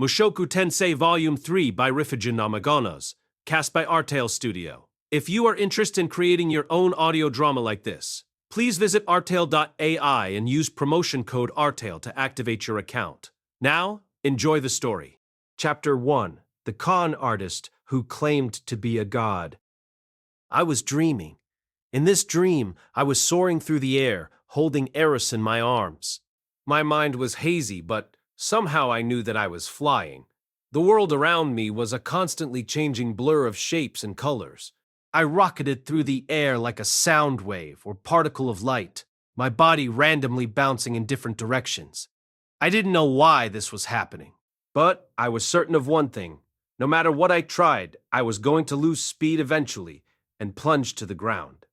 Mushoku Tensei Volume 3 by Ricirasu, cast by Ariel Studio. If you are interested in creating your own audio drama like this, please visit artail.ai and use promotion code ARTAIL to activate your account. Now, enjoy the story. Chapter 1. The Con Artist Who Claimed to be a God. I was dreaming. In this dream, I was soaring through the air, holding Eris in my arms. My mind was hazy, but somehow I knew that I was flying. The world around me was a constantly changing blur of shapes and colors. I rocketed through the air like a sound wave or particle of light, my body randomly bouncing in different directions. I didn't know why this was happening, but I was certain of one thing. No matter what I tried, I was going to lose speed eventually and plunge to the ground.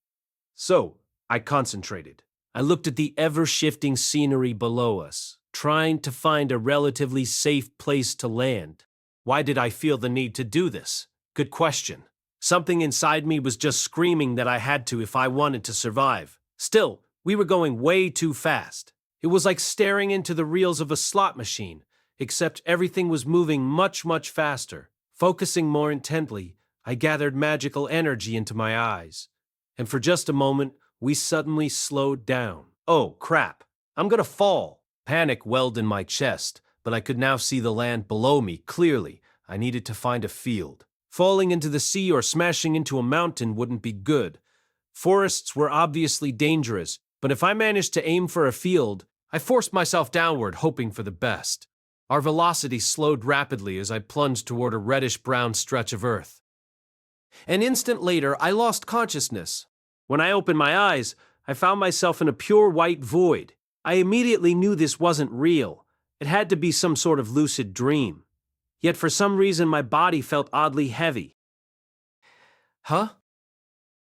So, I concentrated. I looked at the ever-shifting scenery below us, trying to find a relatively safe place to land. Why did I feel the need to do this? Good question. Something inside me was just screaming that I had to if I wanted to survive. Still, we were going way too fast. It was like staring into the reels of a slot machine, except everything was moving much, much faster. Focusing more intently, I gathered magical energy into my eyes. And for just a moment, we suddenly slowed down. Oh, crap. I'm gonna fall. Panic welled in my chest, but I could now see the land below me clearly. I needed to find a field. Falling into the sea or smashing into a mountain wouldn't be good. Forests were obviously dangerous, but if I managed to aim for a field, I forced myself downward, hoping for the best. Our velocity slowed rapidly as I plunged toward a reddish-brown stretch of earth. An instant later, I lost consciousness. When I opened my eyes, I found myself in a pure white void. I immediately knew this wasn't real. It had to be some sort of lucid dream. Yet for some reason my body felt oddly heavy. Huh?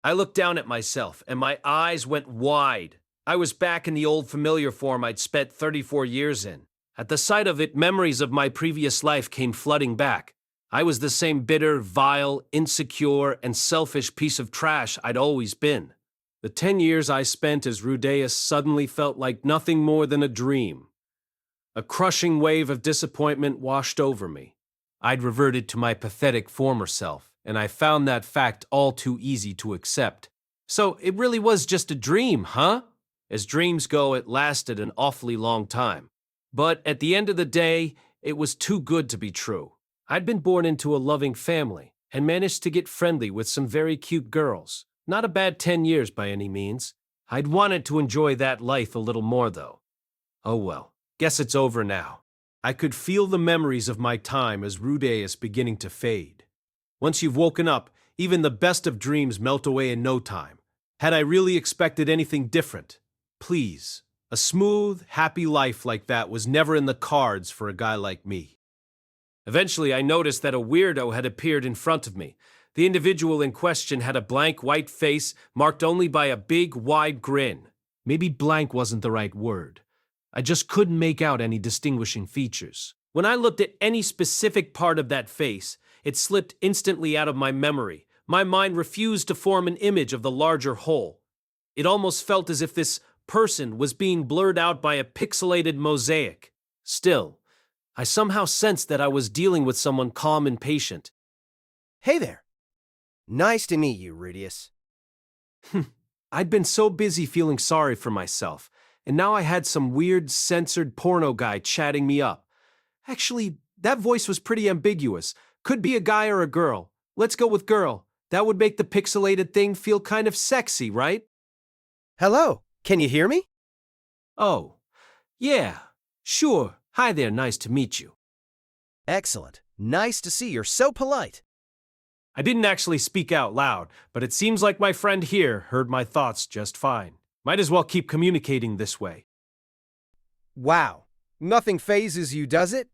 I looked down at myself and my eyes went wide. I was back in the old familiar form I'd spent 34 years in. At the sight of it, memories of my previous life came flooding back. I was the same bitter, vile, insecure, and selfish piece of trash I'd always been. The 10 years I spent as Rudeus suddenly felt like nothing more than a dream. A crushing wave of disappointment washed over me. I'd reverted to my pathetic former self, and I found that fact all too easy to accept. So it really was just a dream, huh? As dreams go, it lasted an awfully long time. But at the end of the day, it was too good to be true. I'd been born into a loving family and managed to get friendly with some very cute girls. Not a bad 10 years by any means. I'd wanted to enjoy that life a little more, though. Oh well, guess it's over now. I could feel the memories of my time as Rudeus beginning to fade. Once you've woken up, even the best of dreams melt away in no time. Had I really expected anything different? Please, a smooth, happy life like that was never in the cards for a guy like me. Eventually, I noticed that a weirdo had appeared in front of me. The individual in question had a blank white face marked only by a big, wide grin. Maybe blank wasn't the right word. I just couldn't make out any distinguishing features. When I looked at any specific part of that face, it slipped instantly out of my memory. My mind refused to form an image of the larger whole. It almost felt as if this person was being blurred out by a pixelated mosaic. Still, I somehow sensed that I was dealing with someone calm and patient. Hey there. Nice to meet you, Rudeus. I'd been so busy feeling sorry for myself, and now I had some weird, censored porno guy chatting me up. Actually, that voice was pretty ambiguous. Could be a guy or a girl. Let's go with girl. That would make the pixelated thing feel kind of sexy, right? Hello, can you hear me? Oh, yeah, sure. Hi there, nice to meet you. Excellent. Nice to see you're so polite. I didn't actually speak out loud, but it seems like my friend here heard my thoughts just fine. Might as well keep communicating this way. Wow, nothing phases you, does it?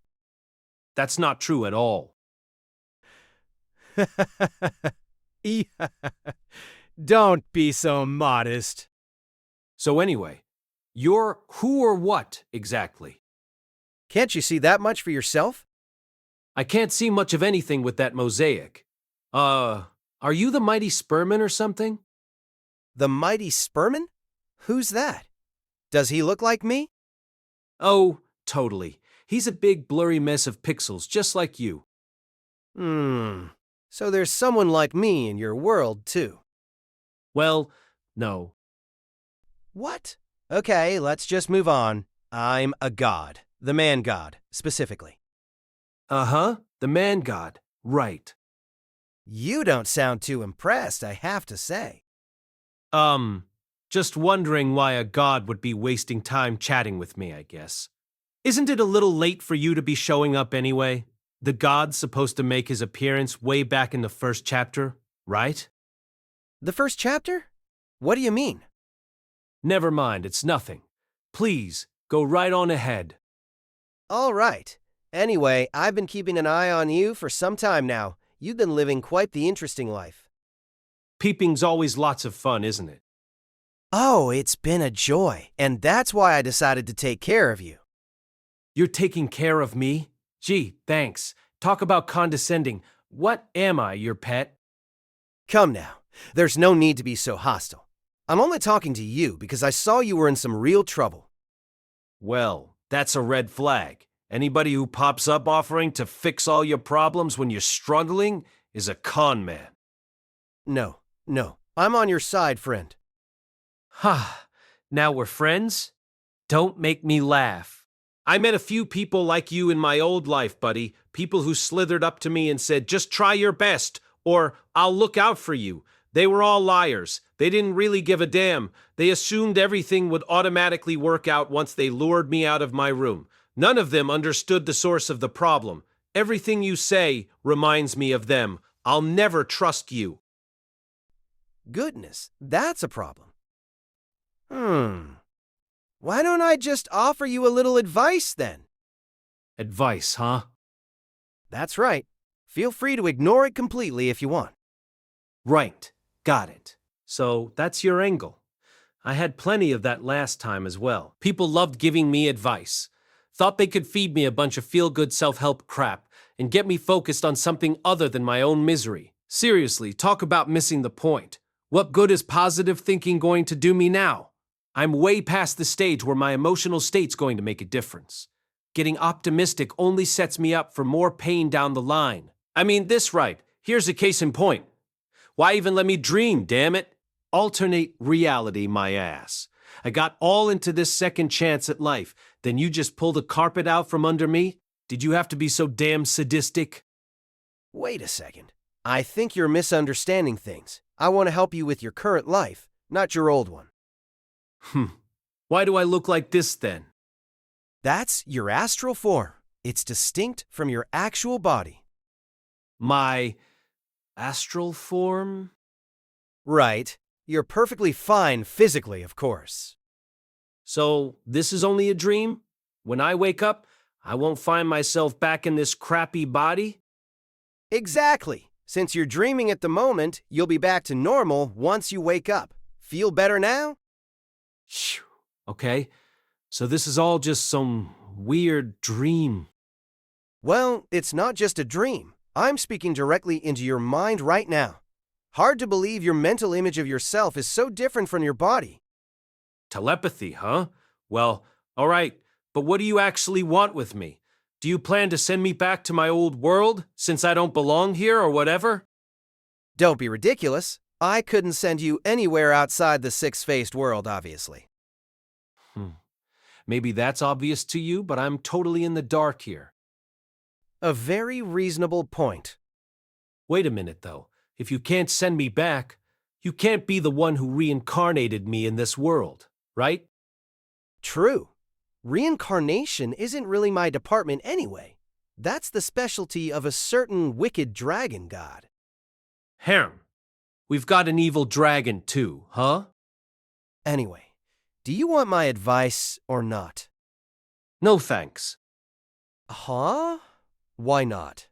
That's not true at all. Don't be so modest. So anyway, you're who or what exactly? Can't you see that much for yourself? I can't see much of anything with that mosaic. Are you the mighty Sperman or something? The mighty Sperman? Who's that? Does he look like me? Oh, totally. He's a big, blurry mess of pixels, just like you. So there's someone like me in your world, too. Well, no. What? Okay, let's just move on. I'm a god. The man god, specifically. Uh-huh, the man god. Right. You don't sound too impressed, I have to say. Just wondering why a god would be wasting time chatting with me, I guess. Isn't it a little late for you to be showing up anyway? The god's supposed to make his appearance way back in the first chapter, right? The first chapter? What do you mean? Never mind, it's nothing. Please, go right on ahead. All right. Anyway, I've been keeping an eye on you for some time now. You've been living quite the interesting life. Peeping's always lots of fun, isn't it? Oh, it's been a joy, and that's why I decided to take care of you. You're taking care of me? Gee, thanks. Talk about condescending. What am I, your pet? Come now. There's no need to be so hostile. I'm only talking to you because I saw you were in some real trouble. Well, that's a red flag. Anybody who pops up offering to fix all your problems when you're struggling is a con man. No. I'm on your side, friend. Ha! Now we're friends? Don't make me laugh. I met a few people like you in my old life, buddy. People who slithered up to me and said, just try your best, or I'll look out for you. They were all liars. They didn't really give a damn. They assumed everything would automatically work out once they lured me out of my room. None of them understood the source of the problem. Everything you say reminds me of them. I'll never trust you. Goodness, that's a problem. Why don't I just offer you a little advice then? Advice, huh? That's right. Feel free to ignore it completely if you want. Right. Got it. So that's your angle. I had plenty of that last time as well. People loved giving me advice. Thought they could feed me a bunch of feel-good self-help crap and get me focused on something other than my own misery. Seriously, talk about missing the point. What good is positive thinking going to do me now? I'm way past the stage where my emotional state's going to make a difference. Getting optimistic only sets me up for more pain down the line. I mean this right. Here's a case in point. Why even let me dream, damn it? Alternate reality, my ass. I got all into this second chance at life. Then you just pull the carpet out from under me? Did you have to be so damn sadistic? Wait a second. I think you're misunderstanding things. I want to help you with your current life, not your old one. Why do I look like this then? That's your astral form. It's distinct from your actual body. My astral form? Right. You're perfectly fine physically, of course. So this is only a dream? When I wake up, I won't find myself back in this crappy body? Exactly. Since you're dreaming at the moment, you'll be back to normal once you wake up. Feel better now? Phew. Okay, so this is all just some weird dream. Well, it's not just a dream. I'm speaking directly into your mind right now. Hard to believe your mental image of yourself is so different from your body. Telepathy, huh? Well, all right, but what do you actually want with me? Do you plan to send me back to my old world, since I don't belong here or whatever? Don't be ridiculous. I couldn't send you anywhere outside the six-faced world, obviously. Maybe that's obvious to you, but I'm totally in the dark here. A very reasonable point. Wait a minute, though. If you can't send me back, you can't be the one who reincarnated me in this world, right? True. Reincarnation isn't really my department anyway. That's the specialty of a certain wicked dragon god. Harem. We've got an evil dragon too, huh? Anyway, do you want my advice or not? No thanks. Huh? Why not?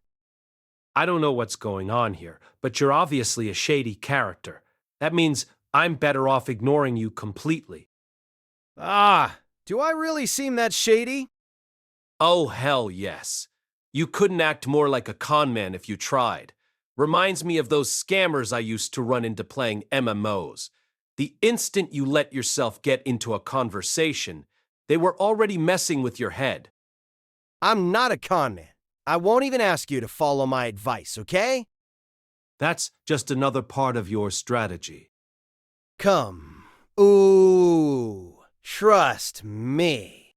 I don't know what's going on here, but you're obviously a shady character. That means I'm better off ignoring you completely. Do I really seem that shady? Oh, hell yes. You couldn't act more like a con man if you tried. Reminds me of those scammers I used to run into playing MMOs. The instant you let yourself get into a conversation, they were already messing with your head. I'm not a con man. I won't even ask you to follow my advice, okay? That's just another part of your strategy. Come. Ooh, trust me.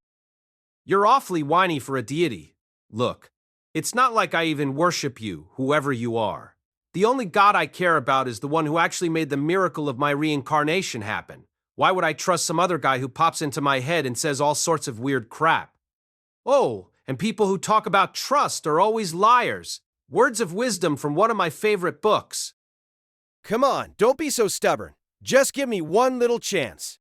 You're awfully whiny for a deity. Look, it's not like I even worship you, whoever you are. The only god I care about is the one who actually made the miracle of my reincarnation happen. Why would I trust some other guy who pops into my head and says all sorts of weird crap? Oh, and people who talk about trust are always liars. Words of wisdom from one of my favorite books. Come on, don't be so stubborn. Just give me one little chance.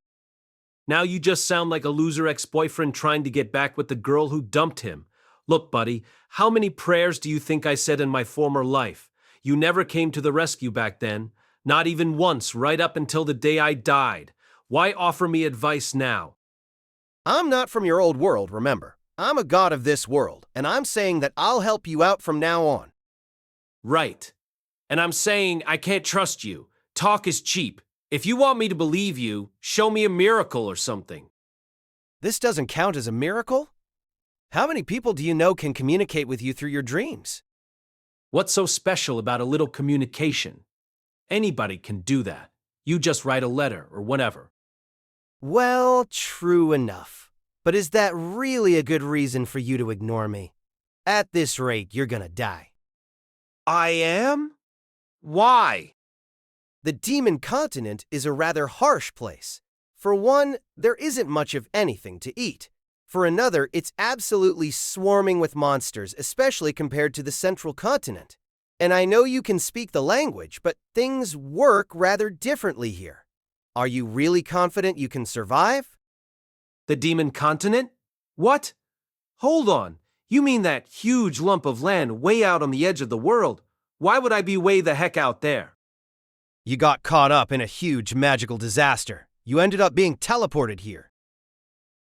Now you just sound like a loser ex-boyfriend trying to get back with the girl who dumped him. Look, buddy, how many prayers do you think I said in my former life? You never came to the rescue back then. Not even once, right up until the day I died. Why offer me advice now? I'm not from your old world, remember. I'm a god of this world, and I'm saying that I'll help you out from now on. Right. And I'm saying I can't trust you. Talk is cheap. If you want me to believe you, show me a miracle or something. This doesn't count as a miracle? How many people do you know can communicate with you through your dreams? What's so special about a little communication? Anybody can do that. You just write a letter or whatever. Well, true enough. But is that really a good reason for you to ignore me? At this rate, you're gonna die. I am? Why? The demon continent is a rather harsh place. For one, there isn't much of anything to eat. For another, it's absolutely swarming with monsters, especially compared to the central continent. And I know you can speak the language, but things work rather differently here. Are you really confident you can survive? The demon continent? What? Hold on. You mean that huge lump of land way out on the edge of the world? Why would I be way the heck out there? You got caught up in a huge magical disaster. You ended up being teleported here.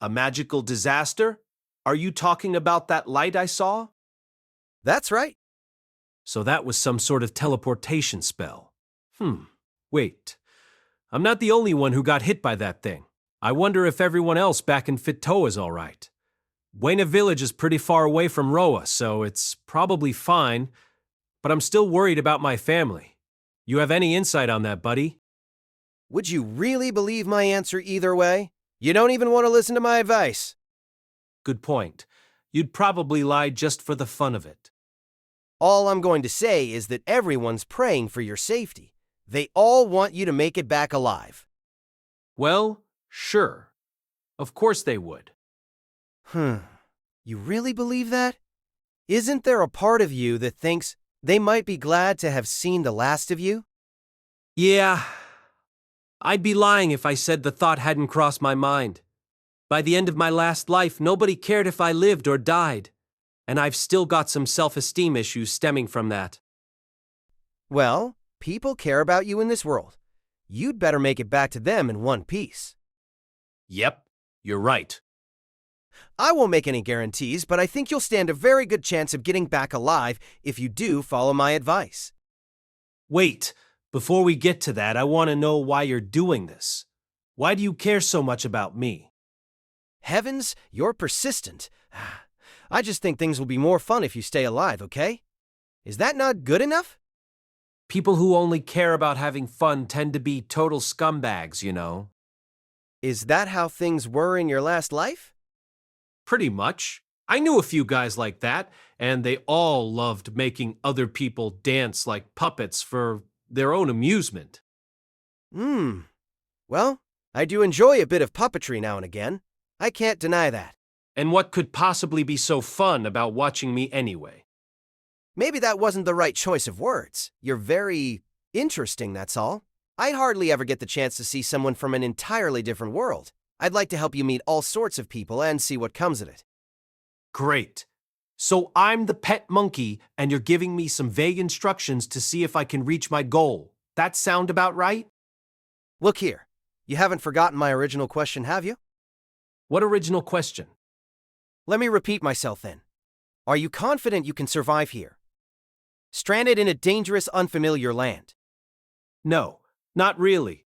A magical disaster? Are you talking about that light I saw? That's right. So that was some sort of teleportation spell. Wait. I'm not the only one who got hit by that thing. I wonder if everyone else back in Fitoa is all right. Buena Village is pretty far away from Roa, so it's probably fine, but I'm still worried about my family. You have any insight on that, buddy? Would you really believe my answer either way? You don't even want to listen to my advice. Good point. You'd probably lie just for the fun of it. All I'm going to say is that everyone's praying for your safety. They all want you to make it back alive. Well, sure. Of course they would. You really believe that? Isn't there a part of you that thinks they might be glad to have seen the last of you? Yeah. I'd be lying if I said the thought hadn't crossed my mind. By the end of my last life, nobody cared if I lived or died. And I've still got some self-esteem issues stemming from that. Well, people care about you in this world. You'd better make it back to them in one piece. Yep, you're right. I won't make any guarantees, but I think you'll stand a very good chance of getting back alive if you do follow my advice. Wait, before we get to that, I want to know why you're doing this. Why do you care so much about me? Heavens, you're persistent. I just think things will be more fun if you stay alive, okay? Is that not good enough? People who only care about having fun tend to be total scumbags, you know. Is that how things were in your last life? Pretty much. I knew a few guys like that, and they all loved making other people dance like puppets for their own amusement. Well, I do enjoy a bit of puppetry now and again. I can't deny that. And what could possibly be so fun about watching me anyway? Maybe that wasn't the right choice of words. You're very interesting, that's all. I hardly ever get the chance to see someone from an entirely different world. I'd like to help you meet all sorts of people and see what comes of it. Great. So I'm the pet monkey, and you're giving me some vague instructions to see if I can reach my goal. That sound about right? Look here. You haven't forgotten my original question, have you? What original question? Let me repeat myself then. Are you confident you can survive here? Stranded in a dangerous, unfamiliar land. No, not really.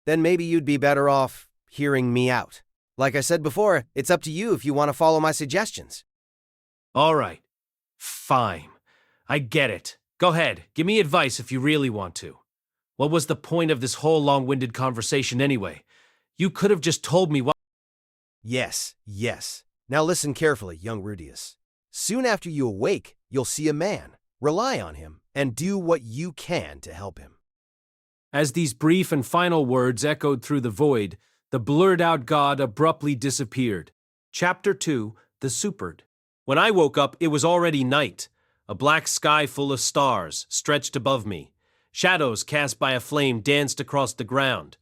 Then maybe you'd be better off hearing me out. Like I said before, it's up to you if you want to follow my suggestions. All right. Fine. I get it. Go ahead, give me advice if you really want to. What was the point of this whole long-winded conversation anyway? You could have just told me what— Yes, yes. Now listen carefully, young Rudeus. Soon after you awake, you'll see a man. Rely on him, and do what you can to help him. As these brief and final words echoed through the void, the blurred-out god abruptly disappeared. Chapter 2, The Supered. When I woke up, it was already night. A black sky full of stars stretched above me. Shadows cast by a flame danced across the ground.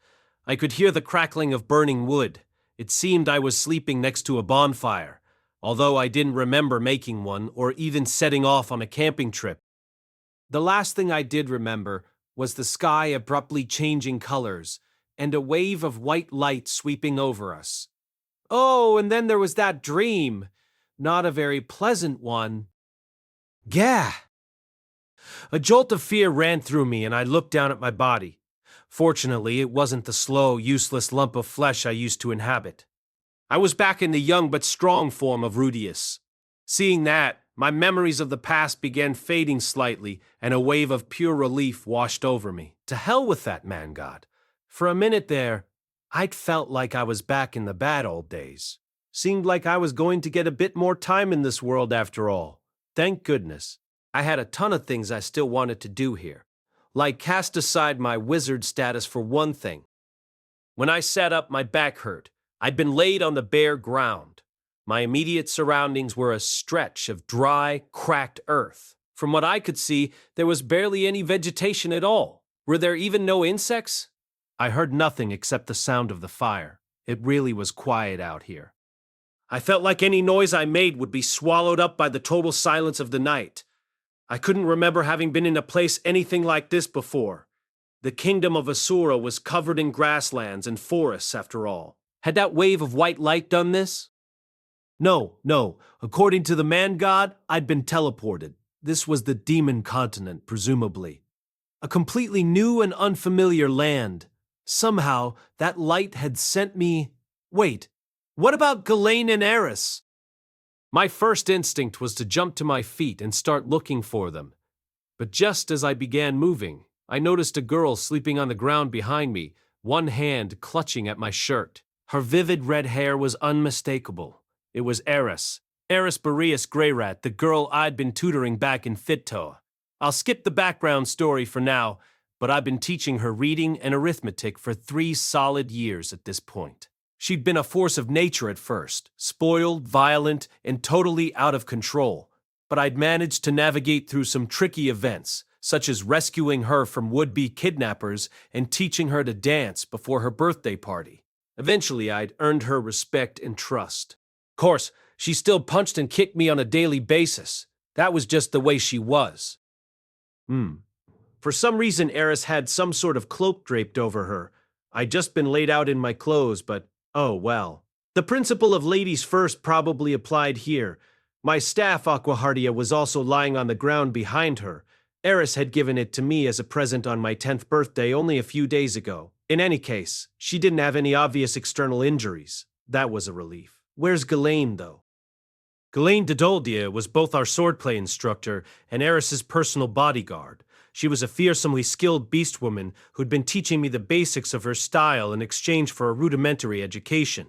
I could hear the crackling of burning wood. It seemed I was sleeping next to a bonfire, although I didn't remember making one or even setting off on a camping trip. The last thing I did remember was the sky abruptly changing colors and a wave of white light sweeping over us. Oh, and then there was that dream. Not a very pleasant one. Gah! A jolt of fear ran through me and I looked down at my body. Fortunately, it wasn't the slow, useless lump of flesh I used to inhabit. I was back in the young but strong form of Rudeus. Seeing that, my memories of the past began fading slightly and a wave of pure relief washed over me. To hell with that man-god. For a minute there, I'd felt like I was back in the bad old days. Seemed like I was going to get a bit more time in this world after all. Thank goodness. I had a ton of things I still wanted to do here. Like cast aside my wizard status for one thing. When I sat up, my back hurt. I'd been laid on the bare ground. My immediate surroundings were a stretch of dry, cracked earth. From what I could see, there was barely any vegetation at all. Were there even no insects? I heard nothing except the sound of the fire. It really was quiet out here. I felt like any noise I made would be swallowed up by the total silence of the night. I couldn't remember having been in a place anything like this before. The kingdom of Asura was covered in grasslands and forests, after all. Had that wave of white light done this? No. According to the man-god, I'd been teleported. This was the demon continent, presumably. A completely new and unfamiliar land. Somehow, that light had sent me— Wait, what about Ghislaine and Eris? My first instinct was to jump to my feet and start looking for them. But just as I began moving, I noticed a girl sleeping on the ground behind me, one hand clutching at my shirt. Her vivid red hair was unmistakable. It was Eris Boreas Greyrat, the girl I'd been tutoring back in Fittoa. I'll skip the background story for now, but I've been teaching her reading and arithmetic for 3 solid years at this point. She'd been a force of nature at first, spoiled, violent, and totally out of control. But I'd managed to navigate through some tricky events, such as rescuing her from would-be kidnappers and teaching her to dance before her birthday party. Eventually, I'd earned her respect and trust. Of course, she still punched and kicked me on a daily basis. That was just the way she was. For some reason, Eris had some sort of cloak draped over her. I'd just been laid out in my clothes, but oh well. The principle of ladies first probably applied here. My staff Aquahardia was also lying on the ground behind her. Eris had given it to me as a present on my 10th birthday only a few days ago. In any case, she didn't have any obvious external injuries. That was a relief. Where's Ghislaine, though? Ghislaine Dodoldia was both our swordplay instructor and Eris's personal bodyguard. She was a fearsomely skilled beastwoman who'd been teaching me the basics of her style in exchange for a rudimentary education.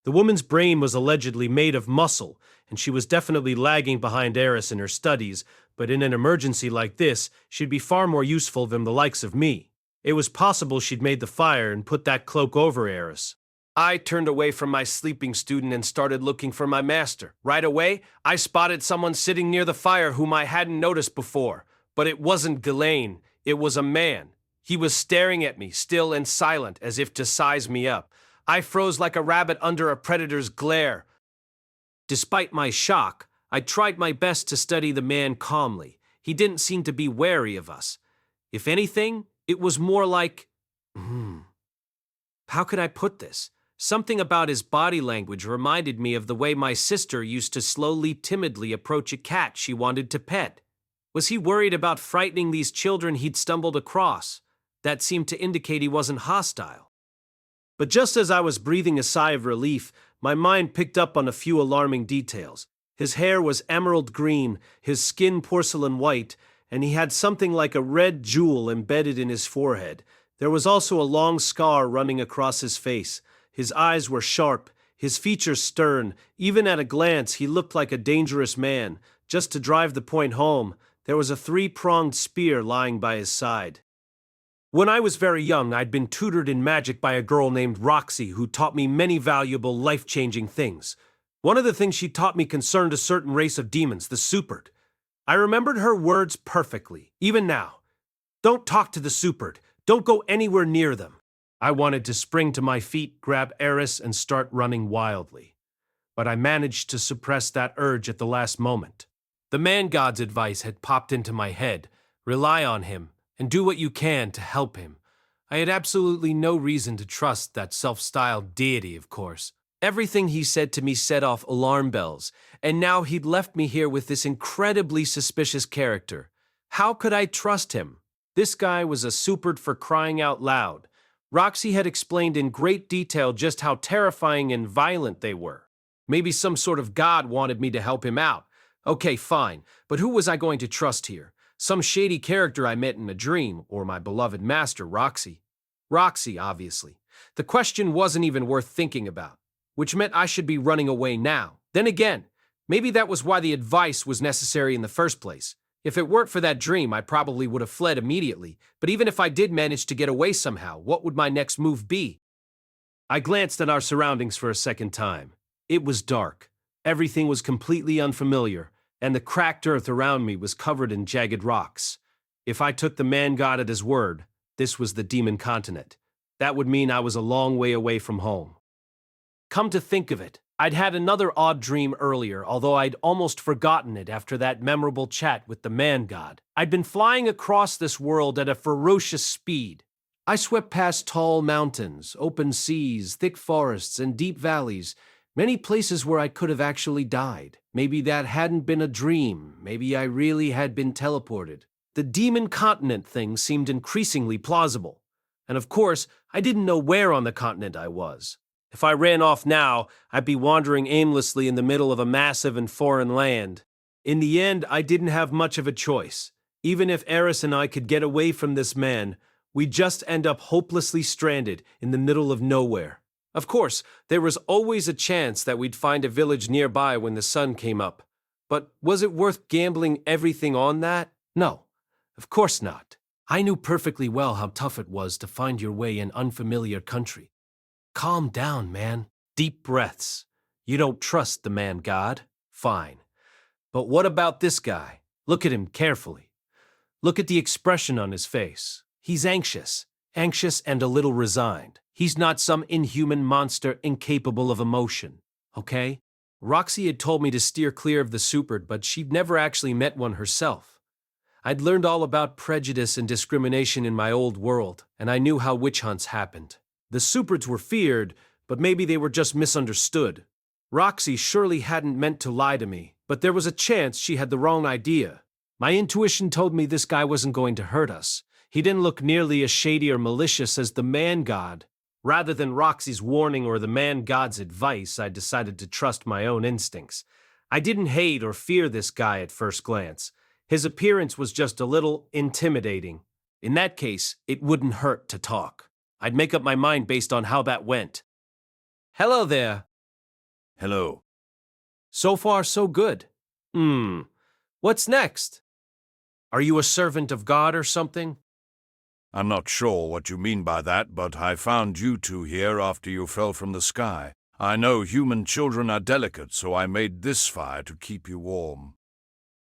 The woman's brain was allegedly made of muscle, and she was definitely lagging behind Eris in her studies, but in an emergency like this, she'd be far more useful than the likes of me. It was possible she'd made the fire and put that cloak over Eris. I turned away from my sleeping student and started looking for my master. Right away, I spotted someone sitting near the fire whom I hadn't noticed before. But it wasn't Ghislaine, it was a man. He was staring at me, still and silent, as if to size me up. I froze like a rabbit under a predator's glare. Despite my shock, I tried my best to study the man calmly. He didn't seem to be wary of us. If anything, it was more like— How could I put this? Something about his body language reminded me of the way my sister used to slowly, timidly approach a cat she wanted to pet. Was he worried about frightening these children he'd stumbled across? That seemed to indicate he wasn't hostile. But just as I was breathing a sigh of relief, my mind picked up on a few alarming details. His hair was emerald green, his skin porcelain white, and he had something like a red jewel embedded in his forehead. There was also a long scar running across his face. His eyes were sharp, his features stern. Even at a glance, he looked like a dangerous man. Just to drive the point home, there was a three-pronged spear lying by his side. When I was very young, I'd been tutored in magic by a girl named Roxy who taught me many valuable, life-changing things. One of the things she taught me concerned a certain race of demons, the Supered. I remembered her words perfectly, even now. Don't talk to the Supered. Don't go anywhere near them. I wanted to spring to my feet, grab Eris, and start running wildly. But I managed to suppress that urge at the last moment. The man-god's advice had popped into my head. Rely on him, and do what you can to help him. I had absolutely no reason to trust that self-styled deity, of course. Everything he said to me set off alarm bells, and now he'd left me here with this incredibly suspicious character. How could I trust him? This guy was a Supered for crying out loud. Roxy had explained in great detail just how terrifying and violent they were. Maybe some sort of god wanted me to help him out. Okay, fine, but who was I going to trust here? Some shady character I met in a dream, or my beloved master, Roxy? Roxy, obviously. The question wasn't even worth thinking about, which meant I should be running away now. Then again, maybe that was why the advice was necessary in the first place. If it weren't for that dream, I probably would have fled immediately, but even if I did manage to get away somehow, what would my next move be? I glanced at our surroundings for a second time. It was dark. Everything was completely unfamiliar, and the cracked earth around me was covered in jagged rocks. If I took the man-god at his word, this was the demon continent. That would mean I was a long way away from home. Come to think of it, I'd had another odd dream earlier, although I'd almost forgotten it after that memorable chat with the man-god. I'd been flying across this world at a ferocious speed. I swept past tall mountains, open seas, thick forests, and deep valleys, many places where I could have actually died. Maybe that hadn't been a dream. Maybe I really had been teleported. The demon continent thing seemed increasingly plausible. And of course, I didn't know where on the continent I was. If I ran off now, I'd be wandering aimlessly in the middle of a massive and foreign land. In the end, I didn't have much of a choice. Even if Eris and I could get away from this man, we'd just end up hopelessly stranded in the middle of nowhere. Of course, there was always a chance that we'd find a village nearby when the sun came up. But was it worth gambling everything on that? No, of course not. I knew perfectly well how tough it was to find your way in unfamiliar country. Calm down, man. Deep breaths. You don't trust the man-god? Fine. But what about this guy? Look at him carefully. Look at the expression on his face. He's anxious and a little resigned. He's not some inhuman monster incapable of emotion, okay? Roxy had told me to steer clear of the Supered, but she'd never actually met one herself. I'd learned all about prejudice and discrimination in my old world, and I knew how witch hunts happened. The Supereds were feared, but maybe they were just misunderstood. Roxy surely hadn't meant to lie to me, but there was a chance she had the wrong idea. My intuition told me this guy wasn't going to hurt us. He didn't look nearly as shady or malicious as the man-god. Rather than Roxy's warning or the man-god's advice, I decided to trust my own instincts. I didn't hate or fear this guy at first glance. His appearance was just a little intimidating. In that case, it wouldn't hurt to talk. I'd make up my mind based on how that went. Hello there. Hello. So far, so good. What's next? Are you a servant of God or something? I'm not sure what you mean by that, but I found you two here after you fell from the sky. I know human children are delicate, so I made this fire to keep you warm.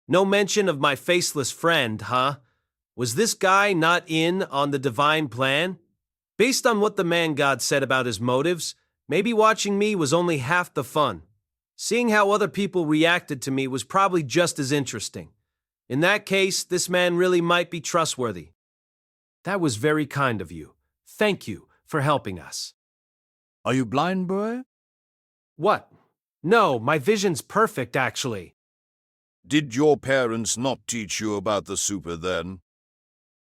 No mention of my faceless friend, huh? Was this guy not in on the divine plan? Based on what the man-god said about his motives, maybe watching me was only half the fun. Seeing how other people reacted to me was probably just as interesting. In that case, this man really might be trustworthy. That was very kind of you. Thank you for helping us. Are you blind, boy? What? No, my vision's perfect, actually. Did your parents not teach you about the Super then?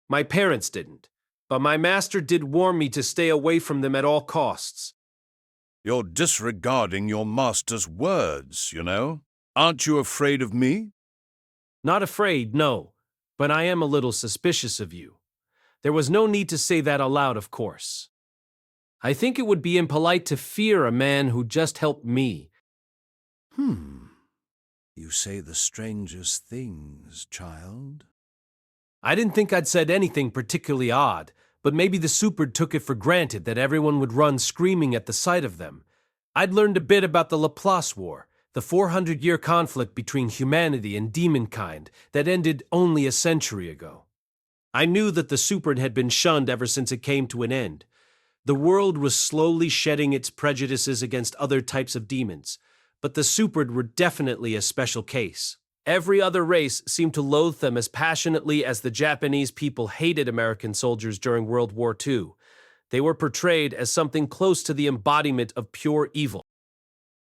My parents didn't, but my master did warn me to stay away from them at all costs. You're disregarding your master's words, you know. Aren't you afraid of me? Not afraid, no, but I am a little suspicious of you. There was no need to say that aloud, of course. I think it would be impolite to fear a man who just helped me. You say the strangest things, child. I didn't think I'd said anything particularly odd, but maybe the Superd took it for granted that everyone would run screaming at the sight of them. I'd learned a bit about the Laplace War, the 400-year conflict between humanity and demonkind that ended only a century ago. I knew that the Superd had been shunned ever since it came to an end. The world was slowly shedding its prejudices against other types of demons, but the Superd were definitely a special case. Every other race seemed to loathe them as passionately as the Japanese people hated American soldiers during World War II. They were portrayed as something close to the embodiment of pure evil.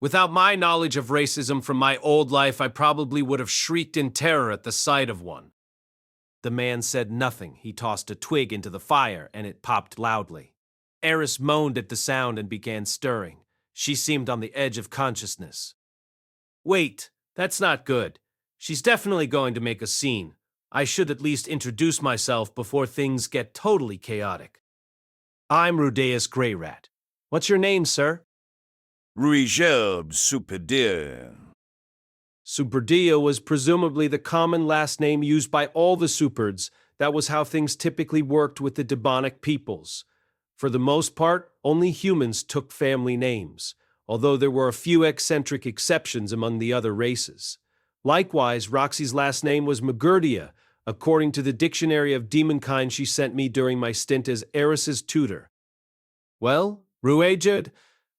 Without my knowledge of racism from my old life, I probably would have shrieked in terror at the sight of one. The man said nothing. He tossed a twig into the fire, and it popped loudly. Eris moaned at the sound and began stirring. She seemed on the edge of consciousness. Wait, that's not good. She's definitely going to make a scene. I should at least introduce myself before things get totally chaotic. I'm Rudeus Greyrat. What's your name, sir? Ruijerd Superdia. Superdia was presumably the common last name used by all the Superds. That was how things typically worked with the demonic peoples. For the most part, only humans took family names, although there were a few eccentric exceptions among the other races. Likewise, Roxy's last name was Magurdia, according to the dictionary of demonkind she sent me during my stint as Eris's tutor. Well, Ruijerd,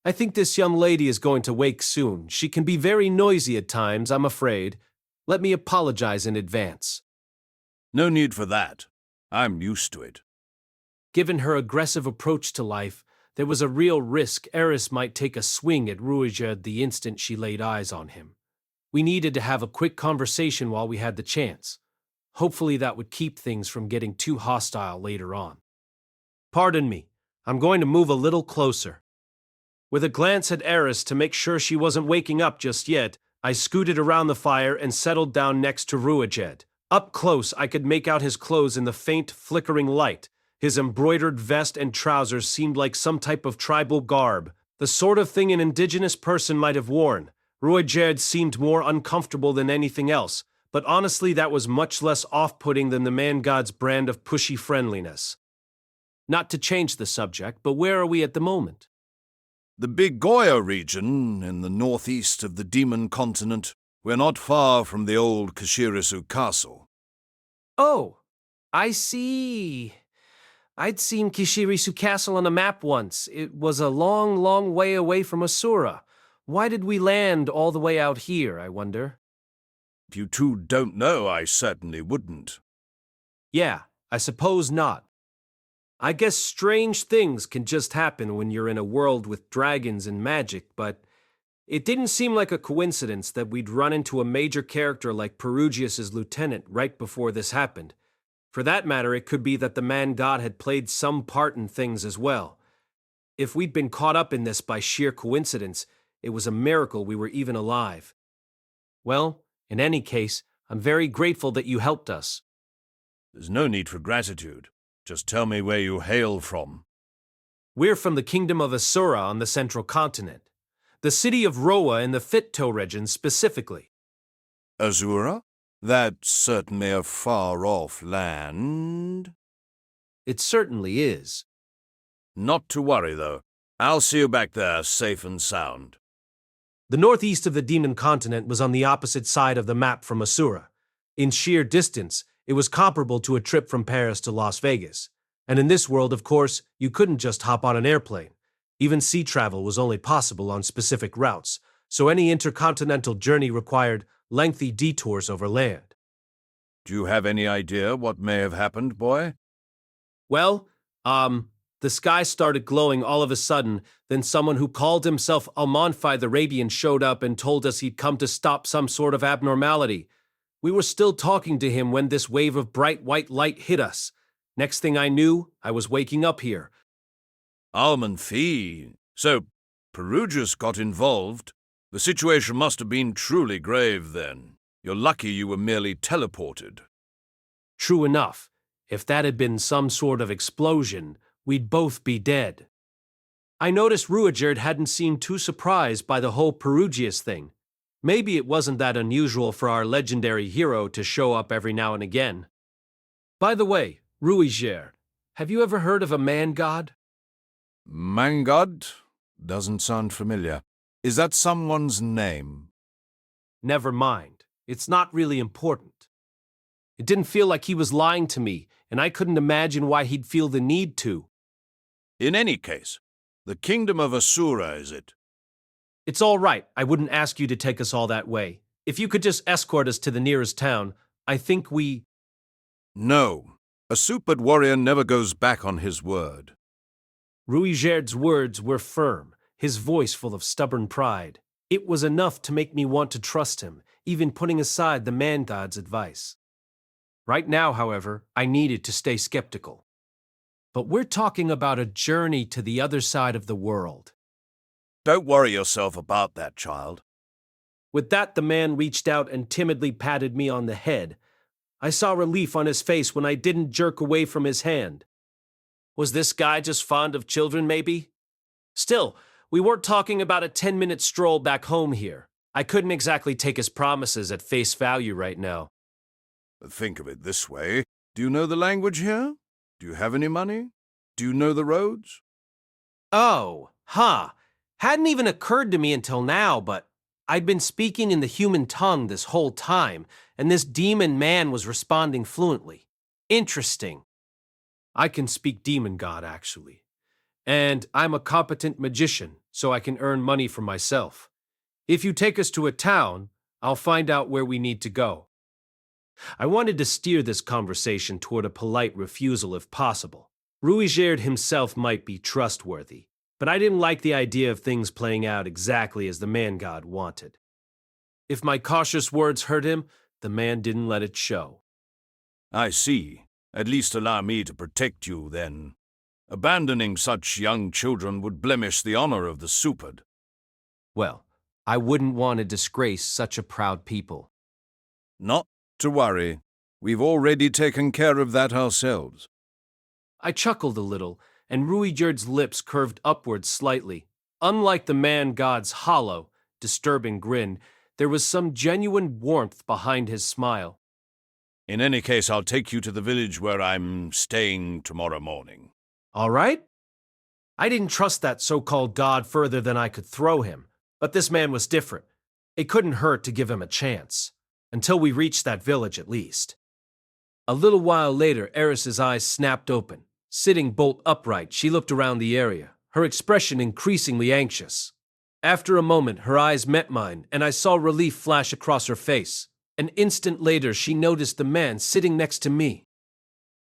I think this young lady is going to wake soon. She can be very noisy at times, I'm afraid. Let me apologize in advance. No need for that. I'm used to it. Given her aggressive approach to life, there was a real risk Eris might take a swing at Ruijerd the instant she laid eyes on him. We needed to have a quick conversation while we had the chance. Hopefully that would keep things from getting too hostile later on. Pardon me, I'm going to move a little closer. With a glance at Eris to make sure she wasn't waking up just yet, I scooted around the fire and settled down next to Ruijerd. Up close, I could make out his clothes in the faint, flickering light. His embroidered vest and trousers seemed like some type of tribal garb, the sort of thing an indigenous person might have worn. Ruijerd seemed more uncomfortable than anything else, but honestly that was much less off-putting than the man-god's brand of pushy friendliness. Not to change the subject, but where are we at the moment? The Big Goya region, in the northeast of the demon continent. We're not far from the old Ricirasu castle. Oh, I see. I'd seen Ricirasu Castle on a map once. It was a long, long way away from Asura. Why did we land all the way out here, I wonder? If you two don't know, I certainly wouldn't. Yeah, I suppose not. I guess strange things can just happen when you're in a world with dragons and magic, but it didn't seem like a coincidence that we'd run into a major character like Perugius's lieutenant right before this happened. For that matter, it could be that the man-god had played some part in things as well. If we'd been caught up in this by sheer coincidence, it was a miracle we were even alive. Well, in any case, I'm very grateful that you helped us. There's no need for gratitude. Just tell me where you hail from. We're from the kingdom of Asura on the central continent. The city of Roa in the Fitto region specifically. Asura? That's certainly a far-off land. It certainly is. Not to worry, though. I'll see you back there, safe and sound. The northeast of the demon continent was on the opposite side of the map from Asura. In sheer distance, it was comparable to a trip from Paris to Las Vegas. And in this world, of course, you couldn't just hop on an airplane. Even sea travel was only possible on specific routes, so any intercontinental journey required lengthy detours over land. Do you have any idea what may have happened, boy? Well, the sky started glowing all of a sudden, then someone who called himself Almonfi the Arabian showed up and told us he'd come to stop some sort of abnormality. We were still talking to him when this wave of bright white light hit us. Next thing I knew, I was waking up here. Almonfi. So, Perugius got involved? The situation must have been truly grave then. You're lucky you were merely teleported. True enough. If that had been some sort of explosion, we'd both be dead. I noticed Ruijerd hadn't seemed too surprised by the whole Perugius thing. Maybe it wasn't that unusual for our legendary hero to show up every now and again. By the way, Ruijerd, have you ever heard of a man-god? Man-god? Doesn't sound familiar. Is that someone's name? Never mind. It's not really important. It didn't feel like he was lying to me, and I couldn't imagine why he'd feel the need to. In any case, the kingdom of Asura, is it? It's all right. I wouldn't ask you to take us all that way. If you could just escort us to the nearest town, I think we... No. A supered warrior never goes back on his word. Ruijerd's words were firm, his voice full of stubborn pride. It was enough to make me want to trust him, even putting aside the man-god's advice. Right now, however, I needed to stay skeptical. But we're talking about a journey to the other side of the world. Don't worry yourself about that, child. With that, the man reached out and timidly patted me on the head. I saw relief on his face when I didn't jerk away from his hand. Was this guy just fond of children, maybe? Still, we weren't talking about a 10-minute stroll back home here. I couldn't exactly take his promises at face value right now. Think of it this way. Do you know the language here? Do you have any money? Do you know the roads? Oh, Hadn't even occurred to me until now, but I'd been speaking in the human tongue this whole time, and this demon man was responding fluently. Interesting. I can speak demon god, actually. And I'm a competent magician, so I can earn money for myself. If you take us to a town, I'll find out where we need to go. I wanted to steer this conversation toward a polite refusal if possible. Ruijerd himself might be trustworthy, but I didn't like the idea of things playing out exactly as the man-god wanted. If my cautious words hurt him, the man didn't let it show. I see. At least allow me to protect you, then. Abandoning such young children would blemish the honor of the supered. Well, I wouldn't want to disgrace such a proud people. Not to worry. We've already taken care of that ourselves. I chuckled a little, and Ruijerd's lips curved upwards slightly. Unlike the man-god's hollow, disturbing grin, there was some genuine warmth behind his smile. In any case, I'll take you to the village where I'm staying tomorrow morning. All right? I didn't trust that so-called god further than I could throw him, but this man was different. It couldn't hurt to give him a chance. Until we reached that village, at least. A little while later, Eris's eyes snapped open. Sitting bolt upright, she looked around the area, her expression increasingly anxious. After a moment, her eyes met mine, and I saw relief flash across her face. An instant later, she noticed the man sitting next to me.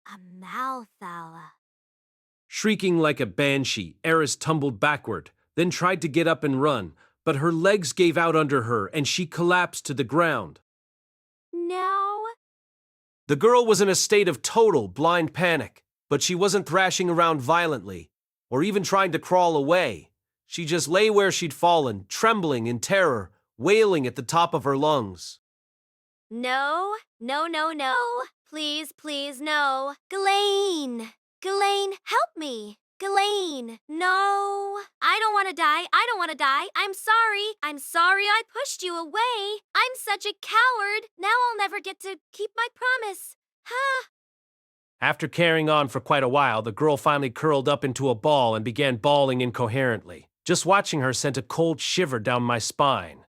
A Malthala. Shrieking like a banshee, Eris tumbled backward, then tried to get up and run, but her legs gave out under her, and she collapsed to the ground. No. The girl was in a state of total blind panic, but she wasn't thrashing around violently, or even trying to crawl away. She just lay where she'd fallen, trembling in terror, wailing at the top of her lungs. No, no, no, no. Please, please, no. Ghislaine! Ghislaine, help me! Ghislaine, no! I don't want to die. I don't want to die. I'm sorry. I'm sorry I pushed you away. I'm such a coward. Now I'll never get to keep my promise. Ha! After carrying on for quite a while, the girl finally curled up into a ball and began bawling incoherently. Just watching her sent a cold shiver down my spine.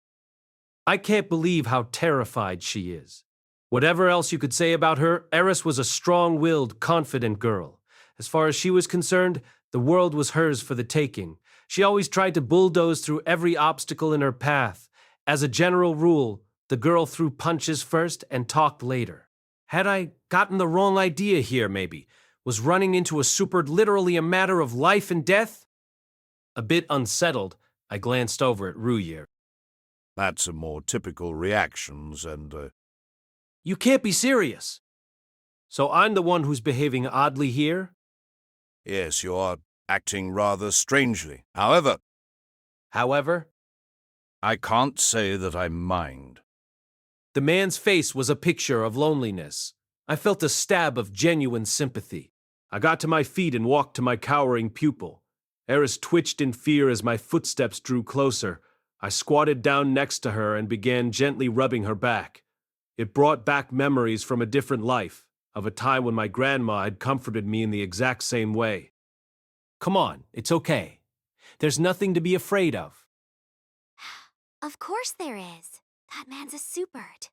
I can't believe how terrified she is. Whatever else you could say about her, Eris was a strong-willed, confident girl. As far as she was concerned, the world was hers for the taking. She always tried to bulldoze through every obstacle in her path. As a general rule, the girl threw punches first and talked later. Had I gotten the wrong idea here, maybe? Was running into a supered literally a matter of life and death? A bit unsettled, I glanced over at Ruijerd. That's a more typical reactions and, You can't be serious. So I'm the one who's behaving oddly here? Yes, you are acting rather strangely. However, However? I can't say that I mind. The man's face was a picture of loneliness. I felt a stab of genuine sympathy. I got to my feet and walked to my cowering pupil. Eris twitched in fear as my footsteps drew closer. I squatted down next to her and began gently rubbing her back. It brought back memories from a different life, of a time when my grandma had comforted me in the exact same way. Come on, it's okay. There's nothing to be afraid of. Of course there is. That man's a superd.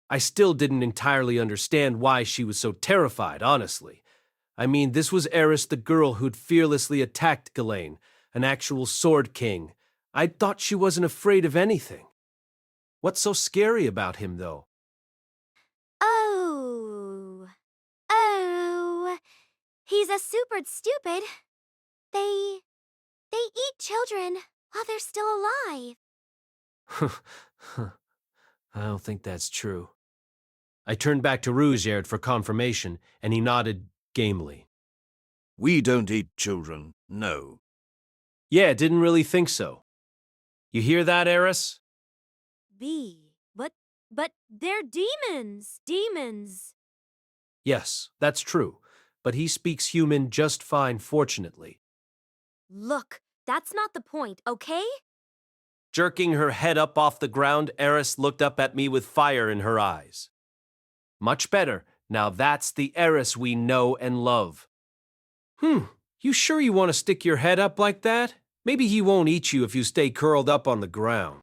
I still didn't entirely understand why she was so terrified, honestly. I mean, this was Eris, the girl who'd fearlessly attacked Ghislaine, an actual sword king. I thought she wasn't afraid of anything. What's so scary about him, though? Oh, he's a super stupid. They eat children while they're still alive. I don't think that's true. I turned back to Ruijerd for confirmation, and he nodded gamely. We don't eat children, no. Yeah, didn't really think so. You hear that, Eris? But they're demons. Demons. Yes, that's true, but he speaks human just fine, fortunately. Look, that's not the point, okay? Jerking her head up off the ground, Eris looked up at me with fire in her eyes. Much better. Now that's the Eris we know and love. You sure you want to stick your head up like that? Maybe he won't eat you if you stay curled up on the ground.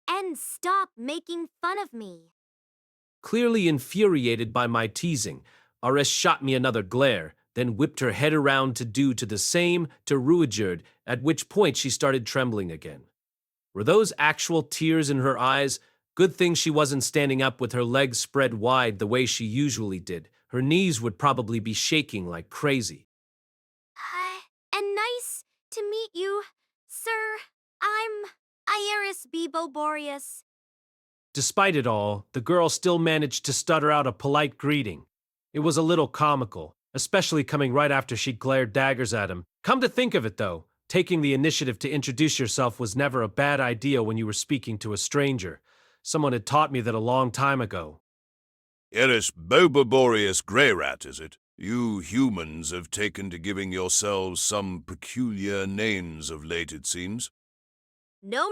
And stop making fun of me. Clearly infuriated by my teasing, Eris shot me another glare, then whipped her head around to do the same to Ruijerd, at which point she started trembling again. Were those actual tears in her eyes? Good thing she wasn't standing up with her legs spread wide the way she usually did. Her knees would probably be shaking like crazy. And nice to meet you, sir. I'm Iris Bebo Boreas. Despite it all, the girl still managed to stutter out a polite greeting. It was a little comical, especially coming right after she glared daggers at him. Come to think of it, though, taking the initiative to introduce yourself was never a bad idea when you were speaking to a stranger. Someone had taught me that a long time ago. Eris Boboreus Greyrat, is it? You humans have taken to giving yourselves some peculiar names of late, it seems. No.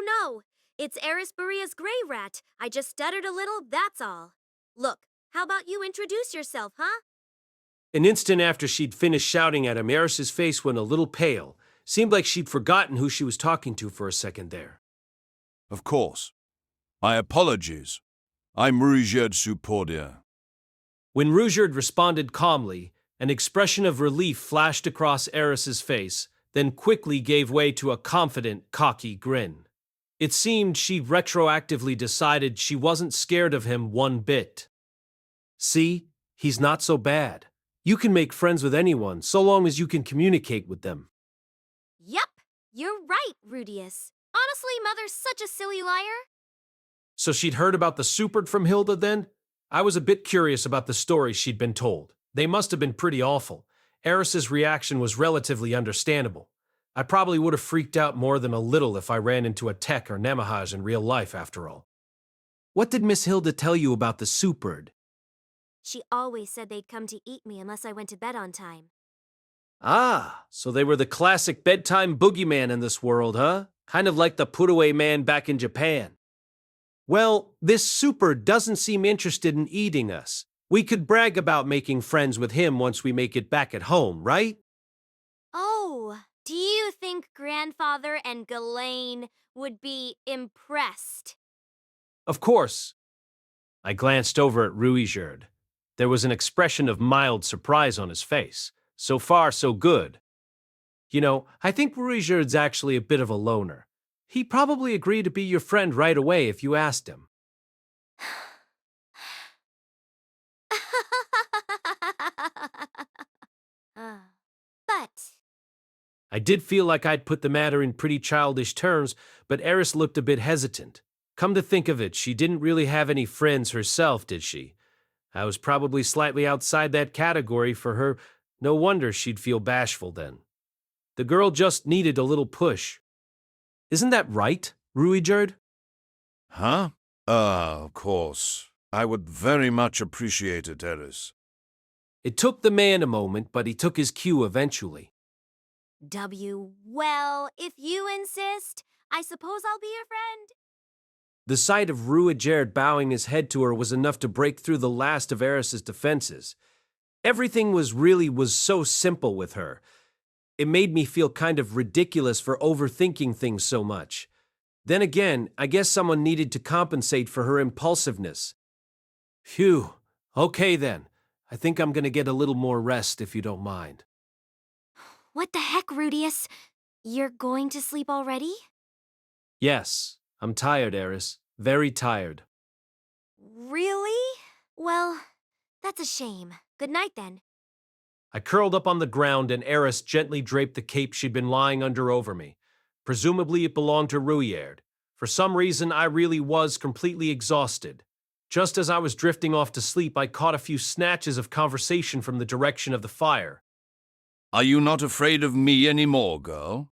It's Eris Boreas Grey Rat. I just stuttered a little, that's all. Look, how about you introduce yourself, huh? An instant after she'd finished shouting at him, Eris's face went a little pale. Seemed like she'd forgotten who she was talking to for a second there. Of course. My apologies. I'm Ruijerd Superdia. When Ruijerd responded calmly, an expression of relief flashed across Eris's face, then quickly gave way to a confident, cocky grin. It seemed she'd retroactively decided she wasn't scared of him one bit. See, he's not so bad. You can make friends with anyone so long as you can communicate with them. Yep, you're right, Rudeus. Honestly, Mother's such a silly liar. So she'd heard about the Supered from Hilda then? I was a bit curious about the stories she'd been told. They must have been pretty awful. Eris's reaction was relatively understandable. I probably would have freaked out more than a little if I ran into a Tech or Nemahaj in real life, after all. What did Miss Hilda tell you about the Supered? She always said they'd come to eat me unless I went to bed on time. Ah, so they were the classic bedtime boogeyman in this world, huh? Kind of like the put-away man back in Japan. Well, this Supered doesn't seem interested in eating us. We could brag about making friends with him once we make it back at home, right? Oh, do you think Grandfather and Ghislaine would be impressed? Of course. I glanced over at Ruijerd. There was an expression of mild surprise on his face. So far, so good. You know, I think Ruijerd's actually a bit of a loner. He'd probably agree to be your friend right away if you asked him. But I did feel like I'd put the matter in pretty childish terms, but Eris looked a bit hesitant. Come to think of it, she didn't really have any friends herself, did she? I was probably slightly outside that category for her. No wonder she'd feel bashful then. The girl just needed a little push. Isn't that right, Ruijerd? Huh? Of course. I would very much appreciate it, Eris. It took the man a moment, but he took his cue eventually. Well, if you insist, I suppose I'll be your friend. The sight of Ruijerd bowing his head to her was enough to break through the last of Eris's defenses. Everything was so simple with her. It made me feel kind of ridiculous for overthinking things so much. Then again, I guess someone needed to compensate for her impulsiveness. Phew. Okay then. I think I'm gonna get a little more rest if you don't mind. What the heck, Rudeus? You're going to sleep already? Yes, I'm tired, Eris. Very tired. Really? Well, that's a shame. Good night then. I curled up on the ground and Eris gently draped the cape she'd been lying under over me. Presumably it belonged to Ruijerd. For some reason, I really was completely exhausted. Just as I was drifting off to sleep, I caught a few snatches of conversation from the direction of the fire. Are you not afraid of me anymore, girl?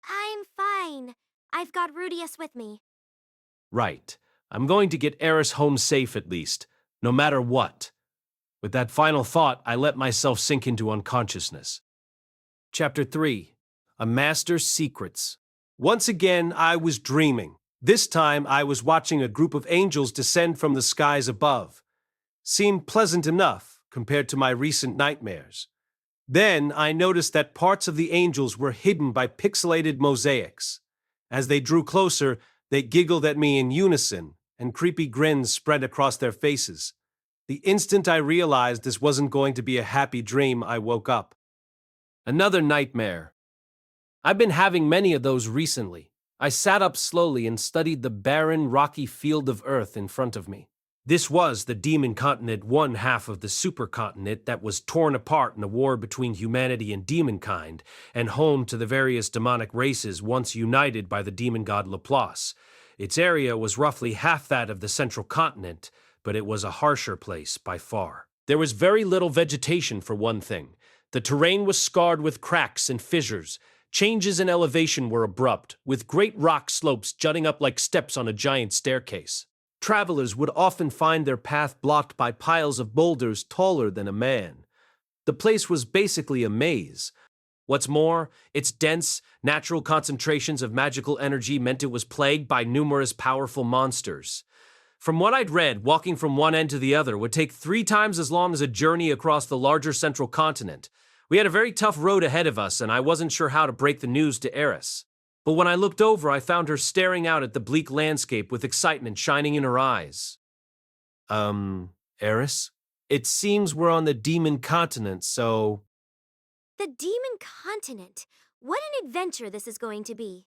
I'm fine. I've got Rudeus with me. Right. I'm going to get Eris home safe at least, no matter what. With that final thought, I let myself sink into unconsciousness. Chapter 3. A Master's Secrets. Once again, I was dreaming. This time, I was watching a group of angels descend from the skies above. Seemed pleasant enough compared to my recent nightmares. Then, I noticed that parts of the angels were hidden by pixelated mosaics. As they drew closer, they giggled at me in unison, and creepy grins spread across their faces. The instant I realized this wasn't going to be a happy dream, I woke up. Another nightmare. I've been having many of those recently. I sat up slowly and studied the barren, rocky field of Earth in front of me. This was the demon continent, one half of the supercontinent that was torn apart in a war between humanity and demonkind, and home to the various demonic races once united by the demon god Laplace. Its area was roughly half that of the central continent, but it was a harsher place by far. There was very little vegetation for one thing. The terrain was scarred with cracks and fissures. Changes in elevation were abrupt, with great rock slopes jutting up like steps on a giant staircase. Travelers would often find their path blocked by piles of boulders taller than a man. The place was basically a maze. What's more, its dense, natural concentrations of magical energy meant it was plagued by numerous powerful monsters. From what I'd read, walking from one end to the other would take 3 times as long as a journey across the larger central continent. We had a very tough road ahead of us, and I wasn't sure how to break the news to Eris. But when I looked over, I found her staring out at the bleak landscape with excitement shining in her eyes. Eris? It seems we're on the demon continent, so... The demon continent? What an adventure this is going to be.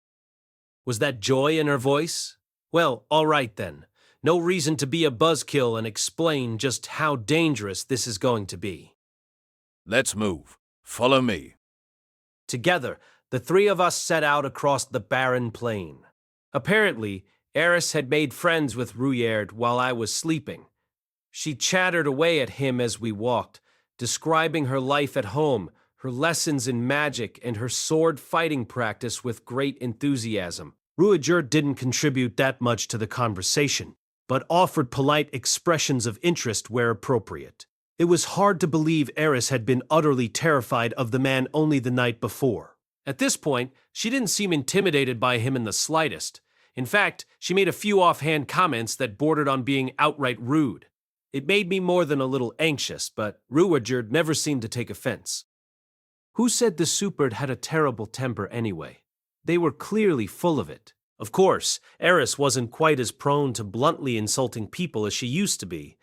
Was that joy in her voice? Well, all right then. No reason to be a buzzkill and explain just how dangerous this is going to be. Let's move. Follow me. Together, the 3 of us set out across the barren plain. Apparently, Eris had made friends with Ruijerd while I was sleeping. She chattered away at him as we walked, describing her life at home, her lessons in magic, and her sword fighting practice with great enthusiasm. Ruijerd didn't contribute that much to the conversation, but offered polite expressions of interest where appropriate. It was hard to believe Eris had been utterly terrified of the man only the night before. At this point, she didn't seem intimidated by him in the slightest. In fact, she made a few offhand comments that bordered on being outright rude. It made me more than a little anxious, but Ruijerd never seemed to take offense. Who said the Superd had a terrible temper anyway? They were clearly full of it. Of course, Eris wasn't quite as prone to bluntly insulting people as she used to be.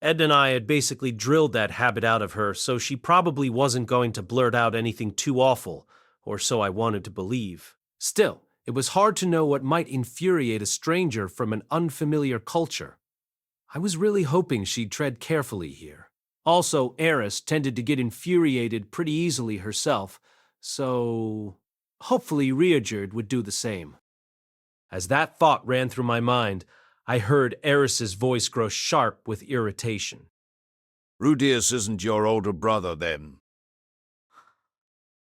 Ed and I had basically drilled that habit out of her, so she probably wasn't going to blurt out anything too awful, or so I wanted to believe. Still, it was hard to know what might infuriate a stranger from an unfamiliar culture. I was really hoping she'd tread carefully here. Also, Eris tended to get infuriated pretty easily herself, so hopefully Ruijerd would do the same. As that thought ran through my mind, I heard Eris's voice grow sharp with irritation. Rudeus isn't your older brother, then?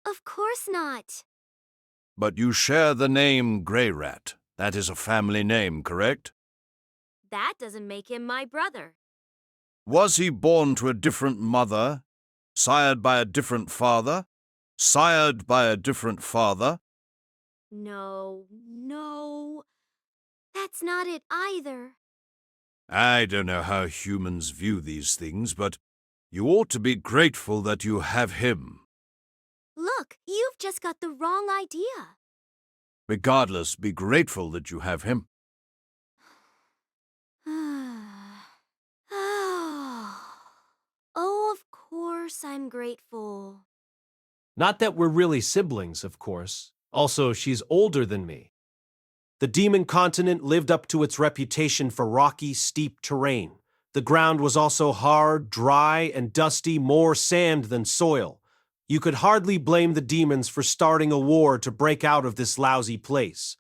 Of course not. But you share the name Grey Rat. That is a family name, correct? That doesn't make him my brother. Was he born to a different mother? Sired by a different father? Sired by a different father? No, that's not it either. I don't know how humans view these things, but you ought to be grateful that you have him. Look, you've just got the wrong idea. Regardless, be grateful that you have him. Oh, of course I'm grateful. Not that we're really siblings, of course. Also, she's older than me. The demon continent lived up to its reputation for rocky, steep terrain. The ground was also hard, dry, and dusty, more sand than soil. You could hardly blame the demons for starting a war to break out of this lousy place.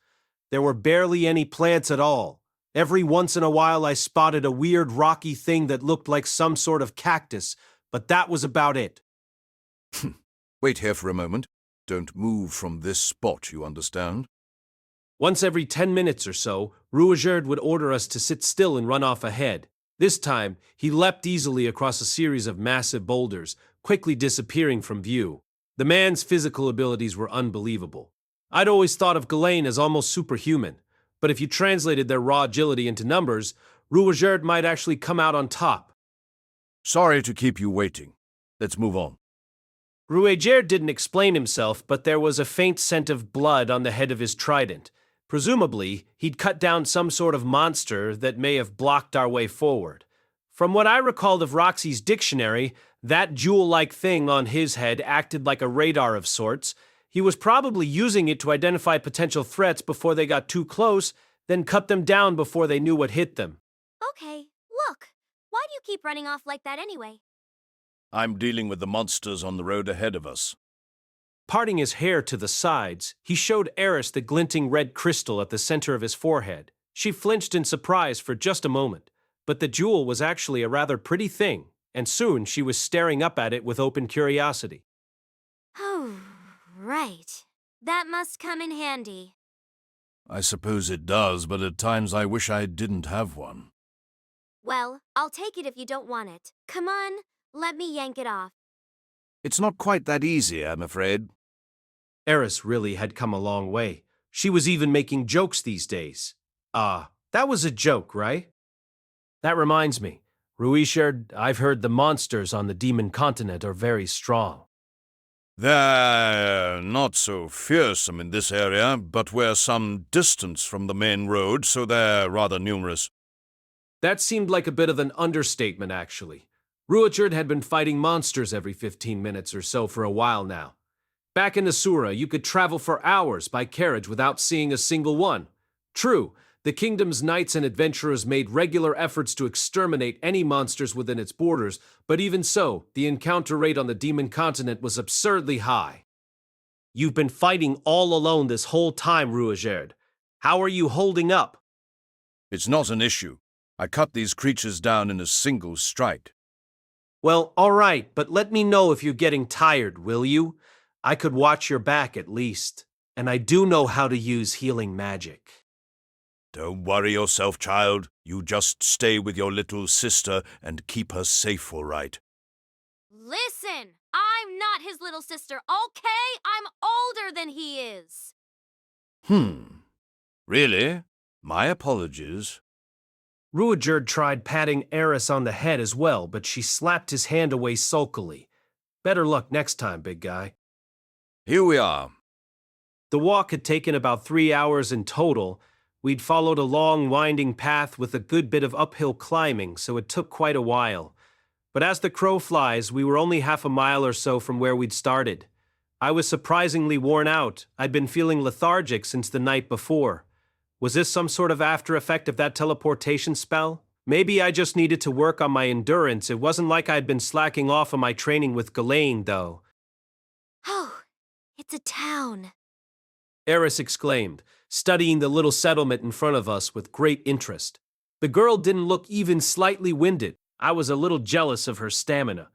There were barely any plants at all. Every once in a while I spotted a weird rocky thing that looked like some sort of cactus, but that was about it. Wait here for a moment. Don't move from this spot, you understand? Once every 10 minutes or so, Ruijerd would order us to sit still and run off ahead. This time, he leapt easily across a series of massive boulders, quickly disappearing from view. The man's physical abilities were unbelievable. I'd always thought of Ghislaine as almost superhuman, but if you translated their raw agility into numbers, Ruijerd might actually come out on top. Sorry to keep you waiting. Let's move on. Ruijerd didn't explain himself, but there was a faint scent of blood on the head of his trident. Presumably, he'd cut down some sort of monster that may have blocked our way forward. From what I recalled of Roxy's dictionary, that jewel-like thing on his head acted like a radar of sorts. He was probably using it to identify potential threats before they got too close, then cut them down before they knew what hit them. Okay, look. Why do you keep running off like that anyway? I'm dealing with the monsters on the road ahead of us. Parting his hair to the sides, he showed Eris the glinting red crystal at the center of his forehead. She flinched in surprise for just a moment, but the jewel was actually a rather pretty thing, and soon she was staring up at it with open curiosity. Oh, right. That must come in handy. I suppose it does, but at times I wish I didn't have one. Well, I'll take it if you don't want it. Come on, let me yank it off. It's not quite that easy, I'm afraid. Eris really had come a long way. She was even making jokes these days. That was a joke, right? That reminds me. Ruijerd, I've heard the monsters on the demon continent are very strong. They're not so fearsome in this area, but we're some distance from the main road, so they're rather numerous. That seemed like a bit of an understatement, actually. Ruijerd had been fighting monsters every 15 minutes or so for a while now. Back in Asura, you could travel for hours by carriage without seeing a single one. True, the kingdom's knights and adventurers made regular efforts to exterminate any monsters within its borders, but even so, the encounter rate on the demon continent was absurdly high. You've been fighting all alone this whole time, Ruijerd. How are you holding up? It's not an issue. I cut these creatures down in a single strike. Well, all right, but let me know if you're getting tired, will you? I could watch your back at least, and I do know how to use healing magic. Don't worry yourself, child. You just stay with your little sister and keep her safe, all right? Listen, I'm not his little sister, okay? I'm older than he is. Really? My apologies. Ruijerd tried patting Eris on the head as well, but she slapped his hand away sulkily. Better luck next time, big guy. Here we are. The walk had taken about 3 hours in total. We'd followed a long, winding path with a good bit of uphill climbing, so it took quite a while. But as the crow flies, we were only half a mile or so from where we'd started. I was surprisingly worn out. I'd been feeling lethargic since the night before. Was this some sort of after effect of that teleportation spell? Maybe I just needed to work on my endurance. It wasn't like I'd been slacking off on my training with Ghislaine, though. Oh, it's a town. Eris exclaimed, studying the little settlement in front of us with great interest. The girl didn't look even slightly winded. I was a little jealous of her stamina.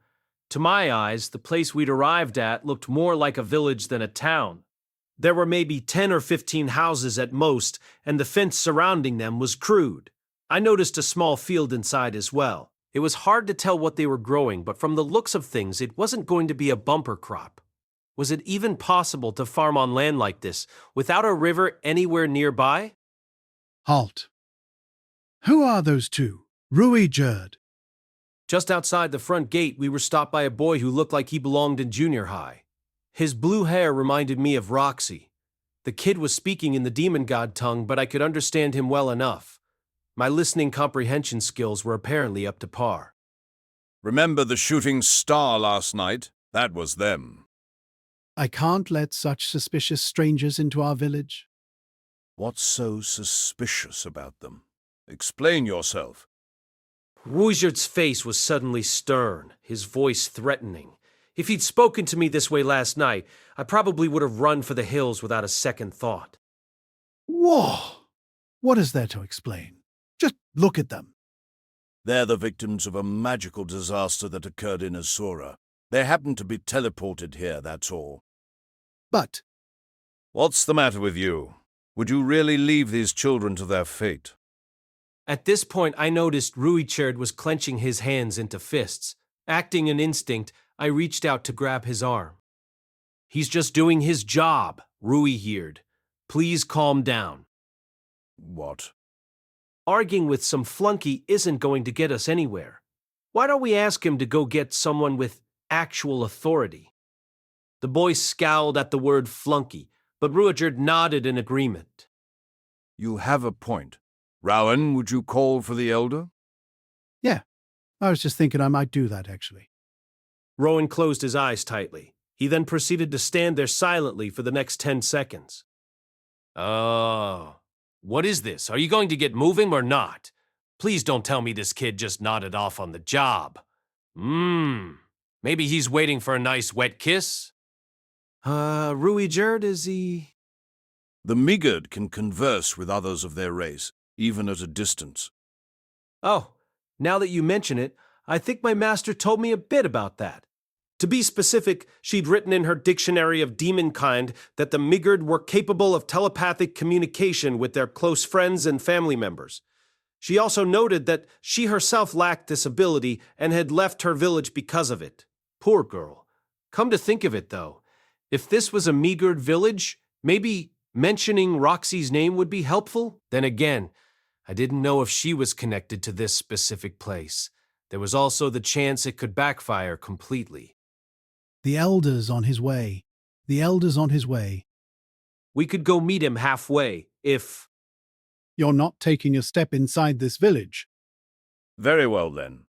To my eyes, the place we'd arrived at looked more like a village than a town. There were maybe 10 or 15 houses at most, and the fence surrounding them was crude. I noticed a small field inside as well. It was hard to tell what they were growing, but from the looks of things, it wasn't going to be a bumper crop. Was it even possible to farm on land like this, without a river anywhere nearby? Halt. Who are those two? Ruijerd. Just outside the front gate, we were stopped by a boy who looked like he belonged in junior high. His blue hair reminded me of Roxy. The kid was speaking in the demon god tongue, but I could understand him well enough. My listening comprehension skills were apparently up to par. Remember the shooting star last night? That was them. I can't let such suspicious strangers into our village. What's so suspicious about them? Explain yourself. Ruijerd's face was suddenly stern, his voice threatening. If he'd spoken to me this way last night, I probably would have run for the hills without a second thought. Whoa! What is there to explain? Just look at them. They're the victims of a magical disaster that occurred in Asura. They happened to be teleported here, that's all. But What's the matter with you? Would you really leave these children to their fate? At this point, I noticed Ruijerd was clenching his hands into fists. Acting an instinct, I reached out to grab his arm. He's just doing his job, Ruijerd. Please calm down. What? Arguing with some flunky isn't going to get us anywhere. Why don't we ask him to go get someone with actual authority? The boy scowled at the word flunky, but Ruijerd nodded in agreement. You have a point. Rowan, would you call for the elder? yeah, I was just thinking I might do that, actually. Rowan closed his eyes tightly. He then proceeded to stand there silently for the next 10 seconds. Oh, what is this? Are you going to get moving or not? Please don't tell me this kid just nodded off on the job. Maybe he's waiting for a nice wet kiss? Ruijerd, is he? The Migard can converse with others of their race, even at a distance. Oh, now that you mention it, I think my master told me a bit about that. To be specific, she'd written in her dictionary of demonkind that the Migard were capable of telepathic communication with their close friends and family members. She also noted that she herself lacked this ability and had left her village because of it. Poor girl. Come to think of it, though, if this was a Migard village, maybe mentioning Roxy's name would be helpful? Then again, I didn't know if she was connected to this specific place. There was also the chance it could backfire completely. The elder's on his way. The elder's on his way. We could go meet him halfway, if... You're not taking a step inside this village. Very well, then.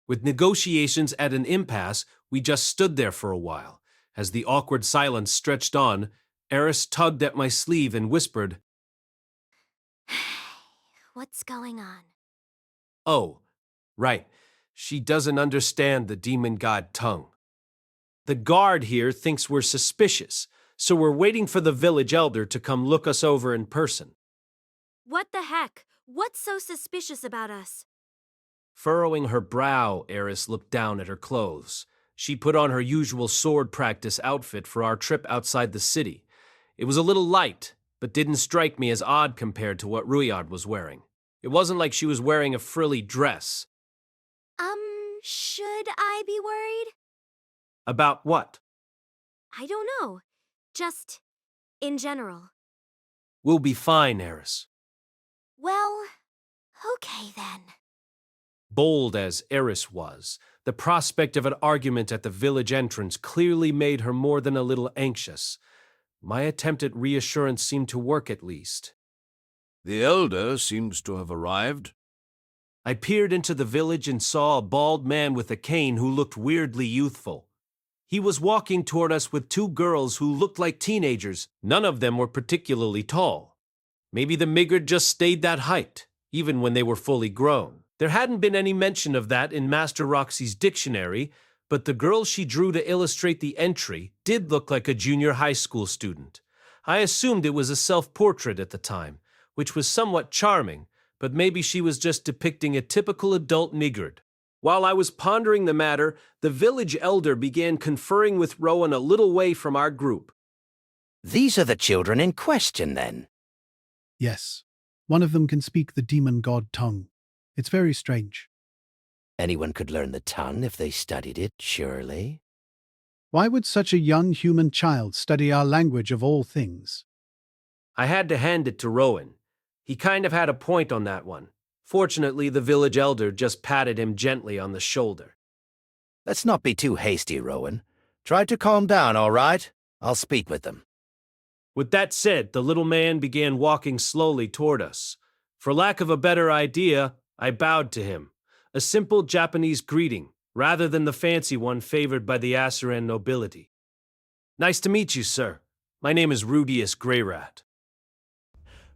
With negotiations at an impasse, we just stood there for a while. As the awkward silence stretched on, Eris tugged at my sleeve and whispered, What's going on? Oh, right. She doesn't understand the demon god tongue. The guard here thinks we're suspicious, so we're waiting for the village elder to come look us over in person. What the heck? What's so suspicious about us? Furrowing her brow, Eris looked down at her clothes. She put on her usual sword practice outfit for our trip outside the city. It was a little light, but didn't strike me as odd compared to what Ruijerd was wearing. It wasn't like she was wearing a frilly dress. Should I be worried? About what? I don't know. Just in general. We'll be fine, Eris. Well, okay then. Bold as Eris was, the prospect of an argument at the village entrance clearly made her more than a little anxious. My attempt at reassurance seemed to work at least. The elder seems to have arrived. I peered into the village and saw a bald man with a cane who looked weirdly youthful. He was walking toward us with two girls who looked like teenagers. None of them were particularly tall. Maybe the Migard just stayed that height, even when they were fully grown. There hadn't been any mention of that in Master Roxy's dictionary, but the girl she drew to illustrate the entry did look like a junior high school student. I assumed it was a self-portrait at the time, which was somewhat charming, but maybe she was just depicting a typical adult Migard. While I was pondering the matter, the village elder began conferring with Rowan a little way from our group. These are the children in question, then. Yes. One of them can speak the demon god tongue. It's very strange. Anyone could learn the tongue if they studied it, surely. Why would such a young human child study our language of all things? I had to hand it to Rowan. He kind of had a point on that one. Fortunately, the village elder just patted him gently on the shoulder. Let's not be too hasty, Rowan. Try to calm down, all right? I'll speak with them. With that said, the little man began walking slowly toward us. For lack of a better idea, I bowed to him. A simple Japanese greeting, rather than the fancy one favored by the Asuran nobility. Nice to meet you, sir. My name is Rudeus Greyrat.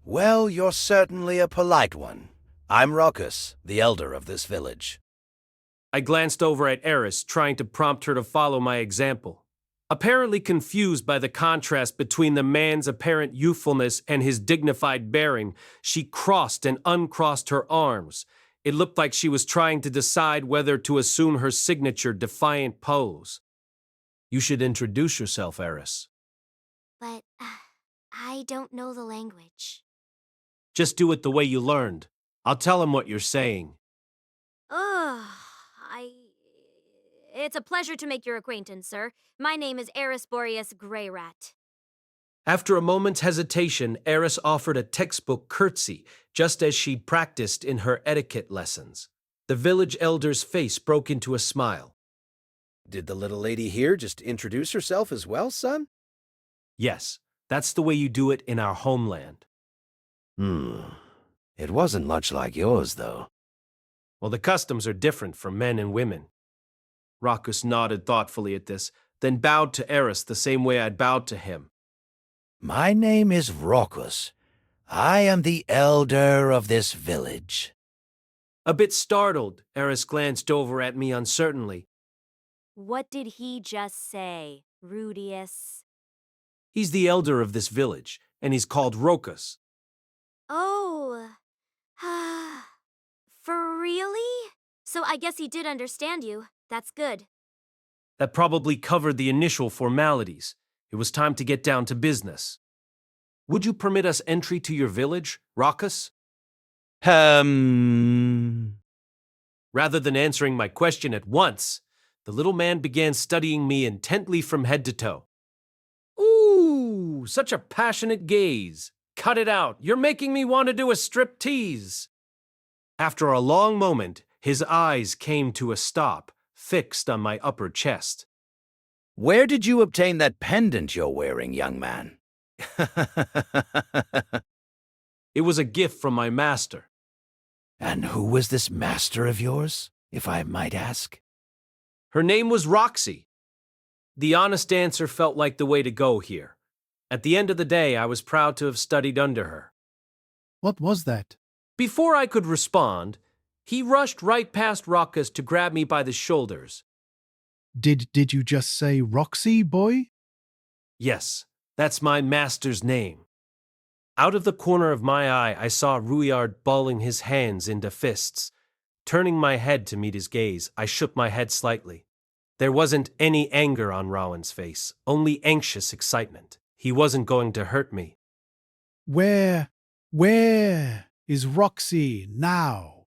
Well, you're certainly a polite one. I'm Roxy, the elder of this village. I glanced over at Eris, trying to prompt her to follow my example. Apparently confused by the contrast between the man's apparent youthfulness and his dignified bearing, she crossed and uncrossed her arms. It looked like she was trying to decide whether to assume her signature defiant pose. You should introduce yourself, Eris. But I don't know the language. Just do it the way you learned. I'll tell him what you're saying. Ugh, It's a pleasure to make your acquaintance, sir. My name is Eris Greyrat. After a moment's hesitation, Eris offered a textbook curtsy, just as she'd practiced in her etiquette lessons. The village elder's face broke into a smile. Did the little lady here just introduce herself as well, son? Yes, that's the way you do it in our homeland. It wasn't much like yours, though. Well, the customs are different for men and women. Roxy nodded thoughtfully at this, then bowed to Eris the same way I'd bowed to him. My name is Roxy. I am the elder of this village. A bit startled, Eris glanced over at me uncertainly. What did he just say, Rudeus? He's the elder of this village, and he's called Roxy. Oh, for really? So I guess he did understand you. That's good. That probably covered the initial formalities. It was time to get down to business. Would you permit us entry to your village, Roxy? Rather than answering my question at once, the little man began studying me intently from head to toe. Ooh, such a passionate gaze. Cut it out. You're making me want to do a striptease. After a long moment, his eyes came to a stop, fixed on my upper chest. Where did you obtain that pendant you're wearing, young man? It was a gift from my master. And who was this master of yours, if I might ask? Her name was Roxy. The honest answer felt like the way to go here. At the end of the day, I was proud to have studied under her. What was that? Before I could respond, he rushed right past Roxy to grab me by the shoulders. Did you just say Roxy, boy? Yes, that's my master's name. Out of the corner of my eye, I saw Ruijerd balling his hands into fists. Turning my head to meet his gaze, I shook my head slightly. There wasn't any anger on Rowan's face, only anxious excitement. He wasn't going to hurt me. Where is Roxy now?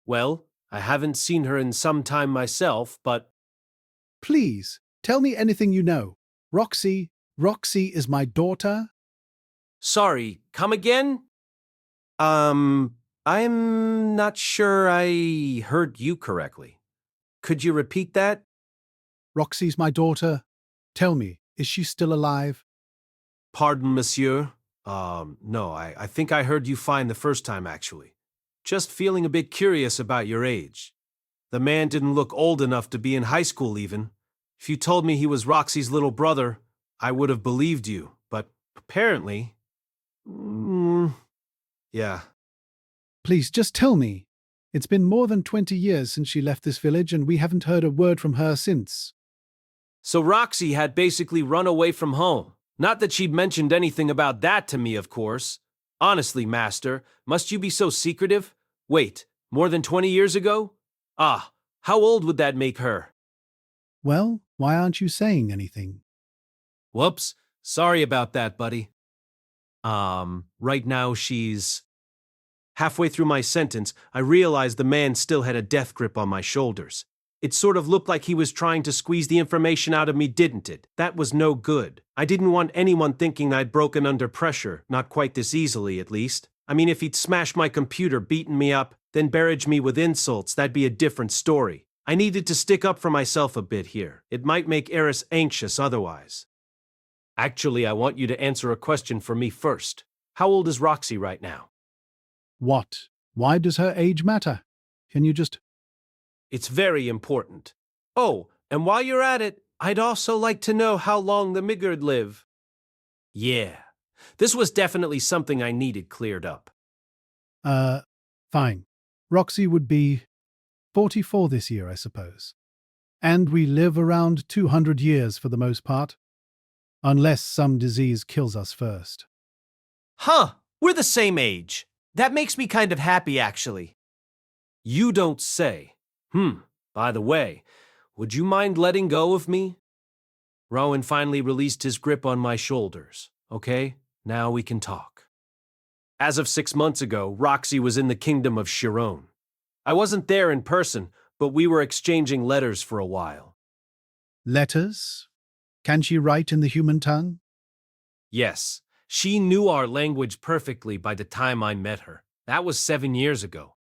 Well, I haven't seen her in some time myself, but... Please, tell me anything you know. Roxy is my daughter? Sorry, come again? I'm not sure I heard you correctly. Could you repeat that? Roxy's my daughter. Tell me, is she still alive? Pardon, monsieur. No, I think I heard you fine the first time, actually. Just feeling a bit curious about your age. The man didn't look old enough to be in high school even. If you told me he was Roxy's little brother, I would have believed you, but apparently... yeah. Please, just tell me. It's been more than 20 years since she left this village and we haven't heard a word from her since. So Roxy had basically run away from home. Not that she'd mentioned anything about that to me, of course. Honestly, master, must you be so secretive? Wait, more than 20 years ago? Ah, how old would that make her? Well, why aren't you saying anything? Whoops, Sorry about that, buddy. Right now she's... Halfway through my sentence, I realized the man still had a death grip on my shoulders. It sort of looked like he was trying to squeeze the information out of me, didn't it? That was no good. I didn't want anyone thinking I'd broken under pressure, not quite this easily at least. I mean, if he'd smashed my computer, beaten me up, then barraged me with insults, that'd be a different story. I needed to stick up for myself a bit here. It might make Eris anxious otherwise. Actually, I want you to answer a question for me first. How old is Roxy right now? What? Why does her age matter? Can you just... It's very important. Oh, and while you're at it, I'd also like to know how long the Ruijerd live. Yeah, this was definitely something I needed cleared up. Fine. Roxy would be 44 this year, I suppose. And we live around 200 years for the most part. Unless some disease kills us first. Huh, we're the same age. That makes me kind of happy, actually. You don't say. By the way, would you mind letting go of me? Rowan finally released his grip on my shoulders. Okay, now we can talk. As of 6 months ago, Roxy was in the kingdom of Chiron. I wasn't there in person, but we were exchanging letters for a while. Letters? Can she write in the human tongue? Yes, she knew our language perfectly by the time I met her. That was 7 years ago.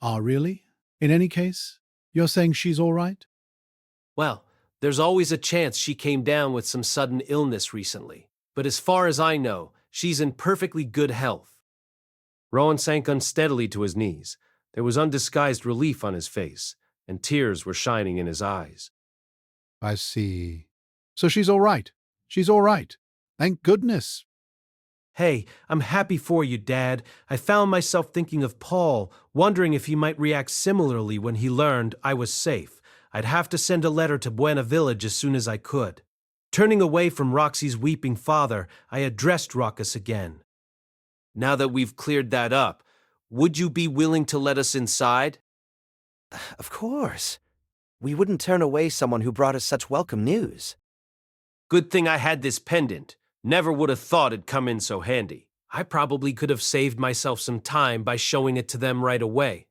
Ah, really? In any case, you're saying she's all right? Well, there's always a chance she came down with some sudden illness recently. But as far as I know, she's in perfectly good health. Rowan sank unsteadily to his knees. There was undisguised relief on his face, and tears were shining in his eyes. I see. So she's all right. She's all right. Thank goodness. Hey, I'm happy for you, Dad. I found myself thinking of Paul, wondering if he might react similarly when he learned I was safe. I'd have to send a letter to Buena Village as soon as I could. Turning away from Roxy's weeping father, I addressed Ruckus again. Now that we've cleared that up, would you be willing to let us inside? Of course. We wouldn't turn away someone who brought us such welcome news. Good thing I had this pendant. Never would have thought it'd come in so handy. I probably could have saved myself some time by showing it to them right away.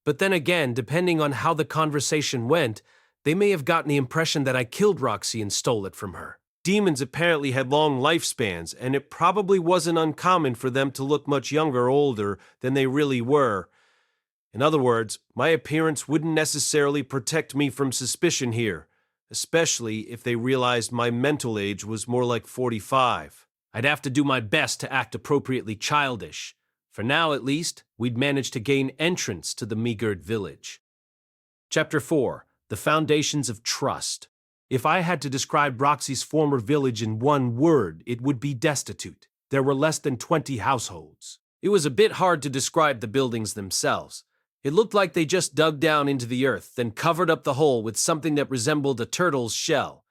But then again, depending on how the conversation went, they may have gotten the impression that I killed Roxy and stole it from her. Demons apparently had long lifespans, and it probably wasn't uncommon for them to look much younger or older than they really were. In other words, my appearance wouldn't necessarily protect me from suspicion here, especially if they realized my mental age was more like 45. I'd have to do my best to act appropriately childish. For now, at least, we'd managed to gain entrance to the Ruijerd village. Chapter 4. The Foundations of Trust. If I had to describe Roxy's former village in one word, it would be destitute. There were less than 20 households. It was a bit hard to describe the buildings themselves. It looked like they just dug down into the earth, then covered up the hole with something that resembled a turtle's shell.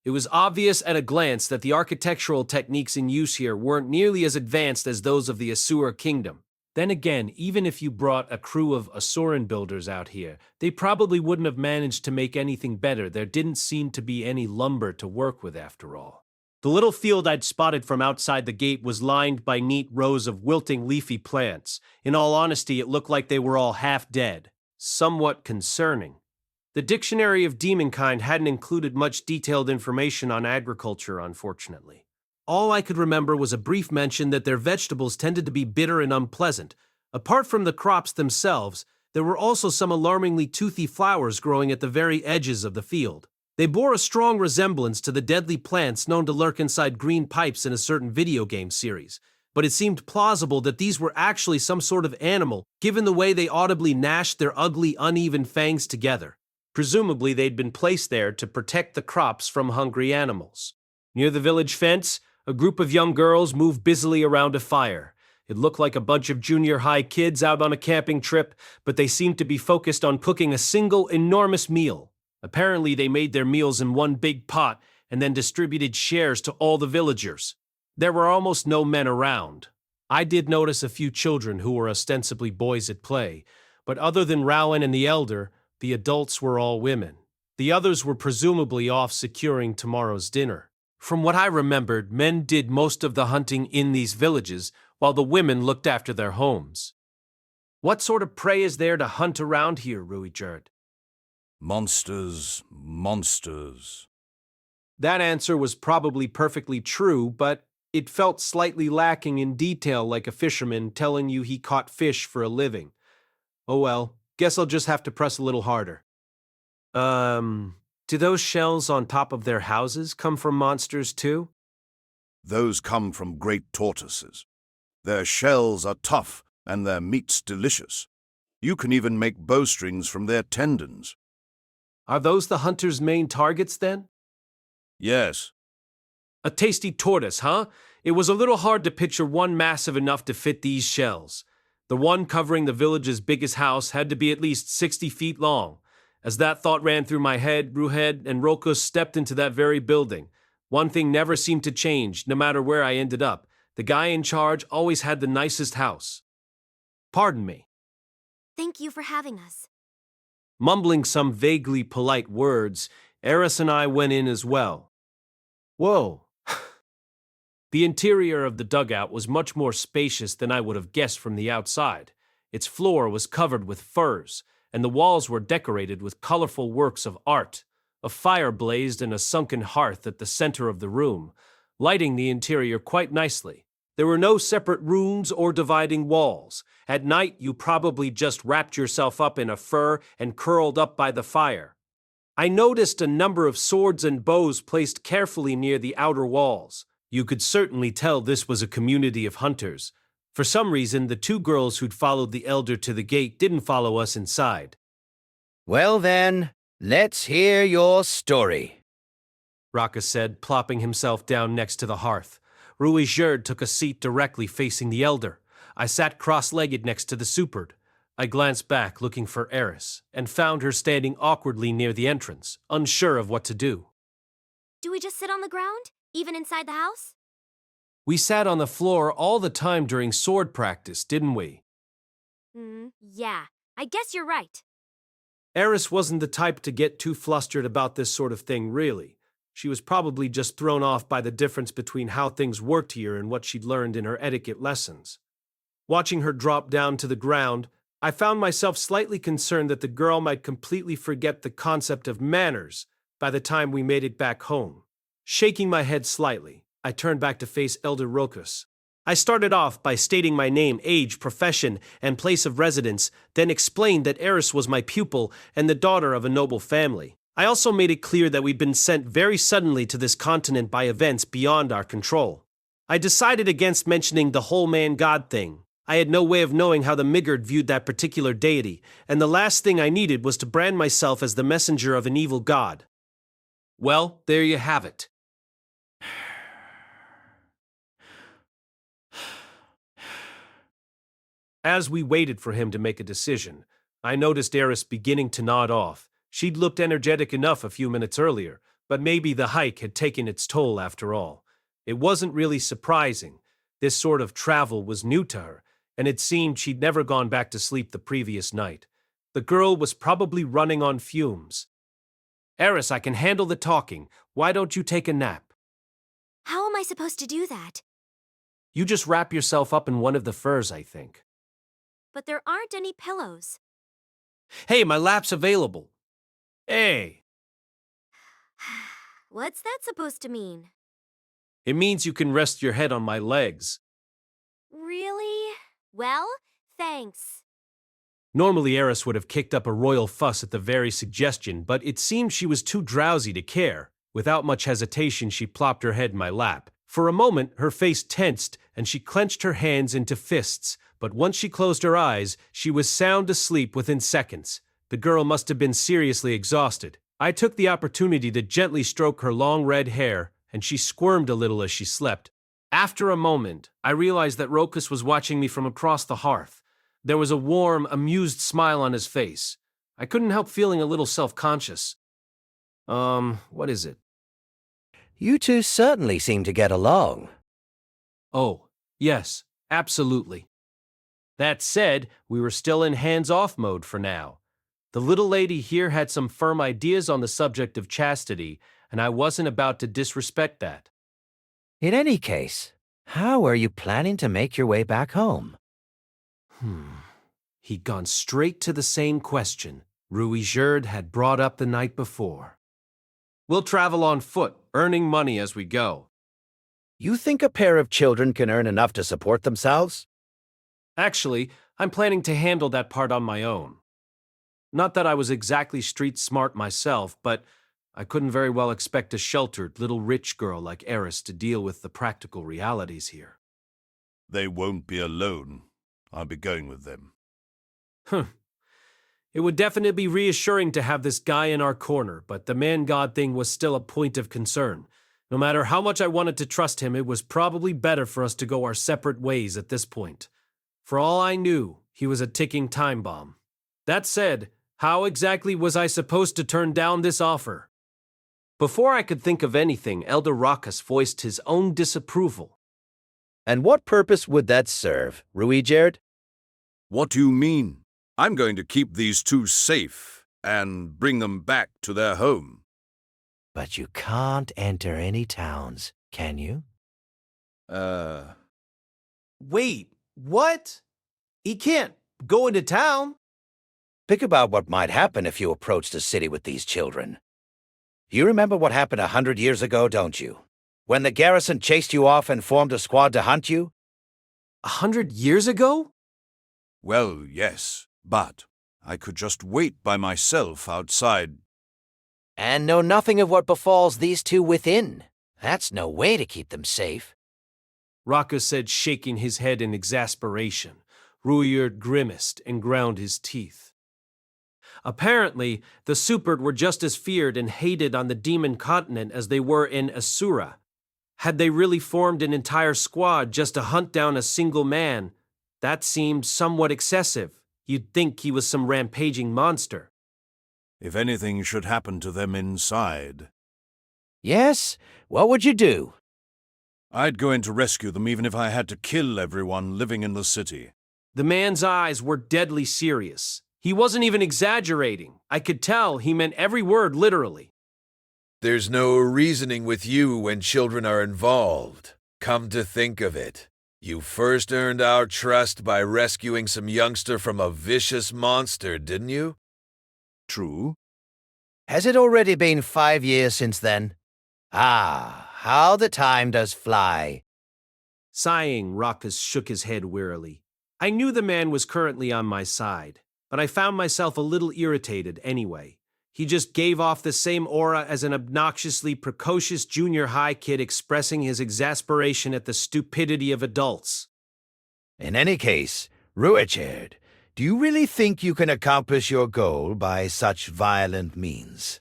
It was obvious at a glance that the architectural techniques in use here weren't nearly as advanced as those of the Asura kingdom. Then again, even if you brought a crew of Asuran builders out here, they probably wouldn't have managed to make anything better. There didn't seem to be any lumber to work with after all. The little field I'd spotted from outside the gate was lined by neat rows of wilting leafy plants. In all honesty, it looked like they were all half dead. Somewhat concerning. The Dictionary of Demonkind hadn't included much detailed information on agriculture, unfortunately. All I could remember was a brief mention that their vegetables tended to be bitter and unpleasant. Apart from the crops themselves, there were also some alarmingly toothy flowers growing at the very edges of the field. They bore a strong resemblance to the deadly plants known to lurk inside green pipes in a certain video game series, but it seemed plausible that these were actually some sort of animal, given the way they audibly gnashed their ugly, uneven fangs together. Presumably, they'd been placed there to protect the crops from hungry animals. Near the village fence, a group of young girls moved busily around a fire. It looked like a bunch of junior high kids out on a camping trip, but they seemed to be focused on cooking a single enormous meal. Apparently, they made their meals in one big pot and then distributed shares to all the villagers. There were almost no men around. I did notice a few children who were ostensibly boys at play, but other than Rowan and the elder, the adults were all women. The others were presumably off securing tomorrow's dinner. From what I remembered, men did most of the hunting in these villages, while the women looked after their homes. What sort of prey is there to hunt around here, Ruijerd? Monsters, monsters. That answer was probably perfectly true, but it felt slightly lacking in detail, like a fisherman telling you he caught fish for a living. Oh well, guess I'll just have to press a little harder. Do those shells on top of their houses come from monsters too? Those come from great tortoises. Their shells are tough and their meat's delicious. You can even make bowstrings from their tendons. Are those the hunters' main targets then? Yes, A tasty tortoise, huh? It was a little hard to picture one massive enough to fit these shells. The one covering the village's biggest house had to be at least 60 feet long. As that thought ran through my head, Ruijerd and Rokus stepped into that very building. One thing never seemed to change, no matter where I ended up. The guy in charge always had the nicest house. Pardon me. Thank you for having us. Mumbling some vaguely polite words, Eris and I went in as well. Whoa. The interior of the dugout was much more spacious than I would have guessed from the outside. Its floor was covered with furs, and the walls were decorated with colorful works of art. A fire blazed in a sunken hearth at the center of the room, lighting the interior quite nicely. There were no separate rooms or dividing walls. At night, you probably just wrapped yourself up in a fur and curled up by the fire. I noticed a number of swords and bows placed carefully near the outer walls. You could certainly tell this was a community of hunters. For some reason, the two girls who'd followed the elder to the gate didn't follow us inside. Well then, let's hear your story. Raka said, plopping himself down next to the hearth. Ruijerd took a seat directly facing the elder. I sat cross-legged next to the Superd. I glanced back looking for Eris, and found her standing awkwardly near the entrance, unsure of what to do. Do we just sit on the ground, even inside the house? We sat on the floor all the time during sword practice, didn't we? Yeah, I guess you're right. Eris wasn't the type to get too flustered about this sort of thing, really. She was probably just thrown off by the difference between how things worked here and what she'd learned in her etiquette lessons. Watching her drop down to the ground, I found myself slightly concerned that the girl might completely forget the concept of manners by the time we made it back home. Shaking my head slightly, I turned back to face Elder Rokus. I started off by stating my name, age, profession, and place of residence, then explained that Eris was my pupil and the daughter of a noble family. I also made it clear that we'd been sent very suddenly to this continent by events beyond our control. I decided against mentioning the whole man god thing. I had no way of knowing how the Migard viewed that particular deity, and the last thing I needed was to brand myself as the messenger of an evil god. Well, there you have it. As we waited for him to make a decision, I noticed Eris beginning to nod off. She'd looked energetic enough a few minutes earlier, but maybe the hike had taken its toll after all. It wasn't really surprising. This sort of travel was new to her, and it seemed she'd never gone back to sleep the previous night. The girl was probably running on fumes. Eris, I can handle the talking. Why don't you take a nap? How am I supposed to do that? You just wrap yourself up in one of the furs, I think. But there aren't any pillows. Hey, my lap's available. Hey. What's that supposed to mean? It means you can rest your head on my legs. Really? Well, thanks. Normally, Eris would have kicked up a royal fuss at the very suggestion, but it seemed she was too drowsy to care. Without much hesitation, she plopped her head in my lap. For a moment, her face tensed, and she clenched her hands into fists, but once she closed her eyes, she was sound asleep within seconds. The girl must have been seriously exhausted. I took the opportunity to gently stroke her long red hair, and she squirmed a little as she slept. After a moment, I realized that Rokus was watching me from across the hearth. There was a warm, amused smile on his face. I couldn't help feeling a little self-conscious. What is it? You two certainly seem to get along. Oh, yes, absolutely. That said, we were still in hands-off mode for now. The little lady here had some firm ideas on the subject of chastity, and I wasn't about to disrespect that. In any case, how are you planning to make your way back home? He'd gone straight to the same question Ruijerd had brought up the night before. We'll travel on foot, earning money as we go. You think a pair of children can earn enough to support themselves? Actually, I'm planning to handle that part on my own. Not that I was exactly street smart myself, but I couldn't very well expect a sheltered little rich girl like Eris to deal with the practical realities here. They won't be alone. I'll be going with them. It would definitely be reassuring to have this guy in our corner, but the man-god thing was still a point of concern. No matter how much I wanted to trust him, it was probably better for us to go our separate ways at this point. For all I knew, he was a ticking time bomb. That said, how exactly was I supposed to turn down this offer? Before I could think of anything, Elder Rockus voiced his own disapproval. And what purpose would that serve, Ruijerd? What do you mean? I'm going to keep these two safe and bring them back to their home. But you can't enter any towns, can you? Wait, what? He can't go into town? Think about what might happen if you approached a city with these children. You remember what happened 100 years ago, don't you? When the garrison chased you off and formed a squad to hunt you? 100 years ago? Well, yes, but I could just wait by myself outside. And know nothing of what befalls these two within. That's no way to keep them safe. Rockus said, shaking his head in exasperation. Ruijerd grimaced and ground his teeth. Apparently, the Superd were just as feared and hated on the demon continent as they were in Asura. Had they really formed an entire squad just to hunt down a single man, that seemed somewhat excessive. You'd think he was some rampaging monster. If anything should happen to them inside, Yes? What would you do? I'd go in to rescue them even if I had to kill everyone living in the city. The man's eyes were deadly serious. He wasn't even exaggerating. I could tell he meant every word literally. There's no reasoning with you when children are involved. Come to think of it, you first earned our trust by rescuing some youngster from a vicious monster, didn't you? True. Has it already been 5 years since then? Ah, how the time does fly. Sighing, Rockus shook his head wearily. I knew the man was currently on my side, but I found myself a little irritated anyway. He just gave off the same aura as an obnoxiously precocious junior high kid expressing his exasperation at the stupidity of adults. In any case, Ruijerd, do you really think you can accomplish your goal by such violent means?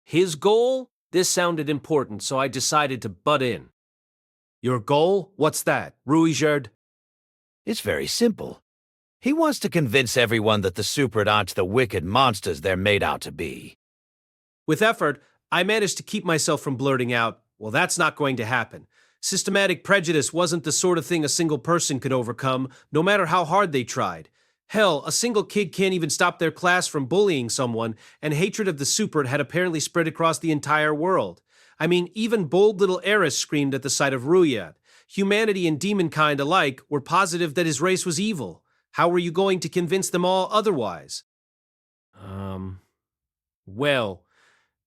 His goal? This sounded important, so I decided to butt in. Your goal? What's that, Ruijerd? It's very simple. He wants to convince everyone that the Superd aren't the wicked monsters they're made out to be. With effort, I managed to keep myself from blurting out, well, that's not going to happen. Systematic prejudice wasn't the sort of thing a single person could overcome, no matter how hard they tried. Hell, a single kid can't even stop their class from bullying someone, and hatred of the Superd had apparently spread across the entire world. I mean, even bold little Eris screamed at the sight of Ruijerd. Humanity and demonkind alike were positive that his race was evil. How were you going to convince them all otherwise? Well,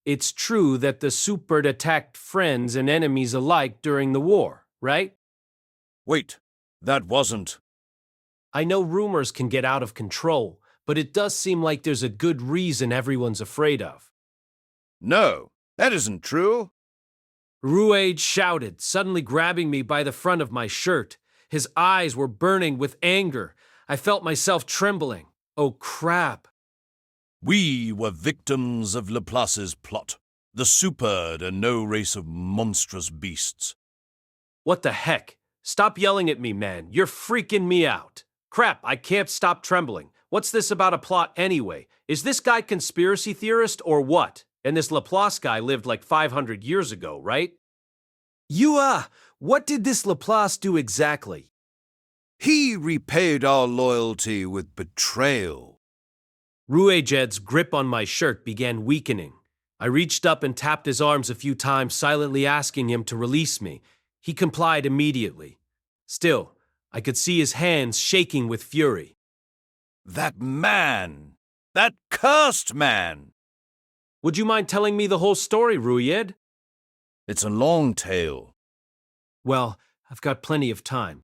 it's true that the Superd attacked friends and enemies alike during the war, right? Wait, that wasn't... I know rumors can get out of control, but it does seem like there's a good reason everyone's afraid of. No, that isn't true. Ruijerd shouted, suddenly grabbing me by the front of my shirt. His eyes were burning with anger. I felt myself trembling. Oh, crap. We were victims of Laplace's plot. The Superd are no race of monstrous beasts. What the heck? Stop yelling at me, man. You're freaking me out. Crap, I can't stop trembling. What's this about a plot anyway? Is this guy conspiracy theorist or what? And this Laplace guy lived like 500 years ago, right? What did this Laplace do exactly? He repaid our loyalty with betrayal. Ruijerd's grip on my shirt began weakening. I reached up and tapped his arms a few times, silently asking him to release me. He complied immediately. Still, I could see his hands shaking with fury. That man! That cursed man! Would you mind telling me the whole story, Ruijerd? It's a long tale. Well, I've got plenty of time.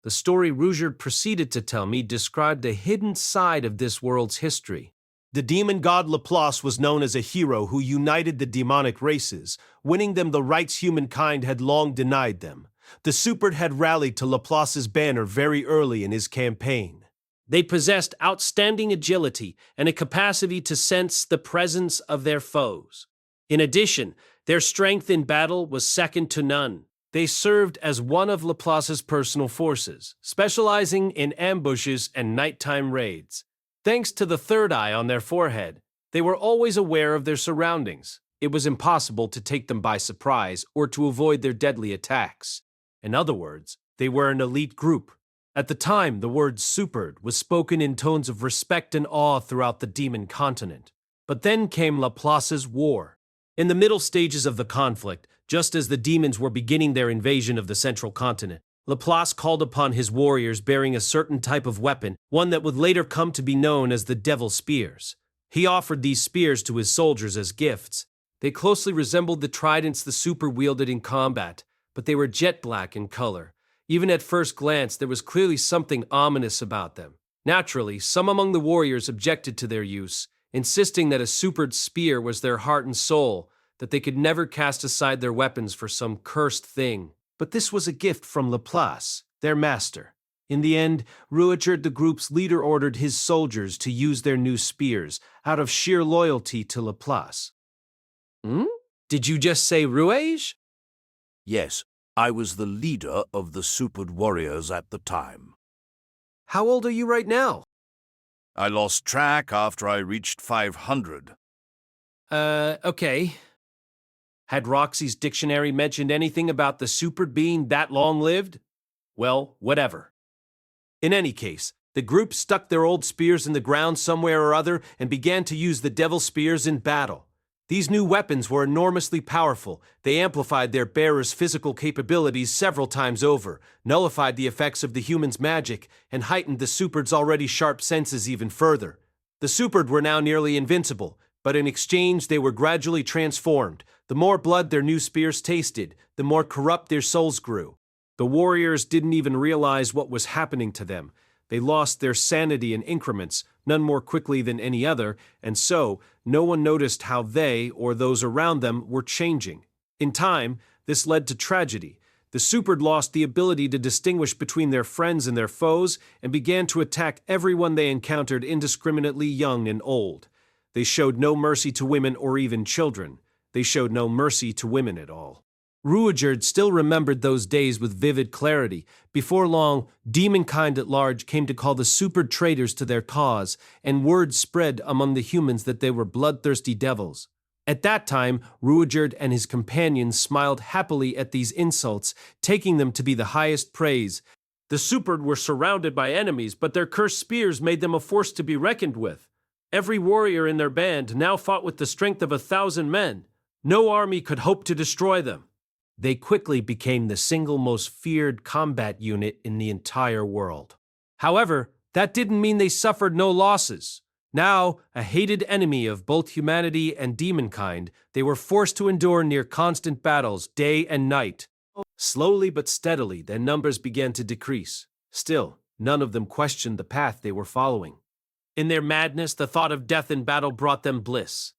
The story Ruijerd proceeded to tell me described a hidden side of this world's history. The demon god Laplace was known as a hero who united the demonic races, winning them the rights humankind had long denied them. The Superd had rallied to Laplace's banner very early in his campaign. They possessed outstanding agility and a capacity to sense the presence of their foes. In addition, their strength in battle was second to none. They served as one of Laplace's personal forces, specializing in ambushes and nighttime raids. Thanks to the third eye on their forehead, they were always aware of their surroundings. It was impossible to take them by surprise or to avoid their deadly attacks. In other words, they were an elite group. At the time, the word Superd was spoken in tones of respect and awe throughout the demon continent. But then came Laplace's war. In the middle stages of the conflict, just as the demons were beginning their invasion of the central continent, Laplace called upon his warriors bearing a certain type of weapon, one that would later come to be known as the Devil Spears. He offered these spears to his soldiers as gifts. They closely resembled the tridents the Super wielded in combat, but they were jet black in color. Even at first glance, there was clearly something ominous about them. Naturally, some among the warriors objected to their use, insisting that a Supered spear was their heart and soul, that they could never cast aside their weapons for some cursed thing. But this was a gift from Laplace, their master. In the end, Ruijerd, the group's leader, ordered his soldiers to use their new spears out of sheer loyalty to Laplace. Did you just say Ruijerd? Yes, I was the leader of the Supered warriors at the time. How old are you right now? I lost track after I reached 500. Okay. Had Roxy's dictionary mentioned anything about the Supered being that long-lived? Well, whatever. In any case, the group stuck their old spears in the ground somewhere or other and began to use the Devil Spears in battle. These new weapons were enormously powerful. They amplified their bearers' physical capabilities several times over, nullified the effects of the human's magic, and heightened the Superd's already sharp senses even further. The Superd were now nearly invincible, but in exchange they were gradually transformed. The more blood their new spears tasted, the more corrupt their souls grew. The warriors didn't even realize what was happening to them. They lost their sanity in increments, none more quickly than any other, and so no one noticed how they, or those around them, were changing. In time, this led to tragedy. The Superd lost the ability to distinguish between their friends and their foes, and began to attack everyone they encountered indiscriminately, young and old. They showed no mercy to women or even children. They showed no mercy to women at all. Ruijerd still remembered those days with vivid clarity. Before long, demonkind at large came to call the Superd traitors to their cause, and word spread among the humans that they were bloodthirsty devils. At that time, Ruijerd and his companions smiled happily at these insults, taking them to be the highest praise. The Superd were surrounded by enemies, but their cursed spears made them a force to be reckoned with. Every warrior in their band now fought with the strength of 1,000 men. No army could hope to destroy them. They quickly became the single most feared combat unit in the entire world. However, that didn't mean they suffered no losses. Now, a hated enemy of both humanity and demonkind, they were forced to endure near constant battles day and night. Slowly but steadily, their numbers began to decrease. Still, none of them questioned the path they were following. In their madness, the thought of death in battle brought them bliss.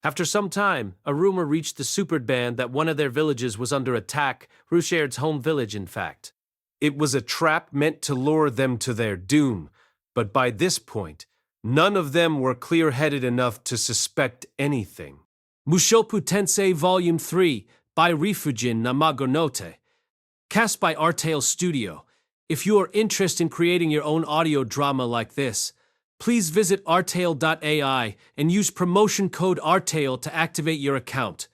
After some time, a rumor reached the Superd band that one of their villages was under attack, Ruijerd's home village, in fact. It was a trap meant to lure them to their doom, but by this point, none of them were clear-headed enough to suspect anything. Mushoku Tensei Volume 3 by Rifujin Namagonote. Cast by Ariel Studio. If you are interested in creating your own audio drama like this, please visit artail.ai and use promotion code ARTAIL to activate your account.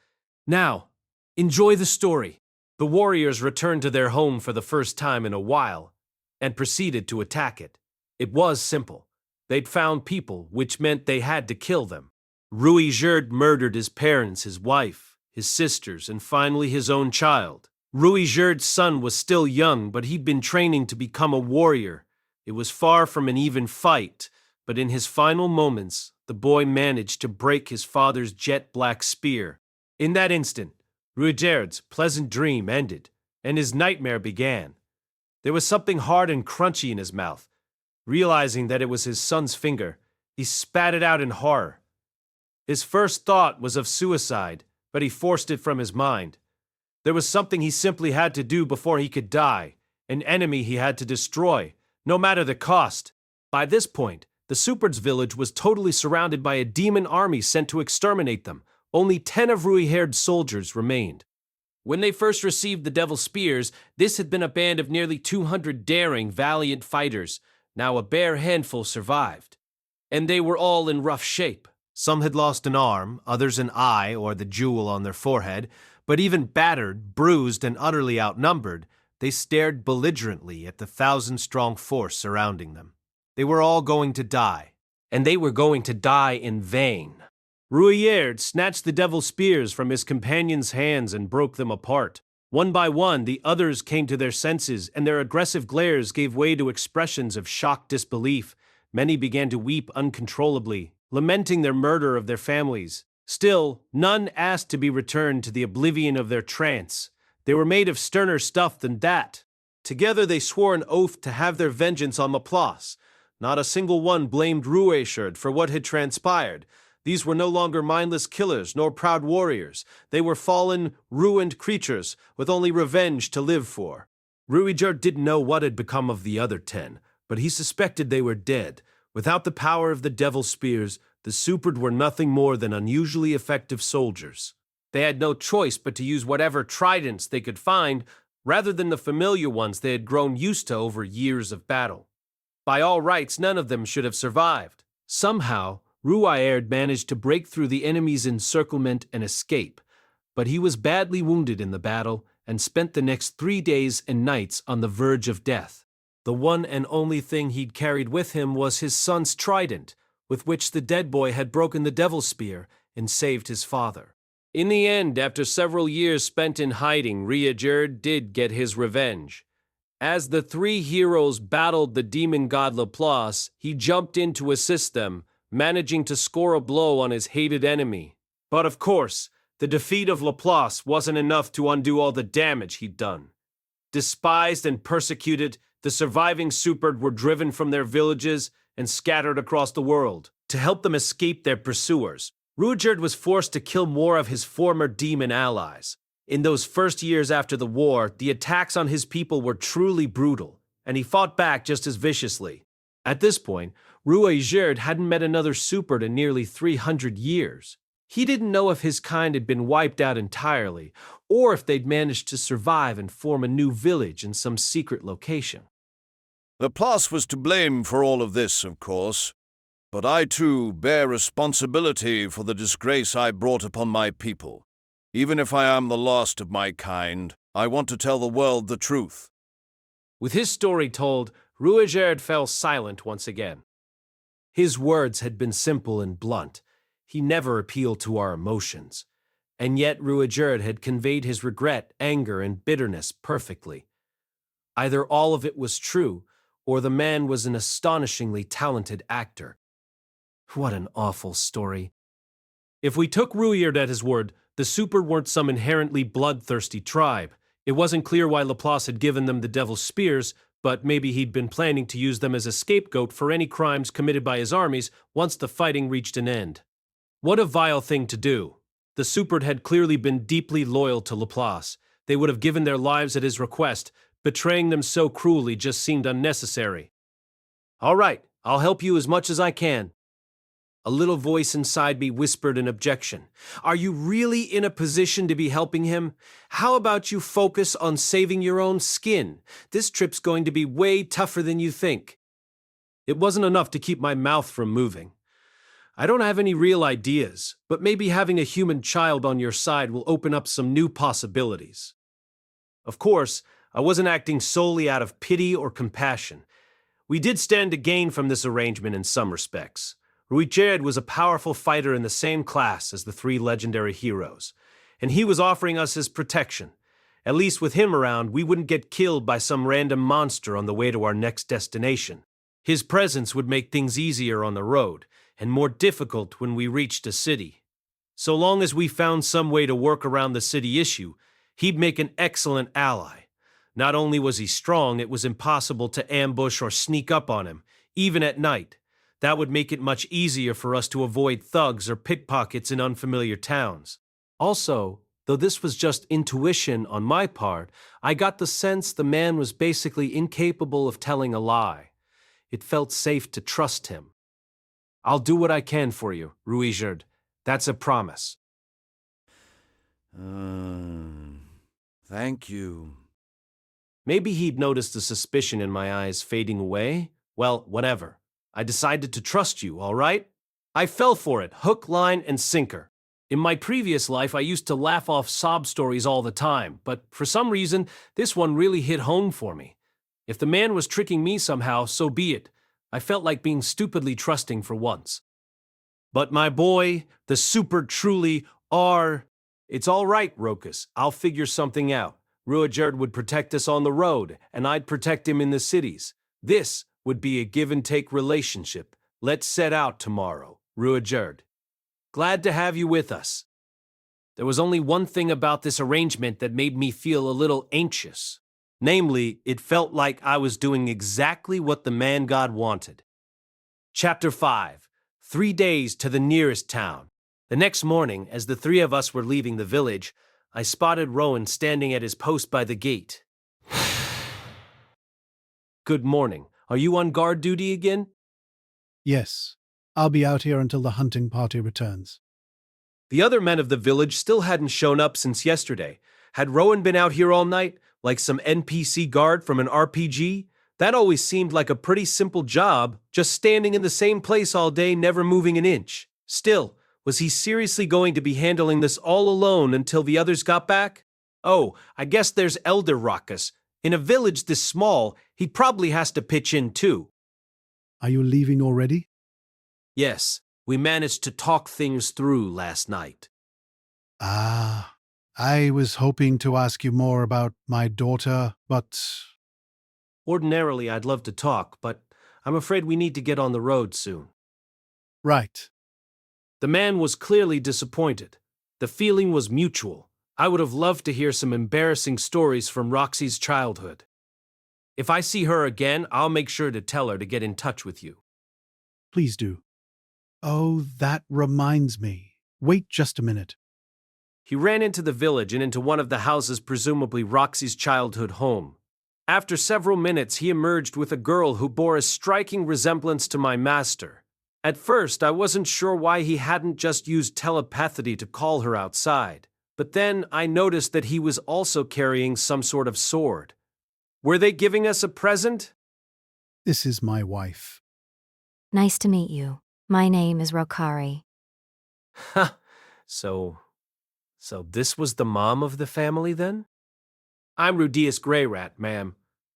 Now, enjoy the story. The warriors returned to their home for the first time in a while and proceeded to attack it. It was simple. They'd found people, which meant they had to kill them. Ruijerd murdered his parents, his wife, his sisters, and finally his own child. Ruijerd's son was still young, but he'd been training to become a warrior. It was far from an even fight, but in his final moments, the boy managed to break his father's jet-black spear. In that instant, Ruijerd's pleasant dream ended, and his nightmare began. There was something hard and crunchy in his mouth. Realizing that it was his son's finger, he spat it out in horror. His first thought was of suicide, but he forced it from his mind. There was something he simply had to do before he could die, an enemy he had to destroy, no matter the cost. By this point, the Superd's village was totally surrounded by a demon army sent to exterminate them. Only 10 of Ruijerd's soldiers remained. When they first received the Devil's Spears, this had been a band of nearly 200 daring, valiant fighters. Now a bare handful survived. And they were all in rough shape. Some had lost an arm, others an eye or the jewel on their forehead, but even battered, bruised, and utterly outnumbered, they stared belligerently at the 1,000-strong force surrounding them. They were all going to die, and they were going to die in vain. Ruijerd snatched the Devil's Spears from his companions' hands and broke them apart. One by one, the others came to their senses, and their aggressive glares gave way to expressions of shocked disbelief. Many began to weep uncontrollably, lamenting their murder of their families. Still, none asked to be returned to the oblivion of their trance. They were made of sterner stuff than that. Together they swore an oath to have their vengeance on Laplace. Not a single one blamed Ruijerd for what had transpired. These were no longer mindless killers nor proud warriors. They were fallen, ruined creatures with only revenge to live for. Ruijerd didn't know what had become of the other 10, but he suspected they were dead. Without the power of the Devil's Spears, the Superd were nothing more than unusually effective soldiers. They had no choice but to use whatever tridents they could find, rather than the familiar ones they had grown used to over years of battle. By all rights, none of them should have survived. Somehow, Ruijerd managed to break through the enemy's encirclement and escape, but he was badly wounded in the battle and spent the next 3 days and nights on the verge of death. The one and only thing he'd carried with him was his son's trident, with which the dead boy had broken the Devil's Spear and saved his father. In the end, after several years spent in hiding, Ruijerd did get his revenge. As the 3 heroes battled the demon god Laplace, he jumped in to assist them, managing to score a blow on his hated enemy. But of course, the defeat of Laplace wasn't enough to undo all the damage he'd done. Despised and persecuted, the surviving Superd were driven from their villages and scattered across the world. To help them escape their pursuers, Ruijerd was forced to kill more of his former demon allies. In those first years after the war, the attacks on his people were truly brutal, and he fought back just as viciously. At this point, Ruijerd hadn't met another Superd in nearly 300 years. He didn't know if his kind had been wiped out entirely, or if they'd managed to survive and form a new village in some secret location. Laplace was to blame for all of this, of course, but I too bear responsibility for the disgrace I brought upon my people. Even if I am the last of my kind, I want to tell the world the truth. With his story told, Ruijerd fell silent once again. His words had been simple and blunt. He never appealed to our emotions. And yet Ruijerd had conveyed his regret, anger, and bitterness perfectly. Either all of it was true, or the man was an astonishingly talented actor. What an awful story. If we took Ruijerd at his word, the Superd weren't some inherently bloodthirsty tribe. It wasn't clear why Laplace had given them the Devil's Spears, but maybe he'd been planning to use them as a scapegoat for any crimes committed by his armies once the fighting reached an end. What a vile thing to do. The Superd had clearly been deeply loyal to Laplace. They would have given their lives at his request. Betraying them so cruelly just seemed unnecessary. All right, I'll help you as much as I can. A little voice inside me whispered an objection. Are you really in a position to be helping him? How about you focus on saving your own skin? This trip's going to be way tougher than you think. It wasn't enough to keep my mouth from moving. I don't have any real ideas, but maybe having a human child on your side will open up some new possibilities. Of course, I wasn't acting solely out of pity or compassion. We did stand to gain from this arrangement in some respects. Ruijerd was a powerful fighter in the same class as the three legendary heroes, and he was offering us his protection. At least with him around, we wouldn't get killed by some random monster on the way to our next destination. His presence would make things easier on the road, and more difficult when we reached a city. So long as we found some way to work around the city issue, he'd make an excellent ally. Not only was he strong, it was impossible to ambush or sneak up on him, even at night. That would make it much easier for us to avoid thugs or pickpockets in unfamiliar towns. Also, though this was just intuition on my part, I got the sense the man was basically incapable of telling a lie. It felt safe to trust him. I'll do what I can for you, Ruijerd. That's a promise. Thank you. Maybe he'd noticed the suspicion in my eyes fading away. Well, whatever. I decided to trust you, all right? I fell for it, hook, line, and sinker. In my previous life, I used to laugh off sob stories all the time, but for some reason, this one really hit home for me. If the man was tricking me somehow, so be it. I felt like being stupidly trusting for once. But my boy, the super truly are... It's all right, Rokus. I'll figure something out. Ruijerd would protect us on the road, and I'd protect him in the cities. This would be a give-and-take relationship. Let's set out tomorrow, Ruijerd. Glad to have you with us. There was only one thing about this arrangement that made me feel a little anxious. Namely, it felt like I was doing exactly what the man-god wanted. Chapter 5. 3 days to the nearest town. The next morning, as the three of us were leaving the village, I spotted Rowan standing at his post by the gate. Good morning. Are you on guard duty again? Yes, I'll be out here until the hunting party returns. The other men of the village still hadn't shown up since yesterday. Had Rowan been out here all night, like some NPC guard from an RPG? That always seemed like a pretty simple job, just standing in the same place all day, never moving an inch. Still, was he seriously going to be handling this all alone until the others got back? Oh, I guess there's Elder Rokus. In a village this small, he probably has to pitch in too. Are you leaving already? Yes, we managed to talk things through last night. Ah, I was hoping to ask you more about my daughter, but... Ordinarily, I'd love to talk, but I'm afraid we need to get on the road soon. Right. The man was clearly disappointed. The feeling was mutual. I would have loved to hear some embarrassing stories from Roxy's childhood. If I see her again, I'll make sure to tell her to get in touch with you. Please do. Oh, that reminds me. Wait just a minute. He ran into the village and into one of the houses, presumably Roxy's childhood home. After several minutes, he emerged with a girl who bore a striking resemblance to my master. At first, I wasn't sure why he hadn't just used telepathy to call her outside, but then I noticed that he was also carrying some sort of sword. Were they giving us a present? This is my wife. Nice to meet you. My name is Rokari. Ha! So this was the mom of the family then? I'm Rudeus Greyrat, ma'am.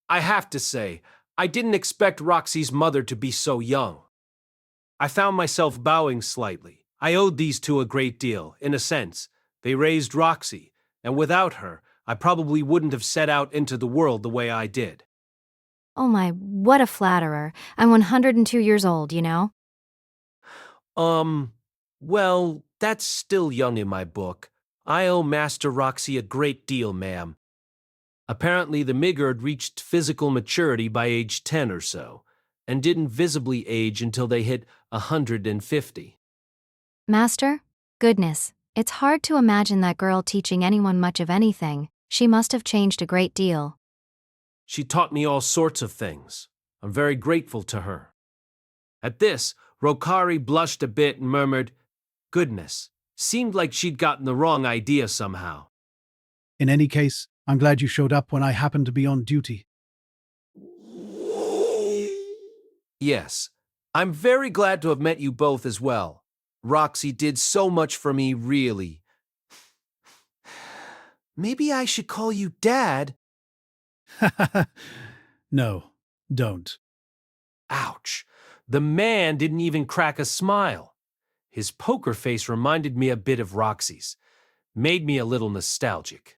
I have to say, I didn't expect Roxy's mother to be so young. I found myself bowing slightly. I owed these two a great deal, in a sense. They raised Roxy, and without her, I probably wouldn't have set out into the world the way I did. Oh my, what a flatterer. I'm 102 years old, you know? Well, that's still young in my book. I owe Master Roxy a great deal, ma'am. Apparently, the Migurd reached physical maturity by age 10 or so, and didn't visibly age until they hit 150. Master? Goodness, it's hard to imagine that girl teaching anyone much of anything. She must have changed a great deal. She taught me all sorts of things. I'm very grateful to her. At this, Rokari blushed a bit and murmured, "Goodness." Seemed like she'd gotten the wrong idea somehow. In any case, I'm glad you showed up when I happened to be on duty. Yes, I'm very glad to have met you both as well. Roxy did so much for me, really. Maybe I should call you Dad? No, don't. Ouch. The man didn't even crack a smile. His poker face reminded me a bit of Roxy's. Made me a little nostalgic.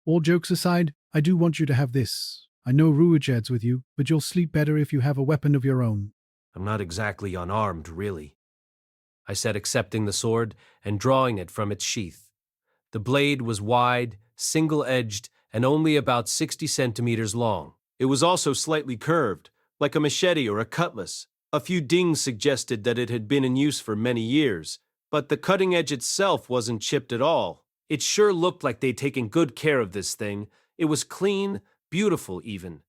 All jokes aside, I do want you to have this. I know Ruijerd's with you, but you'll sleep better if you have a weapon of your own. I'm not exactly unarmed, really, I said, accepting the sword and drawing it from its sheath. The blade was wide, single-edged, and only about 60 centimeters long. It was also slightly curved, like a machete or a cutlass. A few dings suggested that it had been in use for many years, but the cutting edge itself wasn't chipped at all. It sure looked like they'd taken good care of this thing. It was clean, beautiful even.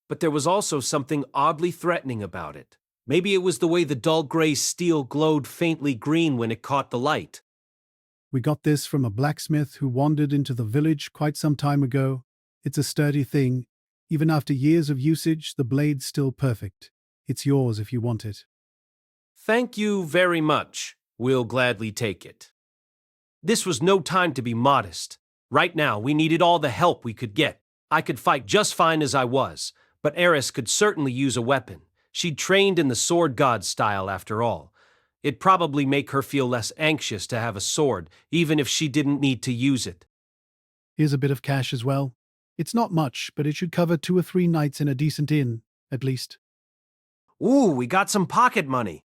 But there was also something oddly threatening about it. Maybe it was the way the dull gray steel glowed faintly green when it caught the light. We got this from a blacksmith who wandered into the village quite some time ago. It's a sturdy thing. Even after years of usage, the blade's still perfect. It's yours if you want it. Thank you very much. We'll gladly take it. This was no time to be modest. Right now, we needed all the help we could get. I could fight just fine as I was, but Eris could certainly use a weapon. She'd trained in the sword god style after all. It'd probably make her feel less anxious to have a sword, even if she didn't need to use it. Here's a bit of cash as well. It's not much, but it should cover 2 or 3 nights in a decent inn, at least. Ooh, we got some pocket money.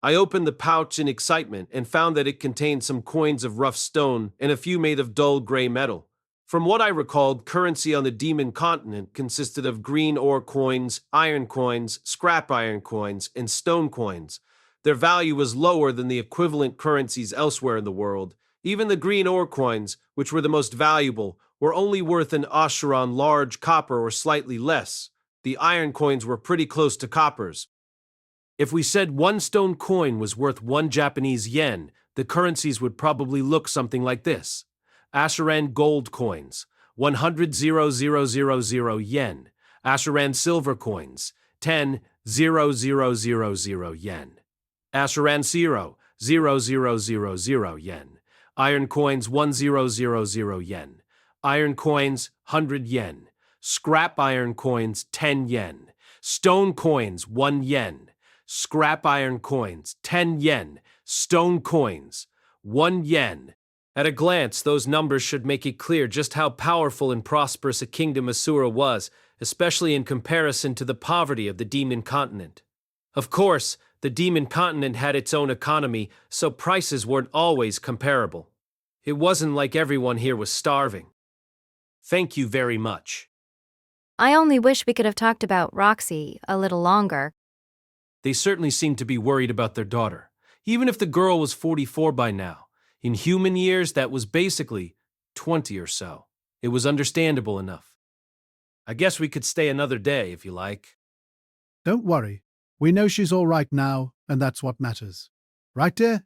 I opened the pouch in excitement and found that it contained some coins of rough stone and a few made of dull gray metal. From what I recalled, currency on the Demon Continent consisted of green ore coins, iron coins, scrap iron coins, and stone coins. Their value was lower than the equivalent currencies elsewhere in the world. Even the green ore coins, which were the most valuable, were only worth an oshiron large copper or slightly less. The iron coins were pretty close to coppers. If we said 1 stone coin was worth 1 Japanese yen, the currencies would probably look something like this. Asheran gold coins, 100,000 yen. Asheran silver coins, 10,000 yen. Asheran 0,0000 yen. Iron coins 1,000 yen. Iron coins 100 yen. Scrap iron coins 10 yen. Stone coins 1 yen. Scrap iron coins 10 yen. Stone coins 1 yen. At a glance, those numbers should make it clear just how powerful and prosperous a kingdom Asura was, especially in comparison to the poverty of the Demon Continent. Of course, the Demon Continent had its own economy, so prices weren't always comparable. It wasn't like everyone here was starving. Thank you very much. I only wish we could have talked about Roxy a little longer. They certainly seemed to be worried about their daughter, even if the girl was 44 by now. In human years, that was basically 20 or so. It was understandable enough. I guess we could stay another day, if you like. Don't worry. We know she's all right now, and that's what matters. Right, dear?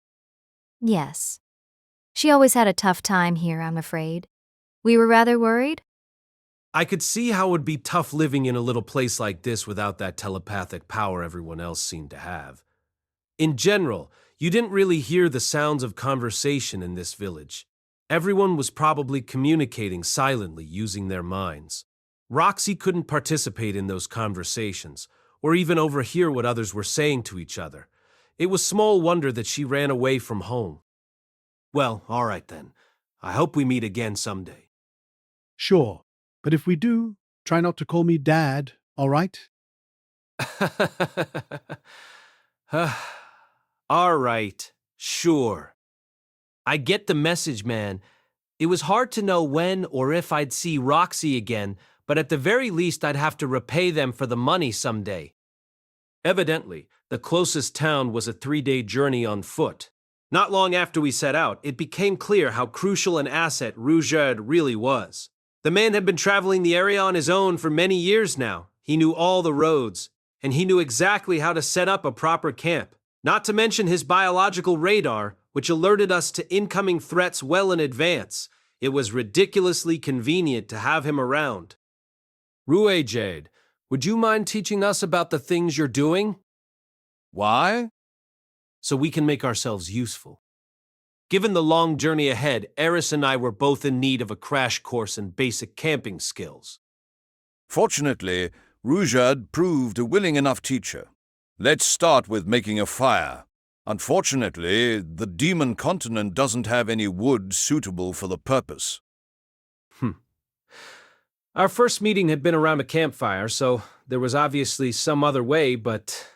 Yes. She always had a tough time here, I'm afraid. We were rather worried. I could see how it would be tough living in a little place like this without that telepathic power everyone else seemed to have. In general, you didn't really hear the sounds of conversation in this village. Everyone was probably communicating silently using their minds. Roxy couldn't participate in those conversations, or even overhear what others were saying to each other. It was small wonder that she ran away from home. Well, all right then. I hope we meet again someday. Sure. But if we do, try not to call me Dad, all right? All right, sure. I get the message, man. It was hard to know when or if I'd see Roxy again, but at the very least I'd have to repay them for the money someday. Evidently, the closest town was a 3-day journey on foot. Not long after we set out, it became clear how crucial an asset Ruijerd really was. The man had been traveling the area on his own for many years now. He knew all the roads, and he knew exactly how to set up a proper camp. Not to mention his biological radar, which alerted us to incoming threats well in advance. It was ridiculously convenient to have him around. Ruijerd, would you mind teaching us about the things you're doing? Why? So we can make ourselves useful. Given the long journey ahead, Eris and I were both in need of a crash course in basic camping skills. Fortunately, Ruijerd proved a willing enough teacher. Let's start with making a fire. Unfortunately, the demon continent doesn't have any wood suitable for the purpose. Our first meeting had been around a campfire, so there was obviously some other way, but...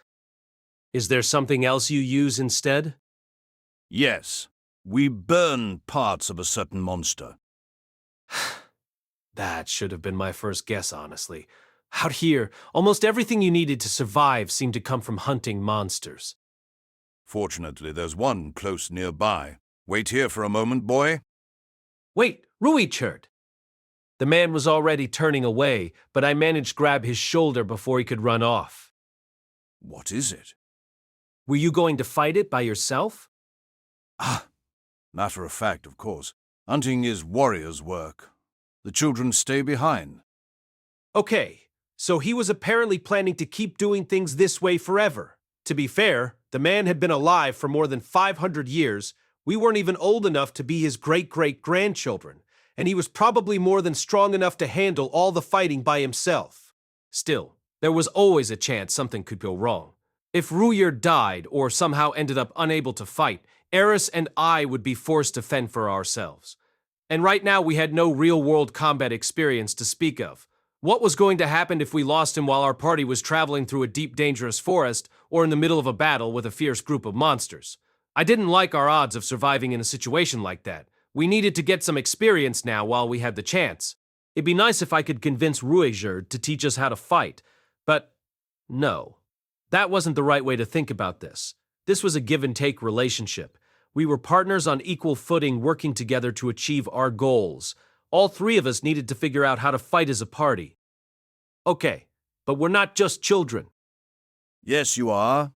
Is there something else you use instead? Yes, we burn parts of a certain monster. That should have been my first guess, honestly. Out here, almost everything you needed to survive seemed to come from hunting monsters. Fortunately, there's one close nearby. Wait here for a moment, boy. Wait, Ruijerd! The man was already turning away, but I managed to grab his shoulder before he could run off. What is it? Were you going to fight it by yourself? Matter of fact, of course. Hunting is warriors' work. The children stay behind. Okay, so he was apparently planning to keep doing things this way forever. To be fair, the man had been alive for more than 500 years. We weren't even old enough to be his great-great-grandchildren, and he was probably more than strong enough to handle all the fighting by himself. Still, there was always a chance something could go wrong. If Ruijerd died or somehow ended up unable to fight, Eris and I would be forced to fend for ourselves. And right now we had no real-world combat experience to speak of. What was going to happen if we lost him while our party was traveling through a deep, dangerous forest or in the middle of a battle with a fierce group of monsters? I didn't like our odds of surviving in a situation like that. We needed to get some experience now while we had the chance. It'd be nice if I could convince Ruijerd to teach us how to fight, but no. That wasn't the right way to think about this. This was a give-and-take relationship. We were partners on equal footing working together to achieve our goals. All three of us needed to figure out how to fight as a party. Okay, but we're not just children. Yes, you are.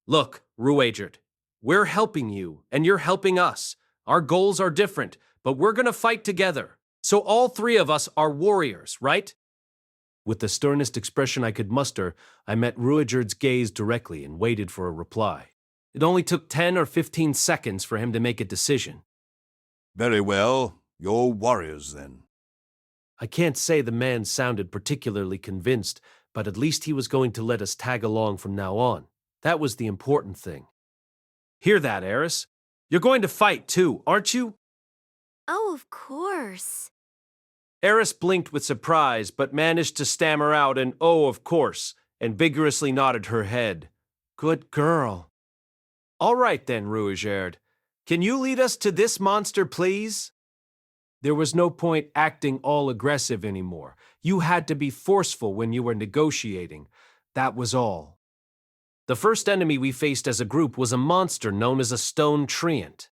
Look, Ruijerd, we're helping you, and you're helping us. Our goals are different, but we're gonna fight together. So all three of us are warriors, right? With the sternest expression I could muster, I met Ruijerd's gaze directly and waited for a reply. It only took 10 or 15 seconds for him to make a decision. Very well. You're warriors, then. I can't say the man sounded particularly convinced, but at least he was going to let us tag along from now on. That was the important thing. Hear that, Eris? You're going to fight too, aren't you? Oh, of course. Eris blinked with surprise, but managed to stammer out an "oh, of course," and vigorously nodded her head. Good girl. All right then, Ruijerd. Can you lead us to this monster, please? There was no point acting all aggressive anymore. You had to be forceful when you were negotiating. That was all. The first enemy we faced as a group was a monster known as a stone treant.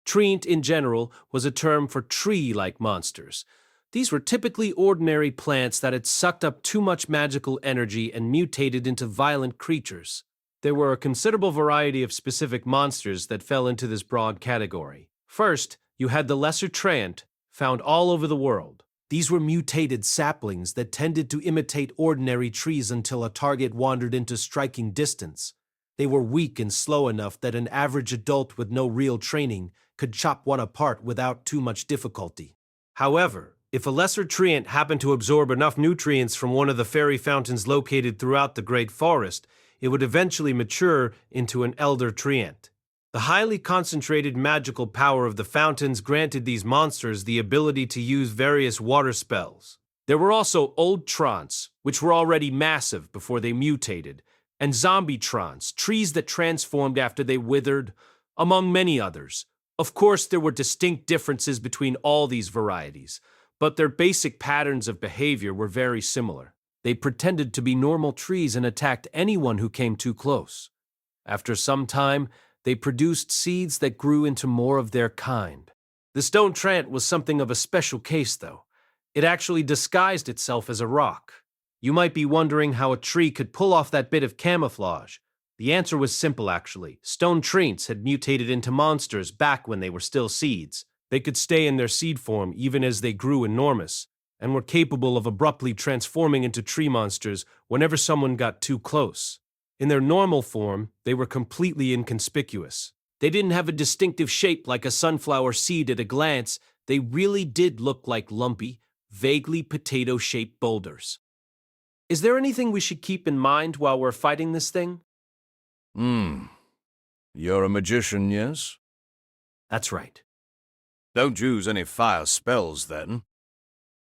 Treant, in general, was a term for tree-like monsters. These were typically ordinary plants that had sucked up too much magical energy and mutated into violent creatures. There were a considerable variety of specific monsters that fell into this broad category. First, you had the lesser treant, found all over the world. These were mutated saplings that tended to imitate ordinary trees until a target wandered into striking distance. They were weak and slow enough that an average adult with no real training could chop one apart without too much difficulty. However, if a lesser treant happened to absorb enough nutrients from one of the fairy fountains located throughout the Great Forest, it would eventually mature into an elder treant. The highly concentrated magical power of the fountains granted these monsters the ability to use various water spells. There were also old trants, which were already massive before they mutated, and zombie trants, trees that transformed after they withered, among many others. Of course, there were distinct differences between all these varieties, but their basic patterns of behavior were very similar. They pretended to be normal trees and attacked anyone who came too close. After some time, they produced seeds that grew into more of their kind. The stone treant was something of a special case, though. It actually disguised itself as a rock. You might be wondering how a tree could pull off that bit of camouflage. The answer was simple, actually. Stone treants had mutated into monsters back when they were still seeds. They could stay in their seed form even as they grew enormous, and were capable of abruptly transforming into tree monsters whenever someone got too close. In their normal form, they were completely inconspicuous. They didn't have a distinctive shape like a sunflower seed at a glance. They really did look like lumpy, vaguely potato-shaped boulders. Is there anything we should keep in mind while we're fighting this thing? You're a magician, yes? That's right. Don't use any fire spells, then.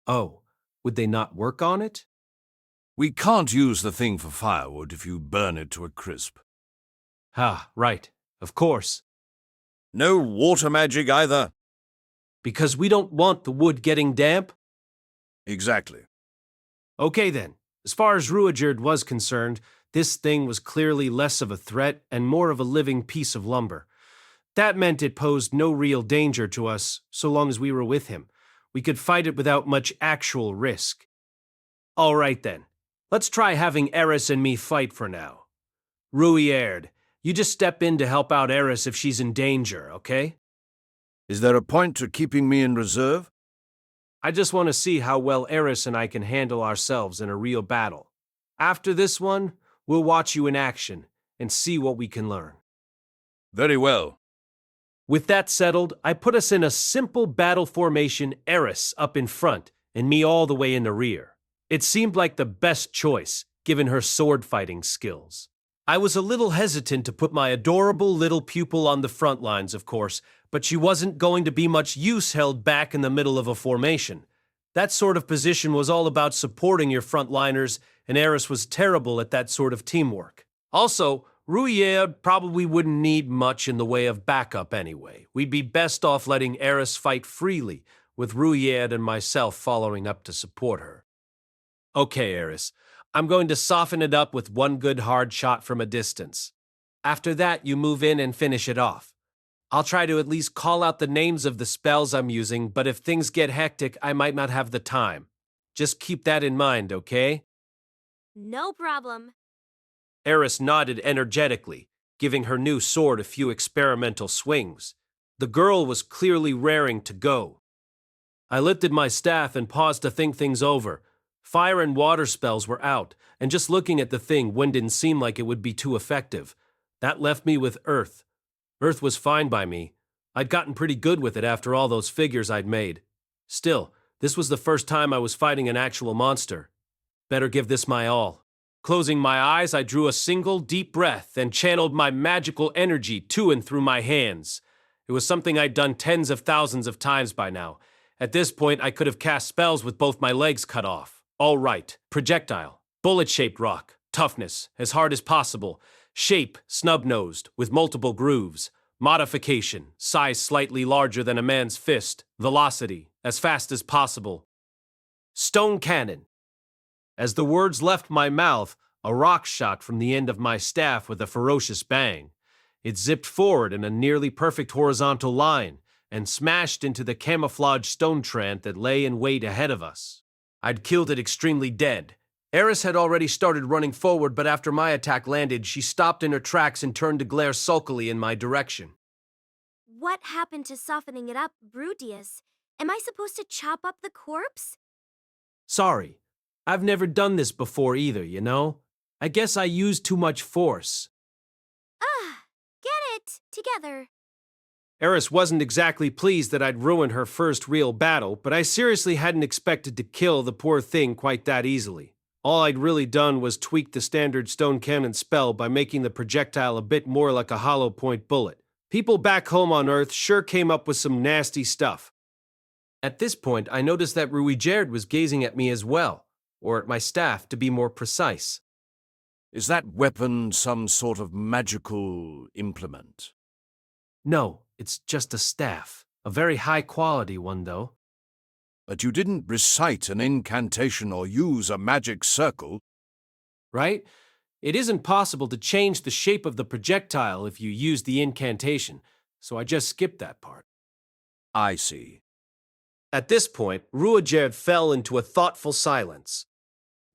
Oh, would they not work on it? We can't use the thing for firewood if you burn it to a crisp. Ah, right. Of course. No water magic either. Because we don't want the wood getting damp? Exactly. Okay then. As far as Ruijerd was concerned, this thing was clearly less of a threat and more of a living piece of lumber. That meant it posed no real danger to us, so long as we were with him. We could fight it without much actual risk. All right then. Let's try having Eris and me fight for now. Ruijerd, you just step in to help out Eris if she's in danger, okay? Is there a point to keeping me in reserve? I just want to see how well Eris and I can handle ourselves in a real battle. After this one, we'll watch you in action and see what we can learn. Very well. With that settled, I put us in a simple battle formation, Eris up in front and me all the way in the rear. It seemed like the best choice, given her sword-fighting skills. I was a little hesitant to put my adorable little pupil on the front lines, of course, but she wasn't going to be much use held back in the middle of a formation. That sort of position was all about supporting your frontliners, and Eris was terrible at that sort of teamwork. Also, Ruijerd probably wouldn't need much in the way of backup anyway. We'd be best off letting Eris fight freely, with Ruijerd and myself following up to support her. Okay, Eris, I'm going to soften it up with one good hard shot from a distance. After that, you move in and finish it off. I'll try to at least call out the names of the spells I'm using, but if things get hectic, I might not have the time. Just keep that in mind, okay? No problem. Eris nodded energetically, giving her new sword a few experimental swings. The girl was clearly raring to go. I lifted my staff and paused to think things over. Fire and water spells were out, and just looking at the thing, wind didn't seem like it would be too effective. That left me with earth. Earth was fine by me. I'd gotten pretty good with it after all those figures I'd made. Still, this was the first time I was fighting an actual monster. Better give this my all. Closing my eyes, I drew a single deep breath and channeled my magical energy to and through my hands. It was something I'd done tens of thousands of times by now. At this point, I could have cast spells with both my legs cut off. All right, projectile, bullet-shaped rock, toughness, as hard as possible, shape, snub-nosed, with multiple grooves, modification, size slightly larger than a man's fist, velocity, as fast as possible. Stone cannon. As the words left my mouth, a rock shot from the end of my staff with a ferocious bang. It zipped forward in a nearly perfect horizontal line and smashed into the camouflaged stone trant that lay in wait ahead of us. I'd killed it extremely dead. Eris had already started running forward, but after my attack landed, she stopped in her tracks and turned to glare sulkily in my direction. What happened to softening it up, Rudeus? Am I supposed to chop up the corpse? Sorry. I've never done this before either, you know? I guess I used too much force. Get it together. Eris wasn't exactly pleased that I'd ruined her first real battle, but I seriously hadn't expected to kill the poor thing quite that easily. All I'd really done was tweak the standard stone cannon spell by making the projectile a bit more like a hollow point bullet. People back home on Earth sure came up with some nasty stuff. At this point, I noticed that Ruijerd was gazing at me as well, or at my staff to be more precise. Is that weapon some sort of magical implement? No, it's just a staff. A very high-quality one, though. But you didn't recite an incantation or use a magic circle. Right? It isn't possible to change the shape of the projectile if you use the incantation, so I just skipped that part. I see. At this point, Ruijerd fell into a thoughtful silence.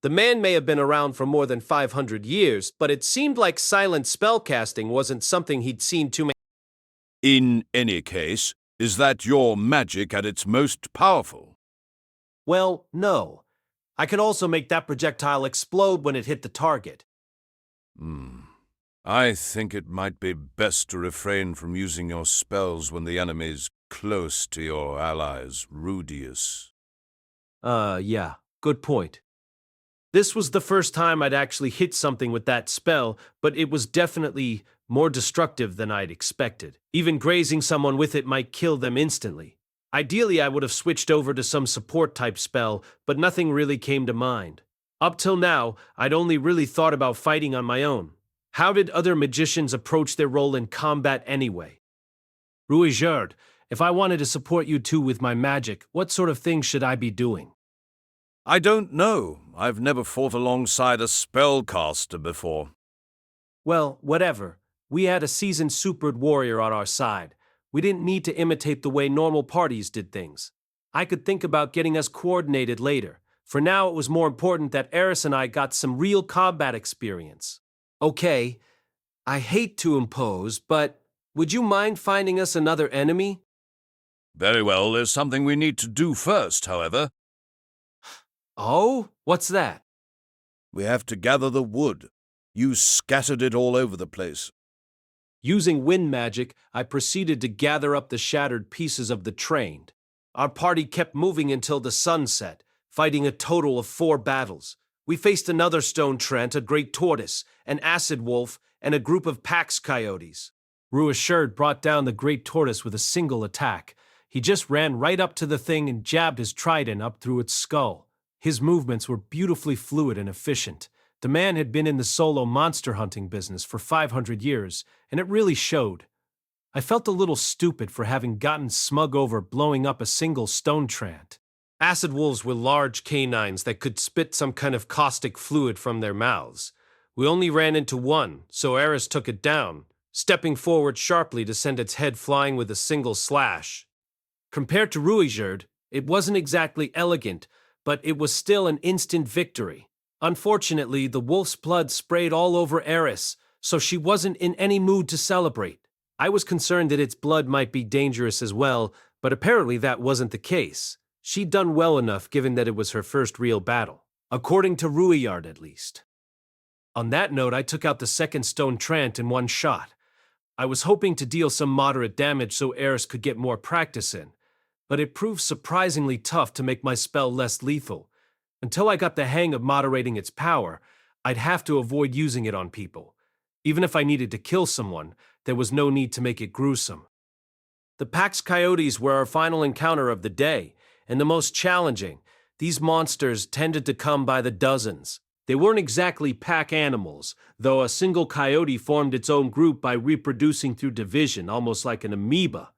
The man may have been around for more than 500 years, but it seemed like silent spellcasting wasn't something he'd seen too many. In any case, is that your magic at its most powerful? Well, no. I could also make that projectile explode when it hit the target. I think it might be best to refrain from using your spells when the enemy's close to your allies, Rudeus. Yeah, good point. This was the first time I'd actually hit something with that spell, but it was definitely more destructive than I'd expected. Even grazing someone with it might kill them instantly. Ideally, I would have switched over to some support-type spell, but nothing really came to mind. Up till now, I'd only really thought about fighting on my own. How did other magicians approach their role in combat anyway? Ruijerd, if I wanted to support you two with my magic, what sort of things should I be doing? I don't know. I've never fought alongside a spellcaster before. Well, whatever. We had a seasoned supered warrior on our side. We didn't need to imitate the way normal parties did things. I could think about getting us coordinated later. For now, it was more important that Eris and I got some real combat experience. Okay, I hate to impose, but would you mind finding us another enemy? Very well, there's something we need to do first, however. Oh? What's that? We have to gather the wood. You scattered it all over the place. Using wind magic, I proceeded to gather up the shattered pieces of the train. Our party kept moving until the sun set, fighting a total of 4 battles. We faced another stone trent, a great tortoise, an acid wolf, and a group of pax coyotes. Ruijerd brought down the great tortoise with a single attack. He just ran right up to the thing and jabbed his trident up through its skull. His movements were beautifully fluid and efficient. The man had been in the solo monster hunting business for 500 years, and it really showed. I felt a little stupid for having gotten smug over blowing up a single stone trant. Acid wolves were large canines that could spit some kind of caustic fluid from their mouths. We only ran into one, so Eris took it down, stepping forward sharply to send its head flying with a single slash. Compared to Ruijerd, it wasn't exactly elegant, but it was still an instant victory. Unfortunately, the wolf's blood sprayed all over Eris, so she wasn't in any mood to celebrate. I was concerned that its blood might be dangerous as well, but apparently that wasn't the case. She'd done well enough given that it was her first real battle, according to Ruijerd at least. On that note, I took out the second stone trant in one shot. I was hoping to deal some moderate damage so Eris could get more practice in, but it proved surprisingly tough to make my spell less lethal. Until I got the hang of moderating its power, I'd have to avoid using it on people. Even if I needed to kill someone, there was no need to make it gruesome. The Pax Coyotes were our final encounter of the day, and the most challenging. These monsters tended to come by the dozens. They weren't exactly pack animals, though a single coyote formed its own group by reproducing through division, almost like an amoeba.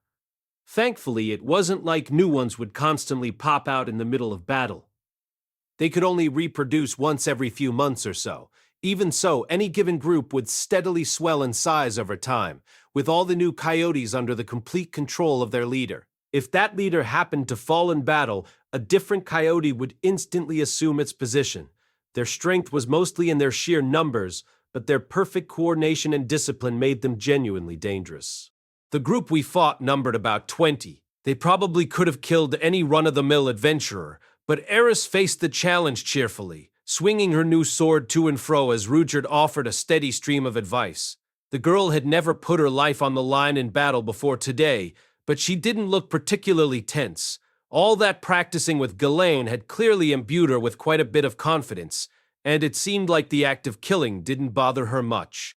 Thankfully, it wasn't like new ones would constantly pop out in the middle of battle. They could only reproduce once every few months or so. Even so, any given group would steadily swell in size over time, with all the new coyotes under the complete control of their leader. If that leader happened to fall in battle, a different coyote would instantly assume its position. Their strength was mostly in their sheer numbers, but their perfect coordination and discipline made them genuinely dangerous. The group we fought numbered about 20. They probably could have killed any run-of-the-mill adventurer, but Eris faced the challenge cheerfully, swinging her new sword to and fro as Ruijerd offered a steady stream of advice. The girl had never put her life on the line in battle before today, but she didn't look particularly tense. All that practicing with Ghislaine had clearly imbued her with quite a bit of confidence, and it seemed like the act of killing didn't bother her much.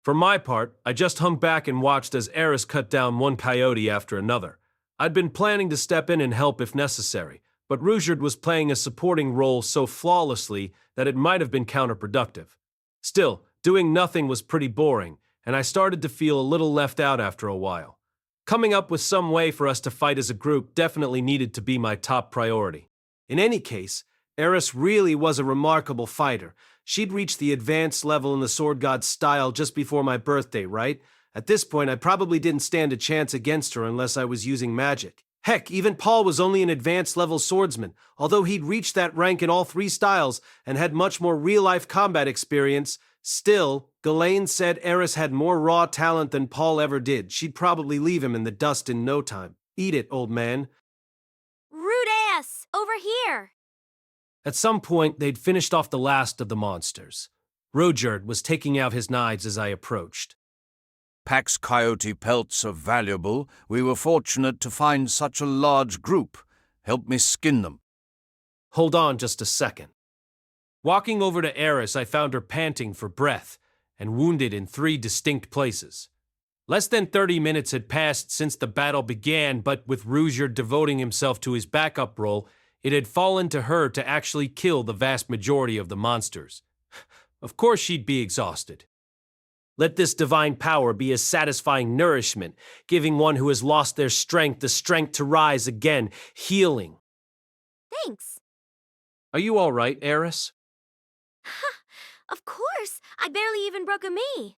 For my part, I just hung back and watched as Eris cut down one coyote after another. I'd been planning to step in and help if necessary, but Ruijerd was playing a supporting role so flawlessly that it might have been counterproductive. Still, doing nothing was pretty boring, and I started to feel a little left out after a while. Coming up with some way for us to fight as a group definitely needed to be my top priority. In any case, Eris really was a remarkable fighter. She'd reached the advanced level in the Sword God style just before my birthday, right? At this point, I probably didn't stand a chance against her unless I was using magic. Heck, even Paul was only an advanced level swordsman, although he'd reached that rank in all 3 styles and had much more real-life combat experience. Still, Ghislaine said Eris had more raw talent than Paul ever did. She'd probably leave him in the dust in no time. Eat it, old man. Rudeus, over here! At some point, they'd finished off the last of the monsters. Ruijerd was taking out his knives as I approached. Pax coyote pelts are valuable. We were fortunate to find such a large group. Help me skin them. Hold on just a second. Walking over to Eris, I found her panting for breath and wounded in 3 distinct places. Less than 30 minutes had passed since the battle began, but with Ruijerd devoting himself to his backup role, it had fallen to her to actually kill the vast majority of the monsters. Of course she'd be exhausted. Let this divine power be a satisfying nourishment, giving one who has lost their strength the strength to rise again, healing. Thanks. Are you all right, Eris? Of course. I barely even broke a me.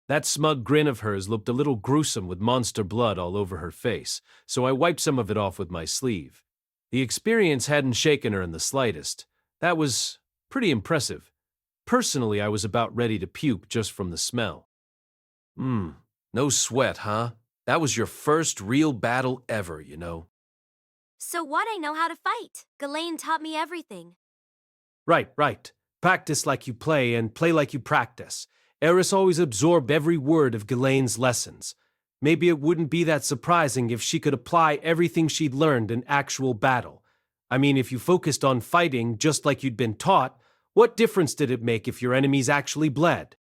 That smug grin of hers looked a little gruesome with monster blood all over her face, so I wiped some of it off with my sleeve. The experience hadn't shaken her in the slightest. That was pretty impressive. Personally, I was about ready to puke just from the smell. No sweat, huh? That was your first real battle ever, you know. So what? I know how to fight. Ghislaine taught me everything. Right. Practice like you play and play like you practice. Eris always absorbed every word of Ghislaine's lessons. Maybe it wouldn't be that surprising if she could apply everything she'd learned in actual battle. I mean, if you focused on fighting just like you'd been taught, what difference did it make if your enemies actually bled?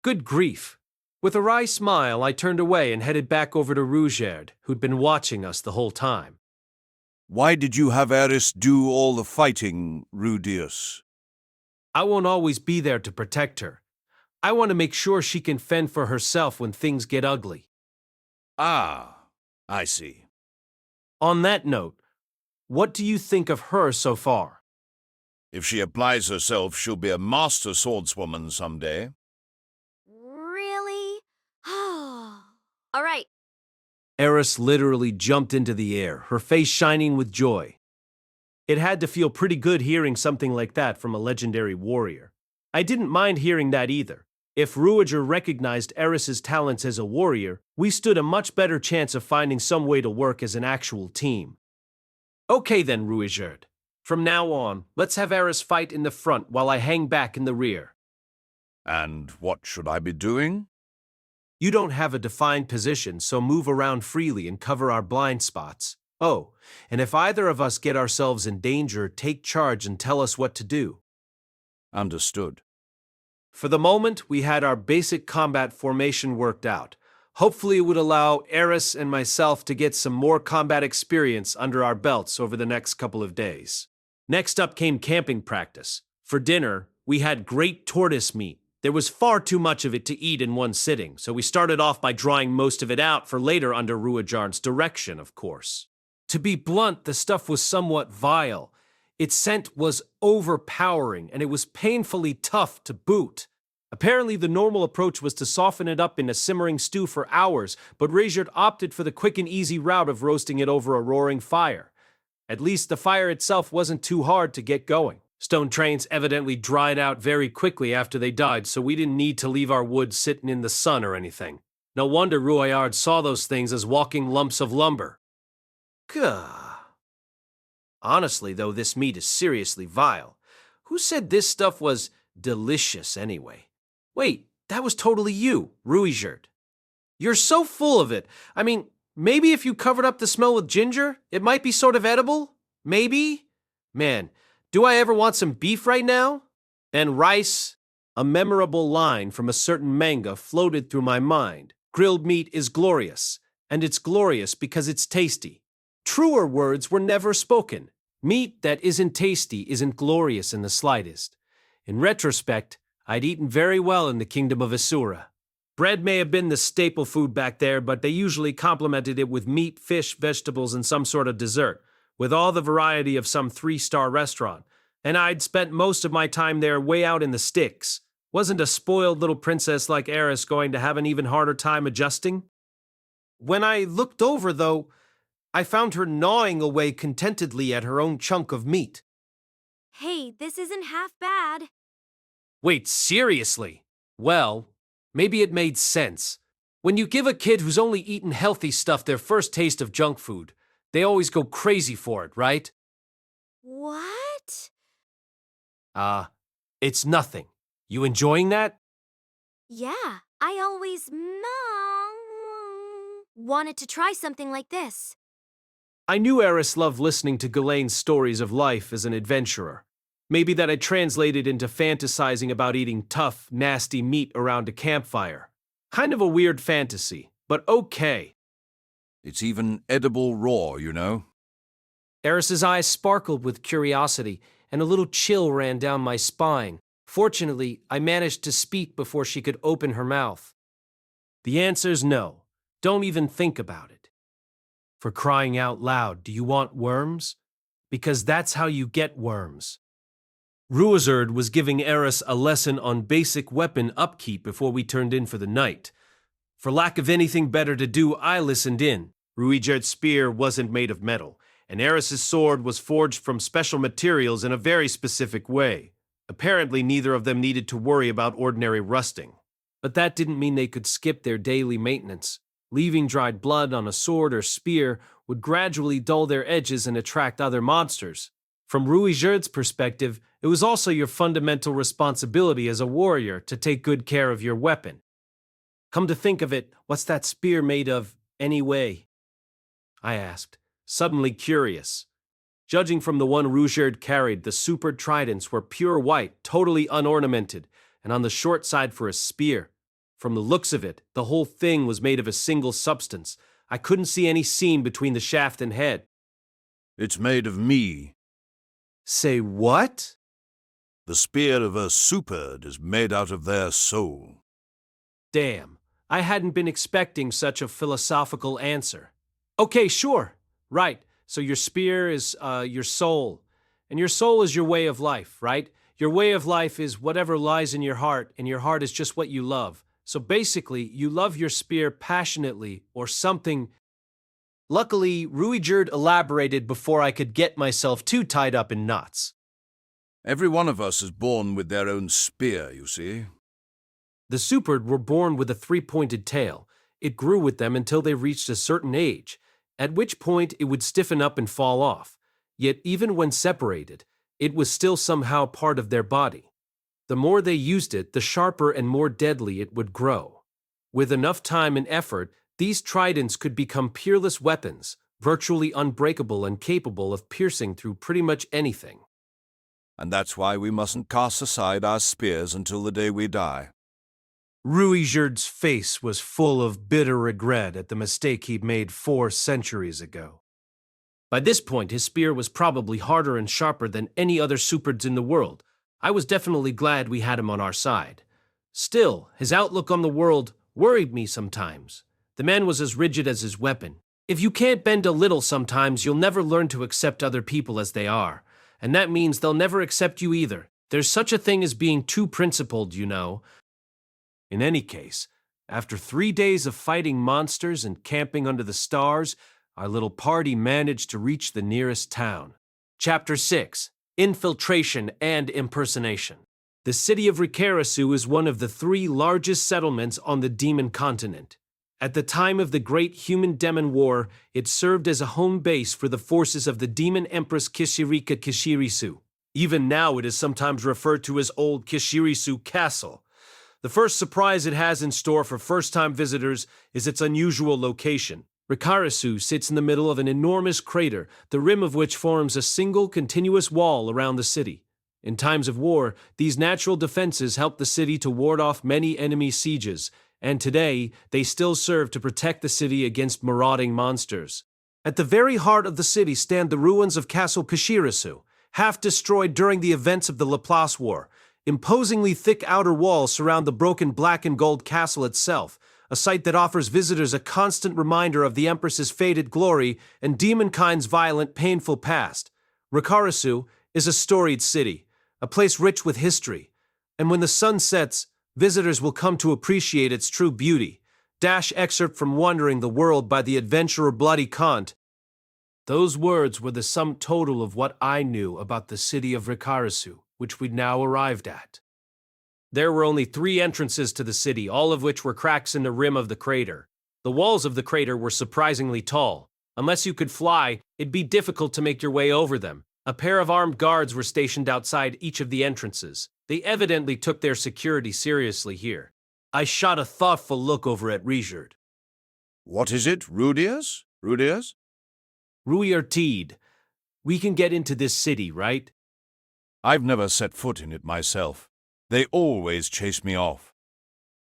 Good grief. With a wry smile, I turned away and headed back over to Ruijerd, who'd been watching us the whole time. Why did you have Eris do all the fighting, Rudeus? I won't always be there to protect her. I want to make sure she can fend for herself when things get ugly. Ah, I see. On that note, what do you think of her so far? If she applies herself, she'll be a master swordswoman someday. Really? All right. Eris literally jumped into the air, her face shining with joy. It had to feel pretty good hearing something like that from a legendary warrior. I didn't mind hearing that either. If Ruijerd recognized Eris's talents as a warrior, we stood a much better chance of finding some way to work as an actual team. Okay then, Ruijerd. From now on, let's have Eris fight in the front while I hang back in the rear. And what should I be doing? You don't have a defined position, so move around freely and cover our blind spots. Oh, and if either of us get ourselves in danger, take charge and tell us what to do. Understood. For the moment, we had our basic combat formation worked out. Hopefully it would allow Eris and myself to get some more combat experience under our belts over the next couple of days. Next up came camping practice. For dinner, we had great tortoise meat. There was far too much of it to eat in one sitting, so we started off by drying most of it out for later under Ruijerd's direction, of course. To be blunt, the stuff was somewhat vile. Its scent was overpowering, and it was painfully tough to boot. Apparently, the normal approach was to soften it up in a simmering stew for hours, but Ruijerd opted for the quick and easy route of roasting it over a roaring fire. At least the fire itself wasn't too hard to get going. Stone trains evidently dried out very quickly after they died, so we didn't need to leave our wood sitting in the sun or anything. No wonder Ruijerd saw those things as walking lumps of lumber. Gah. Honestly, though, this meat is seriously vile. Who said this stuff was delicious anyway? Wait, that was totally you, Ruijerd. You're so full of it. I mean, maybe if you covered up the smell with ginger, it might be sort of edible? Maybe? Man, do I ever want some beef right now? And rice? A memorable line from a certain manga floated through my mind. Grilled meat is glorious, and it's glorious because it's tasty. Truer words were never spoken. Meat that isn't tasty isn't glorious in the slightest. In retrospect, I'd eaten very well in the kingdom of Asura. Bread may have been the staple food back there, but they usually complemented it with meat, fish, vegetables, and some sort of dessert, with all the variety of some 3-star restaurant. And I'd spent most of my time there way out in the sticks. Wasn't a spoiled little princess like Eris going to have an even harder time adjusting? When I looked over, though, I found her gnawing away contentedly at her own chunk of meat. Hey, this isn't half bad. Wait, seriously? Well, maybe it made sense. When you give a kid who's only eaten healthy stuff their first taste of junk food, they always go crazy for it, right? What? It's nothing. You enjoying that? Yeah, I always wanted to try something like this. I knew Eris loved listening to Ghislaine's stories of life as an adventurer. Maybe that I translated into fantasizing about eating tough, nasty meat around a campfire. Kind of a weird fantasy, but okay. It's even edible raw, you know. Eris's eyes sparkled with curiosity, and a little chill ran down my spine. Fortunately, I managed to speak before she could open her mouth. The answer's no. Don't even think about it. For crying out loud, do you want worms? Because that's how you get worms. Ruijerd was giving Eris a lesson on basic weapon upkeep before we turned in for the night. For lack of anything better to do, I listened in. Ruijerd's spear wasn't made of metal, and Eris's sword was forged from special materials in a very specific way. Apparently, neither of them needed to worry about ordinary rusting. But that didn't mean they could skip their daily maintenance. Leaving dried blood on a sword or spear would gradually dull their edges and attract other monsters. From Ruijerd's perspective, it was also your fundamental responsibility as a warrior to take good care of your weapon. Come to think of it, what's that spear made of, anyway? I asked, suddenly curious. Judging from the one Ruijerd carried, the super tridents were pure white, totally unornamented, and on the short side for a spear. From the looks of it, the whole thing was made of a single substance. I couldn't see any seam between the shaft and head. It's made of me. Say what? The spear of a Superd is made out of their soul. Damn, I hadn't been expecting such a philosophical answer. Okay, sure. Right, so your spear is your soul. And your soul is your way of life, right? Your way of life is whatever lies in your heart, and your heart is just what you love. So basically, you love your spear passionately, or something. Luckily, Ruijerd elaborated before I could get myself too tied up in knots. Every one of us is born with their own spear, you see. The Superd were born with a three-pointed tail. It grew with them until they reached a certain age, at which point it would stiffen up and fall off. Yet even when separated, it was still somehow part of their body. The more they used it, the sharper and more deadly it would grow. With enough time and effort, these tridents could become peerless weapons, virtually unbreakable and capable of piercing through pretty much anything. And that's why we mustn't cast aside our spears until the day we die. Ruijerd's face was full of bitter regret at the mistake he'd made 4 centuries ago. By this point, his spear was probably harder and sharper than any other Superds in the world. I was definitely glad we had him on our side. Still, his outlook on the world worried me sometimes. The man was as rigid as his weapon. If you can't bend a little sometimes, you'll never learn to accept other people as they are. And that means they'll never accept you either. There's such a thing as being too principled, you know. In any case, after 3 days of fighting monsters and camping under the stars, our little party managed to reach the nearest town. Chapter 6. Infiltration and Impersonation. The city of Ricirasu is one of the 3 largest settlements on the Demon Continent. At the time of the Great Human-Demon War, it served as a home base for the forces of the Demon Empress Ricirasu. Even now it is sometimes referred to as Old Ricirasu Castle. The first surprise it has in store for first-time visitors is its unusual location. Ricirasu sits in the middle of an enormous crater, the rim of which forms a single continuous wall around the city. In times of war, these natural defenses help the city to ward off many enemy sieges, and today they still serve to protect the city against marauding monsters. At the very heart of the city stand the ruins of Castle Ricirasu, half destroyed during the events of the Laplace War. Imposingly thick outer walls surround the broken black and gold castle itself, a sight that offers visitors a constant reminder of the Empress's faded glory and demonkind's violent, painful past. Ricirasu is a storied city, a place rich with history, and when the sun sets, visitors will come to appreciate its true beauty. Dash excerpt from Wandering the World by the adventurer Bloody Kant. Those words were the sum total of what I knew about the city of Ricirasu, which we'd now arrived at. There were only 3 entrances to the city, all of which were cracks in the rim of the crater. The walls of the crater were surprisingly tall. Unless you could fly, it'd be difficult to make your way over them. A pair of armed guards were stationed outside each of the entrances. They evidently took their security seriously here. I shot a thoughtful look over at Ruijerd. What is it, Rudeus? Rudeus? Ruijerd, we can get into this city, right? I've never set foot in it myself. They always chase me off.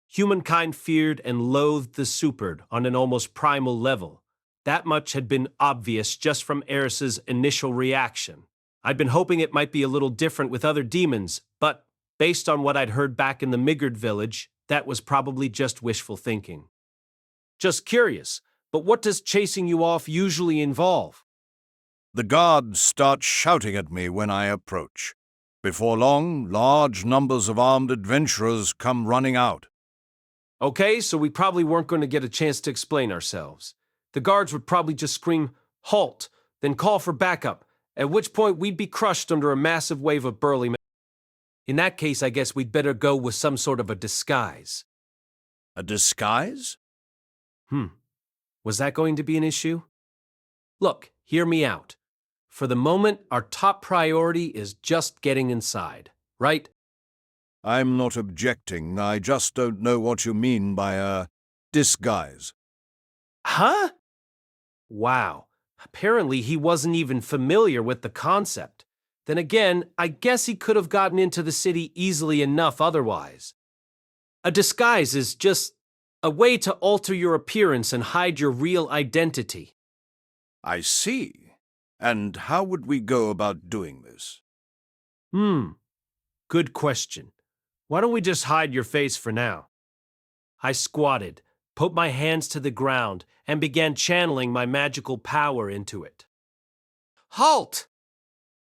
Humankind feared and loathed the Supered on an almost primal level. That much had been obvious just from Eris's initial reaction. I'd been hoping it might be a little different with other demons, but based on what I'd heard back in the Migard village, that was probably just wishful thinking. Just curious, but what does chasing you off usually involve? The guards start shouting at me when I approach. Before long, large numbers of armed adventurers come running out. Okay, so we probably weren't going to get a chance to explain ourselves. The guards would probably just scream, "Halt!" then call for backup, at which point we'd be crushed under a massive wave of burly men. In that case, I guess we'd better go with some sort of a disguise. A disguise? Was that going to be an issue? Look, hear me out. For the moment, our top priority is just getting inside, right? I'm not objecting. I just don't know what you mean by a disguise. Huh? Wow. Apparently he wasn't even familiar with the concept. Then again, I guess he could have gotten into the city easily enough otherwise. A disguise is just a way to alter your appearance and hide your real identity. I see. And how would we go about doing this? Good question. Why don't we just hide your face for now? I squatted, put my hands to the ground, and began channeling my magical power into it. Halt!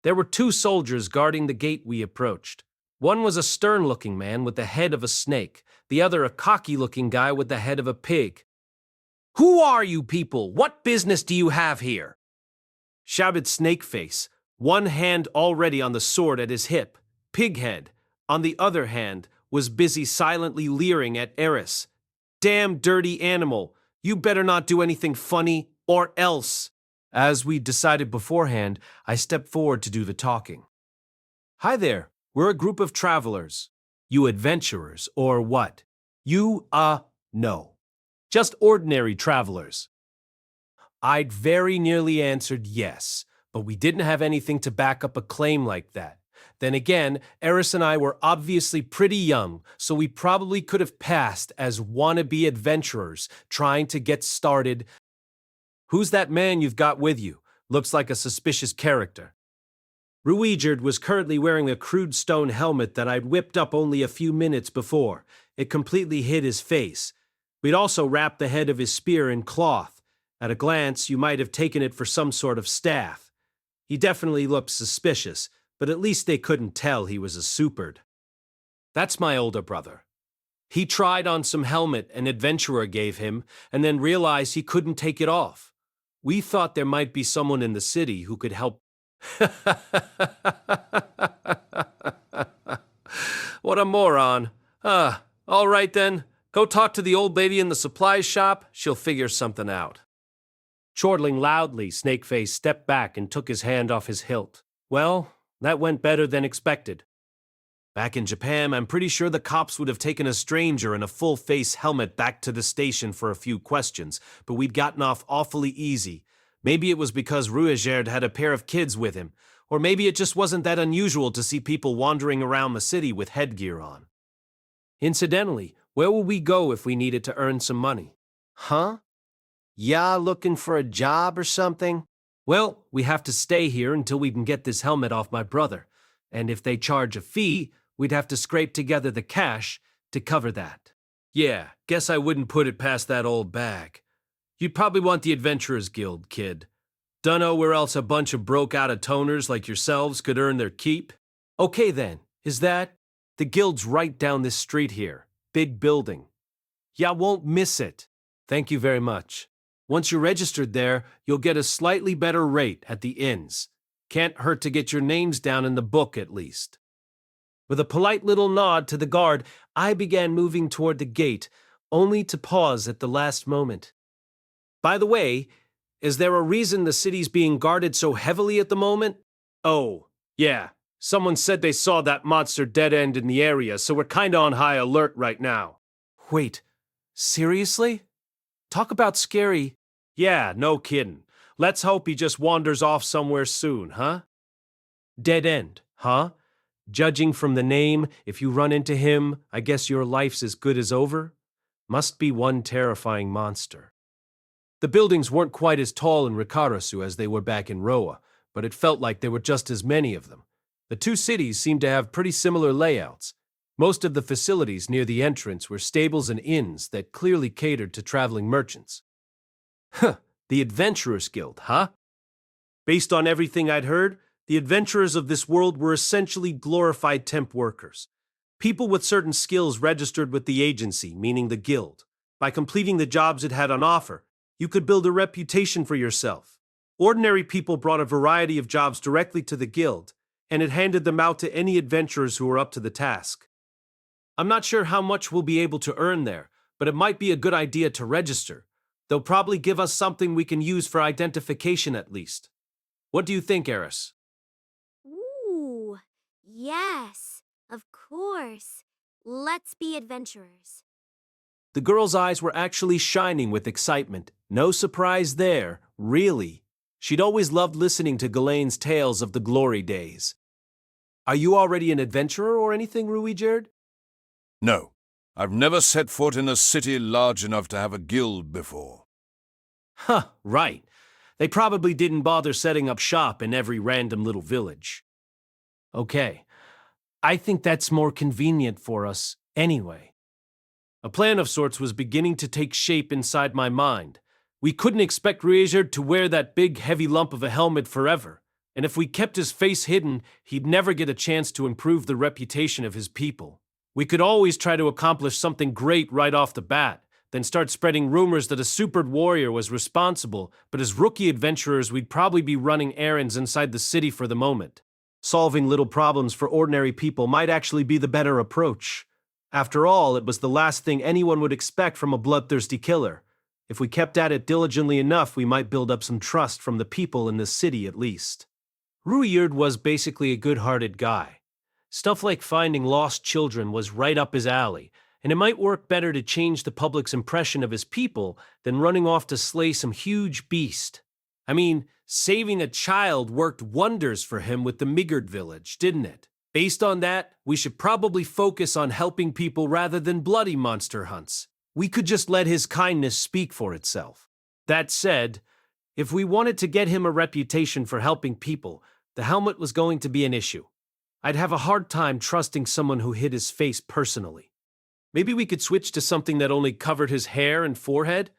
There were 2 soldiers guarding the gate we approached. One was a stern-looking man with the head of a snake, the other a cocky-looking guy with the head of a pig. "Who are you people? What business do you have here?" shouted Snakeface, one hand already on the sword at his hip. Pighead, on the other hand, was busy silently leering at Eris. "Damn dirty animal, you better not do anything funny, or else." As we decided beforehand, I stepped forward to do the talking. "Hi there, we're a group of travelers. You adventurers, or what? You, no. Just ordinary travelers." I'd very nearly answered yes, but we didn't have anything to back up a claim like that. Then again, Eris and I were obviously pretty young, so we probably could have passed as wannabe adventurers trying to get started. "Who's that man you've got with you? Looks like a suspicious character." Ruijerd was currently wearing a crude stone helmet that I'd whipped up only a few minutes before. It completely hid his face. We'd also wrapped the head of his spear in cloth. At a glance, you might have taken it for some sort of staff. He definitely looked suspicious, but at least they couldn't tell he was a Supered. "That's my older brother. He tried on some helmet an adventurer gave him, and then realized he couldn't take it off. We thought there might be someone in the city who could help." What a moron. All right then. Go talk to the old lady in the supplies shop. She'll figure something out. Chortling loudly, Snakeface stepped back and took his hand off his hilt. Well, that went better than expected. Back in Japan, I'm pretty sure the cops would have taken a stranger in a full-face helmet back to the station for a few questions, but we'd gotten off awfully easy. Maybe it was because Ruijerd had a pair of kids with him, or maybe it just wasn't that unusual to see people wandering around the city with headgear on. Incidentally, where will we go if we needed to earn some money? Huh? Yeah, looking for a job or something? Well, we have to stay here until we can get this helmet off my brother, and if they charge a fee, we'd have to scrape together the cash to cover that. Yeah, guess I wouldn't put it past that old bag. You'd probably want the Adventurers Guild, kid. Dunno where else a bunch of broke out-of-toners like yourselves could earn their keep. Okay then, is that? The guild's right down this street here. Big building. Yeah, won't miss it. Thank you very much. Once you're registered there, you'll get a slightly better rate at the inns. Can't hurt to get your names down in the book at least. With a polite little nod to the guard, I began moving toward the gate, only to pause at the last moment. By the way, is there a reason the city's being guarded so heavily at the moment? Oh, yeah. Someone said they saw that monster dead end in the area, so we're kinda on high alert right now. Wait, seriously? Talk about scary. Yeah, no kidding. Let's hope he just wanders off somewhere soon, huh? Dead end, huh? Judging from the name, if you run into him, I guess your life's as good as over? Must be one terrifying monster. The buildings weren't quite as tall in Ricirasu as they were back in Roa, but it felt like there were just as many of them. The two cities seemed to have pretty similar layouts. Most of the facilities near the entrance were stables and inns that clearly catered to traveling merchants. Huh, the Adventurers Guild, huh? Based on everything I'd heard, the adventurers of this world were essentially glorified temp workers. People with certain skills registered with the agency, meaning the guild. By completing the jobs it had on offer, you could build a reputation for yourself. Ordinary people brought a variety of jobs directly to the guild, and it handed them out to any adventurers who were up to the task. I'm not sure how much we'll be able to earn there, but it might be a good idea to register. They'll probably give us something we can use for identification at least. What do you think, Eris? Ooh, yes, of course. Let's be adventurers. The girl's eyes were actually shining with excitement. No surprise there, really. She'd always loved listening to Ghislaine's tales of the glory days. Are you already an adventurer or anything, Ruijerd? No, I've never set foot in a city large enough to have a guild before. Huh, right. They probably didn't bother setting up shop in every random little village. Okay, I think that's more convenient for us anyway. A plan of sorts was beginning to take shape inside my mind. We couldn't expect Ruijerd to wear that big, heavy lump of a helmet forever, and if we kept his face hidden, he'd never get a chance to improve the reputation of his people. We could always try to accomplish something great right off the bat, then start spreading rumors that a supered warrior was responsible, but as rookie adventurers we'd probably be running errands inside the city for the moment. Solving little problems for ordinary people might actually be the better approach. After all, it was the last thing anyone would expect from a bloodthirsty killer. If we kept at it diligently enough, we might build up some trust from the people in the city at least. Ruijerd was basically a good-hearted guy. Stuff like finding lost children was right up his alley, and it might work better to change the public's impression of his people than running off to slay some huge beast. I mean, saving a child worked wonders for him with the Migard village, didn't it? Based on that, we should probably focus on helping people rather than bloody monster hunts. We could just let his kindness speak for itself. That said, if we wanted to get him a reputation for helping people, the helmet was going to be an issue. I'd have a hard time trusting someone who hid his face personally. Maybe we could switch to something that only covered his hair and forehead?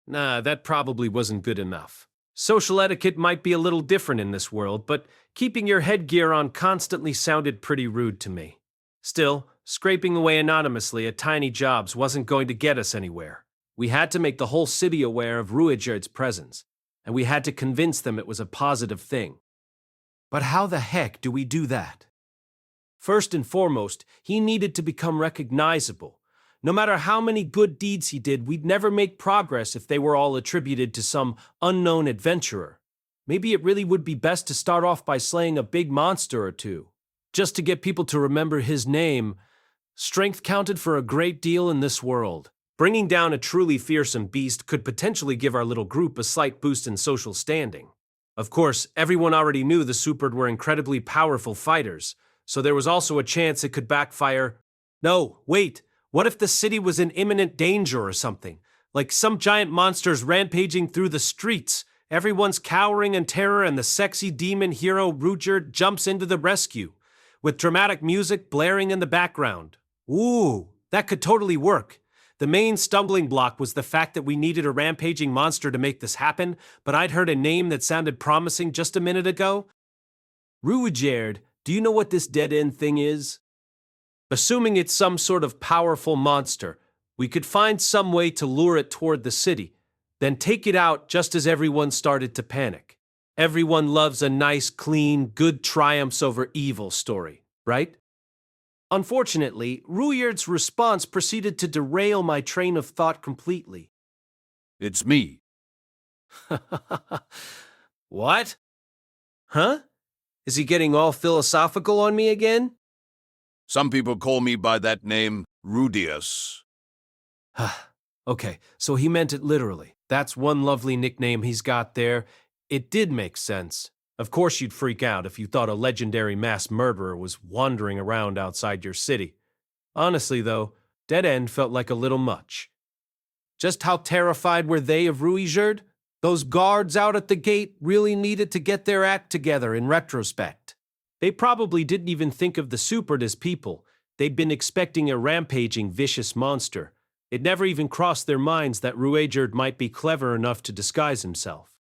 Nah, that probably wasn't good enough. Social etiquette might be a little different in this world, but keeping your headgear on constantly sounded pretty rude to me. Still, scraping away anonymously at tiny jobs wasn't going to get us anywhere. We had to make the whole city aware of Ruijerd's presence, and we had to convince them it was a positive thing. But how the heck do we do that? First and foremost, he needed to become recognizable. No matter how many good deeds he did, we'd never make progress if they were all attributed to some unknown adventurer. Maybe it really would be best to start off by slaying a big monster or two. Just to get people to remember his name. Strength counted for a great deal in this world. Bringing down a truly fearsome beast could potentially give our little group a slight boost in social standing. Of course, everyone already knew the Supered were incredibly powerful fighters, so there was also a chance it could backfire. No, wait, what if the city was in imminent danger or something? Like some giant monsters rampaging through the streets. Everyone's cowering in terror and the sexy demon hero Ruijerd jumps into the rescue, with dramatic music blaring in the background. Ooh, that could totally work. The main stumbling block was the fact that we needed a rampaging monster to make this happen, but I'd heard a name that sounded promising just a minute ago. Ruijerd, do you know what this dead-end thing is? Assuming it's some sort of powerful monster, we could find some way to lure it toward the city, then take it out just as everyone started to panic. Everyone loves a nice, clean, good triumphs over evil story, right? Unfortunately, Ruijerd's response proceeded to derail my train of thought completely. It's me. What? Huh? Is he getting all philosophical on me again? Some people call me by that name, Rudeus. Okay, so he meant it literally. That's one lovely nickname he's got there. It did make sense. Of course you'd freak out if you thought a legendary mass murderer was wandering around outside your city. Honestly, though, Dead End felt like a little much. Just how terrified were they of Ruijerd? Those guards out at the gate really needed to get their act together in retrospect. They probably didn't even think of the Supered as people. They'd been expecting a rampaging, vicious monster. It never even crossed their minds that Ruijerd might be clever enough to disguise himself.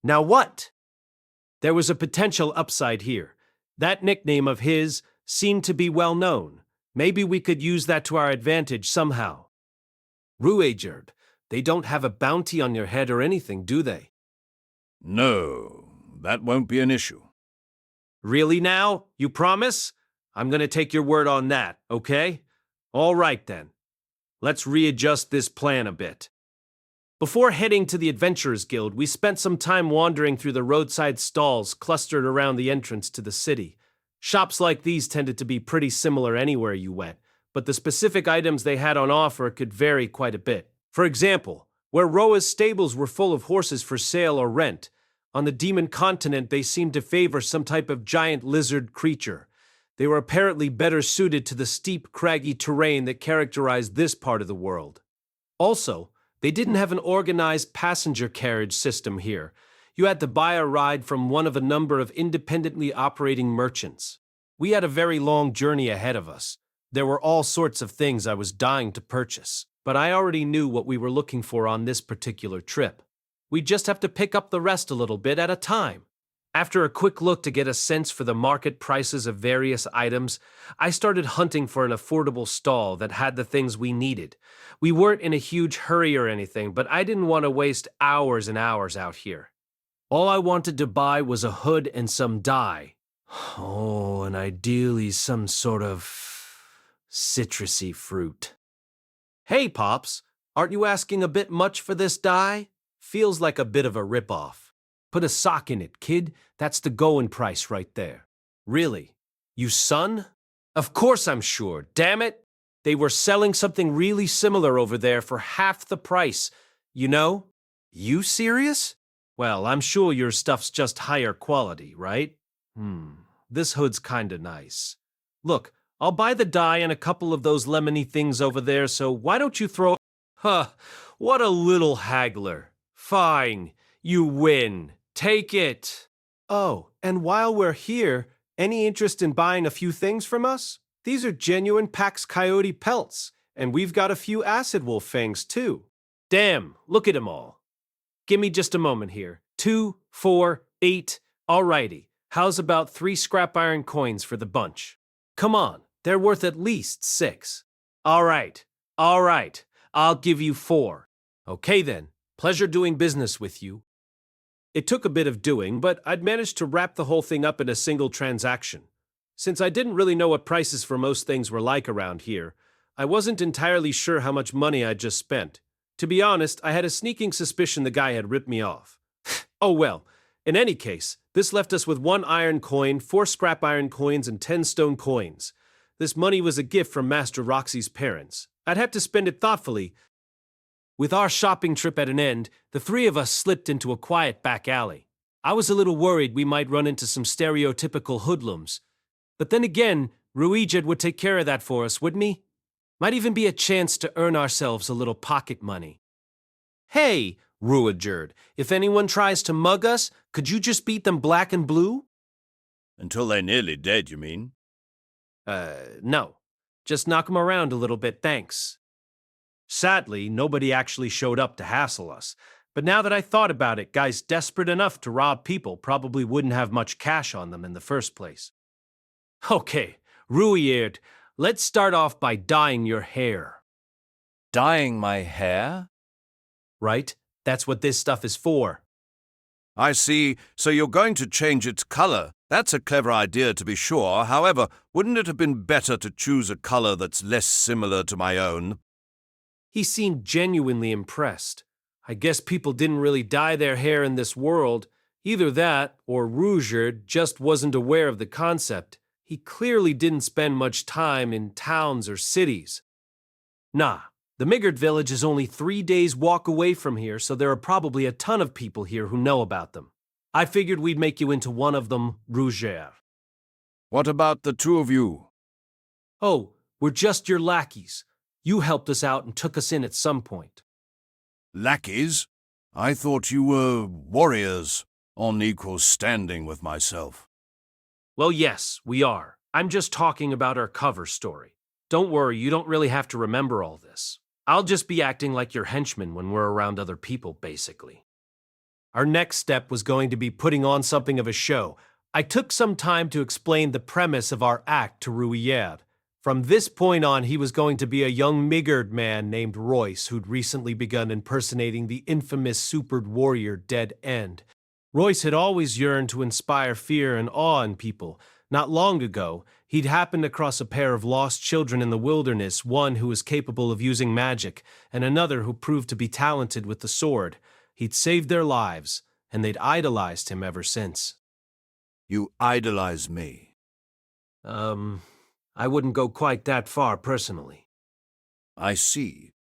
Now what? There was a potential upside here. That nickname of his seemed to be well known. Maybe we could use that to our advantage somehow. Ruijerd, they don't have a bounty on your head or anything, do they? No, that won't be an issue. Really now? You promise? I'm going to take your word on that, okay? All right then. Let's readjust this plan a bit. Before heading to the Adventurers Guild, we spent some time wandering through the roadside stalls clustered around the entrance to the city. Shops like these tended to be pretty similar anywhere you went, but the specific items they had on offer could vary quite a bit. For example, where Roa's stables were full of horses for sale or rent, on the Demon Continent they seemed to favor some type of giant lizard creature. They were apparently better suited to the steep, craggy terrain that characterized this part of the world. Also, they didn't have an organized passenger carriage system here. You had to buy a ride from one of a number of independently operating merchants. We had a very long journey ahead of us. There were all sorts of things I was dying to purchase, but I already knew what we were looking for on this particular trip. We'd just have to pick up the rest a little bit at a time. After a quick look to get a sense for the market prices of various items, I started hunting for an affordable stall that had the things we needed. We weren't in a huge hurry or anything, but I didn't want to waste hours and hours out here. All I wanted to buy was a hood and some dye. Oh, and ideally some sort of citrusy fruit. Hey, Pops, aren't you asking a bit much for this dye? Feels like a bit of a ripoff. Put a sock in it, kid. That's the going price right there. Really? You son? Of course I'm sure. Damn it. They were selling something really similar over there for half the price. You know? You serious? Well, I'm sure your stuff's just higher quality, right? This hood's kinda nice. Look, I'll buy the dye and a couple of those lemony things over there, so why don't you throw— Huh, what a little haggler. Fine, you win. Take it. Oh, and while we're here, any interest in buying a few things from us? These are genuine Pax Coyote pelts, and we've got a few Acid Wolf fangs too. Damn, look at 'em all. Give me just a moment here. 2, 4, 8. Alrighty, how's about 3 scrap iron coins for the bunch? Come on, they're worth at least 6. All right, I'll give you 4. Okay then, pleasure doing business with you. It took a bit of doing, but I'd managed to wrap the whole thing up in a single transaction. Since I didn't really know what prices for most things were like around here, I wasn't entirely sure how much money I'd just spent. To be honest, I had a sneaking suspicion the guy had ripped me off. Oh well, in any case, this left us with 1 iron coin, 4 scrap iron coins, and 10 stone coins. This money was a gift from Master Roxy's parents. I'd have to spend it thoughtfully. With our shopping trip at an end, the 3 of us slipped into a quiet back alley. I was a little worried we might run into some stereotypical hoodlums. But then again, Ruijerd would take care of that for us, wouldn't he? Might even be a chance to earn ourselves a little pocket money. Hey, Ruijerd, if anyone tries to mug us, could you just beat them black and blue? Until they're nearly dead, you mean? No. Just knock them around a little bit, thanks. Sadly, nobody actually showed up to hassle us. But now that I thought about it, guys desperate enough to rob people probably wouldn't have much cash on them in the first place. Okay, Ruijerd, let's start off by dyeing your hair. Dyeing my hair? Right? That's what this stuff is for. I see. So you're going to change its color. That's a clever idea, to be sure. However, wouldn't it have been better to choose a color that's less similar to my own? He seemed genuinely impressed. I guess people didn't really dye their hair in this world. Either that, or Ruijerd just wasn't aware of the concept. He clearly didn't spend much time in towns or cities. Nah, the Migard village is only 3 days' walk away from here, so there are probably a ton of people here who know about them. I figured we'd make you into one of them, Ruijerd. What about the two of you? Oh, we're just your lackeys. You helped us out and took us in at some point. Lackeys? I thought you were warriors, on equal standing with myself. Well, yes, we are. I'm just talking about our cover story. Don't worry, you don't really have to remember all this. I'll just be acting like your henchman when we're around other people, basically. Our next step was going to be putting on something of a show. I took some time to explain the premise of our act to Ruijerd. From this point on, he was going to be a young Ruijerd man named Royce who'd recently begun impersonating the infamous supered warrior Dead End. Royce had always yearned to inspire fear and awe in people. Not long ago, he'd happened across a pair of lost children in the wilderness, one who was capable of using magic, and another who proved to be talented with the sword. He'd saved their lives, and they'd idolized him ever since. You idolize me. I wouldn't go quite that far personally. I see.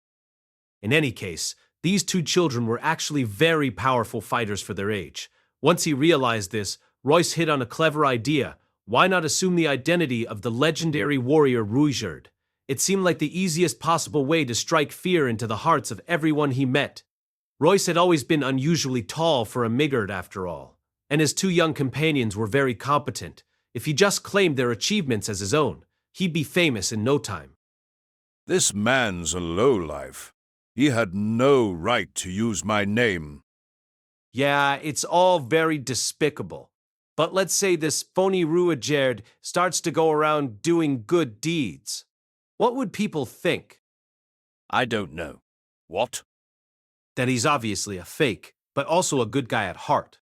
In any case, these two children were actually very powerful fighters for their age. Once he realized this, Royce hit on a clever idea. Why not assume the identity of the legendary warrior Ruijerd? It seemed like the easiest possible way to strike fear into the hearts of everyone he met. Royce had always been unusually tall for a Ruijerd after all, and his two young companions were very competent. If he just claimed their achievements as his own, he'd be famous in no time. This man's a lowlife. He had no right to use my name. Yeah, it's all very despicable. But let's say this phony Ruijerd starts to go around doing good deeds. What would people think? I don't know. What? That he's obviously a fake, but also a good guy at heart.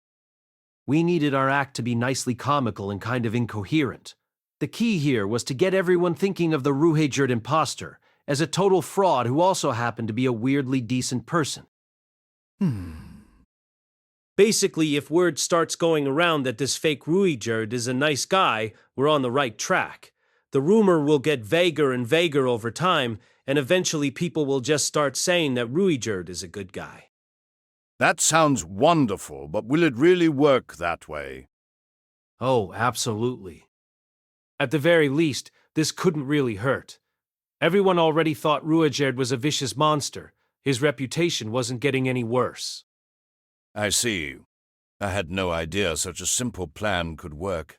We needed our act to be nicely comical and kind of incoherent. The key here was to get everyone thinking of the Ruijerd imposter as a total fraud who also happened to be a weirdly decent person. Basically, if word starts going around that this fake Ruijerd is a nice guy, we're on the right track. The rumor will get vaguer and vaguer over time, and eventually people will just start saying that Ruijerd is a good guy. That sounds wonderful, but will it really work that way? Oh, absolutely. At the very least, this couldn't really hurt. Everyone already thought Ruijerd was a vicious monster. His reputation wasn't getting any worse. I see. I had no idea such a simple plan could work.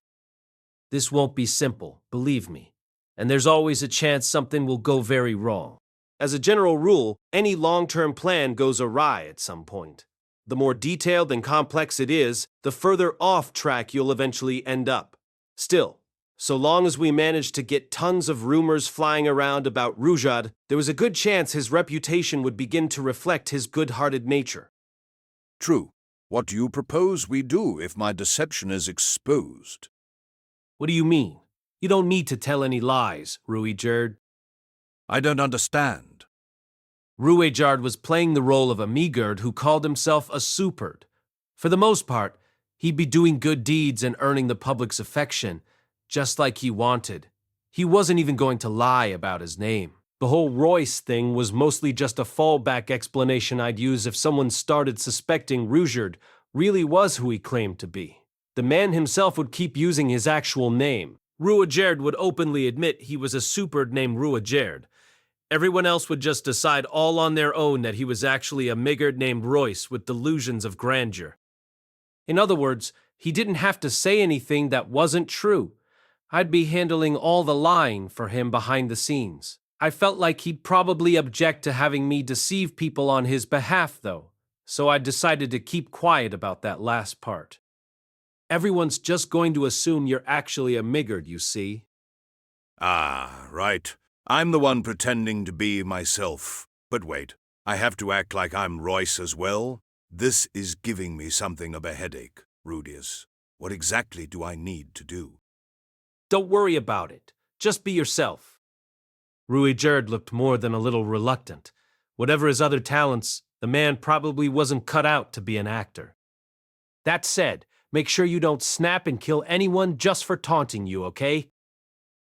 This won't be simple, believe me. And there's always a chance something will go very wrong. As a general rule, any long-term plan goes awry at some point. The more detailed and complex it is, the further off track you'll eventually end up. Still, so long as we managed to get tons of rumors flying around about Ruijerd, there was a good chance his reputation would begin to reflect his good-hearted nature. True. What do you propose we do if my deception is exposed? What do you mean? You don't need to tell any lies, Ruijerd. I don't understand. Ruijerd was playing the role of a Ruijerd who called himself a supered. For the most part, he'd be doing good deeds and earning the public's affection, just like he wanted. He wasn't even going to lie about his name. The whole Royce thing was mostly just a fallback explanation I'd use if someone started suspecting Ruijerd really was who he claimed to be. The man himself would keep using his actual name. Ruijerd would openly admit he was a supered named Ruijerd. Everyone else would just decide all on their own that he was actually a Ruijerd named Royce with delusions of grandeur. In other words, he didn't have to say anything that wasn't true. I'd be handling all the lying for him behind the scenes. I felt like he'd probably object to having me deceive people on his behalf, though, so I decided to keep quiet about that last part. Everyone's just going to assume you're actually a Ruijerd, you see. Ah, right. I'm the one pretending to be myself. But wait, I have to act like I'm Royce as well? This is giving me something of a headache, Rudeus. What exactly do I need to do? Don't worry about it. Just be yourself. Ruijerd looked more than a little reluctant. Whatever his other talents, the man probably wasn't cut out to be an actor. That said, make sure you don't snap and kill anyone just for taunting you, okay?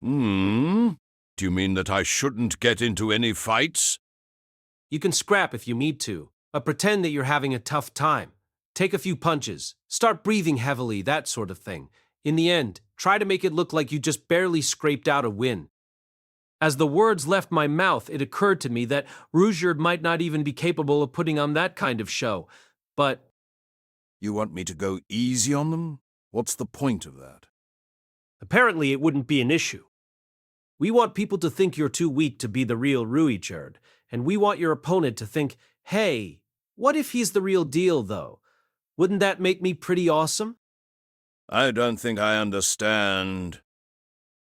Do you mean that I shouldn't get into any fights? You can scrap if you need to, but pretend that you're having a tough time. Take a few punches. Start breathing heavily, that sort of thing. In the end, try to make it look like you just barely scraped out a win. As the words left my mouth, it occurred to me that Ruijerd might not even be capable of putting on that kind of show. But You want me to go easy on them? What's the point of that? apparently it wouldn't be an issue. We want people to think you're too weak to be the real Ruijerd, and we want your opponent to think, hey, what if he's the real deal, though? Wouldn't that make me pretty awesome? I don't think I understand.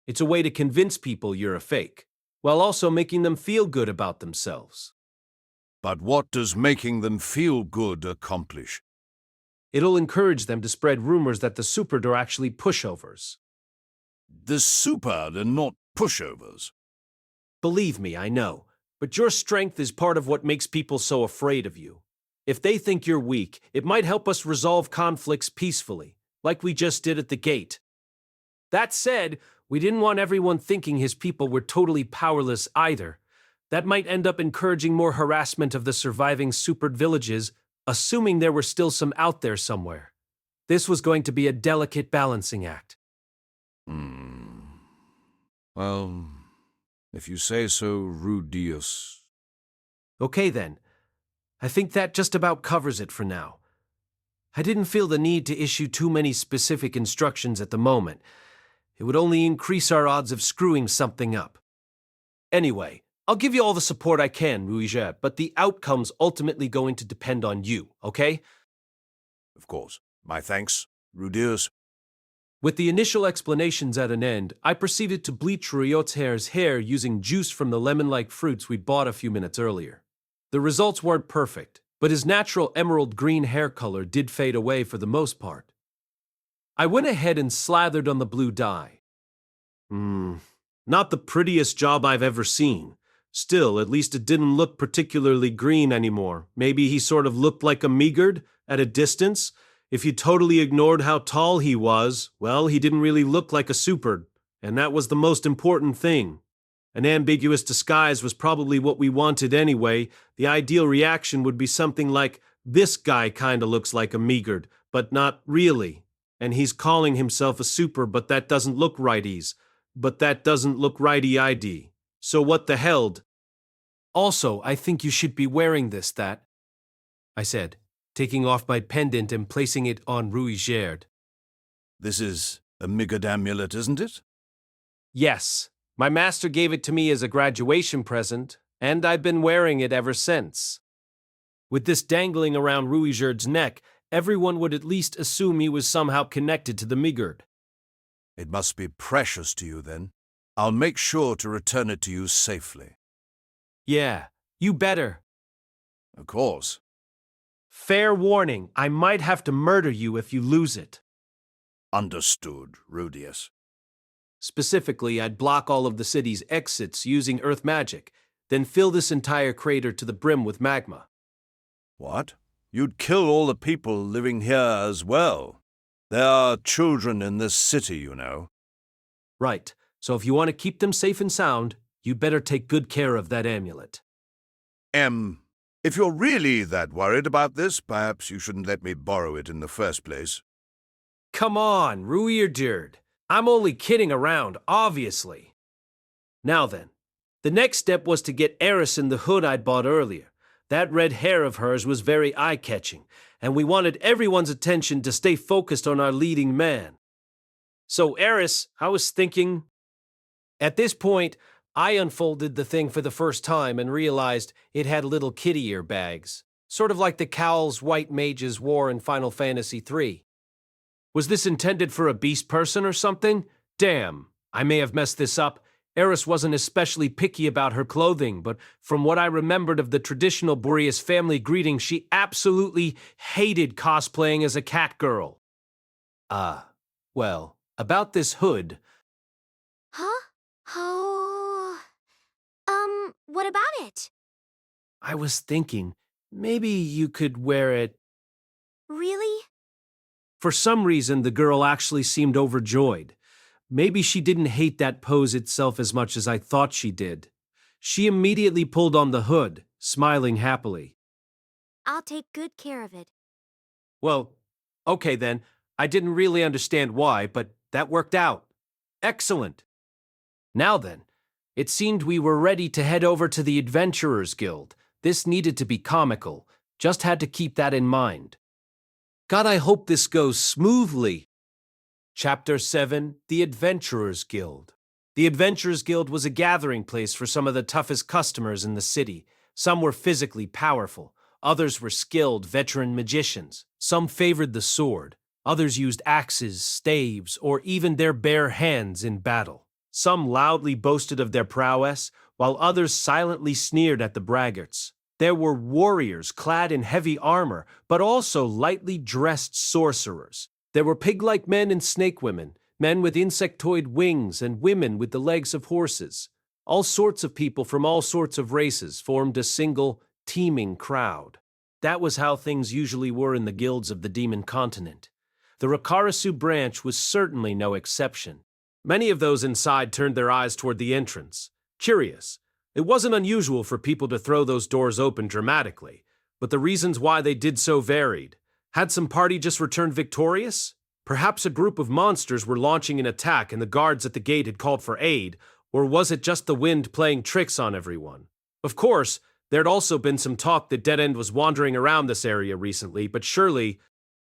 It's a way to convince people you're a fake, while also making them feel good about themselves. But what does making them feel good accomplish? It'll encourage them to spread rumors that the Superd are actually pushovers. The Superd are not pushovers. Believe me, I know, but your strength is part of what makes people so afraid of you. If they think you're weak, it might help us resolve conflicts peacefully, like we just did at the gate. That said, we didn't want everyone thinking his people were totally powerless either. That might end up encouraging more harassment of the surviving Superd villages, assuming there were still some out there somewhere. This was going to be a delicate balancing act. Well, if you say so, Rudeus. Okay then. I think that just about covers it for now. I didn't feel the need to issue too many specific instructions at the moment. It would only increase our odds of screwing something up. Anyway, I'll give you all the support I can, Ruijerd, but the outcome's ultimately going to depend on you, okay? Of course. My thanks, Rudeus. With the initial explanations at an end, I proceeded to bleach Ruijerd's hair using juice from the lemon-like fruits we'd bought a few minutes earlier. The results weren't perfect, but his natural emerald green hair color did fade away for the most part. I went ahead and slathered on the blue dye. Not the prettiest job I've ever seen. Still, at least it didn't look particularly green anymore. Maybe he sort of looked like a Meagard at a distance. If you totally ignored how tall he was, well, he didn't really look like a Superd, and that was the most important thing. An ambiguous disguise was probably what we wanted anyway. The ideal reaction would be something like, this guy kinda looks like a Meagard, but not really. And he's calling himself a super, but that doesn't look righties. But that doesn't look righty-ID. So what the hell? Also, I think you should be wearing this, I said, taking off my pendant and placing it on Ruijerd. This is a Meagard amulet, isn't it? Yes. My master gave it to me as a graduation present, and I've been wearing it ever since. With this dangling around Ruijerd's neck, everyone would at least assume he was somehow connected to the Meagard. It must be precious to you, then. I'll make sure to return it to you safely. Yeah, you better. Of course. Fair warning, I might have to murder you if you lose it. Understood, Rudeus. Specifically, I'd block all of the city's exits using earth magic, then fill this entire crater to the brim with magma. What? You'd kill all the people living here as well. There are children in this city, you know. Right, so if you want to keep them safe and sound, you better take good care of that amulet. If you're really that worried about this, perhaps you shouldn't let me borrow it in the first place. Come on, Ruijerd. I'm only kidding around, obviously. Now then, the next step was to get Eris in the hood I'd bought earlier. That red hair of hers was very eye-catching, and we wanted everyone's attention to stay focused on our leading man. So Eris, I was thinking... At this point, I unfolded the thing for the first time and realized it had little kitty ear bags, sort of like the cowls white mages wore in Final Fantasy III. Was this intended for a beast person or something? Damn, I may have messed this up. Eris wasn't especially picky about her clothing, but from what I remembered of the traditional Boreas family greeting, she absolutely hated cosplaying as a cat girl. Well, about this hood... Huh? What about it? I was thinking, maybe you could wear it... Really? For some reason, the girl actually seemed overjoyed. Maybe she didn't hate that pose itself as much as I thought she did. She immediately pulled on the hood, smiling happily. I'll take good care of it. Well, okay then. I didn't really understand why, but that worked out. Excellent. Now then, it seemed we were ready to head over to the Adventurers Guild. This needed to be comical. Just had to keep that in mind. God, I hope this goes smoothly. Chapter 7, The Adventurers Guild. The Adventurers Guild was a gathering place for some of the toughest customers in the city. Some were physically powerful. Others were skilled veteran magicians. Some favored the sword. Others used axes, staves, or even their bare hands in battle. Some loudly boasted of their prowess, while others silently sneered at the braggarts. There were warriors clad in heavy armor, but also lightly dressed sorcerers. There were pig-like men and snake women, men with insectoid wings and women with the legs of horses. All sorts of people from all sorts of races formed a single, teeming crowd. That was how things usually were in the guilds of the Demon Continent. The Ricirasu branch was certainly no exception. Many of those inside turned their eyes toward the entrance. Curious. It wasn't unusual for people to throw those doors open dramatically, but the reasons why they did so varied. Had some party just returned victorious? Perhaps a group of monsters were launching an attack and the guards at the gate had called for aid, or was it just the wind playing tricks on everyone? Of course, there'd also been some talk that Dead End was wandering around this area recently, but surely,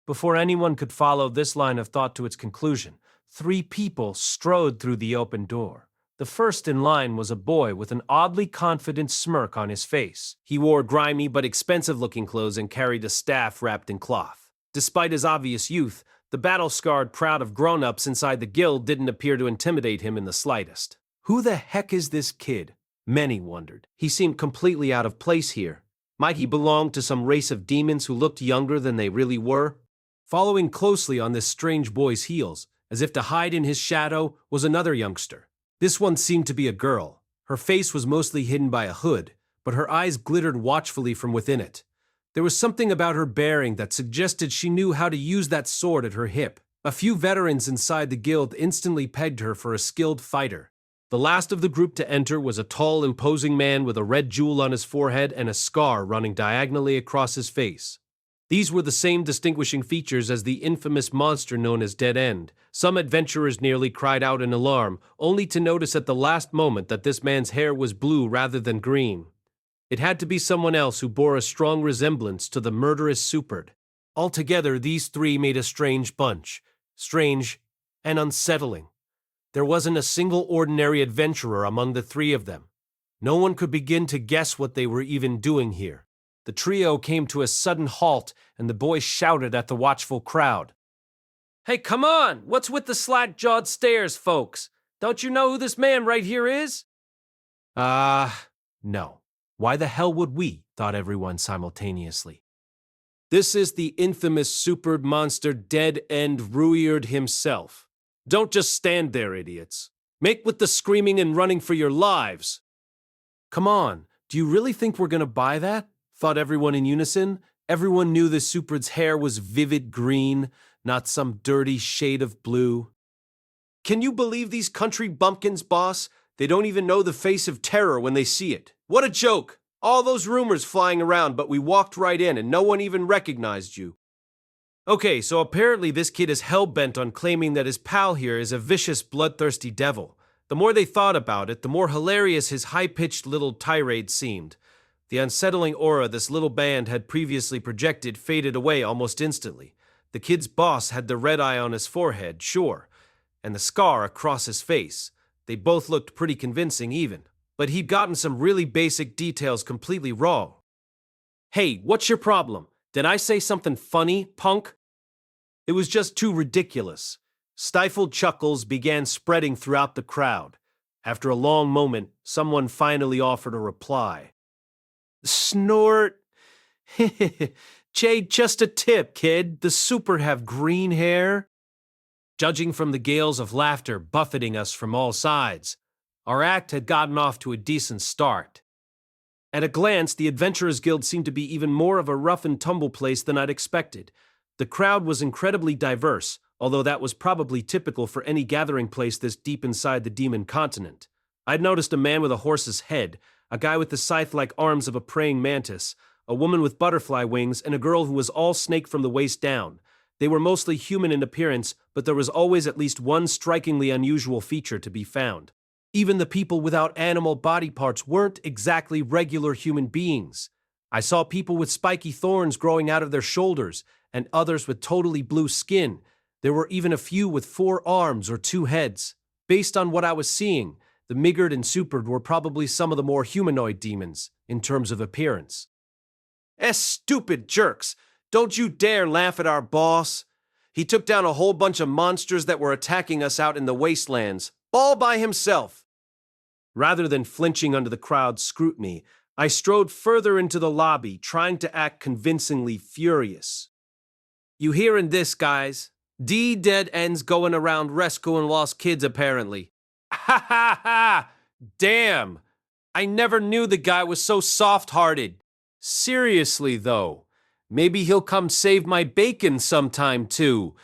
before anyone could follow this line of thought to its conclusion, 3 people strode through the open door. The first in line was a boy with an oddly confident smirk on his face. He wore grimy but expensive-looking clothes and carried a staff wrapped in cloth. Despite his obvious youth, the battle-scarred crowd of grown-ups inside the guild didn't appear to intimidate him in the slightest. Who the heck is this kid? Many wondered. He seemed completely out of place here. Might he belong to some race of demons who looked younger than they really were? Following closely on this strange boy's heels, as if to hide in his shadow, was another youngster. This one seemed to be a girl. Her face was mostly hidden by a hood, but her eyes glittered watchfully from within it. There was something about her bearing that suggested she knew how to use that sword at her hip. A few veterans inside the guild instantly pegged her for a skilled fighter. The last of the group to enter was a tall, imposing man with a red jewel on his forehead and a scar running diagonally across his face. These were the same distinguishing features as the infamous monster known as Dead End. Some adventurers nearly cried out in alarm, only to notice at the last moment that this man's hair was blue rather than green. It had to be someone else who bore a strong resemblance to the murderous Superd. Altogether, these 3 made a strange bunch. Strange and unsettling. There wasn't a single ordinary adventurer among the 3 of them. No one could begin to guess what they were even doing here. The trio came to a sudden halt, and the boy shouted at the watchful crowd. "Hey, come on! What's with the slack-jawed stares, folks? Don't you know who this man right here is?" No. Why the hell would we? Thought everyone simultaneously. This is the infamous super monster Dead End Ruijerd himself. Don't just stand there, idiots. Make with the screaming and running for your lives. Come on, do you really think we're gonna buy that? Thought everyone in unison. Everyone knew the Super's hair was vivid green, not some dirty shade of blue. Can you believe these country bumpkins, boss? They don't even know the face of terror when they see it. What a joke! All those rumors flying around, but we walked right in and no one even recognized you. Okay, so apparently this kid is hell-bent on claiming that his pal here is a vicious, bloodthirsty devil. The more they thought about it, the more hilarious his high-pitched little tirade seemed. The unsettling aura this little band had previously projected faded away almost instantly. The kid's boss had the red eye on his forehead, sure, and the scar across his face. They both looked pretty convincing even, but he'd gotten some really basic details completely wrong. Hey, what's your problem? Did I say something funny, punk? It was just too ridiculous. Stifled chuckles began spreading throughout the crowd. After a long moment, someone finally offered a reply. Snort. Jade, just a tip, kid. The Super have green hair. Judging from the gales of laughter buffeting us from all sides, our act had gotten off to a decent start. At a glance, the Adventurers Guild seemed to be even more of a rough-and-tumble place than I'd expected. The crowd was incredibly diverse, although that was probably typical for any gathering place this deep inside the Demon Continent. I'd noticed a man with a horse's head, a guy with the scythe-like arms of a praying mantis, a woman with butterfly wings, and a girl who was all snake from the waist down. They were mostly human in appearance, but there was always at least one strikingly unusual feature to be found. Even the people without animal body parts weren't exactly regular human beings. I saw people with spiky thorns growing out of their shoulders, and others with totally blue skin. There were even a few with 4 arms or 2 heads. Based on what I was seeing, the Ruijerd and Superdia were probably some of the more humanoid demons, in terms of appearance. Stupid jerks! Don't you dare laugh at our boss! He took down a whole bunch of monsters that were attacking us out in the wastelands, all by himself. Rather than flinching under the crowd's scrutiny, I strode further into the lobby, trying to act convincingly furious. You hearing this, guys? Dead ends going around rescuing lost kids, apparently. Ha ha ha! Damn! I never knew the guy was so soft-hearted. Seriously, though. Maybe he'll come save my bacon sometime, too.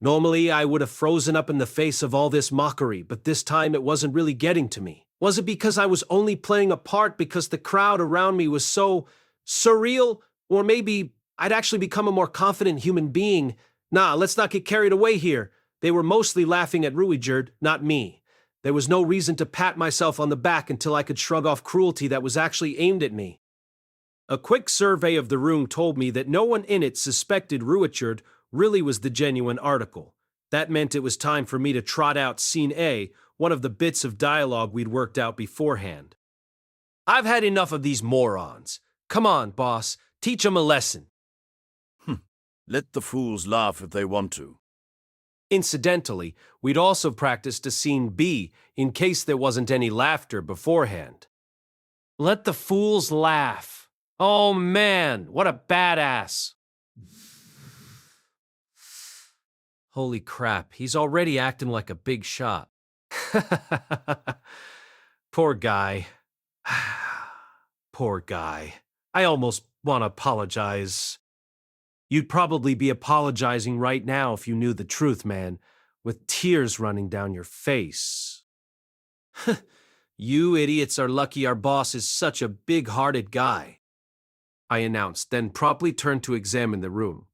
Normally, I would have frozen up in the face of all this mockery, but this time it wasn't really getting to me. Was it because I was only playing a part because the crowd around me was so surreal? Or maybe I'd actually become a more confident human being? Nah, let's not get carried away here. They were mostly laughing at Ruijerd, not me. There was no reason to pat myself on the back until I could shrug off cruelty that was actually aimed at me. A quick survey of the room told me that no one in it suspected Ruijerd really was the genuine article. That meant it was time for me to trot out Scene A, one of the bits of dialogue we'd worked out beforehand. I've had enough of these morons. Come on, boss, teach them a lesson. Let the fools laugh if they want to. Incidentally, we'd also practiced a Scene B in case there wasn't any laughter beforehand. Let the fools laugh. Oh man, what a badass. Holy crap, he's already acting like a big shot. Poor guy. Poor guy. I almost want to apologize. You'd probably be apologizing right now if you knew the truth, man, with tears running down your face. You idiots are lucky our boss is such a big-hearted guy, I announced, then promptly turned to examine the room.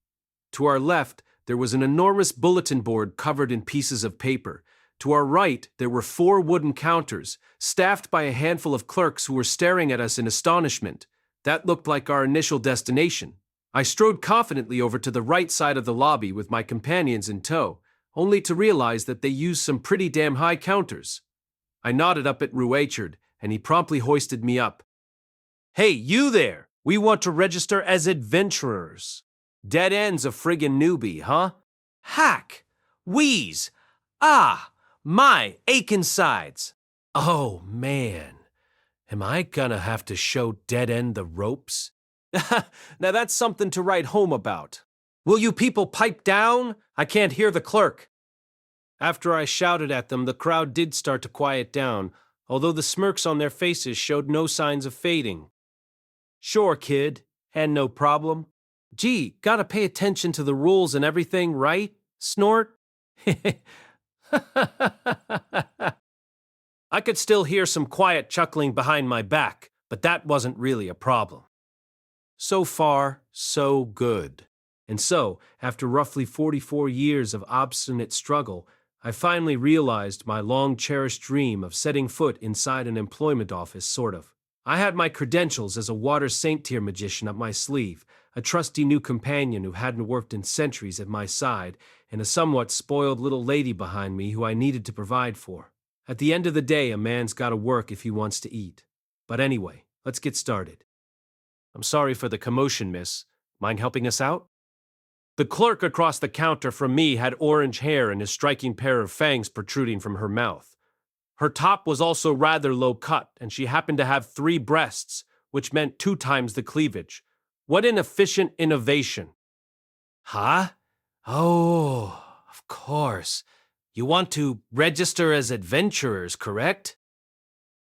To our left, there was an enormous bulletin board covered in pieces of paper. To our right, there were 4 wooden counters, staffed by a handful of clerks who were staring at us in astonishment. That looked like our initial destination. I strode confidently over to the right side of the lobby with my companions in tow, only to realize that they used some pretty damn high counters. I nodded up at Ruijerd, and he promptly hoisted me up. Hey, you there! We want to register as adventurers. Dead end's a friggin' newbie, huh? Hack! Wheeze! Ah! My aching sides! Oh, man. Am I gonna have to show Dead End the ropes? Now that's something to write home about. Will you people pipe down? I can't hear the clerk. After I shouted at them, the crowd did start to quiet down, although the smirks on their faces showed no signs of fading. Sure, kid. And no problem. Gee, gotta pay attention to the rules and everything, right? Snort? I could still hear some quiet chuckling behind my back, but that wasn't really a problem. So far, so good. And so, after roughly 44 years of obstinate struggle, I finally realized my long-cherished dream of setting foot inside an employment office, sort of. I had my credentials as a water saint tier magician up my sleeve, a trusty new companion who hadn't worked in centuries at my side, and a somewhat spoiled little lady behind me who I needed to provide for. At the end of the day, a man's gotta work if he wants to eat. But anyway, let's get started. I'm sorry for the commotion, miss. Mind helping us out? The clerk across the counter from me had orange hair and a striking pair of fangs protruding from her mouth. Her top was also rather low cut, and she happened to have 3 breasts, which meant 2 times the cleavage. What an efficient innovation. Huh? Oh, of course. You want to register as adventurers, correct?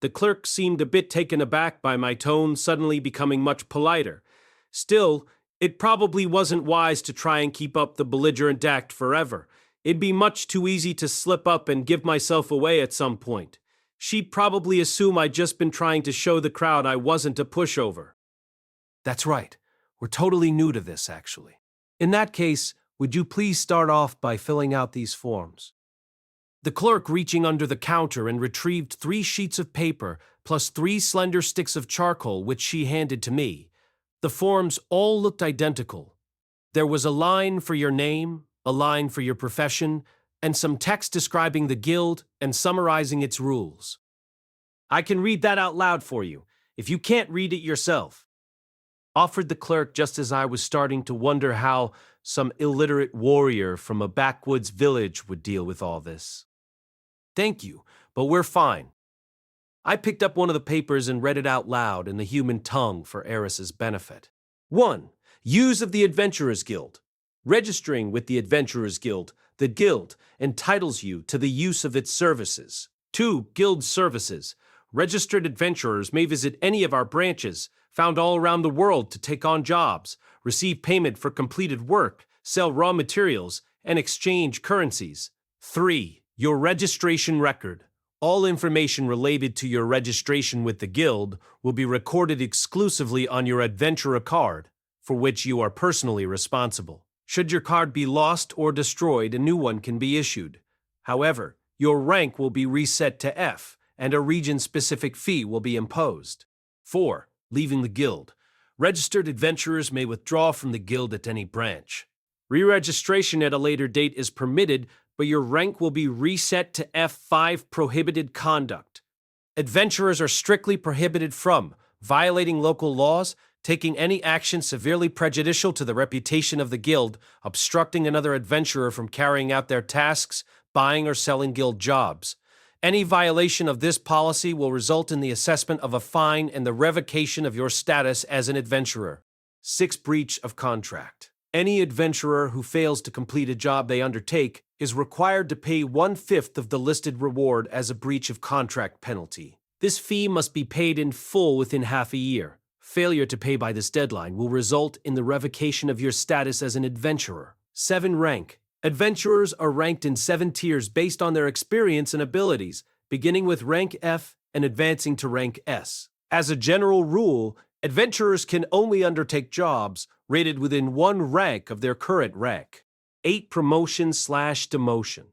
The clerk seemed a bit taken aback by my tone suddenly becoming much politer. Still, it probably wasn't wise to try and keep up the belligerent act forever. It'd be much too easy to slip up and give myself away at some point. She'd probably assume I'd just been trying to show the crowd I wasn't a pushover. That's right. We're totally new to this, actually. In that case, would you please start off by filling out these forms? The clerk reaching under the counter and retrieved 3 sheets of paper plus 3 slender sticks of charcoal which she handed to me. The forms all looked identical. There was a line for your name, a line for your profession, and some text describing the guild and summarizing its rules. I can read that out loud for you, if you can't read it yourself. Offered the clerk just as I was starting to wonder how some illiterate warrior from a backwoods village would deal with all this. Thank you, but we're fine. I picked up one of the papers and read it out loud in the human tongue for Eris's benefit. 1. Use of the Adventurers Guild. Registering with the Adventurers Guild, the guild entitles you to the use of its services. 2. Guild services. Registered adventurers may visit any of our branches, found all around the world, to take on jobs, receive payment for completed work, sell raw materials, and exchange currencies. 3. Your registration record. All information related to your registration with the guild will be recorded exclusively on your adventurer card, for which you are personally responsible. Should your card be lost or destroyed, a new one can be issued. However, your rank will be reset to F, and a region-specific fee will be imposed. 4. Leaving the guild. Registered adventurers may withdraw from the guild at any branch. Re-registration at a later date is permitted, but your rank will be reset to F5, prohibited conduct. Adventurers are strictly prohibited from violating local laws, taking any action severely prejudicial to the reputation of the guild, obstructing another adventurer from carrying out their tasks, buying or selling guild jobs. Any violation of this policy will result in the assessment of a fine and the revocation of your status as an adventurer. 6. Breach of contract. Any adventurer who fails to complete a job they undertake is required to pay 1/5 of the listed reward as a breach of contract penalty. This fee must be paid in full within half a year. Failure to pay by this deadline will result in the revocation of your status as an adventurer. 7. Rank. Adventurers are ranked in 7 tiers based on their experience and abilities, beginning with rank F and advancing to rank S. As a general rule, adventurers can only undertake jobs rated within 1 rank of their current rank. 8. Promotion/demotion.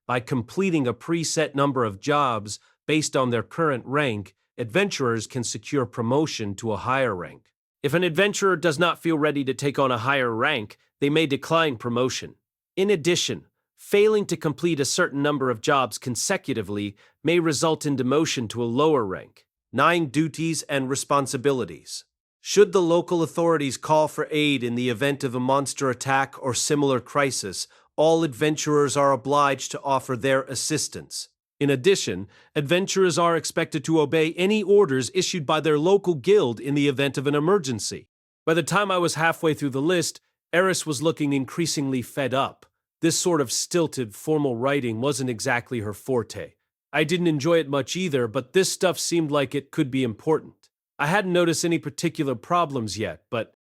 By completing a preset number of jobs based on their current rank, adventurers can secure promotion to a higher rank. If an adventurer does not feel ready to take on a higher rank, they may decline promotion. In addition, failing to complete a certain number of jobs consecutively may result in demotion to a lower rank. 9. Duties and responsibilities. Should the local authorities call for aid in the event of a monster attack or similar crisis, all adventurers are obliged to offer their assistance. In addition, adventurers are expected to obey any orders issued by their local guild in the event of an emergency. By the time I was halfway through the list, Eris was looking increasingly fed up. This sort of stilted, formal writing wasn't exactly her forte. I didn't enjoy it much either, but this stuff seemed like it could be important. I hadn't noticed any particular problems yet, but...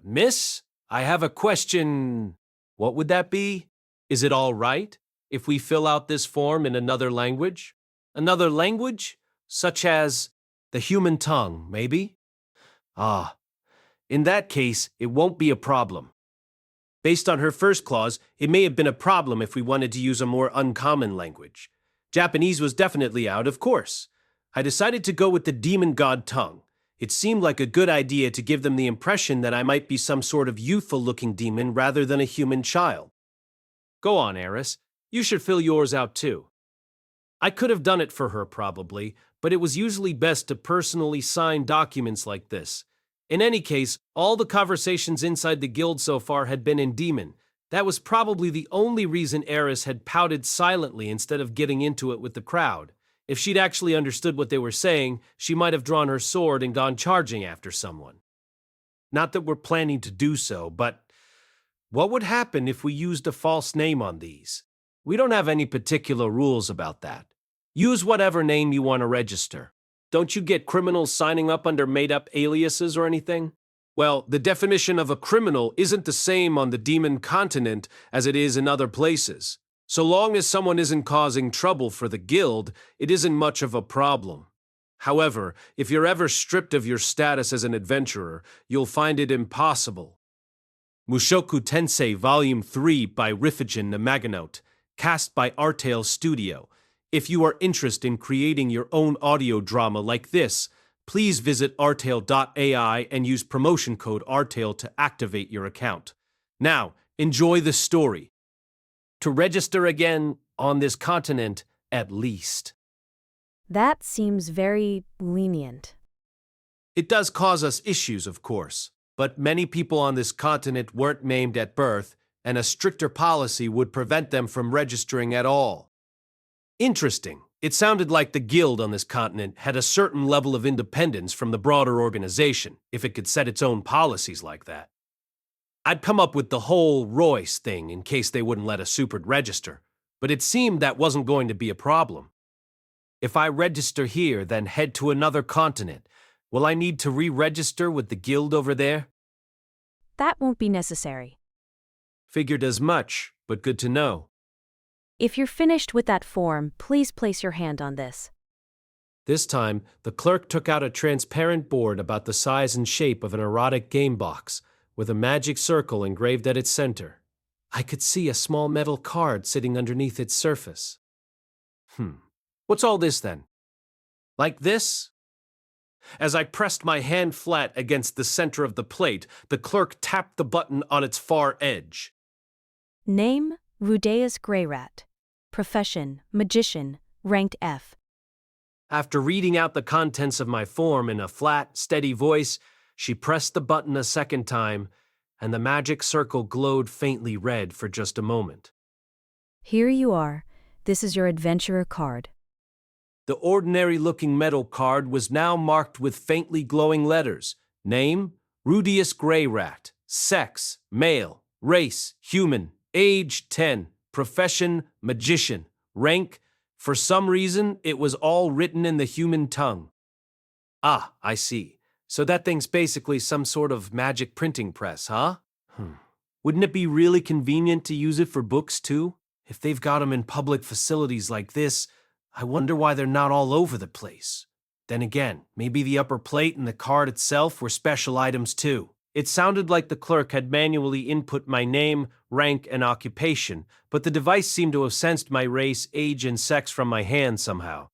Miss? I have a question. What would that be? Is it all right if we fill out this form in another language? Another language? Such as the human tongue, maybe? In that case, it won't be a problem. Based on her first clause, it may have been a problem if we wanted to use a more uncommon language. Japanese was definitely out, of course. I decided to go with the demon god tongue. It seemed like a good idea to give them the impression that I might be some sort of youthful-looking demon rather than a human child. Go on, Eris. You should fill yours out too. I could have done it for her probably, but it was usually best to personally sign documents like this. In any case, all the conversations inside the guild so far had been in demon. That was probably the only reason Eris had pouted silently instead of getting into it with the crowd. If she'd actually understood what they were saying, she might have drawn her sword and gone charging after someone. Not that we're planning to do so, but what would happen if we used a false name on these? We don't have any particular rules about that. Use whatever name you want to register. Don't you get criminals signing up under made-up aliases or anything? Well, the definition of a criminal isn't the same on the demon continent as it is in other places. So long as someone isn't causing trouble for the guild, it isn't much of a problem. However, if you're ever stripped of your status as an adventurer, you'll find it impossible. Mushoku Tensei Volume 3 by Rifujin Namaganote, cast by Artail Studio. If you are interested in creating your own audio drama like this, please visit artail.ai and use promotion code ARTAIL to activate your account. Now, enjoy the story. To register again on this continent, at least. That seems very lenient. It does cause us issues, of course, but many people on this continent weren't maimed at birth, and a stricter policy would prevent them from registering at all. Interesting. It sounded like the guild on this continent had a certain level of independence from the broader organization, if it could set its own policies like that. I'd come up with the whole Royce thing in case they wouldn't let a Superd register, but it seemed that wasn't going to be a problem. If I register here, then head to another continent, will I need to re-register with the guild over there? That won't be necessary. Figured as much, but good to know. If you're finished with that form, please place your hand on this. This time, the clerk took out a transparent board about the size and shape of an erotic game box, with a magic circle engraved at its center. I could see a small metal card sitting underneath its surface. What's all this then? Like this? As I pressed my hand flat against the center of the plate, the clerk tapped the button on its far edge. Name, Rudeus Greyrat. Profession, magician, ranked F. After reading out the contents of my form in a flat, steady voice, she pressed the button a second time, and the magic circle glowed faintly red for just a moment. Here you are. This is your adventurer card. The ordinary-looking metal card was now marked with faintly glowing letters. Name, Rudeus Greyrat. Sex, male. Race, human. Age, 10. Profession, magician. Rank, for some reason, it was all written in the human tongue. Ah, I see. So that thing's basically some sort of magic printing press, huh? Wouldn't it be really convenient to use it for books, too? If they've got them in public facilities like this, I wonder why they're not all over the place. Then again, maybe the upper plate and the card itself were special items, too. It sounded like the clerk had manually input my name, rank, and occupation, but the device seemed to have sensed my race, age, and sex from my hand somehow.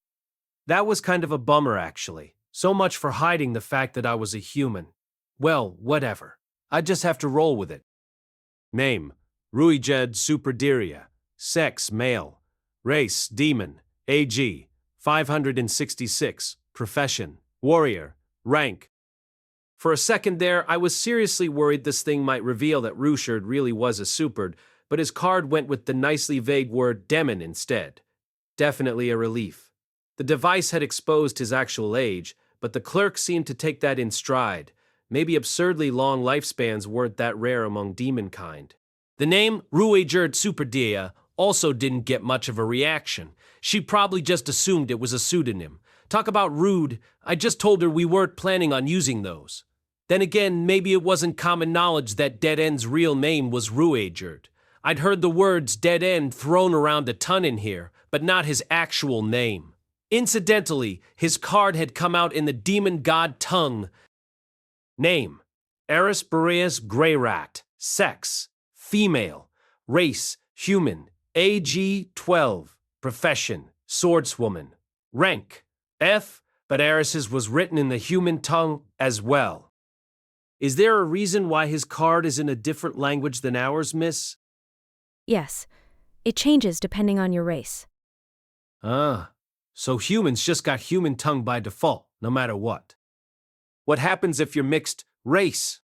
That was kind of a bummer, actually. So much for hiding the fact that I was a human. Well, whatever. I'd just have to roll with it. Name, Ruijerd Superdia. Sex, male. Race, demon. AG, 566. Profession, warrior. Rank. For a second there, I was seriously worried this thing might reveal that Ruijerd really was a Superd, but his card went with the nicely vague word demon instead. Definitely a relief. The device had exposed his actual age, but the clerk seemed to take that in stride. Maybe absurdly long lifespans weren't that rare among demon kind. The name, Ruijerd Superdia, also didn't get much of a reaction. She probably just assumed it was a pseudonym. Talk about rude, I just told her we weren't planning on using those. Then again, maybe it wasn't common knowledge that Dead End's real name was Ruijerd. I'd heard the words Dead End thrown around a ton in here, but not his actual name. Incidentally, his card had come out in the demon god tongue. Name, Eris Greyrat. Sex, female. Race, human. AG 12. Profession, swordswoman. Rank, F, but Eris's was written in the human tongue as well. Is there a reason why his card is in a different language than ours, miss? Yes. It changes depending on your race. Ah, so humans just got human tongue by default, no matter what. What happens if you're mixed race?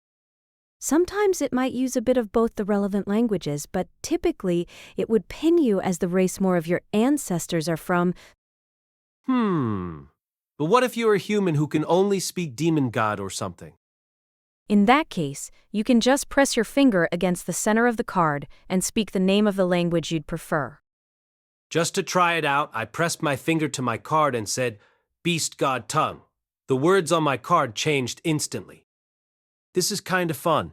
Sometimes it might use a bit of both the relevant languages, but typically it would pin you as the race more of your ancestors are from. But what if you're a human who can only speak demon god or something? In that case, you can just press your finger against the center of the card and speak the name of the language you'd prefer. Just to try it out, I pressed my finger to my card and said, Beast God Tongue. The words on my card changed instantly. This is kind of fun.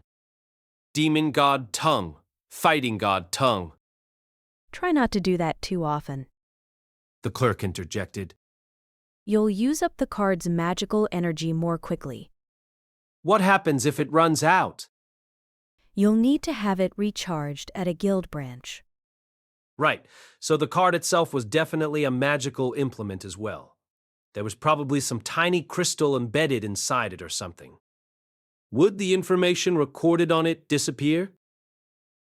Demon God Tongue. Fighting God Tongue. Try not to do that too often. The clerk interjected. You'll use up the card's magical energy more quickly. What happens if it runs out? You'll need to have it recharged at a guild branch. Right, so the card itself was definitely a magical implement as well. There was probably some tiny crystal embedded inside it or something. Would the information recorded on it disappear?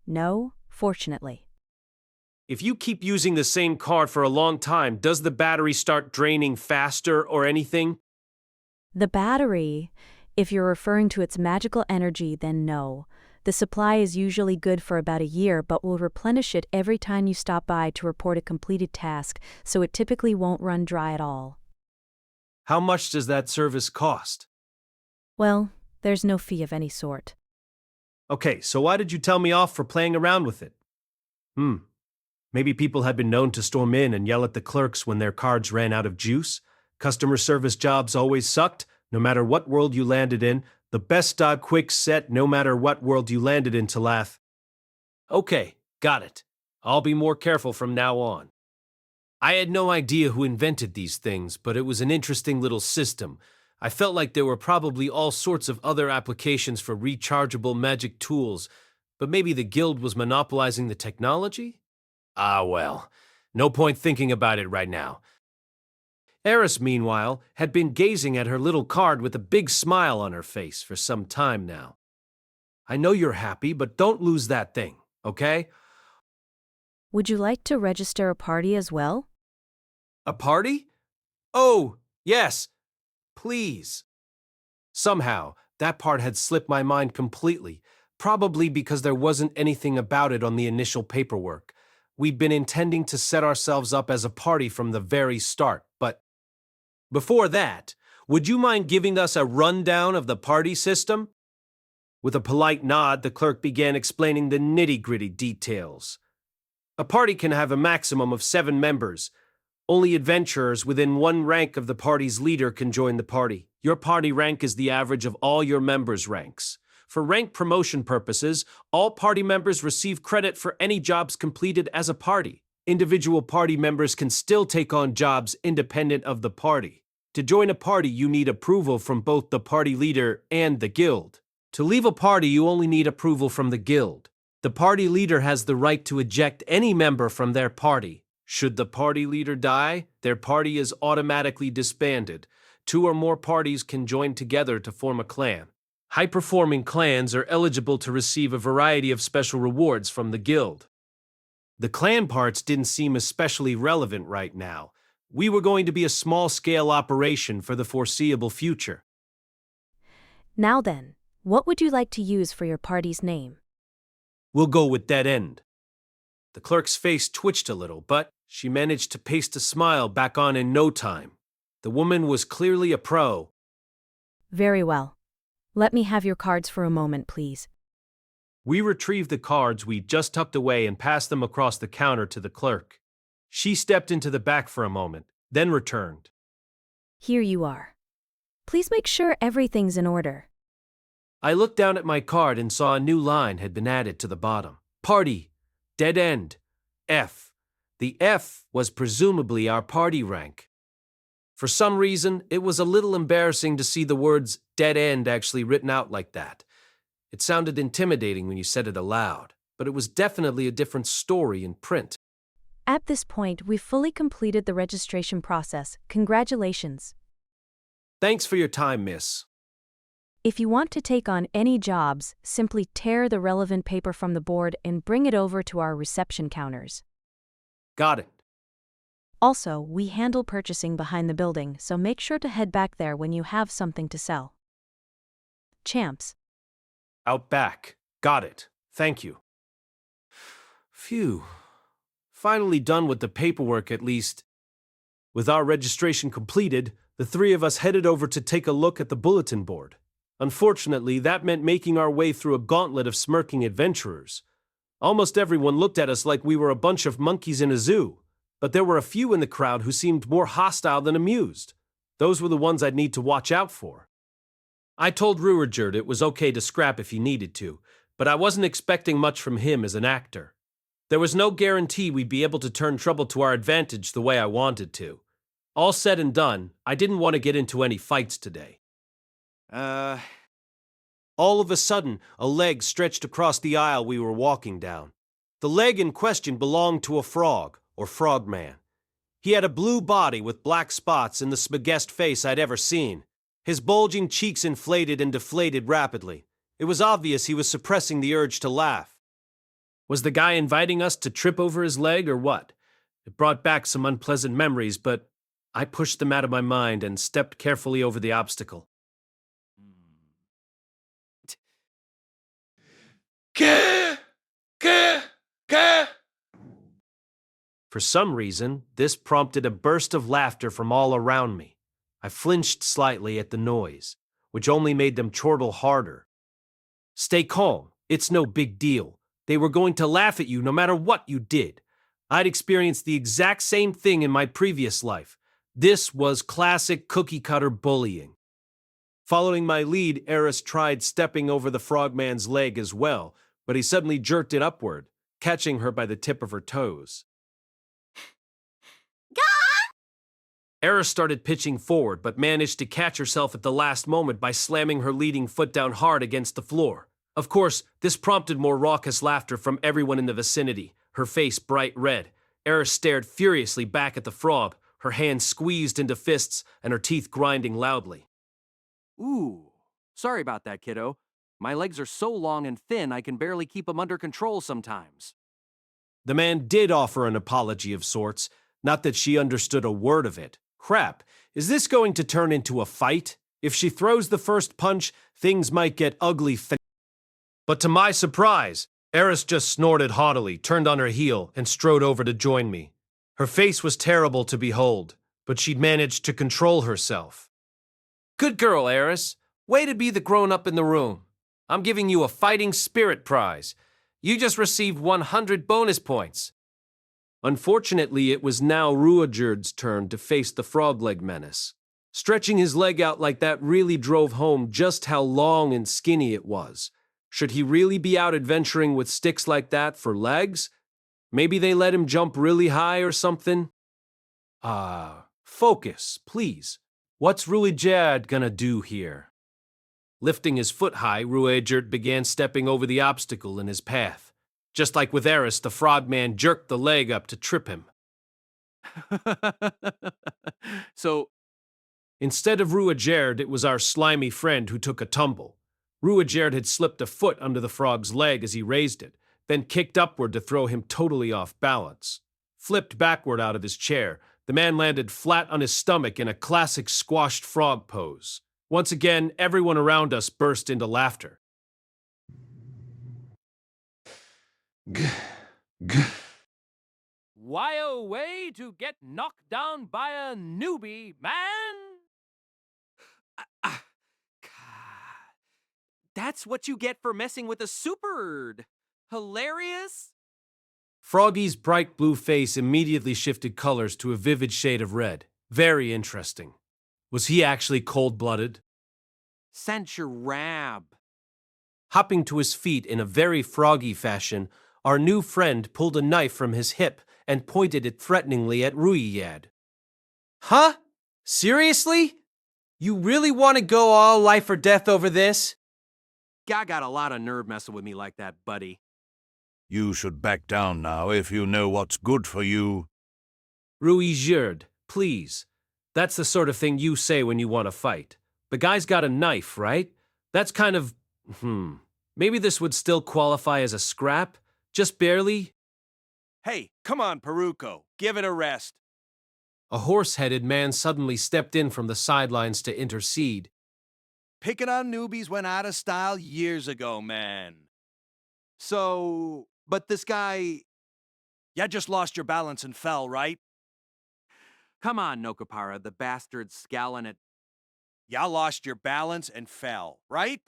No, fortunately. If you keep using the same card for a long time, does the battery start draining faster or anything? The battery, if you're referring to its magical energy, then no. The supply is usually good for about a year, but will replenish it every time you stop by to report a completed task, so it typically won't run dry at all. How much does that service cost? Well, there's no fee of any sort. Okay, so why did you tell me off for playing around with it? Maybe people had been known to storm in and yell at the clerks when their cards ran out of juice. Customer service jobs always sucked, no matter what world you landed in. The best quick set, no matter what world you landed in, Talath. Okay, got it. I'll be more careful from now on. I had no idea who invented these things, but it was an interesting little system. I felt like there were probably all sorts of other applications for rechargeable magic tools, but maybe the guild was monopolizing the technology? Ah, well, no point thinking about it right now. Eris, meanwhile, had been gazing at her little card with a big smile on her face for some time now. I know you're happy, but don't lose that thing, okay? Would you like to register a party as well? A party? Oh, yes. Please. Somehow, that part had slipped my mind completely, probably because there wasn't anything about it on the initial paperwork. We'd been intending to set ourselves up as a party from the very start, but before that, would you mind giving us a rundown of the party system? With a polite nod, the clerk began explaining the nitty-gritty details. A party can have a maximum of 7 members. Only adventurers within 1 rank of the party's leader can join the party. Your party rank is the average of all your members' ranks. For rank promotion purposes, all party members receive credit for any jobs completed as a party. Individual party members can still take on jobs independent of the party. To join a party, you need approval from both the party leader and the guild. To leave a party, you only need approval from the guild. The party leader has the right to eject any member from their party. Should the party leader die, their party is automatically disbanded. 2 or more parties can join together to form a clan. High-performing clans are eligible to receive a variety of special rewards from the guild. The clan parts didn't seem especially relevant right now. We were going to be a small-scale operation for the foreseeable future. Now then, what would you like to use for your party's name? We'll go with Dead End. The clerk's face twitched a little, but she managed to paste a smile back on in no time. The woman was clearly a pro. Very well. Let me have your cards for a moment, please. We retrieved the cards we'd just tucked away and passed them across the counter to the clerk. She stepped into the back for a moment, then returned. Here you are. Please make sure everything's in order. I looked down at my card and saw a new line had been added to the bottom. Party, Dead End, F. The F was presumably our party rank. For some reason, it was a little embarrassing to see the words Dead End actually written out like that. It sounded intimidating when you said it aloud, but it was definitely a different story in print. At this point, we've fully completed the registration process. Congratulations. Thanks for your time, miss. If you want to take on any jobs, simply tear the relevant paper from the board and bring it over to our reception counters. Got it. Also, we handle purchasing behind the building, so make sure to head back there when you have something to sell. Champs. Out back. Got it. Thank you. Phew. Finally done with the paperwork, at least. With our registration completed, the 3 of us headed over to take a look at the bulletin board. Unfortunately, that meant making our way through a gauntlet of smirking adventurers. Almost everyone looked at us like we were a bunch of monkeys in a zoo, but there were a few in the crowd who seemed more hostile than amused. Those were the ones I'd need to watch out for. I told Ruijerd it was okay to scrap if he needed to, but I wasn't expecting much from him as an actor. There was no guarantee we'd be able to turn trouble to our advantage the way I wanted to. All said and done, I didn't want to get into any fights today. All of a sudden, a leg stretched across the aisle we were walking down. The leg in question belonged to a frog, or frogman. He had a blue body with black spots and the smaggest face I'd ever seen. His bulging cheeks inflated and deflated rapidly. It was obvious he was suppressing the urge to laugh. Was the guy inviting us to trip over his leg or what? It brought back some unpleasant memories, but I pushed them out of my mind and stepped carefully over the obstacle. For some reason, this prompted a burst of laughter from all around me. I flinched slightly at the noise, which only made them chortle harder. Stay calm. It's no big deal. They were going to laugh at you no matter what you did. I'd experienced the exact same thing in my previous life. This was classic cookie-cutter bullying. Following my lead, Eris tried stepping over the frogman's leg as well, but he suddenly jerked it upward, catching her by the tip of her toes. Eris started pitching forward, but managed to catch herself at the last moment by slamming her leading foot down hard against the floor. Of course, this prompted more raucous laughter from everyone in the vicinity, her face bright red. Eris stared furiously back at the frog, her hands squeezed into fists and her teeth grinding loudly. Ooh, sorry about that, kiddo. My legs are so long and thin I can barely keep them under control sometimes. The man did offer an apology of sorts, not that she understood a word of it. Crap, is this going to turn into a fight? If she throws the first punch, things might get ugly fast. But to my surprise, Eris just snorted haughtily, turned on her heel, and strode over to join me. Her face was terrible to behold, but she'd managed to control herself. Good girl, Eris. Way to be the grown-up in the room. I'm giving you a fighting spirit prize. You just received 100 bonus points. Unfortunately, it was now Ruijerd's turn to face the frog-leg menace. Stretching his leg out like that really drove home just how long and skinny it was. Should he really be out adventuring with sticks like that for legs? Maybe they let him jump really high or something? Focus, please. What's Ruijerd gonna do here? Lifting his foot high, Ruijerd began stepping over the obstacle in his path. Just like with Eris, the frogman jerked the leg up to trip him. So, instead of Ruijerd, it was our slimy friend who took a tumble. Ruijerd had slipped a foot under the frog's leg as he raised it, then kicked upward to throw him totally off balance. Flipped backward out of his chair, the man landed flat on his stomach in a classic squashed frog pose. Once again, everyone around us burst into laughter. why a way to get knocked down by a newbie, man? That's what you get for messing with a supererd. Hilarious? Froggy's bright blue face immediately shifted colors to a vivid shade of red. Very interesting. Was he actually cold-blooded? Sancherab. Hopping to his feet in a very froggy fashion, our new friend pulled a knife from his hip and pointed it threateningly at Ruijerd. Huh? Seriously? You really want to go all life or death over this? Guy got a lot of nerve messing with me like that, buddy. You should back down now if you know what's good for you. Ruijerd, please. That's the sort of thing you say when you want to fight. The guy's got a knife, right? That's kind of... Maybe this would still qualify as a scrap? Just barely? Hey, come on, Peruko. Give it a rest. A horse-headed man suddenly stepped in from the sidelines to intercede. Picking on newbies went out of style years ago, man. So, but this guy... You just lost your balance and fell, right? Come on, Nokapara, the bastard's scowling at... You lost your balance and fell, right?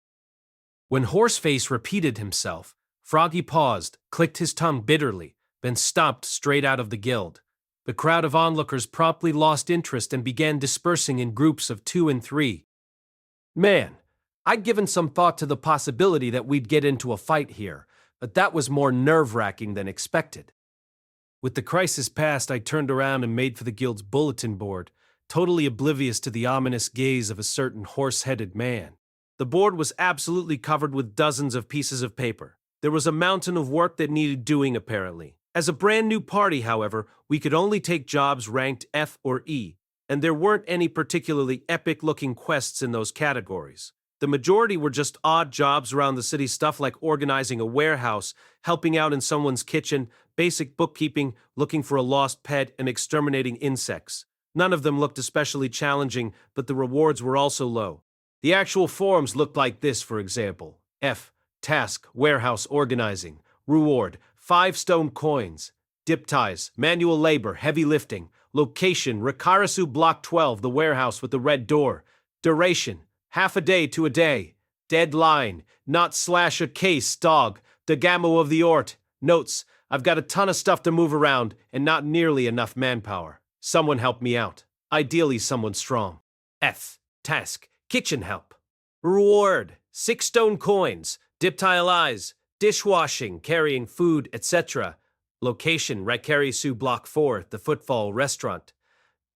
When Horseface repeated himself, Froggy paused, clicked his tongue bitterly, then stomped straight out of the guild. The crowd of onlookers promptly lost interest and began dispersing in groups of 2 and 3. Man, I'd given some thought to the possibility that we'd get into a fight here, but that was more nerve-wracking than expected. With the crisis past, I turned around and made for the guild's bulletin board, totally oblivious to the ominous gaze of a certain horse-headed man. The board was absolutely covered with dozens of pieces of paper. There was a mountain of work that needed doing, apparently. As a brand new party, however, we could only take jobs ranked F or E, and there weren't any particularly epic-looking quests in those categories. The majority were just odd jobs around the city, stuff like organizing a warehouse, helping out in someone's kitchen, basic bookkeeping, looking for a lost pet, and exterminating insects. None of them looked especially challenging, but the rewards were also low. The actual forms looked like this, for example. F. Task, warehouse organizing. Reward, 5 stone coins. Dip ties, manual labor, heavy lifting. Location, Ricirasu Block 12, the warehouse with the red door. Duration, half a day to a day. Deadline, not slash a case, dog. Dagamo of the Ort. Notes, I've got a ton of stuff to move around and not nearly enough manpower. Someone help me out. Ideally someone strong. F. Task, kitchen help. Reward, 6 stone coins. Dip tile eyes, dishwashing, carrying food, etc. Location, Ricirasu Block 4, the Footfall Restaurant.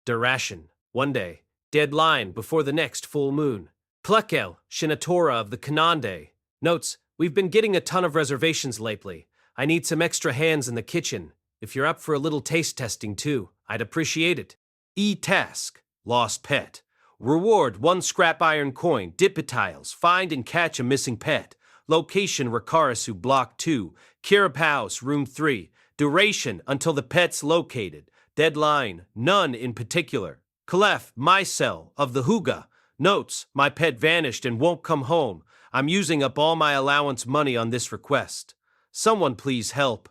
Duration, 1 day. Deadline, before the next full moon. Plekel, Shinatora of the Kanande. Notes, we've been getting a ton of reservations lately. I need some extra hands in the kitchen. If you're up for a little taste testing too, I'd appreciate it. E-Task, Lost Pet. Reward, 1 scrap iron coin, dip tiles, find and catch a missing pet. Location, Ricirasu Block 2, Kirip House, Room 3. Duration, until the pet's located. Deadline, none in particular. Kalef, Mycel, of the Huga. Notes, my pet vanished and won't come home. I'm using up all my allowance money on this request. Someone please help.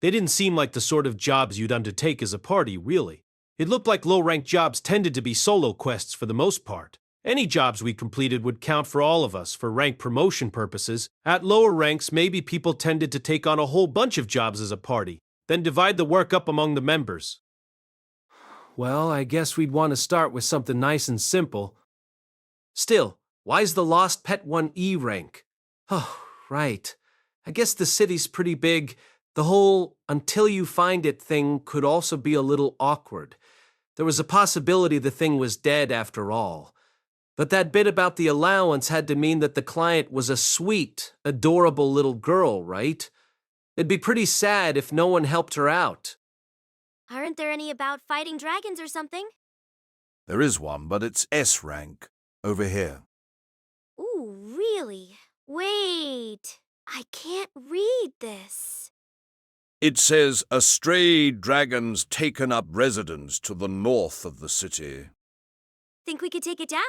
They didn't seem like the sort of jobs you'd undertake as a party, really. It looked like low-ranked jobs tended to be solo quests for the most part. Any jobs we completed would count for all of us for rank promotion purposes. At lower ranks, maybe people tended to take on a whole bunch of jobs as a party, then divide the work up among the members. Well, I guess we'd want to start with something nice and simple. Still, why's the Lost Pet 1E rank? Oh, right. I guess the city's pretty big. The whole until you find it thing could also be a little awkward. There was a possibility the thing was dead after all. But that bit about the allowance had to mean that the client was a sweet, adorable little girl, right? It'd be pretty sad if no one helped her out. Aren't there any about fighting dragons or something? There is one, but it's S rank. Over here. Ooh, really? Wait, I can't read this. It says, a stray dragon's taken up residence to the north of the city. Think we could take it down?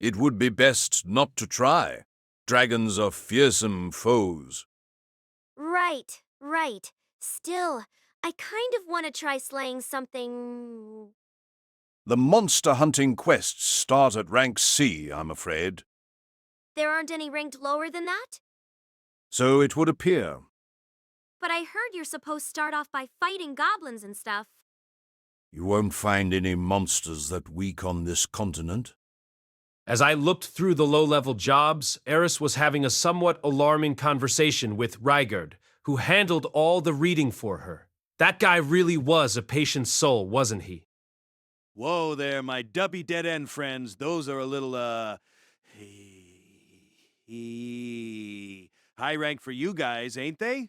It would be best not to try. Dragons are fearsome foes. Right. Still, I kind of want to try slaying something. The monster hunting quests start at rank C, I'm afraid. There aren't any ranked lower than that? So it would appear. But I heard you're supposed to start off by fighting goblins and stuff. You won't find any monsters that weak on this continent. As I looked through the low-level jobs, Eris was having a somewhat alarming conversation with Ruijerd, who handled all the reading for her. That guy really was a patient soul, wasn't he? Whoa there, my dubby dead-end friends. Those are a little, high rank for you guys, ain't they?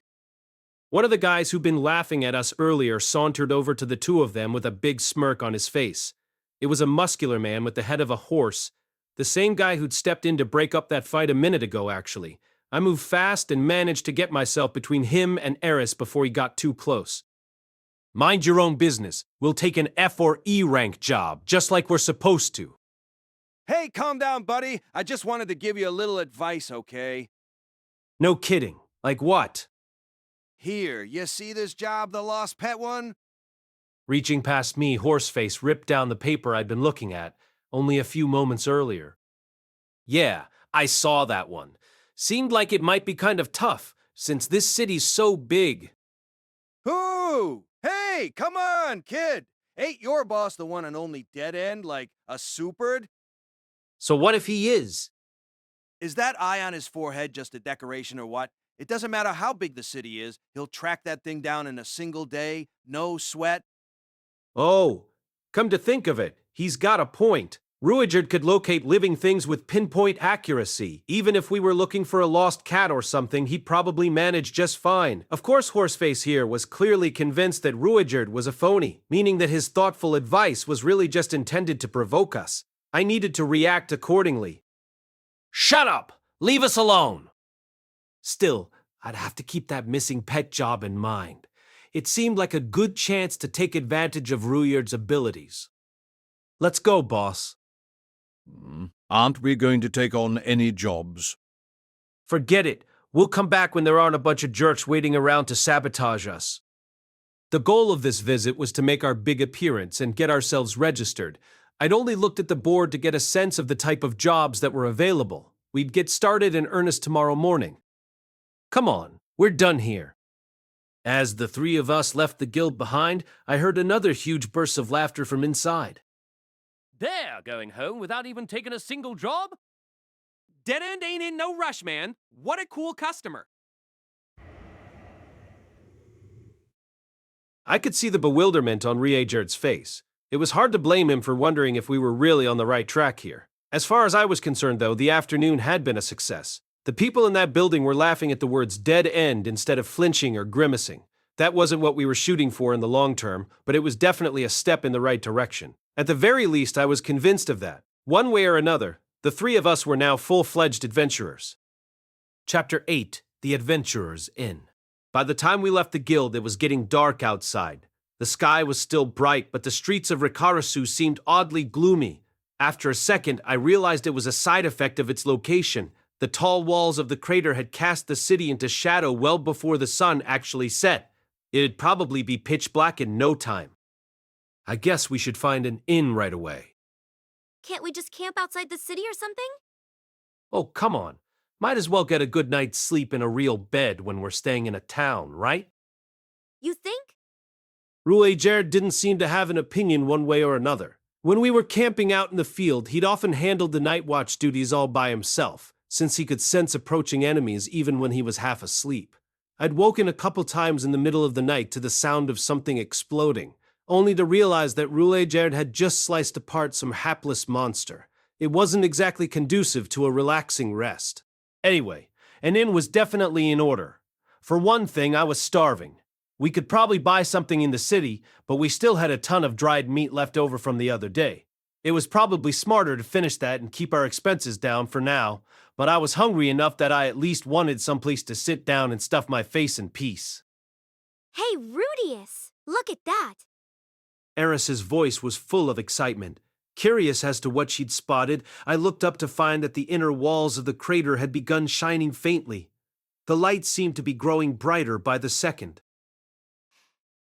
One of the guys who'd been laughing at us earlier sauntered over to the two of them with a big smirk on his face. It was a muscular man with the head of a horse, the same guy who'd stepped in to break up that fight a minute ago, actually. I moved fast and managed to get myself between him and Eris before he got too close. Mind your own business. We'll take an F or E rank job, just like we're supposed to. Hey, calm down, buddy. I just wanted to give you a little advice, okay? No kidding. Like what? Here, you see this job, the Lost Pet one? Reaching past me, Horseface ripped down the paper I'd been looking at, only a few moments earlier. Yeah, I saw that one. Seemed like it might be kind of tough, since this city's so big. Who? Hey, come on, kid! Ain't your boss the one and only dead end, like a supered? So what if he is? Is that eye on his forehead just a decoration or what? It doesn't matter how big the city is, he'll track that thing down in a single day, no sweat. Oh, come to think of it, he's got a point. Ruijerd could locate living things with pinpoint accuracy. Even if we were looking for a lost cat or something, he'd probably manage just fine. Of course, Horseface here was clearly convinced that Ruijerd was a phony, meaning that his thoughtful advice was really just intended to provoke us. I needed to react accordingly. Shut up! Leave us alone! Still, I'd have to keep that missing pet job in mind. It seemed like a good chance to take advantage of Ruijerd's abilities. Let's go, boss. Aren't we going to take on any jobs? Forget it. We'll come back when there aren't a bunch of jerks waiting around to sabotage us. The goal of this visit was to make our big appearance and get ourselves registered. I'd only looked at the board to get a sense of the type of jobs that were available. We'd get started in earnest tomorrow morning. Come on, we're done here. As the three of us left the guild behind, I heard another huge burst of laughter from inside. They're going home without even taking a single job? Dead End ain't in no rush, man. What a cool customer. I could see the bewilderment on Ruijerd's face. It was hard to blame him for wondering if we were really on the right track here. As far as I was concerned, though, the afternoon had been a success. The people in that building were laughing at the words dead end instead of flinching or grimacing. That wasn't what we were shooting for in the long term, but it was definitely a step in the right direction. At the very least, I was convinced of that. One way or another, the three of us were now full-fledged adventurers. Chapter 8, The Adventurer's Inn. By the time we left the guild, it was getting dark outside. The sky was still bright, but the streets of Ricirasu seemed oddly gloomy. After a second, I realized it was a side effect of its location. The tall walls of the crater had cast the city into shadow well before the sun actually set. It'd probably be pitch black in no time. I guess we should find an inn right away. Can't we just camp outside the city or something? Oh, come on. Might as well get a good night's sleep in a real bed when we're staying in a town, right? You think? Ruijerd didn't seem to have an opinion one way or another. When we were camping out in the field, he'd often handled the night watch duties all by himself, since he could sense approaching enemies even when he was half asleep. I'd woken a couple times in the middle of the night to the sound of something exploding, only to realize that Ruijerd had just sliced apart some hapless monster. It wasn't exactly conducive to a relaxing rest. Anyway, an inn was definitely in order. For one thing, I was starving. We could probably buy something in the city, but we still had a ton of dried meat left over from the other day. It was probably smarter to finish that and keep our expenses down for now, but I was hungry enough that I at least wanted someplace to sit down and stuff my face in peace. Hey, Rudeus! Look at that! Eris's voice was full of excitement. Curious as to what she'd spotted, I looked up to find that the inner walls of the crater had begun shining faintly. The light seemed to be growing brighter by the second.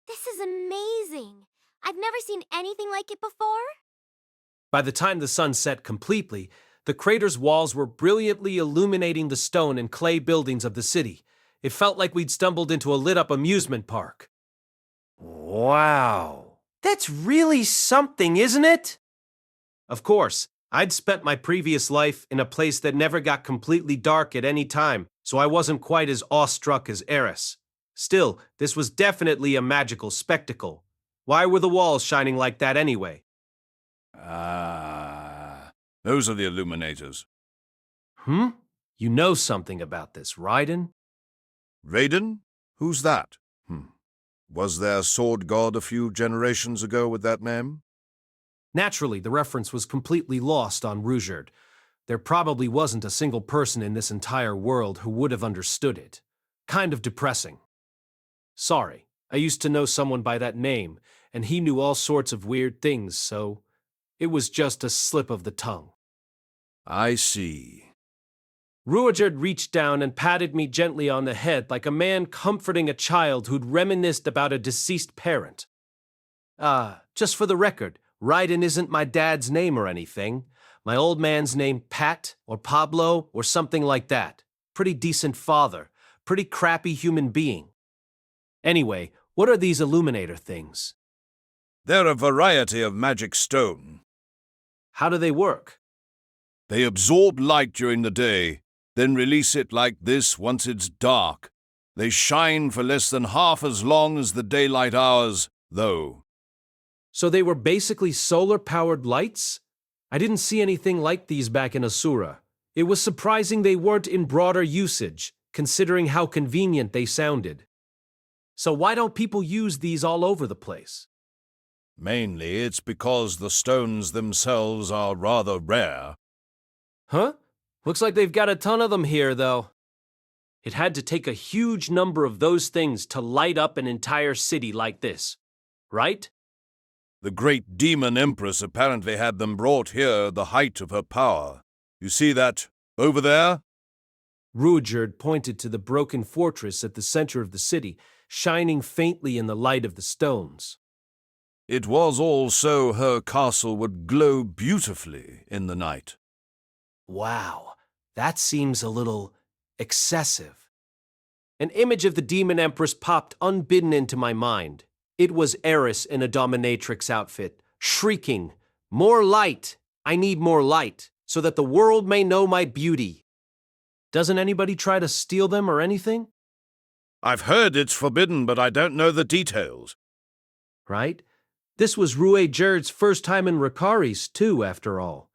This is amazing! I've never seen anything like it before. By the time the sun set completely, the crater's walls were brilliantly illuminating the stone and clay buildings of the city. It felt like we'd stumbled into a lit-up amusement park. Wow! That's really something, isn't it? Of course, I'd spent my previous life in a place that never got completely dark at any time, so I wasn't quite as awestruck as Eris. Still, this was definitely a magical spectacle. Why were the walls shining like that anyway? Those are the illuminators. You know something about this, Raiden? Raiden? Who's that? Was there a sword god a few generations ago with that name? Naturally, the reference was completely lost on Ruijerd. There probably wasn't a single person in this entire world who would have understood it. Kind of depressing. Sorry, I used to know someone by that name, and he knew all sorts of weird things, so it was just a slip of the tongue. I see. Ruijerd reached down and patted me gently on the head like a man comforting a child who'd reminisced about a deceased parent. Just for the record, Raiden isn't my dad's name or anything. My old man's name Pat or Pablo or something like that. Pretty decent father. Pretty crappy human being. Anyway, what are these illuminator things? They're a variety of magic stone. How do they work? They absorb light during the day, then release it like this once it's dark. They shine for less than half as long as the daylight hours, though. So they were basically solar-powered lights? I didn't see anything like these back in Asura. It was surprising they weren't in broader usage, considering how convenient they sounded. So why don't people use these all over the place? Mainly it's because the stones themselves are rather rare. Huh? Looks like they've got a ton of them here, though. It had to take a huge number of those things to light up an entire city like this, right? The great demon empress apparently had them brought here at the height of her power. You see that over there? Ruijerd pointed to the broken fortress at the center of the city, shining faintly in the light of the stones. It was also her castle would glow beautifully in the night. Wow, that seems a little excessive. An image of the demon empress popped unbidden into my mind. It was Eris in a dominatrix outfit, shrieking, "More light! I need more light, so that the world may know my beauty." Doesn't anybody try to steal them or anything? I've heard it's forbidden, but I don't know the details. Right? This was Ruijerd's first time in Ricirasu, too, after all.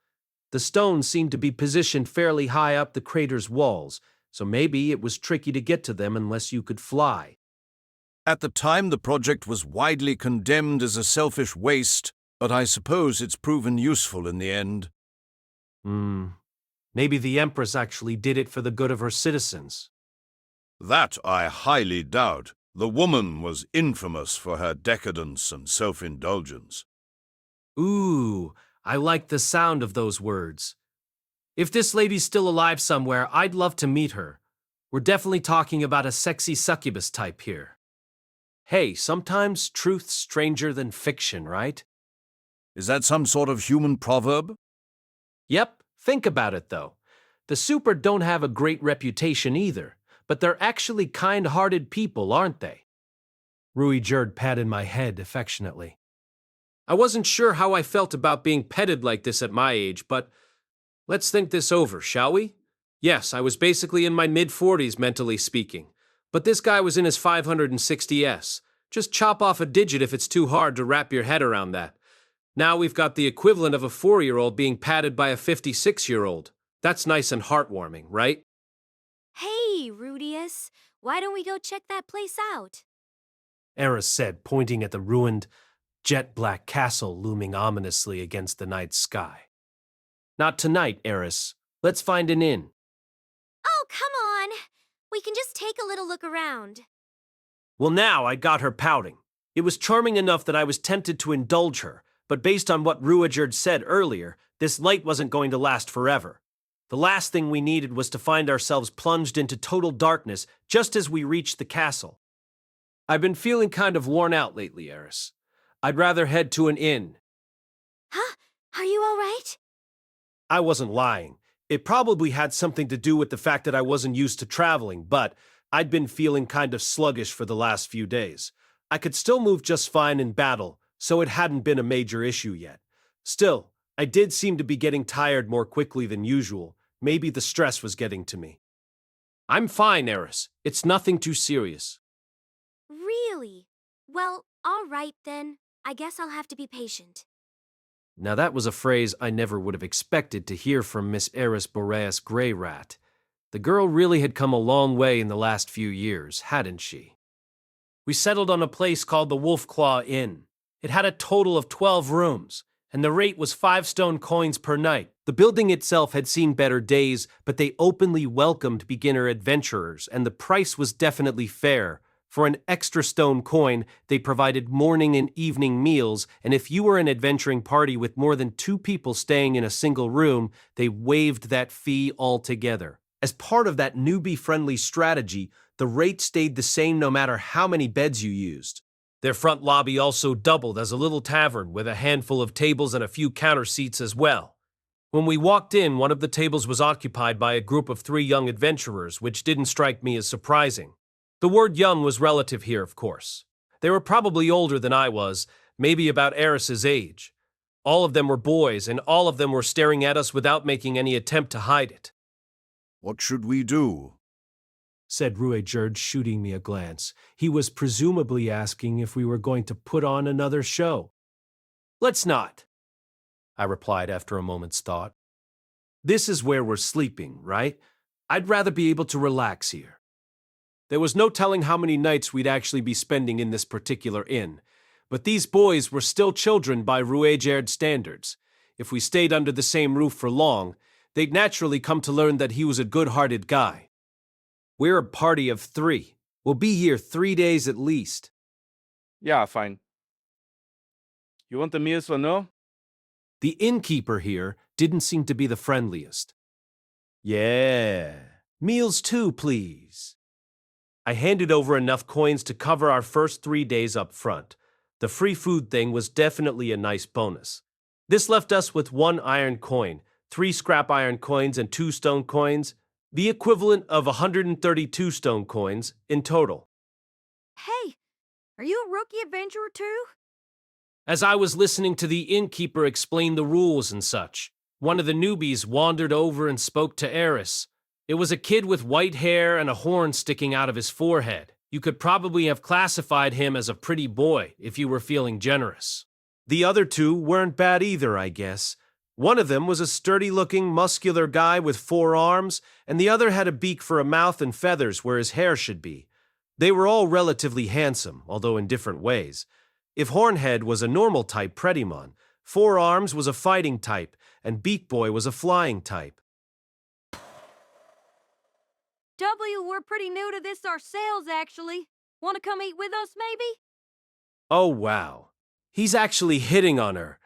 The stones seemed to be positioned fairly high up the crater's walls, so maybe it was tricky to get to them unless you could fly. At the time, the project was widely condemned as a selfish waste, but I suppose it's proven useful in the end. Maybe the Empress actually did it for the good of her citizens. That I highly doubt. The woman was infamous for her decadence and self-indulgence. Ooh, I like the sound of those words. If this lady's still alive somewhere, I'd love to meet her. We're definitely talking about a sexy succubus type here. Hey, sometimes truth's stranger than fiction, right? Is that some sort of human proverb? Yep, think about it though. The Super don't have a great reputation either, but they're actually kind-hearted people, aren't they? Ruijerd patted my head affectionately. I wasn't sure how I felt about being petted like this at my age, but let's think this over, shall we? Yes, I was basically in my mid-40s mentally speaking, but this guy was in his 560s. Just chop off a digit if it's too hard to wrap your head around that. Now we've got the equivalent of a 4-year-old being patted by a 56-year-old. That's nice and heartwarming, right? Hey, Rudeus, why don't we go check that place out? Eris said, pointing at the ruined, jet-black castle looming ominously against the night sky. Not tonight, Eris. Let's find an inn. Oh, come on. We can just take a little look around. Well, now I got her pouting. It was charming enough that I was tempted to indulge her, but based on what Ruijerd said earlier, this light wasn't going to last forever. The last thing we needed was to find ourselves plunged into total darkness just as we reached the castle. I've been feeling kind of worn out lately, Eris. I'd rather head to an inn. Huh? Are you all right? I wasn't lying. It probably had something to do with the fact that I wasn't used to traveling, but I'd been feeling kind of sluggish for the last few days. I could still move just fine in battle, so it hadn't been a major issue yet. Still, I did seem to be getting tired more quickly than usual. Maybe the stress was getting to me. I'm fine, Eris. It's nothing too serious. Really? Well, all right then. I guess I'll have to be patient. Now that was a phrase I never would have expected to hear from Miss Eris Boreas Greyrat. The girl really had come a long way in the last few years, hadn't she? We settled on a place called the Wolfclaw Inn. It had a total of 12 rooms, and the rate was 5 stone coins per night. The building itself had seen better days, but they openly welcomed beginner adventurers, and the price was definitely fair. For an extra stone coin, they provided morning and evening meals, and if you were an adventuring party with more than 2 people staying in a single room, they waived that fee altogether. As part of that newbie-friendly strategy, the rate stayed the same no matter how many beds you used. Their front lobby also doubled as a little tavern with a handful of tables and a few counter seats as well. When we walked in, one of the tables was occupied by a group of 3 young adventurers, which didn't strike me as surprising. The word young was relative here, of course. They were probably older than I was, maybe about Eris's age. All of them were boys, and all of them were staring at us without making any attempt to hide it. What should we do? Said Ruijerd, shooting me a glance. He was presumably asking if we were going to put on another show. Let's not, I replied after a moment's thought. This is where we're sleeping, right? I'd rather be able to relax here. There was no telling how many nights we'd actually be spending in this particular inn, but these boys were still children by Ruijerd standards. If we stayed under the same roof for long, they'd naturally come to learn that he was a good-hearted guy. We're a party of 3. We'll be here 3 days at least. Yeah, fine. You want the meals or no? The innkeeper here didn't seem to be the friendliest. Yeah, meals too, please. I handed over enough coins to cover our first 3 days up front. The free food thing was definitely a nice bonus. This left us with 1 iron coin, 3 scrap iron coins, and 2 stone coins, the equivalent of 132 stone coins in total. Hey, are you a rookie adventurer too? As I was listening to the innkeeper explain the rules and such, one of the newbies wandered over and spoke to Eris. It was a kid with white hair and a horn sticking out of his forehead. You could probably have classified him as a pretty boy if you were feeling generous. The other 2 weren't bad either, I guess. One of them was a sturdy-looking, muscular guy with 4 arms, and the other had a beak for a mouth and feathers where his hair should be. They were all relatively handsome, although in different ways. If Hornhead was a normal type Predimon, 4 Arms was a fighting type, and Beak Boy was a flying type. W, we're pretty new to this ourselves, actually. Want to come eat with us, maybe? Oh, wow. He's actually hitting on her.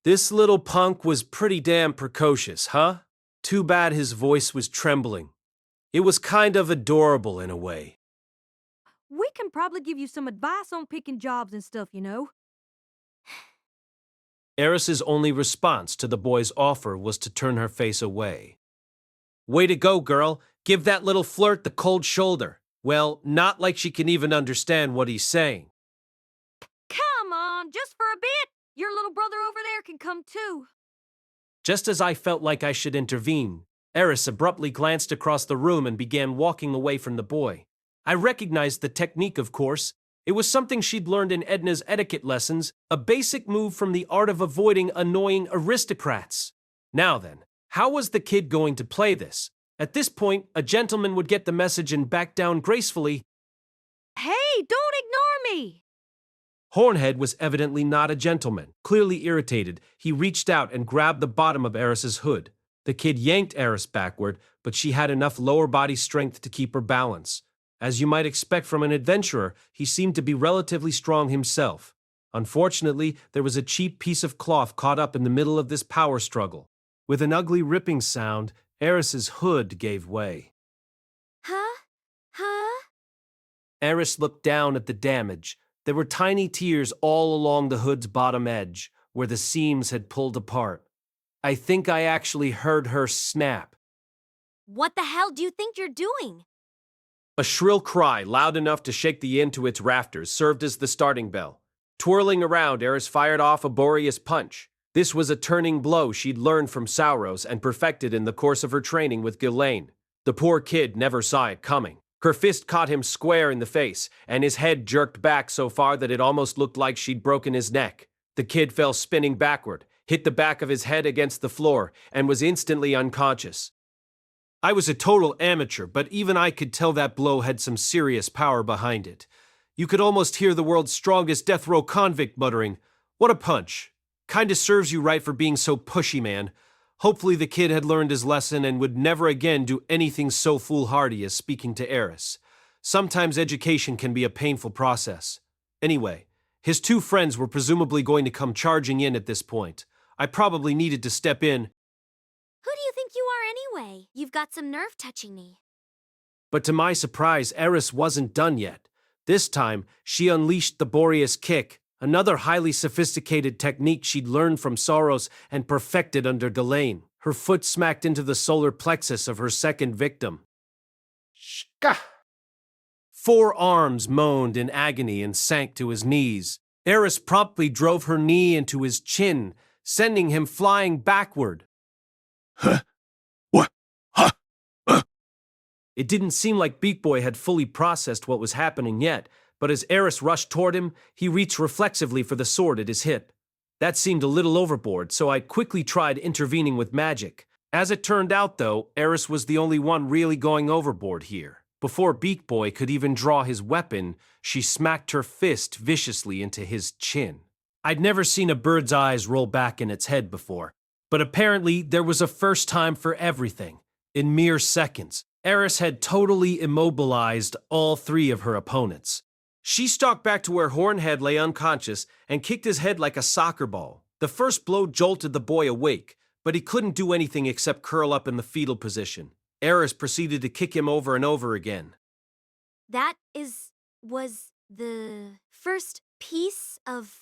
This little punk was pretty damn precocious, huh? Too bad his voice was trembling. It was kind of adorable in a way. We can probably give you some advice on picking jobs and stuff, you know. Eris's only response to the boy's offer was to turn her face away. Way to go, girl. Give that little flirt the cold shoulder. Well, not like she can even understand what he's saying. Come on, just for a bit. Your little brother over there can come too. Just as I felt like I should intervene, Eris abruptly glanced across the room and began walking away from the boy. I recognized the technique, of course. It was something she'd learned in Edna's etiquette lessons, a basic move from the art of avoiding annoying aristocrats. Now then, how was the kid going to play this? At this point, a gentleman would get the message and back down gracefully. Hey, don't ignore me! Hornhead was evidently not a gentleman. Clearly irritated, he reached out and grabbed the bottom of Eris's hood. The kid yanked Eris backward, but she had enough lower body strength to keep her balance. As you might expect from an adventurer, he seemed to be relatively strong himself. Unfortunately, there was a cheap piece of cloth caught up in the middle of this power struggle. With an ugly ripping sound, Eris's hood gave way. Huh? Eris looked down at the damage. There were tiny tears all along the hood's bottom edge, where the seams had pulled apart. I think I actually heard her snap. What the hell do you think you're doing? A shrill cry, loud enough to shake the inn to its rafters, served as the starting bell. Twirling around, Eris fired off a Boreas punch. This was a turning blow she'd learned from Sauros and perfected in the course of her training with Ghislaine. The poor kid never saw it coming. Her fist caught him square in the face, and his head jerked back so far that it almost looked like she'd broken his neck. The kid fell spinning backward, hit the back of his head against the floor, and was instantly unconscious. I was a total amateur, but even I could tell that blow had some serious power behind it. You could almost hear the world's strongest death row convict muttering, "What a punch. Kinda serves you right for being so pushy, man." Hopefully the kid had learned his lesson and would never again do anything so foolhardy as speaking to Eris. Sometimes education can be a painful process. Anyway, his 2 friends were presumably going to come charging in at this point. I probably needed to step in. Who do you think you are anyway? You've got some nerve touching me. But to my surprise, Eris wasn't done yet. This time, she unleashed the Boreas kick, another highly sophisticated technique she'd learned from Sauros and perfected under Ghislaine. Her foot smacked into the solar plexus of her second victim. Shka! 4 arms moaned in agony and sank to his knees. Eris promptly drove her knee into his chin, sending him flying backward. Huh? What? Huh? It didn't seem like Beak Boy had fully processed what was happening yet, but as Eris rushed toward him, he reached reflexively for the sword at his hip. That seemed a little overboard, so I quickly tried intervening with magic. As it turned out, though, Eris was the only one really going overboard here. Before Beak Boy could even draw his weapon, she smacked her fist viciously into his chin. I'd never seen a bird's eyes roll back in its head before, but apparently there was a first time for everything. In mere seconds, Eris had totally immobilized all three of her opponents. She stalked back to where Hornhead lay unconscious and kicked his head like a soccer ball. The first blow jolted the boy awake, but he couldn't do anything except curl up in the fetal position. Eris proceeded to kick him over and over again. Was the first piece of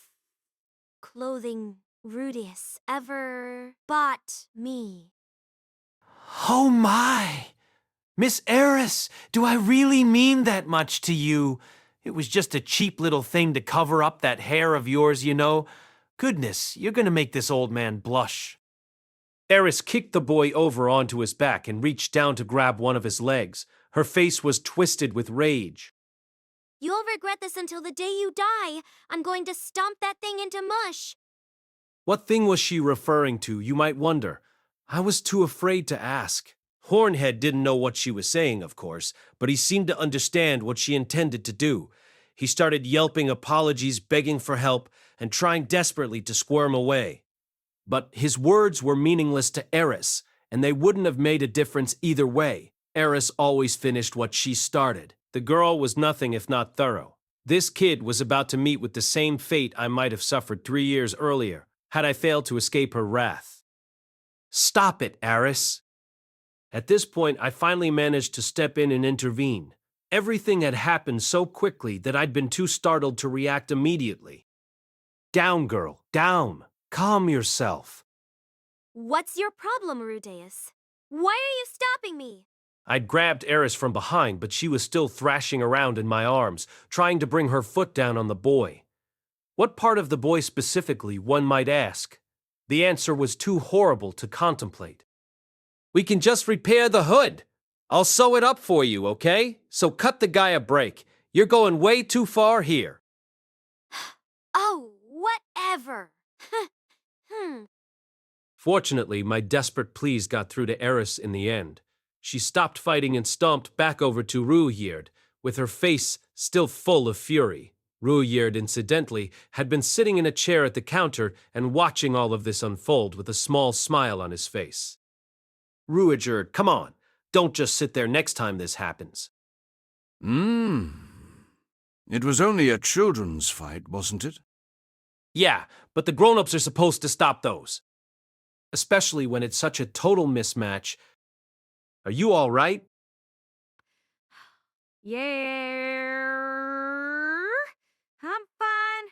clothing Rudeus ever bought me. Oh my! Miss Eris, do I really mean that much to you? It was just a cheap little thing to cover up that hair of yours, you know. Goodness, you're gonna make this old man blush. Eris kicked the boy over onto his back and reached down to grab one of his legs. Her face was twisted with rage. You'll regret this until the day you die. I'm going to stomp that thing into mush. What thing was she referring to, you might wonder? I was too afraid to ask. Hornhead didn't know what she was saying, of course, but he seemed to understand what she intended to do. He started yelping apologies, begging for help, and trying desperately to squirm away. But his words were meaningless to Eris, and they wouldn't have made a difference either way. Eris always finished what she started. The girl was nothing if not thorough. This kid was about to meet with the same fate I might have suffered 3 years earlier, had I failed to escape her wrath. Stop it, Eris. At this point, I finally managed to step in and intervene. Everything had happened so quickly that I'd been too startled to react immediately. Down, girl, down. Calm yourself. What's your problem, Rudeus? Why are you stopping me? I'd grabbed Eris from behind, but she was still thrashing around in my arms, trying to bring her foot down on the boy. What part of the boy specifically, one might ask? The answer was too horrible to contemplate. We can just repair the hood. I'll sew it up for you, okay? So cut the guy a break. You're going way too far here. Oh, whatever. Fortunately, my desperate pleas got through to Eris in the end. She stopped fighting and stomped back over to Ruijerd, with her face still full of fury. Ruijerd, incidentally, had been sitting in a chair at the counter and watching all of this unfold with a small smile on his face. Ruijerd, come on. Don't just sit there next time this happens. It was only a children's fight, wasn't it? Yeah, but the grown-ups are supposed to stop those. Especially when it's such a total mismatch. Are you all right? Yeah, I'm fine.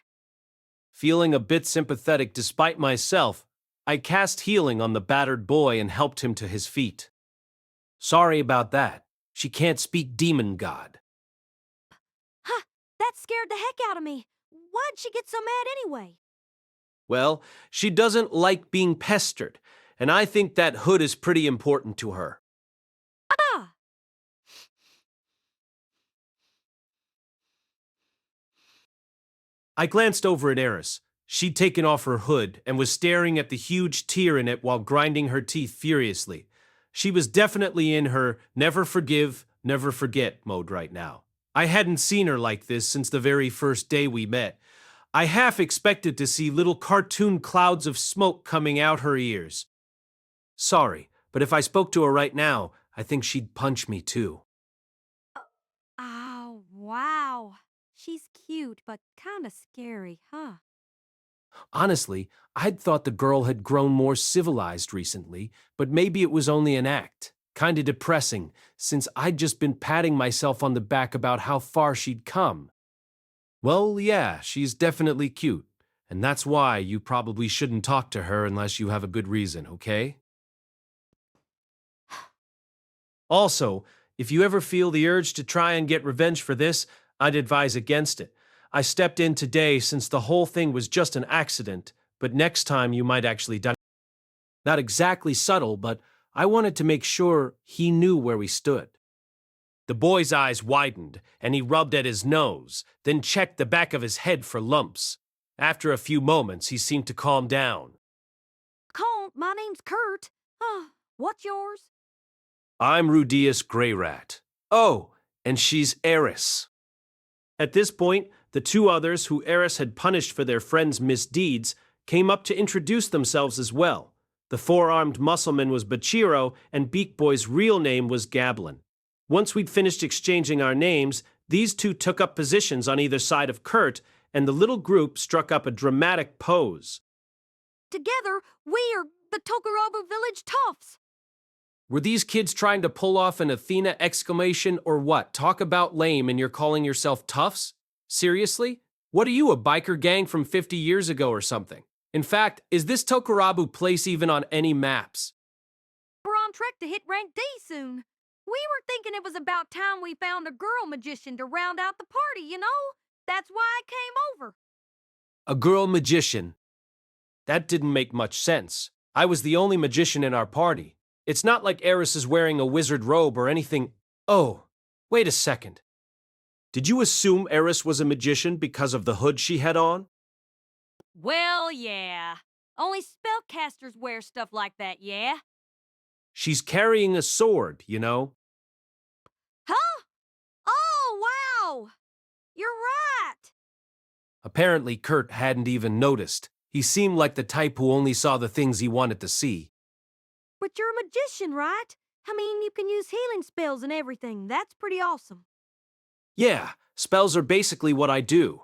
Feeling a bit sympathetic despite myself, I cast healing on the battered boy and helped him to his feet. Sorry about that. She can't speak demon god. Huh, that scared the heck out of me. Why'd she get so mad anyway? Well, she doesn't like being pestered, and I think that hood is pretty important to her. Ah! I glanced over at Eris. She'd taken off her hood and was staring at the huge tear in it while grinding her teeth furiously. She was definitely in her never forgive, never forget mode right now. I hadn't seen her like this since the very first day we met. I half expected to see little cartoon clouds of smoke coming out her ears. Sorry, but if I spoke to her right now, I think she'd punch me too. Oh, wow. She's cute, but kinda scary, huh? Honestly, I'd thought the girl had grown more civilized recently, but maybe it was only an act. Kinda depressing, since I'd just been patting myself on the back about how far she'd come. Well, yeah, she's definitely cute, and that's why you probably shouldn't talk to her unless you have a good reason, okay? Also, if you ever feel the urge to try and get revenge for this, I'd advise against it. I stepped in today since the whole thing was just an accident, but next time you might actually die. Not exactly subtle, but I wanted to make sure he knew where we stood. The boy's eyes widened, and he rubbed at his nose, then checked the back of his head for lumps. After a few moments, he seemed to calm down. Count, my name's Kurt. What's yours? I'm Rudeus Greyrat. Oh, and she's Eris. At this point, the two others who Eris had punished for their friend's misdeeds came up to introduce themselves as well. The four-armed muscleman was Bachiro, and Beak Boy's real name was Gablin. Once we'd finished exchanging our names, these two took up positions on either side of Kurt, and the little group struck up a dramatic pose. Together, we are the Tokorobu Village Toughs. Were these kids trying to pull off an Athena exclamation or what? Talk about lame and you're calling yourself toughs? Seriously? What are you, a biker gang from 50 years ago or something? In fact, is this Tokorobu place even on any maps? We're on track to hit rank D soon. We were thinking it was about time we found a girl magician to round out the party, you know? That's why I came over. A girl magician? That didn't make much sense. I was the only magician in our party. It's not like Eris is wearing a wizard robe or anything. Oh, wait a second. Did you assume Eris was a magician because of the hood she had on? Well, yeah. Only spellcasters wear stuff like that, yeah? She's carrying a sword, you know. Huh? Oh, wow! You're right! Apparently, Kurt hadn't even noticed. He seemed like the type who only saw the things he wanted to see. But you're a magician, right? I mean, you can use healing spells and everything. That's pretty awesome. Yeah, spells are basically what I do.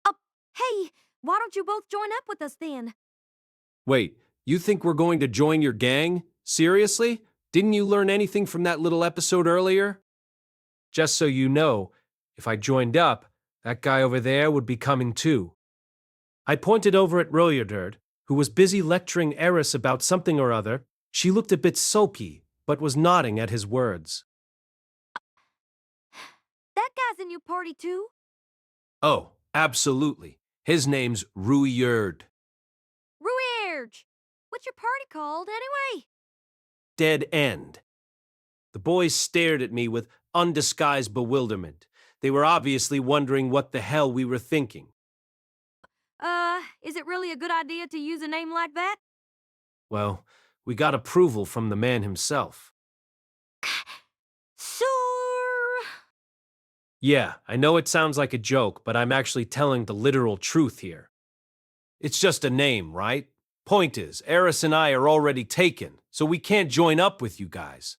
Hey, why don't you both join up with us then? Wait, you think we're going to join your gang? Seriously? Didn't you learn anything from that little episode earlier? Just so you know, if I joined up, that guy over there would be coming too. I pointed over at Ruijerd, who was busy lecturing Eris about something or other. She looked a bit sulky, but was nodding at his words. That guy's in your party too? Oh, absolutely. His name's Ruijerd. Ruijerd! What's your party called, anyway? Dead End. The boys stared at me with undisguised bewilderment. They were obviously wondering what the hell we were thinking. Is it really a good idea to use a name like that? Well, we got approval from the man himself. Sir! Yeah, I know it sounds like a joke, but I'm actually telling the literal truth here. It's just a name, right? Point is, Eris and I are already taken, so we can't join up with you guys.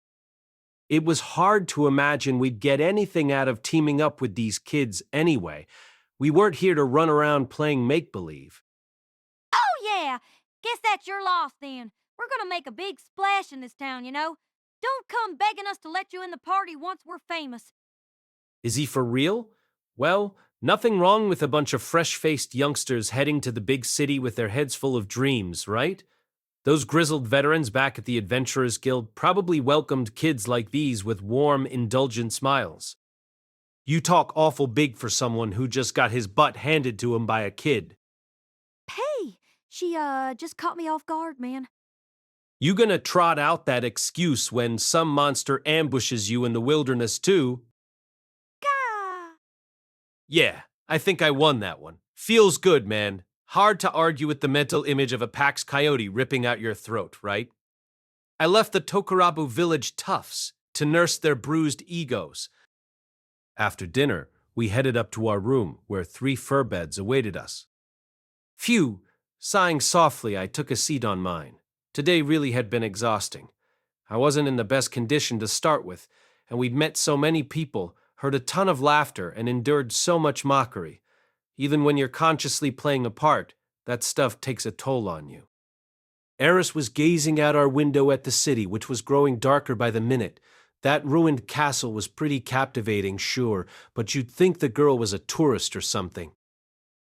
It was hard to imagine we'd get anything out of teaming up with these kids anyway. We weren't here to run around playing make-believe. Oh, yeah! Guess that's your loss, then. We're gonna make a big splash in this town, you know? Don't come begging us to let you in the party once we're famous. Is he for real? Well, nothing wrong with a bunch of fresh-faced youngsters heading to the big city with their heads full of dreams, right? Those grizzled veterans back at the Adventurers Guild probably welcomed kids like these with warm, indulgent smiles. You talk awful big for someone who just got his butt handed to him by a kid. Hey, she, just caught me off guard, man. You gonna trot out that excuse when some monster ambushes you in the wilderness too? Gah! Yeah, I think I won that one. Feels good, man. Hard to argue with the mental image of a Pax coyote ripping out your throat, right? I left the Tokorobu Village toughs to nurse their bruised egos. After dinner, we headed up to our room, where 3 fur beds awaited us. Phew! Sighing softly, I took a seat on mine. Today really had been exhausting. I wasn't in the best condition to start with, and we'd met so many people, heard a ton of laughter, and endured so much mockery. Even when you're consciously playing a part, that stuff takes a toll on you. Eris was gazing out our window at the city, which was growing darker by the minute. That ruined castle was pretty captivating, sure, but you'd think the girl was a tourist or something.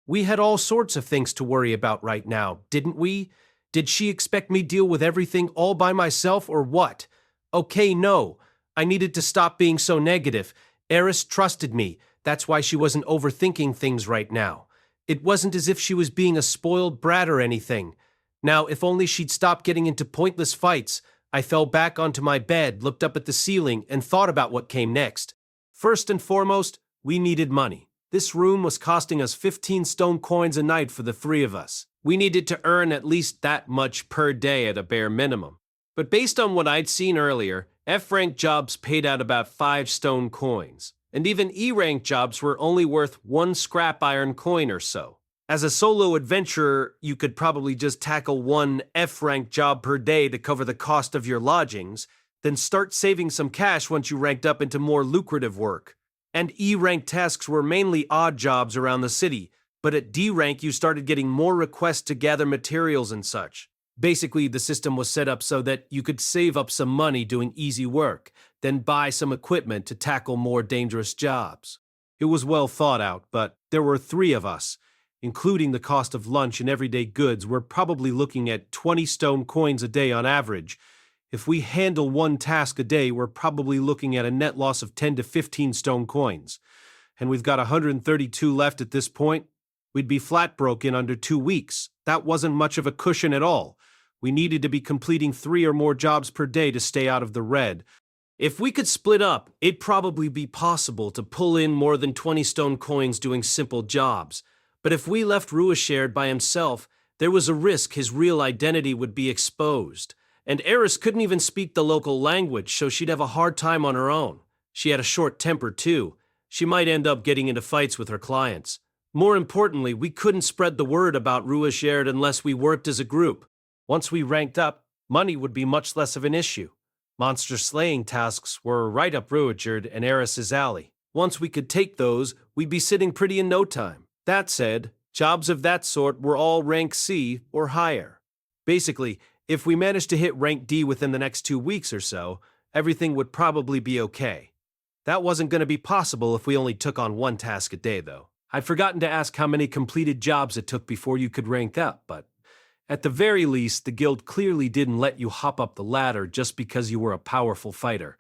We had all sorts of things to worry about right now, didn't we? Did she expect me to deal with everything all by myself or what? Okay, no. I needed to stop being so negative. Eris trusted me. That's why she wasn't overthinking things right now. It wasn't as if she was being a spoiled brat or anything. Now, if only she'd stop getting into pointless fights, I fell back onto my bed, looked up at the ceiling, and thought about what came next. First and foremost, we needed money. This room was costing us 15 stone coins a night for the three of us. We needed to earn at least that much per day at a bare minimum. But based on what I'd seen earlier, F-rank jobs paid out about 5 stone coins, and even E-rank jobs were only worth 1 scrap iron coin or so. As a solo adventurer, you could probably just tackle 1 F-rank job per day to cover the cost of your lodgings, then start saving some cash once you ranked up into more lucrative work. And E-rank tasks were mainly odd jobs around the city, but at D-rank you started getting more requests to gather materials and such. Basically, the system was set up so that you could save up some money doing easy work, then buy some equipment to tackle more dangerous jobs. It was well thought out, but there were 3 of us. Including the cost of lunch and everyday goods, we're probably looking at 20 stone coins a day on average. If we handle 1 task a day, we're probably looking at a net loss of 10 to 15 stone coins. And we've got 132 left at this point. We'd be flat broke in under 2 weeks. That wasn't much of a cushion at all. We needed to be completing 3 or more jobs per day to stay out of the red. If we could split up, it'd probably be possible to pull in more than 20 stone coins doing simple jobs. But if we left Ruijerd by himself, there was a risk his real identity would be exposed. And Eris couldn't even speak the local language, so she'd have a hard time on her own. She had a short temper too. She might end up getting into fights with her clients. More importantly, we couldn't spread the word about Ruijerd unless we worked as a group. Once we ranked up, money would be much less of an issue. Monster slaying tasks were right up Ruijerd and Eris's alley. Once we could take those, we'd be sitting pretty in no time. That said, jobs of that sort were all rank C or higher. Basically, if we managed to hit rank D within the next 2 weeks or so, everything would probably be okay. That wasn't going to be possible if we only took on 1 task a day, though. I'd forgotten to ask how many completed jobs it took before you could rank up, but at the very least, the guild clearly didn't let you hop up the ladder just because you were a powerful fighter.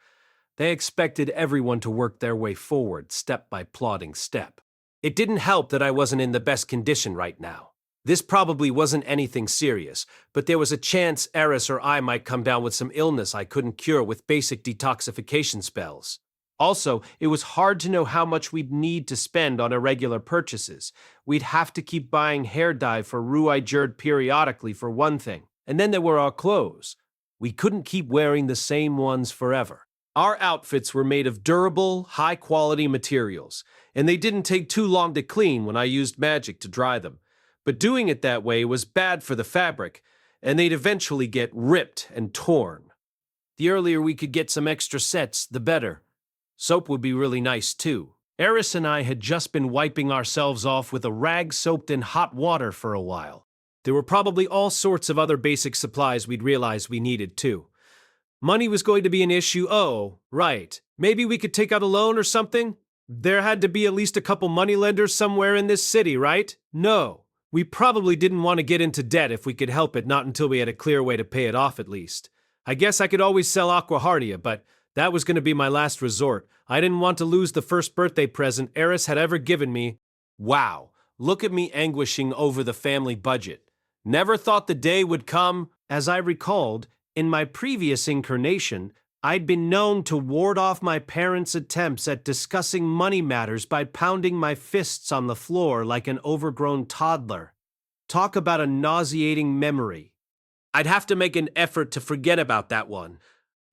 They expected everyone to work their way forward, step by plodding step. It didn't help that I wasn't in the best condition right now. This probably wasn't anything serious, but there was a chance Eris or I might come down with some illness I couldn't cure with basic detoxification spells. Also, it was hard to know how much we'd need to spend on irregular purchases. We'd have to keep buying hair dye for Ruijerd periodically for one thing. And then there were our clothes. We couldn't keep wearing the same ones forever. Our outfits were made of durable, high-quality materials, and they didn't take too long to clean when I used magic to dry them. But doing it that way was bad for the fabric, and they'd eventually get ripped and torn. The earlier we could get some extra sets, the better. Soap would be really nice, too. Eris and I had just been wiping ourselves off with a rag soaked in hot water for a while. There were probably all sorts of other basic supplies we'd realized we needed, too. Money was going to be an issue. Oh, right. Maybe we could take out a loan or something? There had to be at least a couple moneylenders somewhere in this city, right? No. We probably didn't want to get into debt if we could help it, not until we had a clear way to pay it off at least. I guess I could always sell Aquahardia, but that was going to be my last resort. I didn't want to lose the first birthday present Eris had ever given me. Wow, look at me anguishing over the family budget. Never thought the day would come. As I recalled, in my previous incarnation, I'd been known to ward off my parents' attempts at discussing money matters by pounding my fists on the floor like an overgrown toddler. Talk about a nauseating memory. I'd have to make an effort to forget about that one.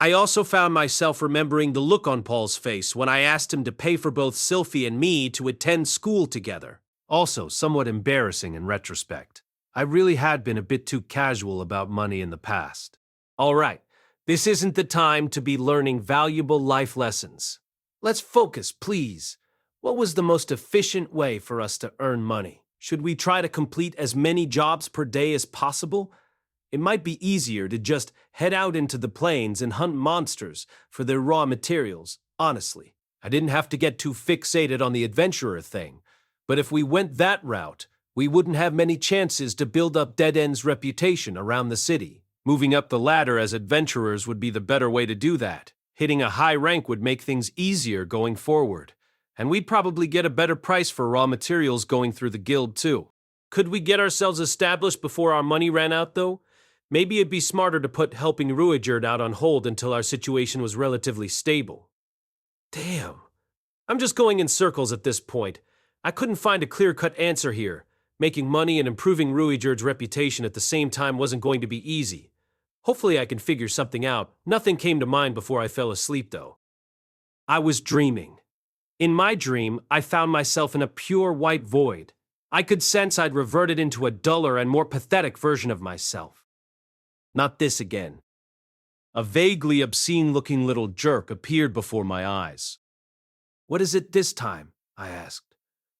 I also found myself remembering the look on Paul's face when I asked him to pay for both Sylphie and me to attend school together. Also, somewhat embarrassing in retrospect. I really had been a bit too casual about money in the past. All right, this isn't the time to be learning valuable life lessons. Let's focus, please. What was the most efficient way for us to earn money? Should we try to complete as many jobs per day as possible? It might be easier to just head out into the plains and hunt monsters for their raw materials, honestly. I didn't have to get too fixated on the adventurer thing, but if we went that route, we wouldn't have many chances to build up Dead End's reputation around the city. Moving up the ladder as adventurers would be the better way to do that. Hitting a high rank would make things easier going forward. And we'd probably get a better price for raw materials going through the guild too. Could we get ourselves established before our money ran out though? Maybe it'd be smarter to put helping Ruijerd out on hold until our situation was relatively stable. Damn. I'm just going in circles at this point. I couldn't find a clear-cut answer here. Making money and improving Ruijerd's reputation at the same time wasn't going to be easy. Hopefully I can figure something out. Nothing came to mind before I fell asleep, though. I was dreaming. In my dream, I found myself in a pure white void. I could sense I'd reverted into a duller and more pathetic version of myself. Not this again. A vaguely obscene-looking little jerk appeared before my eyes. "What is it this time?" I asked.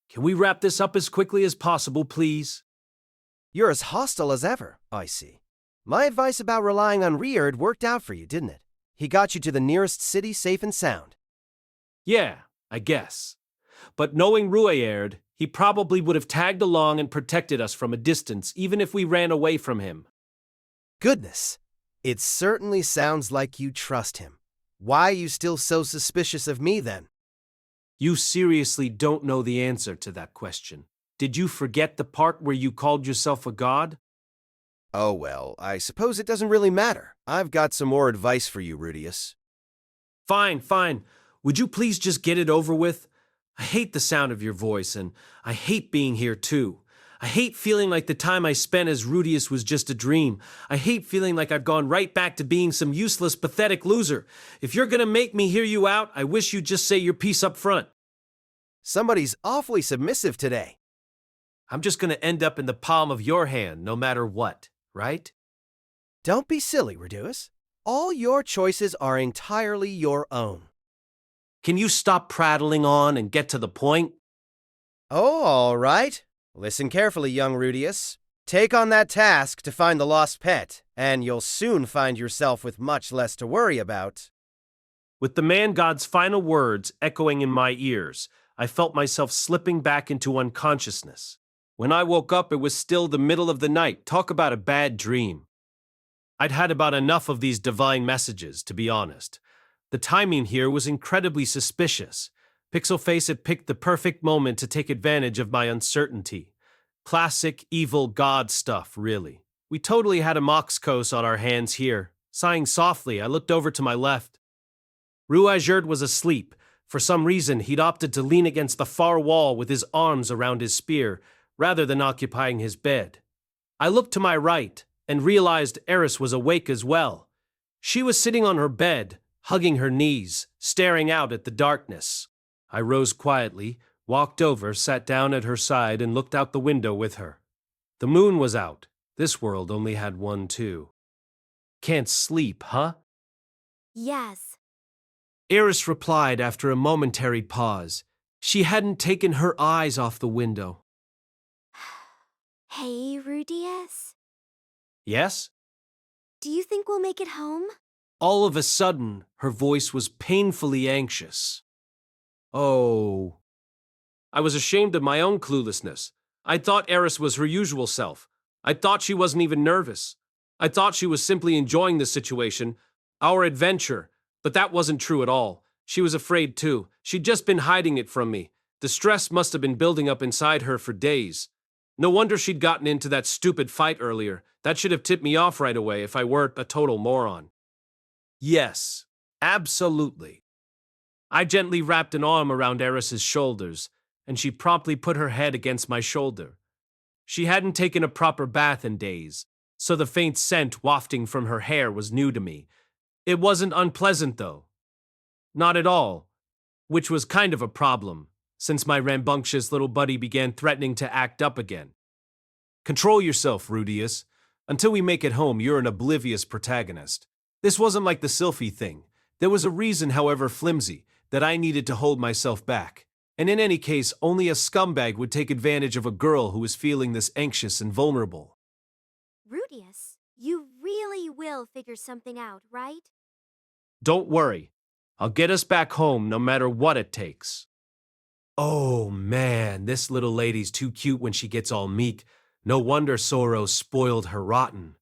"Can we wrap this up as quickly as possible, please?" You're as hostile as ever, I see. My advice about relying on Ruijerd worked out for you, didn't it? He got you to the nearest city safe and sound. Yeah, I guess. But knowing Ruijerd, he probably would have tagged along and protected us from a distance, even if we ran away from him. Goodness. It certainly sounds like you trust him. Why are you still so suspicious of me, then? You seriously don't know the answer to that question. Did you forget the part where you called yourself a god? Oh well, I suppose it doesn't really matter. I've got some more advice for you, Rudeus. Fine. Would you please just get it over with? I hate the sound of your voice, and I hate being here too. I hate feeling like the time I spent as Rudeus was just a dream. I hate feeling like I've gone right back to being some useless, pathetic loser. If you're gonna make me hear you out, I wish you'd just say your piece up front. Somebody's awfully submissive today. I'm just gonna end up in the palm of your hand, no matter what, right? Don't be silly, Rudeus. All your choices are entirely your own. Can you stop prattling on and get to the point? Oh, all right. Listen carefully, young Rudeus. Take on that task to find the lost pet, and you'll soon find yourself with much less to worry about. With the man-god's final words echoing in my ears, I felt myself slipping back into unconsciousness. When I woke up, it was still the middle of the night. Talk about a bad dream. I'd had about enough of these divine messages, to be honest. The timing here was incredibly suspicious. Pixelface had picked the perfect moment to take advantage of my uncertainty. Classic evil god stuff, really. We totally had a Moxcos on our hands here. Sighing softly, I looked over to my left. Ruijerd was asleep. For some reason, he'd opted to lean against the far wall with his arms around his spear, rather than occupying his bed. I looked to my right and realized Eris was awake as well. She was sitting on her bed, hugging her knees, staring out at the darkness. I rose quietly, walked over, sat down at her side, and looked out the window with her. The moon was out. This world only had one, too. Can't sleep, huh? Yes. Eris replied after a momentary pause. She hadn't taken her eyes off the window. Hey, Rudeus. Yes? Do you think we'll make it home? All of a sudden, her voice was painfully anxious. Oh. I was ashamed of my own cluelessness. I thought Eris was her usual self. I thought she wasn't even nervous. I thought she was simply enjoying the situation, our adventure, but that wasn't true at all. She was afraid too. She'd just been hiding it from me. The stress must have been building up inside her for days. No wonder she'd gotten into that stupid fight earlier. That should have tipped me off right away if I weren't a total moron. Yes, absolutely. I gently wrapped an arm around Eris's shoulders, and she promptly put her head against my shoulder. She hadn't taken a proper bath in days, so the faint scent wafting from her hair was new to me. It wasn't unpleasant, though. Not at all, which was kind of a problem, since my rambunctious little buddy began threatening to act up again. Control yourself, Rudeus. Until we make it home, you're an oblivious protagonist. This wasn't like the Sylphie thing. There was a reason, however flimsy, that I needed to hold myself back. And in any case, only a scumbag would take advantage of a girl who was feeling this anxious and vulnerable. Rudeus, you really will figure something out, right? Don't worry. I'll get us back home no matter what it takes. Oh man, this little lady's too cute when she gets all meek. No wonder Soros spoiled her rotten.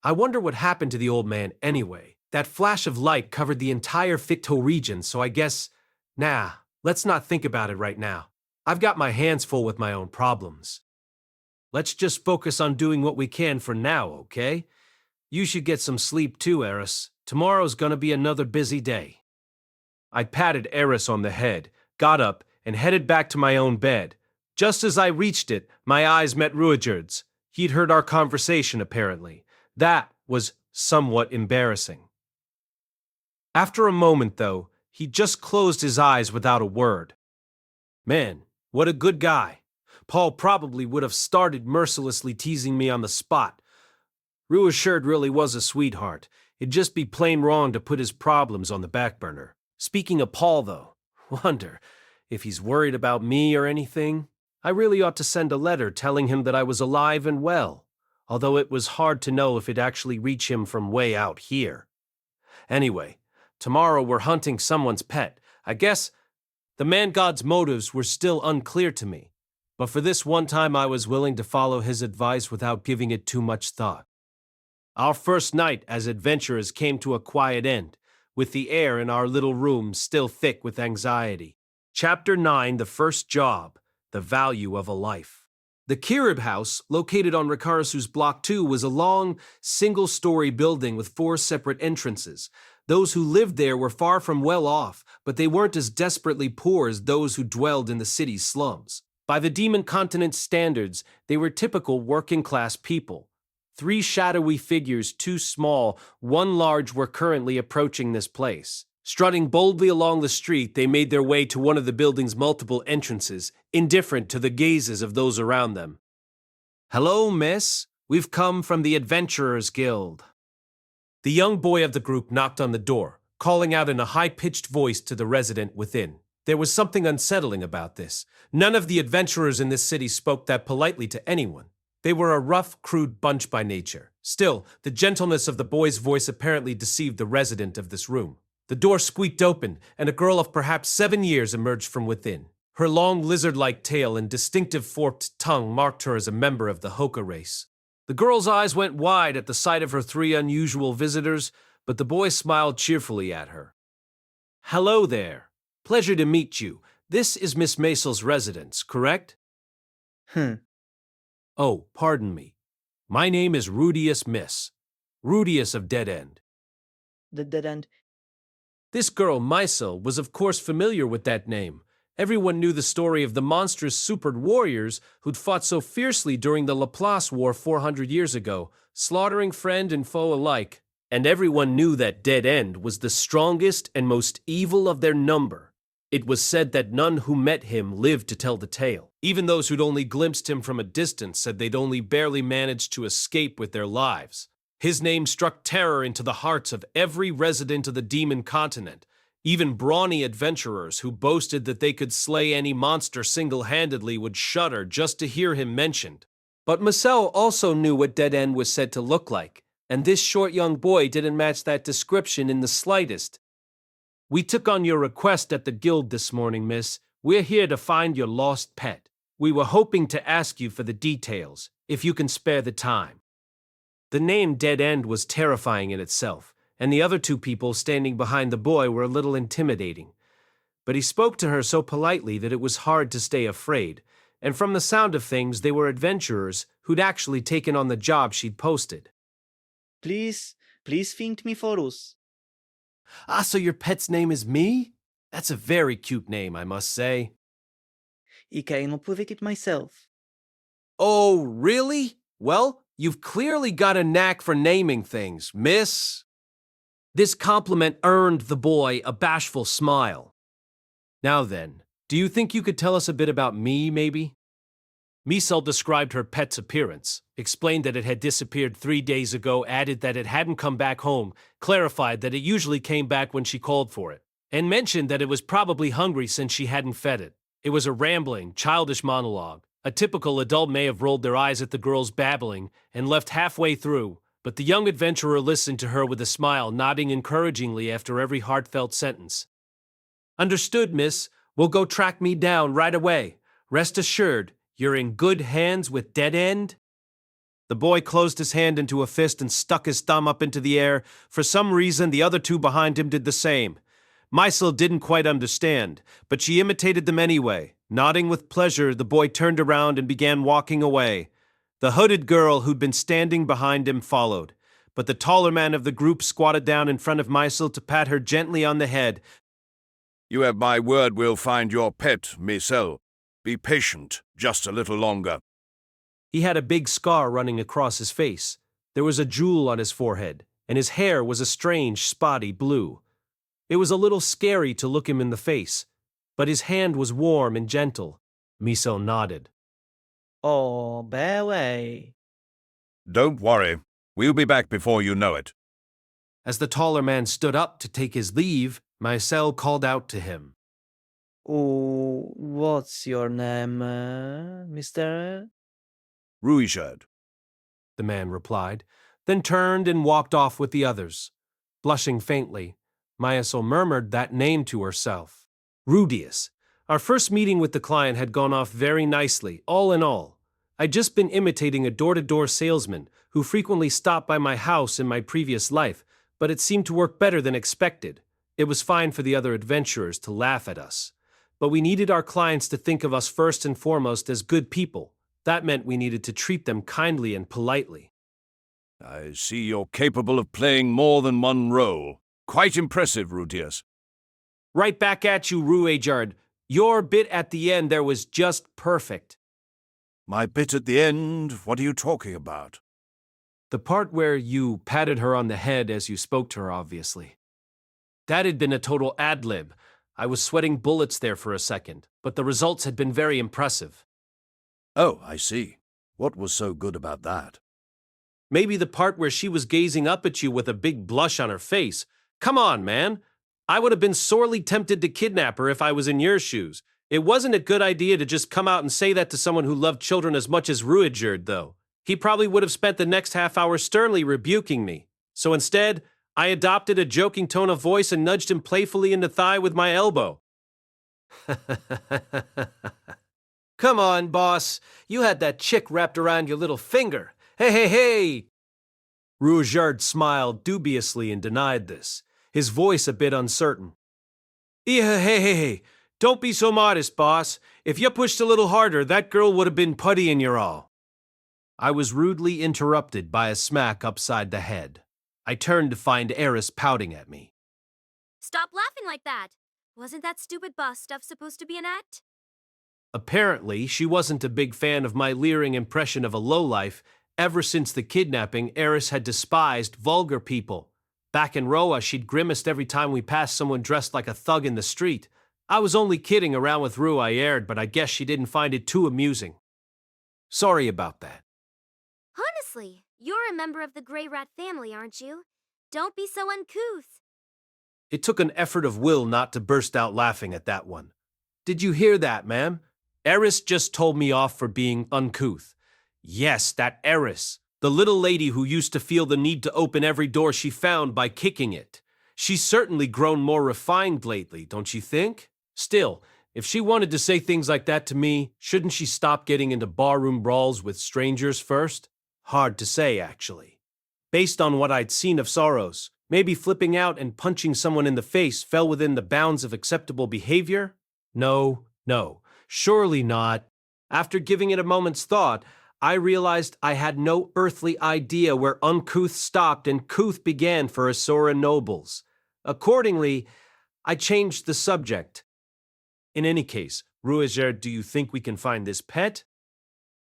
I wonder what happened to the old man anyway. That flash of light covered the entire Ficto region, so I guess, nah, let's not think about it right now. I've got my hands full with my own problems. Let's just focus on doing what we can for now, okay? You should get some sleep too, Eris. Tomorrow's gonna be another busy day. I patted Eris on the head, got up, and headed back to my own bed. Just as I reached it, my eyes met Ruijerd's. He'd heard our conversation, apparently. That was somewhat embarrassing. After a moment, though, he just closed his eyes without a word. Man, what a good guy. Paul probably would have started mercilessly teasing me on the spot. Ruijerd really was a sweetheart. It'd just be plain wrong to put his problems on the back burner. Speaking of Paul, though, wonder if he's worried about me or anything. I really ought to send a letter telling him that I was alive and well, although it was hard to know if it'd actually reach him from way out here. Anyway, tomorrow we're hunting someone's pet. I guess the man-god's motives were still unclear to me, but for this one time I was willing to follow his advice without giving it too much thought. Our first night as adventurers came to a quiet end, with the air in our little room still thick with anxiety. Chapter 9, The First Job, The Value of a Life. The Kirib house, located on Ricirasu's Block 2, was a long, single-story building with 4 separate entrances. Those who lived there were far from well off, but they weren't as desperately poor as those who dwelled in the city's slums. By the Demon Continent's standards, they were typical working-class people. 3 shadowy figures, 2 small, 1 large, were currently approaching this place. Strutting boldly along the street, they made their way to one of the building's multiple entrances, indifferent to the gazes of those around them. "Hello, miss. We've come from the Adventurers Guild." The young boy of the group knocked on the door, calling out in a high-pitched voice to the resident within. There was something unsettling about this. None of the adventurers in this city spoke that politely to anyone. They were a rough, crude bunch by nature. Still, the gentleness of the boy's voice apparently deceived the resident of this room. The door squeaked open, and a girl of perhaps 7 years emerged from within. Her long lizard-like tail and distinctive forked tongue marked her as a member of the Hoka race. The girl's eyes went wide at the sight of her 3 unusual visitors, but the boy smiled cheerfully at her. "Hello there. Pleasure to meet you. This is Miss Maisel's residence, correct?" "Oh, pardon me. My name is Rudeus, miss. Rudeus of Dead End." The Dead End. This girl, Maisel, was of course familiar with that name. Everyone knew the story of the monstrous supered warriors who'd fought so fiercely during the Laplace War 400 years ago, slaughtering friend and foe alike. And everyone knew that Dead End was the strongest and most evil of their number. It was said that none who met him lived to tell the tale. Even those who'd only glimpsed him from a distance said they'd only barely managed to escape with their lives. His name struck terror into the hearts of every resident of the Demon Continent, even brawny adventurers who boasted that they could slay any monster single-handedly would shudder just to hear him mentioned. But Maisel also knew what Dead End was said to look like, and this short young boy didn't match that description in the slightest. "We took on your request at the guild this morning, miss. We're here to find your lost pet. We were hoping to ask you for the details, if you can spare the time." The name Dead End was terrifying in itself, and the other 2 people standing behind the boy were a little intimidating. But he spoke to her so politely that it was hard to stay afraid, and from the sound of things, they were adventurers who'd actually taken on the job she'd posted. Please find me for us. "Ah, so your pet's name is me? That's a very cute name, I must say." I came up with it myself. "Oh, really? Well, you've clearly got a knack for naming things, miss." This compliment earned the boy a bashful smile. "Now then, do you think you could tell us a bit about me, maybe?" Maisel described her pet's appearance, explained that it had disappeared 3 days ago, added that it hadn't come back home, clarified that it usually came back when she called for it, and mentioned that it was probably hungry since she hadn't fed it. It was a rambling, childish monologue. A typical adult may have rolled their eyes at the girl's babbling and left halfway through, but the young adventurer listened to her with a smile, nodding encouragingly after every heartfelt sentence. "Understood, miss. We'll go track me down right away. Rest assured, you're in good hands with Dead End." The boy closed his hand into a fist and stuck his thumb up into the air. For some reason, the other 2 behind him did the same. Maisel didn't quite understand, but she imitated them anyway. Nodding with pleasure, the boy turned around and began walking away. The hooded girl who'd been standing behind him followed. but the taller man of the group squatted down in front of Mysel to pat her gently on the head. You have my word we'll find your pet, Mysel. Be patient, just a little longer. He had a big scar running across his face. There was a jewel on his forehead, and his hair was a strange, spotty blue. It was a little scary to look him in the face, but his hand was warm and gentle. Mysel nodded. Oh, Belle. Don't worry. We'll be back before you know it. As the taller man stood up to take his leave, Mysel called out to him. Oh, what's your name, mister? Ruijerd. The man replied, then turned and walked off with the others. Blushing faintly, Mysel murmured that name to herself. Rudeus. Our first meeting with the client had gone off very nicely, all in all. I'd just been imitating a door-to-door salesman who frequently stopped by my house in my previous life, but it seemed to work better than expected. It was fine for the other adventurers to laugh at us. But we needed our clients to think of us first and foremost as good people. That meant we needed to treat them kindly and politely. I see you're capable of playing more than one role. Quite impressive, Rudeus. Right back at you, Ruijerd. Your bit at the end there was just perfect. My bit at the end? What are you talking about? The part where you patted her on the head as you spoke to her, obviously. That had been a total ad-lib. I was sweating bullets there for a second, but the results had been very impressive. Oh, I see. What was so good about that? Maybe the part where she was gazing up at you with a big blush on her face. Come on, man. I would have been sorely tempted to kidnap her if I was in your shoes. It wasn't a good idea to just come out and say that to someone who loved children as much as Ruijerd, though. He probably would have spent the next half hour sternly rebuking me. So instead, I adopted a joking tone of voice and nudged him playfully in the thigh with my elbow. Come on, boss. You had that chick wrapped around your little finger. Hey, hey, hey! Ruijerd smiled dubiously and denied this, his voice a bit uncertain. Yeah, hey, hey, hey. Don't be so modest, boss. If you pushed a little harder, that girl would have been putty in your all. I was rudely interrupted by a smack upside the head. I turned to find Eris pouting at me. Stop laughing like that. Wasn't that stupid boss stuff supposed to be an act? Apparently, she wasn't a big fan of my leering impression of a lowlife. Ever since the kidnapping, Eris had despised vulgar people. Back in Roa, she'd grimaced every time we passed someone dressed like a thug in the street. I was only kidding around with Ruijerd, but I guess she didn't find it too amusing. Sorry about that. Honestly, you're a member of the Grey Rat family, aren't you? Don't be so uncouth. It took an effort of will not to burst out laughing at that one. Did you hear that, ma'am? Eris just told me off for being uncouth. Yes, that Eris, the little lady who used to feel the need to open every door she found by kicking it. She's certainly grown more refined lately, don't you think? Still, if she wanted to say things like that to me, shouldn't she stop getting into barroom brawls with strangers first? Hard to say, actually. Based on what I'd seen of Soros, maybe flipping out and punching someone in the face fell within the bounds of acceptable behavior? No, surely not. After giving it a moment's thought, I realized I had no earthly idea where uncouth stopped and couth began for Asura nobles. Accordingly, I changed the subject. In any case, Ruijerd, do you think we can find this pet?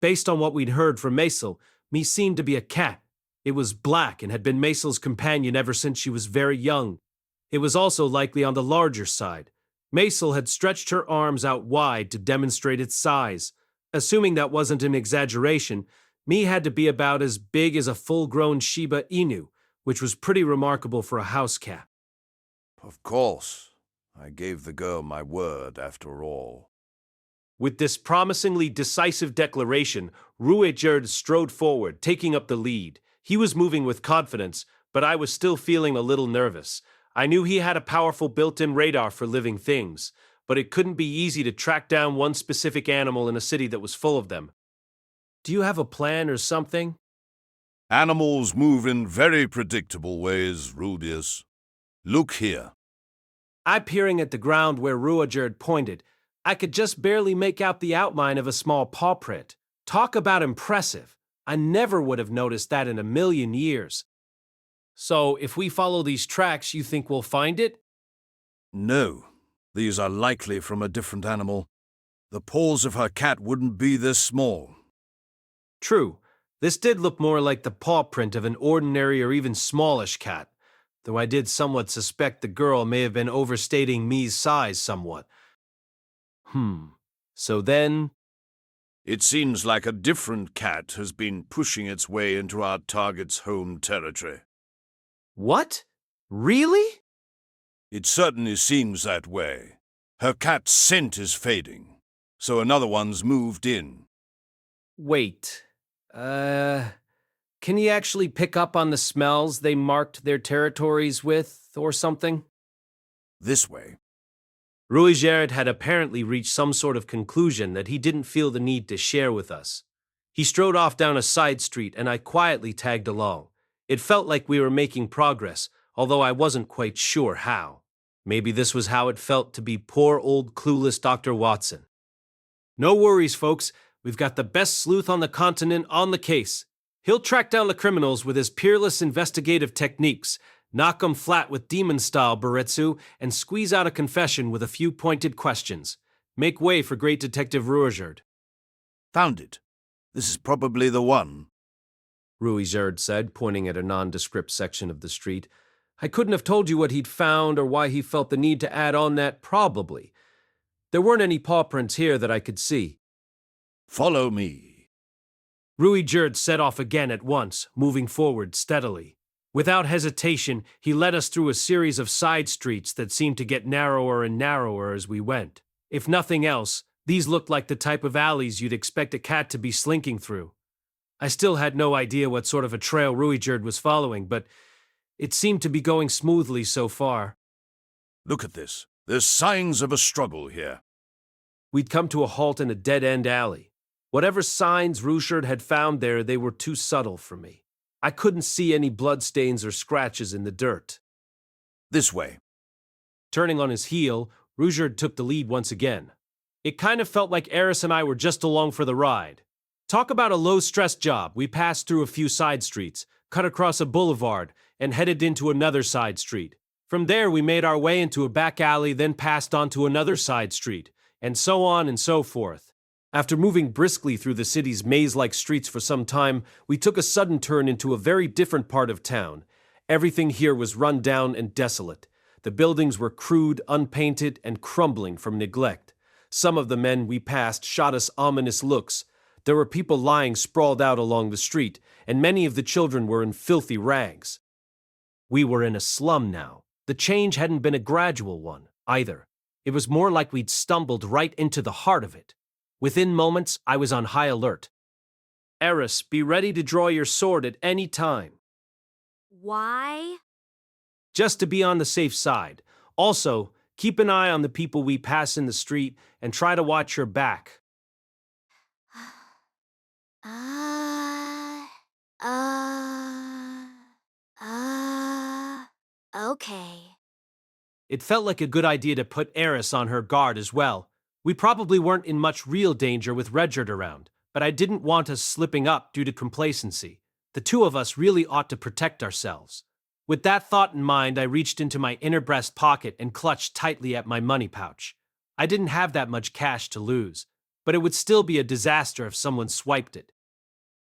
Based on what we'd heard from Mysel, me seemed to be a cat. It was black and had been Mysel's companion ever since she was very young. It was also likely on the larger side. Mysel had stretched her arms out wide to demonstrate its size. Assuming that wasn't an exaggeration, me had to be about as big as a full-grown Shiba Inu, which was pretty remarkable for a house cat. Of course. I gave the girl my word, after all. With this promisingly decisive declaration, Ruijerd strode forward, taking up the lead. He was moving with confidence, but I was still feeling a little nervous. I knew he had a powerful built-in radar for living things, but it couldn't be easy to track down one specific animal in a city that was full of them. Do you have a plan or something? Animals move in very predictable ways, Rudeus. Look here. I peering at the ground where Ruijerd pointed. I could just barely make out the outline of a small paw print. Talk about impressive. I never would have noticed that in a million years. So, if we follow these tracks, you think we'll find it? No, these are likely from a different animal. The paws of her cat wouldn't be this small. True. This did look more like the paw print of an ordinary or even smallish cat, though I did somewhat suspect the girl may have been overstating Mi's size somewhat. So then... It seems like a different cat has been pushing its way into our target's home territory. What? Really? It certainly seems that way. Her cat's scent is fading, so another one's moved in. Wait. Can you actually pick up on the smells they marked their territories with, or something? This way. Ruijerd had apparently reached some sort of conclusion that he didn't feel the need to share with us. He strode off down a side street and I quietly tagged along. It felt like we were making progress, although I wasn't quite sure how. Maybe this was how it felt to be poor old clueless Dr. Watson. No worries, folks. We've got the best sleuth on the continent on the case. He'll track down the criminals with his peerless investigative techniques, knock 'em flat with demon-style Baretsu, and squeeze out a confession with a few pointed questions. Make way for great Detective Ruijerd. Found it. This is probably the one, Ruijerd said, pointing at a nondescript section of the street. I couldn't have told you what he'd found or why he felt the need to add on that probably. There weren't any paw prints here that I could see. Follow me. Ruijerd set off again at once, moving forward steadily. Without hesitation, he led us through a series of side streets that seemed to get narrower and narrower as we went. If nothing else, these looked like the type of alleys you'd expect a cat to be slinking through. I still had no idea what sort of a trail Ruijerd was following, but it seemed to be going smoothly so far. Look at this. There's signs of a struggle here. We'd come to a halt in a dead-end alley. Whatever signs Ruijerd had found there, they were too subtle for me. I couldn't see any bloodstains or scratches in the dirt. This way. Turning on his heel, Ruijerd took the lead once again. It kind of felt like Eris and I were just along for the ride. Talk about a low-stress job. We passed through a few side streets, cut across a boulevard, and headed into another side street. From there, we made our way into a back alley, then passed onto another side street, and so on and so forth. After moving briskly through the city's maze-like streets for some time, we took a sudden turn into a very different part of town. Everything here was run down and desolate. The buildings were crude, unpainted, and crumbling from neglect. Some of the men we passed shot us ominous looks. There were people lying sprawled out along the street, and many of the children were in filthy rags. We were in a slum now. The change hadn't been a gradual one, either. It was more like we'd stumbled right into the heart of it. Within moments, I was on high alert. Eris, be ready to draw your sword at any time. Why? Just to be on the safe side. Also, keep an eye on the people we pass in the street and try to watch your back. Okay. It felt like a good idea to put Eris on her guard as well. We probably weren't in much real danger with Ruijerd around, but I didn't want us slipping up due to complacency. The two of us really ought to protect ourselves. With that thought in mind, I reached into my inner breast pocket and clutched tightly at my money pouch. I didn't have that much cash to lose, but it would still be a disaster if someone swiped it.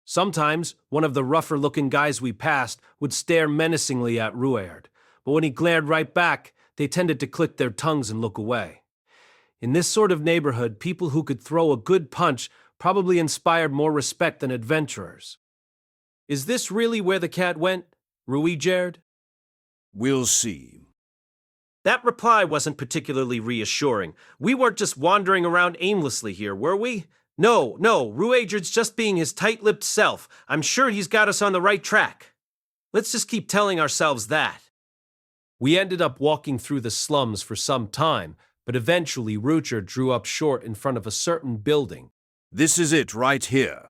Sometimes, one of the rougher-looking guys we passed would stare menacingly at Ruijerd, but when he glared right back, they tended to click their tongues and look away. In this sort of neighborhood, people who could throw a good punch probably inspired more respect than adventurers. Is this really where the cat went, Ruijerd? We'll see. That reply wasn't particularly reassuring. We weren't just wandering around aimlessly here, were we? No, Ruijerd's just being his tight-lipped self. I'm sure he's got us on the right track. Let's just keep telling ourselves that. We ended up walking through the slums for some time, but eventually Ruijerd drew up short in front of a certain building. This is it right here.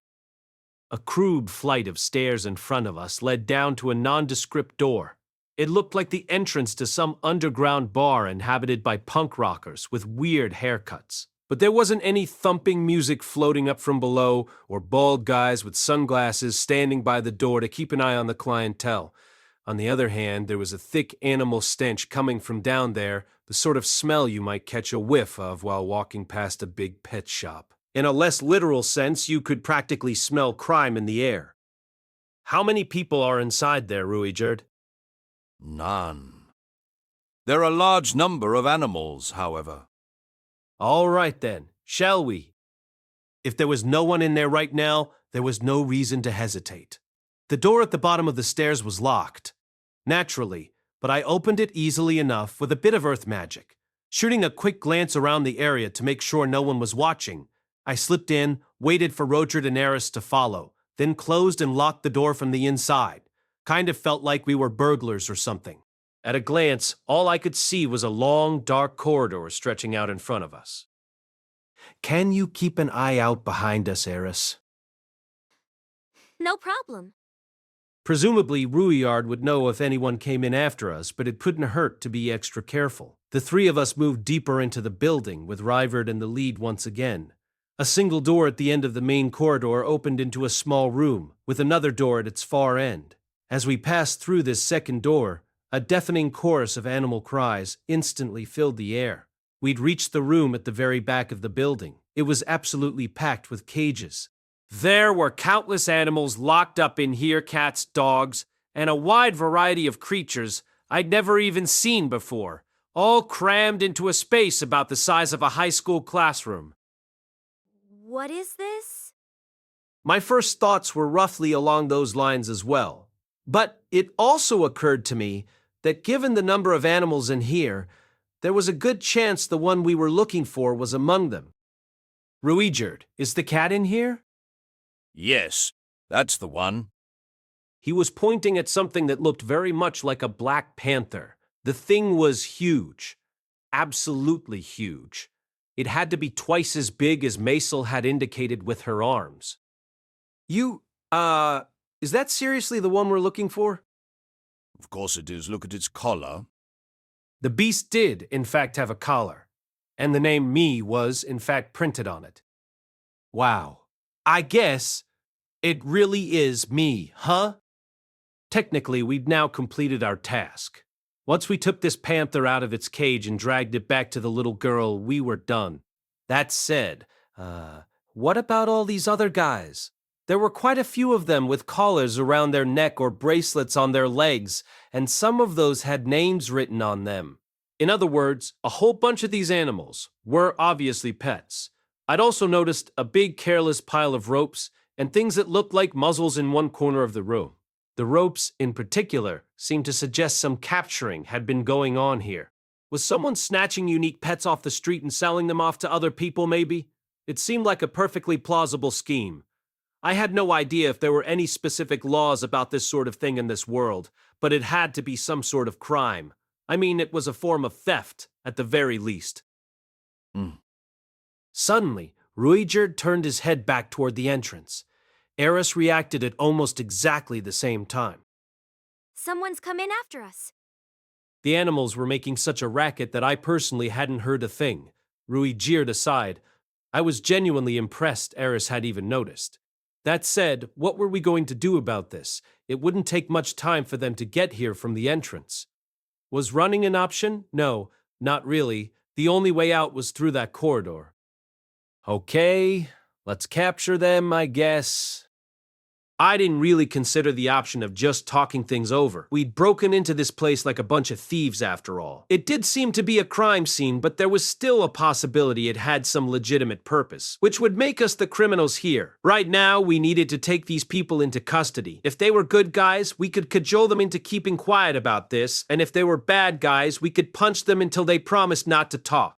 A crude flight of stairs in front of us led down to a nondescript door. It looked like the entrance to some underground bar inhabited by punk rockers with weird haircuts. But there wasn't any thumping music floating up from below or bald guys with sunglasses standing by the door to keep an eye on the clientele. On the other hand, there was a thick animal stench coming from down there, the sort of smell you might catch a whiff of while walking past a big pet shop. In a less literal sense, you could practically smell crime in the air. How many people are inside there, Ruijerd? None. There are a large number of animals, however. All right then, shall we? If there was no one in there right now, there was no reason to hesitate. The door at the bottom of the stairs was locked. Naturally, but I opened it easily enough with a bit of earth magic. Shooting a quick glance around the area to make sure no one was watching, I slipped in, waited for Ruijerd and Eris to follow, then closed and locked the door from the inside. Kind of felt like we were burglars or something. At a glance, all I could see was a long, dark corridor stretching out in front of us. Can you keep an eye out behind us, Eris? No problem. Presumably, Ruijerd would know if anyone came in after us, but it couldn't hurt to be extra careful. The three of us moved deeper into the building, with Ruijerd in the lead once again. A single door at the end of the main corridor opened into a small room, with another door at its far end. As we passed through this second door, a deafening chorus of animal cries instantly filled the air. We'd reached the room at the very back of the building. It was absolutely packed with cages. There were countless animals locked up in here, cats, dogs, and a wide variety of creatures I'd never even seen before, all crammed into a space about the size of a high school classroom. What is this? My first thoughts were roughly along those lines as well. But it also occurred to me that given the number of animals in here, there was a good chance the one we were looking for was among them. Ruijerd, is the cat in here? Yes, that's the one. He was pointing at something that looked very much like a black panther. The thing was huge. Absolutely huge. It had to be twice as big as Maisel had indicated with her arms. Is that seriously the one we're looking for? Of course it is. Look at its collar. The beast did, in fact, have a collar, and the name Me was, in fact, printed on it. Wow. I guess it really is me, huh? Technically, we'd now completed our task. Once we took this panther out of its cage and dragged it back to the little girl, we were done. That said, what about all these other guys? There were quite a few of them with collars around their neck or bracelets on their legs, and some of those had names written on them. In other words, a whole bunch of these animals were obviously pets. I'd also noticed a big careless pile of ropes and things that looked like muzzles in one corner of the room. The ropes, in particular, seemed to suggest some capturing had been going on here. Was someone snatching unique pets off the street and selling them off to other people, maybe? It seemed like a perfectly plausible scheme. I had no idea if there were any specific laws about this sort of thing in this world, but it had to be some sort of crime. I mean, it was a form of theft, at the very least. Suddenly, Ruijerd turned his head back toward the entrance. Eris reacted at almost exactly the same time. Someone's come in after us. The animals were making such a racket that I personally hadn't heard a thing. Ruijerd aside, I was genuinely impressed Eris had even noticed. That said, what were we going to do about this? It wouldn't take much time for them to get here from the entrance. Was running an option? No, not really. The only way out was through that corridor. Okay, let's capture them, I guess. I didn't really consider the option of just talking things over. We'd broken into this place like a bunch of thieves after all. It did seem to be a crime scene, but there was still a possibility it had some legitimate purpose, which would make us the criminals here. Right now, we needed to take these people into custody. If they were good guys, we could cajole them into keeping quiet about this, and if they were bad guys, we could punch them until they promised not to talk.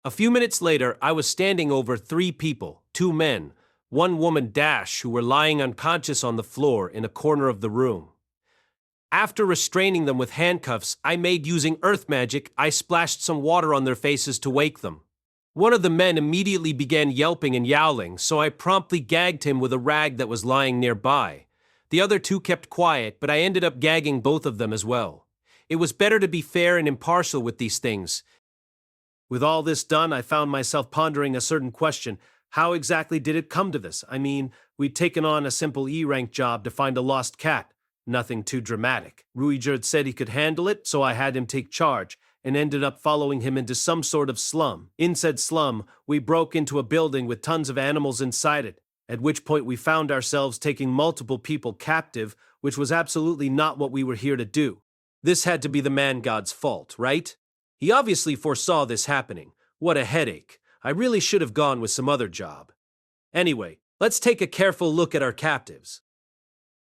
A few minutes later, I was standing over 3 people, 2 men, 1 woman Dash, who were lying unconscious on the floor in a corner of the room. After restraining them with handcuffs I made using earth magic, I splashed some water on their faces to wake them. One of the men immediately began yelping and yowling, so I promptly gagged him with a rag that was lying nearby. The other 2 kept quiet, but I ended up gagging both of them as well. It was better to be fair and impartial with these things. With all this done, I found myself pondering a certain question. How exactly did it come to this? I mean, we'd taken on a simple E-rank job to find a lost cat. Nothing too dramatic. Ruijerd said he could handle it, so I had him take charge, and ended up following him into some sort of slum. In said slum, we broke into a building with tons of animals inside it, at which point we found ourselves taking multiple people captive, which was absolutely not what we were here to do. This had to be the man god's fault, right? He obviously foresaw this happening. What a headache. I really should have gone with some other job. Anyway, let's take a careful look at our captives.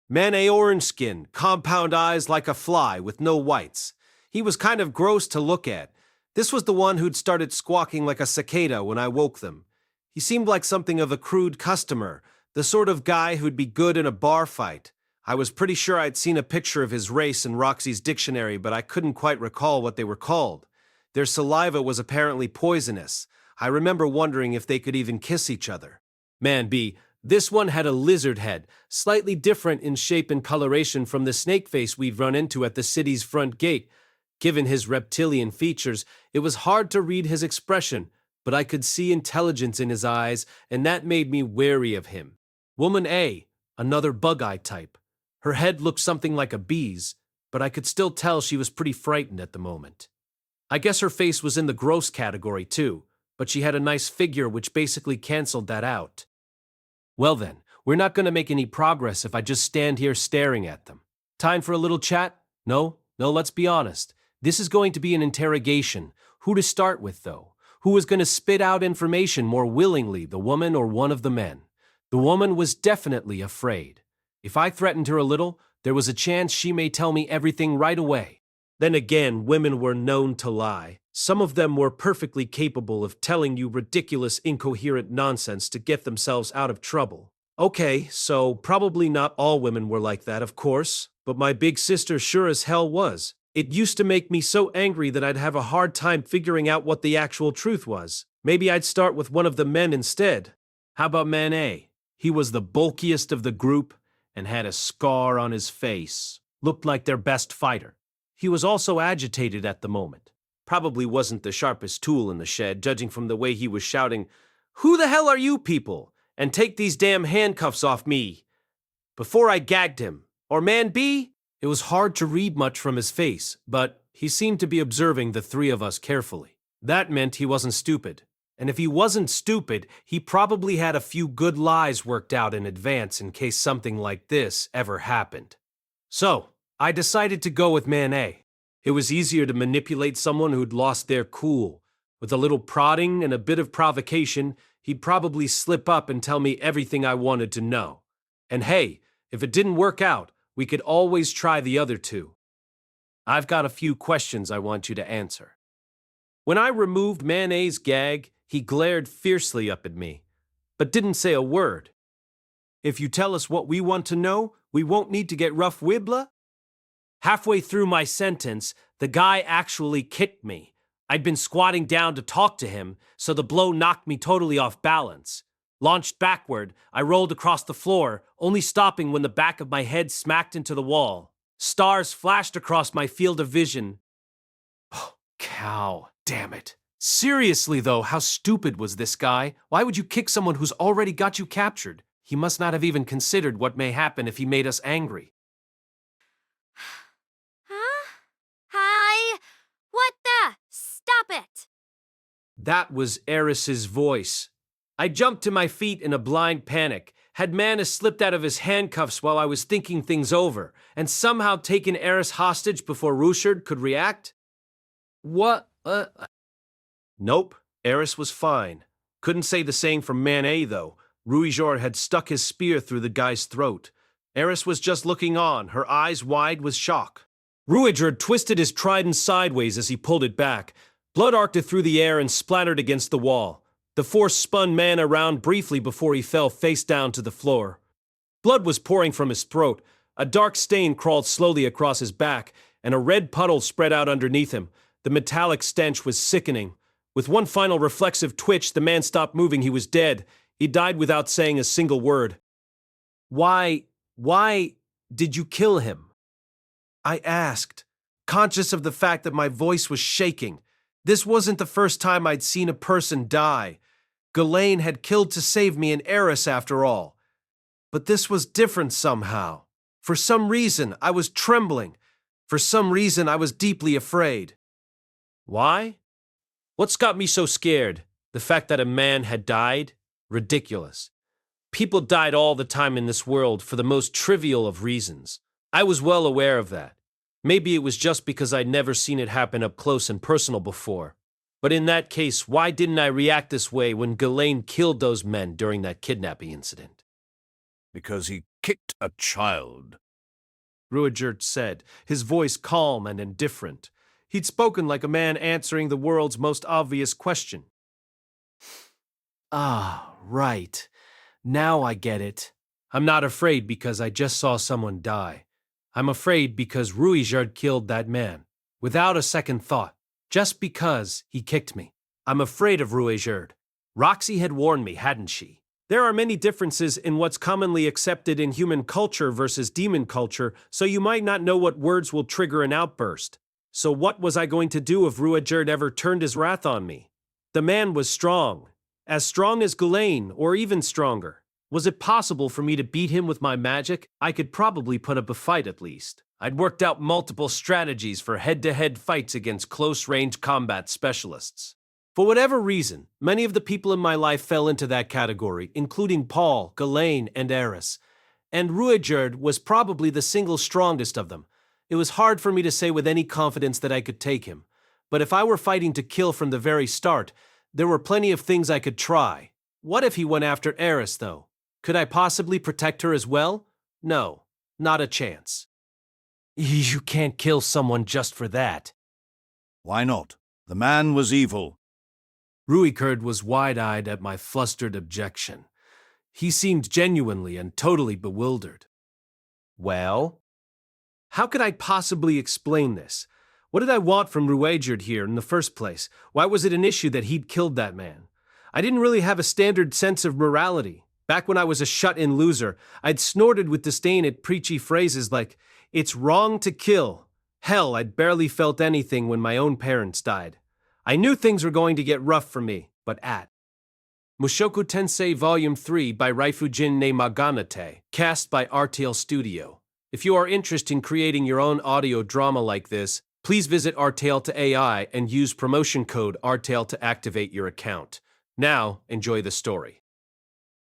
Man A, orange skin, compound eyes like a fly with no whites. He was kind of gross to look at. This was the one who'd started squawking like a cicada when I woke them. He seemed like something of a crude customer, the sort of guy who'd be good in a bar fight. I was pretty sure I'd seen a picture of his race in Roxy's dictionary, but I couldn't quite recall what they were called. Their saliva was apparently poisonous. I remember wondering if they could even kiss each other. Man B, this one had a lizard head, slightly different in shape and coloration from the snake face we'd run into at the city's front gate. Given his reptilian features, it was hard to read his expression, but I could see intelligence in his eyes, and that made me wary of him. Woman A, another bug-eye type. Her head looked something like a bee's, but I could still tell she was pretty frightened at the moment. I guess her face was in the gross category too, but she had a nice figure which basically canceled that out. Well then, we're not going to make any progress if I just stand here staring at them. Time for a little chat? No, let's be honest. This is going to be an interrogation. Who to start with, though? Who was going to spit out information more willingly, the woman or one of the men? The woman was definitely afraid. If I threatened her a little, there was a chance she may tell me everything right away. Then again, women were known to lie. Some of them were perfectly capable of telling you ridiculous, incoherent nonsense to get themselves out of trouble. Okay, so probably not all women were like that, of course, but my big sister sure as hell was. It used to make me so angry that I'd have a hard time figuring out what the actual truth was. Maybe I'd start with one of the men instead. How about Man A? He was the bulkiest of the group and had a scar on his face. Looked like their best fighter. He was also agitated at the moment. Probably wasn't the sharpest tool in the shed, judging from the way he was shouting, "Who the hell are you people? And take these damn handcuffs off me!" Before I gagged him. Or Man B? It was hard to read much from his face, but he seemed to be observing the three of us carefully. That meant he wasn't stupid. And if he wasn't stupid, he probably had a few good lies worked out in advance in case something like this ever happened. So, I decided to go with Man A. It was easier to manipulate someone who'd lost their cool. With a little prodding and a bit of provocation, he'd probably slip up and tell me everything I wanted to know. And hey, if it didn't work out, we could always try the other two. I've got a few questions I want you to answer. When I removed Man A's gag, he glared fiercely up at me, but didn't say a word. If you tell us what we want to know, we won't need to get rough Wibla? Halfway through my sentence, the guy actually kicked me. I'd been squatting down to talk to him, so the blow knocked me totally off balance. Launched backward, I rolled across the floor, only stopping when the back of my head smacked into the wall. Stars flashed across my field of vision. Oh, cow, damn it. Seriously though, how stupid was this guy? Why would you kick someone who's already got you captured? He must not have even considered what may happen if he made us angry. Huh? Hi? What the? Stop it! That was Eris's voice. I jumped to my feet in a blind panic, had Mana slipped out of his handcuffs while I was thinking things over, and somehow taken Eris hostage before Ruijerd could react? What? Nope, Eris was fine. Couldn't say the same for Man A, though. Ruijerd had stuck his spear through the guy's throat. Eris was just looking on, her eyes wide with shock. Ruijerd twisted his trident sideways as he pulled it back. Blood arced through the air and splattered against the wall. The force spun Mana around briefly before he fell face down to the floor. Blood was pouring from his throat. A dark stain crawled slowly across his back, and a red puddle spread out underneath him. The metallic stench was sickening. With one final reflexive twitch, the man stopped moving. He was dead. He died without saying a single word. Why did you kill him? I asked, conscious of the fact that my voice was shaking. This wasn't the first time I'd seen a person die. Ghislaine had killed to save me and Eris after all. But this was different somehow. For some reason, I was trembling. For some reason, I was deeply afraid. Why? What's got me so scared? The fact that a man had died? Ridiculous. People died all the time in this world for the most trivial of reasons. I was well aware of that. Maybe it was just because I'd never seen it happen up close and personal before. But in that case, why didn't I react this way when Ghislaine killed those men during that kidnapping incident? Because he kicked a child. Ruijerd said, his voice calm and indifferent. He'd spoken like a man answering the world's most obvious question. Ah, right. Now I get it. I'm not afraid because I just saw someone die. I'm afraid because Ruijerd killed that man, without a second thought, just because he kicked me. I'm afraid of Ruijerd. Roxy had warned me, hadn't she? There are many differences in what's commonly accepted in human culture versus demon culture, so you might not know what words will trigger an outburst. So what was I going to do if Ruijerd ever turned his wrath on me? The man was strong. As strong as Ghislaine, or even stronger. Was it possible for me to beat him with my magic? I could probably put up a fight at least. I'd worked out multiple strategies for head-to-head fights against close-range combat specialists. For whatever reason, many of the people in my life fell into that category, including Paul, Ghislaine, and Eris. And Ruijerd was probably the single strongest of them. It was hard for me to say with any confidence that I could take him. But if I were fighting to kill from the very start, there were plenty of things I could try. What if he went after Eris, though? Could I possibly protect her as well? No, not a chance. You can't kill someone just for that. Why not? The man was evil. Ruijerd was wide-eyed at my flustered objection. He seemed genuinely and totally bewildered. Well? How could I possibly explain this? What did I want from Ruijerd here in the first place? Why was it an issue that he'd killed that man? I didn't really have a standard sense of morality. Back when I was a shut-in loser, I'd snorted with disdain at preachy phrases like, "It's wrong to kill." Hell, I'd barely felt anything when my own parents died. I knew things were going to get rough for me, but Mushoku Tensei Volume 3 by Raifujin ne Maganate, cast by Ariel Studio. If you are interested in creating your own audio drama like this, please visit Ariel to AI and use promotion code Ariel to activate your account. Now, enjoy the story.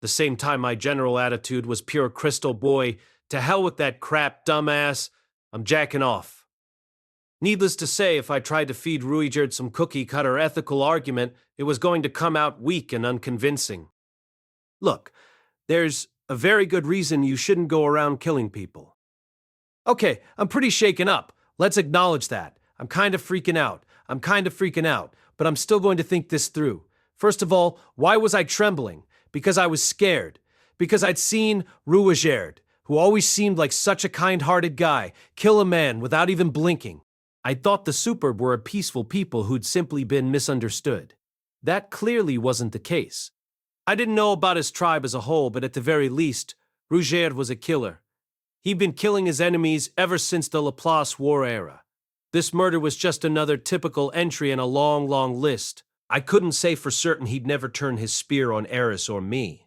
The same time my general attitude was pure crystal boy, to hell with that crap, dumbass, I'm jacking off. Needless to say, if I tried to feed Ruijerd some cookie-cutter ethical argument, it was going to come out weak and unconvincing. Look, there's a very good reason you shouldn't go around killing people. Okay, I'm pretty shaken up. Let's acknowledge that. I'm kind of freaking out, but I'm still going to think this through. First of all, why was I trembling? Because I was scared. Because I'd seen Ruijerd, who always seemed like such a kind-hearted guy, kill a man without even blinking. I thought the Superb were a peaceful people who'd simply been misunderstood. That clearly wasn't the case. I didn't know about his tribe as a whole, but at the very least, Ruijerd was a killer. He'd been killing his enemies ever since the Laplace War era. This murder was just another typical entry in a long, long list. I couldn't say for certain he'd never turn his spear on Eris or me.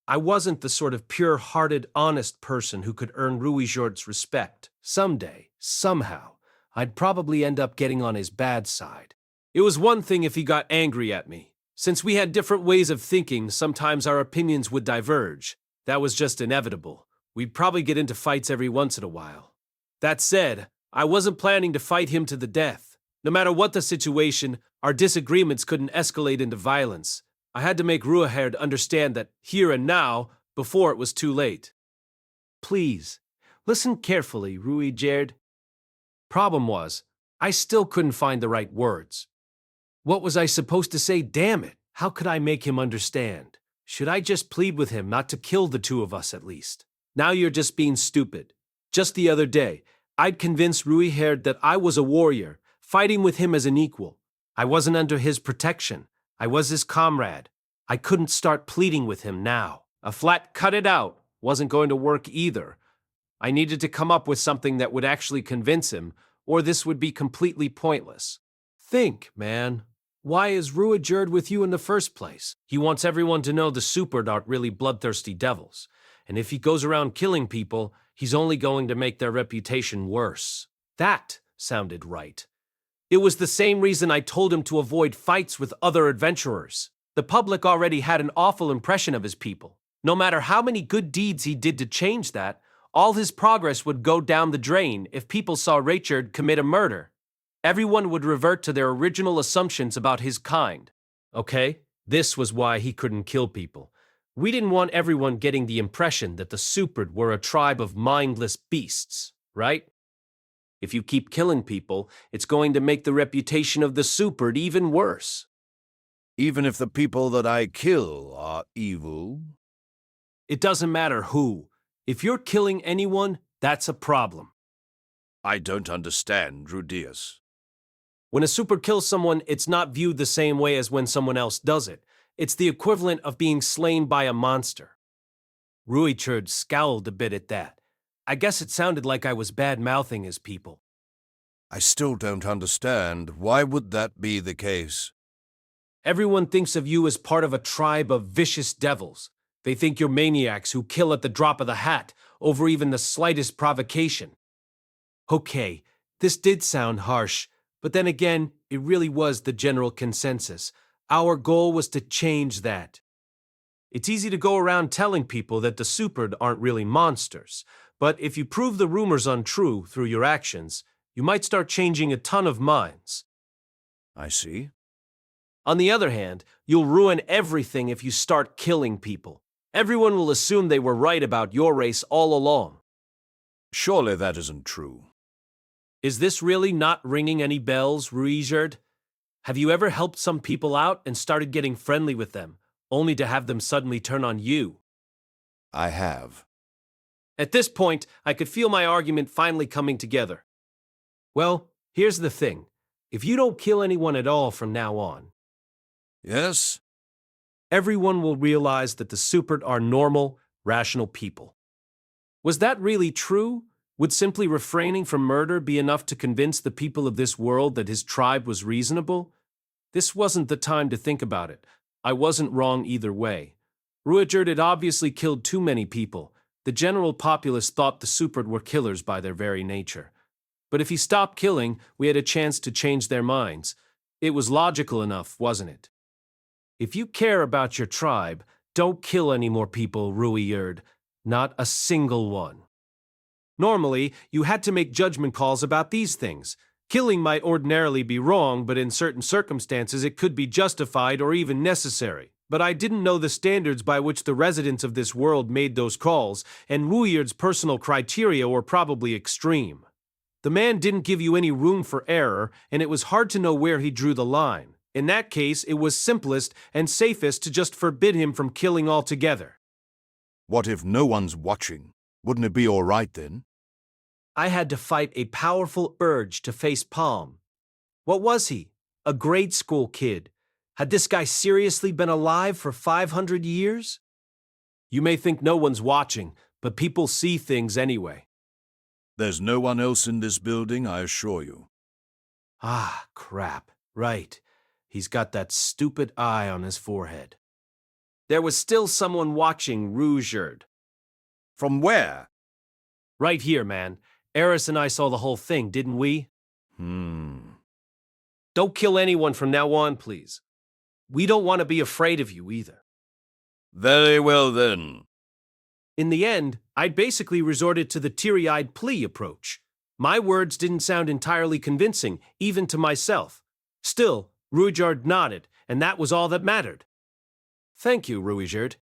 I wasn't the sort of pure-hearted, honest person who could earn Ruijerd's respect. Someday, somehow, I'd probably end up getting on his bad side. It was one thing if he got angry at me. Since we had different ways of thinking, sometimes our opinions would diverge. That was just inevitable. We'd probably get into fights every once in a while. That said, I wasn't planning to fight him to the death. No matter what the situation, our disagreements couldn't escalate into violence. I had to make Ruijerd understand that here and now, before it was too late. Please, listen carefully, Ruijerd. Problem was, I still couldn't find the right words. What was I supposed to say? Damn it! How could I make him understand? Should I just plead with him not to kill the two of us at least? Now you're just being stupid. Just the other day, I'd convinced Ruijerd that I was a warrior, fighting with him as an equal. I wasn't under his protection. I was his comrade. I couldn't start pleading with him now. A flat cut it out wasn't going to work either. I needed to come up with something that would actually convince him, or this would be completely pointless. Think, man. Why is Ruijerd with you in the first place? He wants everyone to know the Superd aren't really bloodthirsty devils. and if he goes around killing people, he's only going to make their reputation worse. That sounded right. It was the same reason I told him to avoid fights with other adventurers. The public already had an awful impression of his people. No matter how many good deeds he did to change that, all his progress would go down the drain if people saw Ruijerd commit a murder. Everyone would revert to their original assumptions about his kind. Okay? This was why he couldn't kill people. We didn't want everyone getting the impression that the Superd were a tribe of mindless beasts, right? If you keep killing people, it's going to make the reputation of the Superd even worse. Even if the people that I kill are evil? It doesn't matter who. If you're killing anyone, that's a problem. I don't understand, Rudeus. When a Superd kills someone, it's not viewed the same way as when someone else does it. It's the equivalent of being slain by a monster. Ruijerd scowled a bit at that. I guess it sounded like I was bad-mouthing his people. I still don't understand. Why would that be the case? Everyone thinks of you as part of a tribe of vicious devils. They think you're maniacs who kill at the drop of the hat, over even the slightest provocation. Okay, this did sound harsh, but then again, it really was the general consensus. Our goal was to change that. It's easy to go around telling people that the Superd aren't really monsters, but if you prove the rumors untrue through your actions, you might start changing a ton of minds. I see. On the other hand, you'll ruin everything if you start killing people. Everyone will assume they were right about your race all along. Surely that isn't true. Is this really not ringing any bells, Ruijerd? Have you ever helped some people out and started getting friendly with them, only to have them suddenly turn on you? I have. At this point, I could feel my argument finally coming together. Well, here's the thing. If you don't kill anyone at all from now on, yes? Everyone will realize that the Superd are normal, rational people. Was that really true? Would simply refraining from murder be enough to convince the people of this world that his tribe was reasonable? This wasn't the time to think about it. I wasn't wrong either way. Ruijerd had obviously killed too many people. The general populace thought the Superd were killers by their very nature. But if he stopped killing, we had a chance to change their minds. It was logical enough, wasn't it? If you care about your tribe, don't kill any more people, Ruijerd. Not a single one. Normally, you had to make judgment calls about these things. Killing might ordinarily be wrong, but in certain circumstances it could be justified or even necessary. But I didn't know the standards by which the residents of this world made those calls, and Ruijerd's personal criteria were probably extreme. The man didn't give you any room for error, and it was hard to know where he drew the line. In that case, it was simplest and safest to just forbid him from killing altogether. What if no one's watching? Wouldn't it be all right then? I had to fight a powerful urge to face Palm. What was he? A grade school kid. Had this guy seriously been alive for 500 years? You may think no one's watching, but people see things anyway. There's no one else in this building, I assure you. Ah, crap. Right. He's got that stupid eye on his forehead. There was still someone watching Ruijerd. From where? Right here, man. Eris and I saw the whole thing, didn't we? Don't kill anyone from now on, please. We don't want to be afraid of you either. Very well then. In the end, I'd basically resorted to the teary-eyed plea approach. My words didn't sound entirely convincing, even to myself. Still, Ruijerd nodded, and that was all that mattered. Thank you, Ruijerd.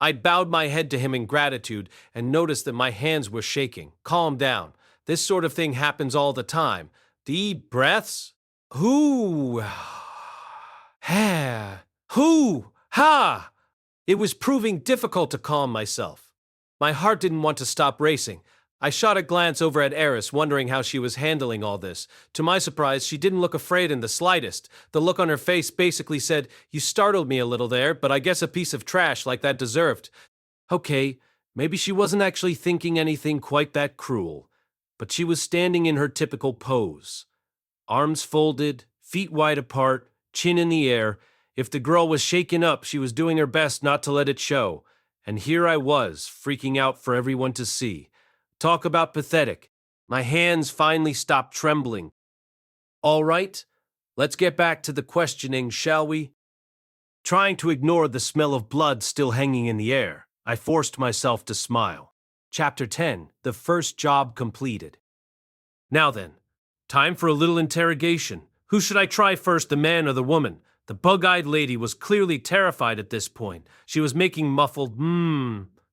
I'd bowed my head to him in gratitude and noticed that my hands were shaking. Calm down. This sort of thing happens all the time. Deep breaths. Hoo. Ha. Hoo. Ha. It was proving difficult to calm myself. My heart didn't want to stop racing. I shot a glance over at Eris, wondering how she was handling all this. To my surprise, she didn't look afraid in the slightest. The look on her face basically said, "You startled me a little there, but I guess a piece of trash like that deserved." Okay, maybe she wasn't actually thinking anything quite that cruel, but she was standing in her typical pose. Arms folded, feet wide apart, chin in the air. If the girl was shaken up, she was doing her best not to let it show. And here I was, freaking out for everyone to see. Talk about pathetic. My hands finally stopped trembling. All right, let's get back to the questioning, shall we? Trying to ignore the smell of blood still hanging in the air, I forced myself to smile. Chapter 10, the first job completed. Now then, time for a little interrogation. Who should I try first, the man or the woman? The bug-eyed lady was clearly terrified at this point. She was making muffled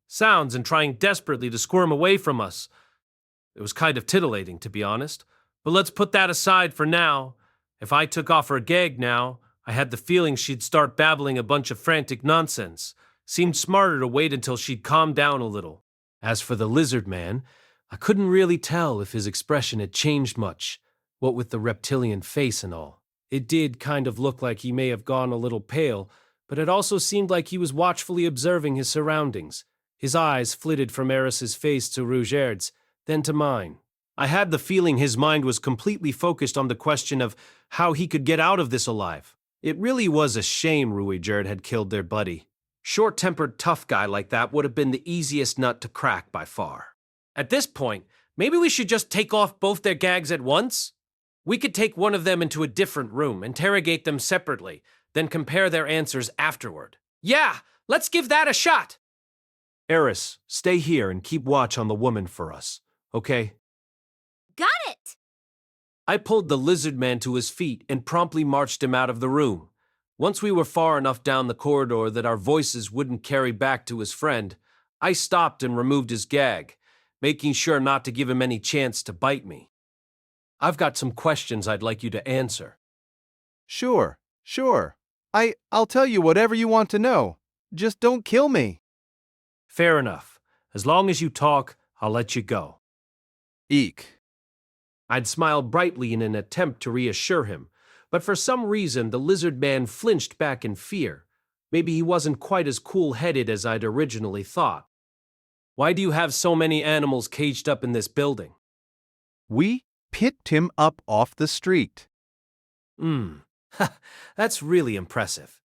sounds and trying desperately to squirm away from us. It was kind of titillating, to be honest. But let's put that aside for now. If I took off her gag now, I had the feeling she'd start babbling a bunch of frantic nonsense. Seemed smarter to wait until she'd calmed down a little. As for the lizard man, I couldn't really tell if his expression had changed much, what with the reptilian face and all. It did kind of look like he may have gone a little pale, but it also seemed like he was watchfully observing his surroundings. His eyes flitted from Eris's face to Ruijerd's, then to mine. I had the feeling his mind was completely focused on the question of how he could get out of this alive. It really was a shame Ruijerd had killed their buddy. Short-tempered tough guy like that would have been the easiest nut to crack by far. At this point, maybe we should just take off both their gags at once? We could take one of them into a different room, interrogate them separately, then compare their answers afterward. Yeah, let's give that a shot! Eris, stay here and keep watch on the woman for us, okay? Got it! I pulled the lizard man to his feet and promptly marched him out of the room. Once we were far enough down the corridor that our voices wouldn't carry back to his friend, I stopped and removed his gag, making sure not to give him any chance to bite me. I've got some questions I'd like you to answer. Sure. I'll tell you whatever you want to know. Just don't kill me. Fair enough. As long as you talk, I'll let you go. Eek. I'd smiled brightly in an attempt to reassure him, but for some reason the lizard man flinched back in fear. Maybe he wasn't quite as cool-headed as I'd originally thought. Why do you have so many animals caged up in this building? We picked him up off the street. That's really impressive.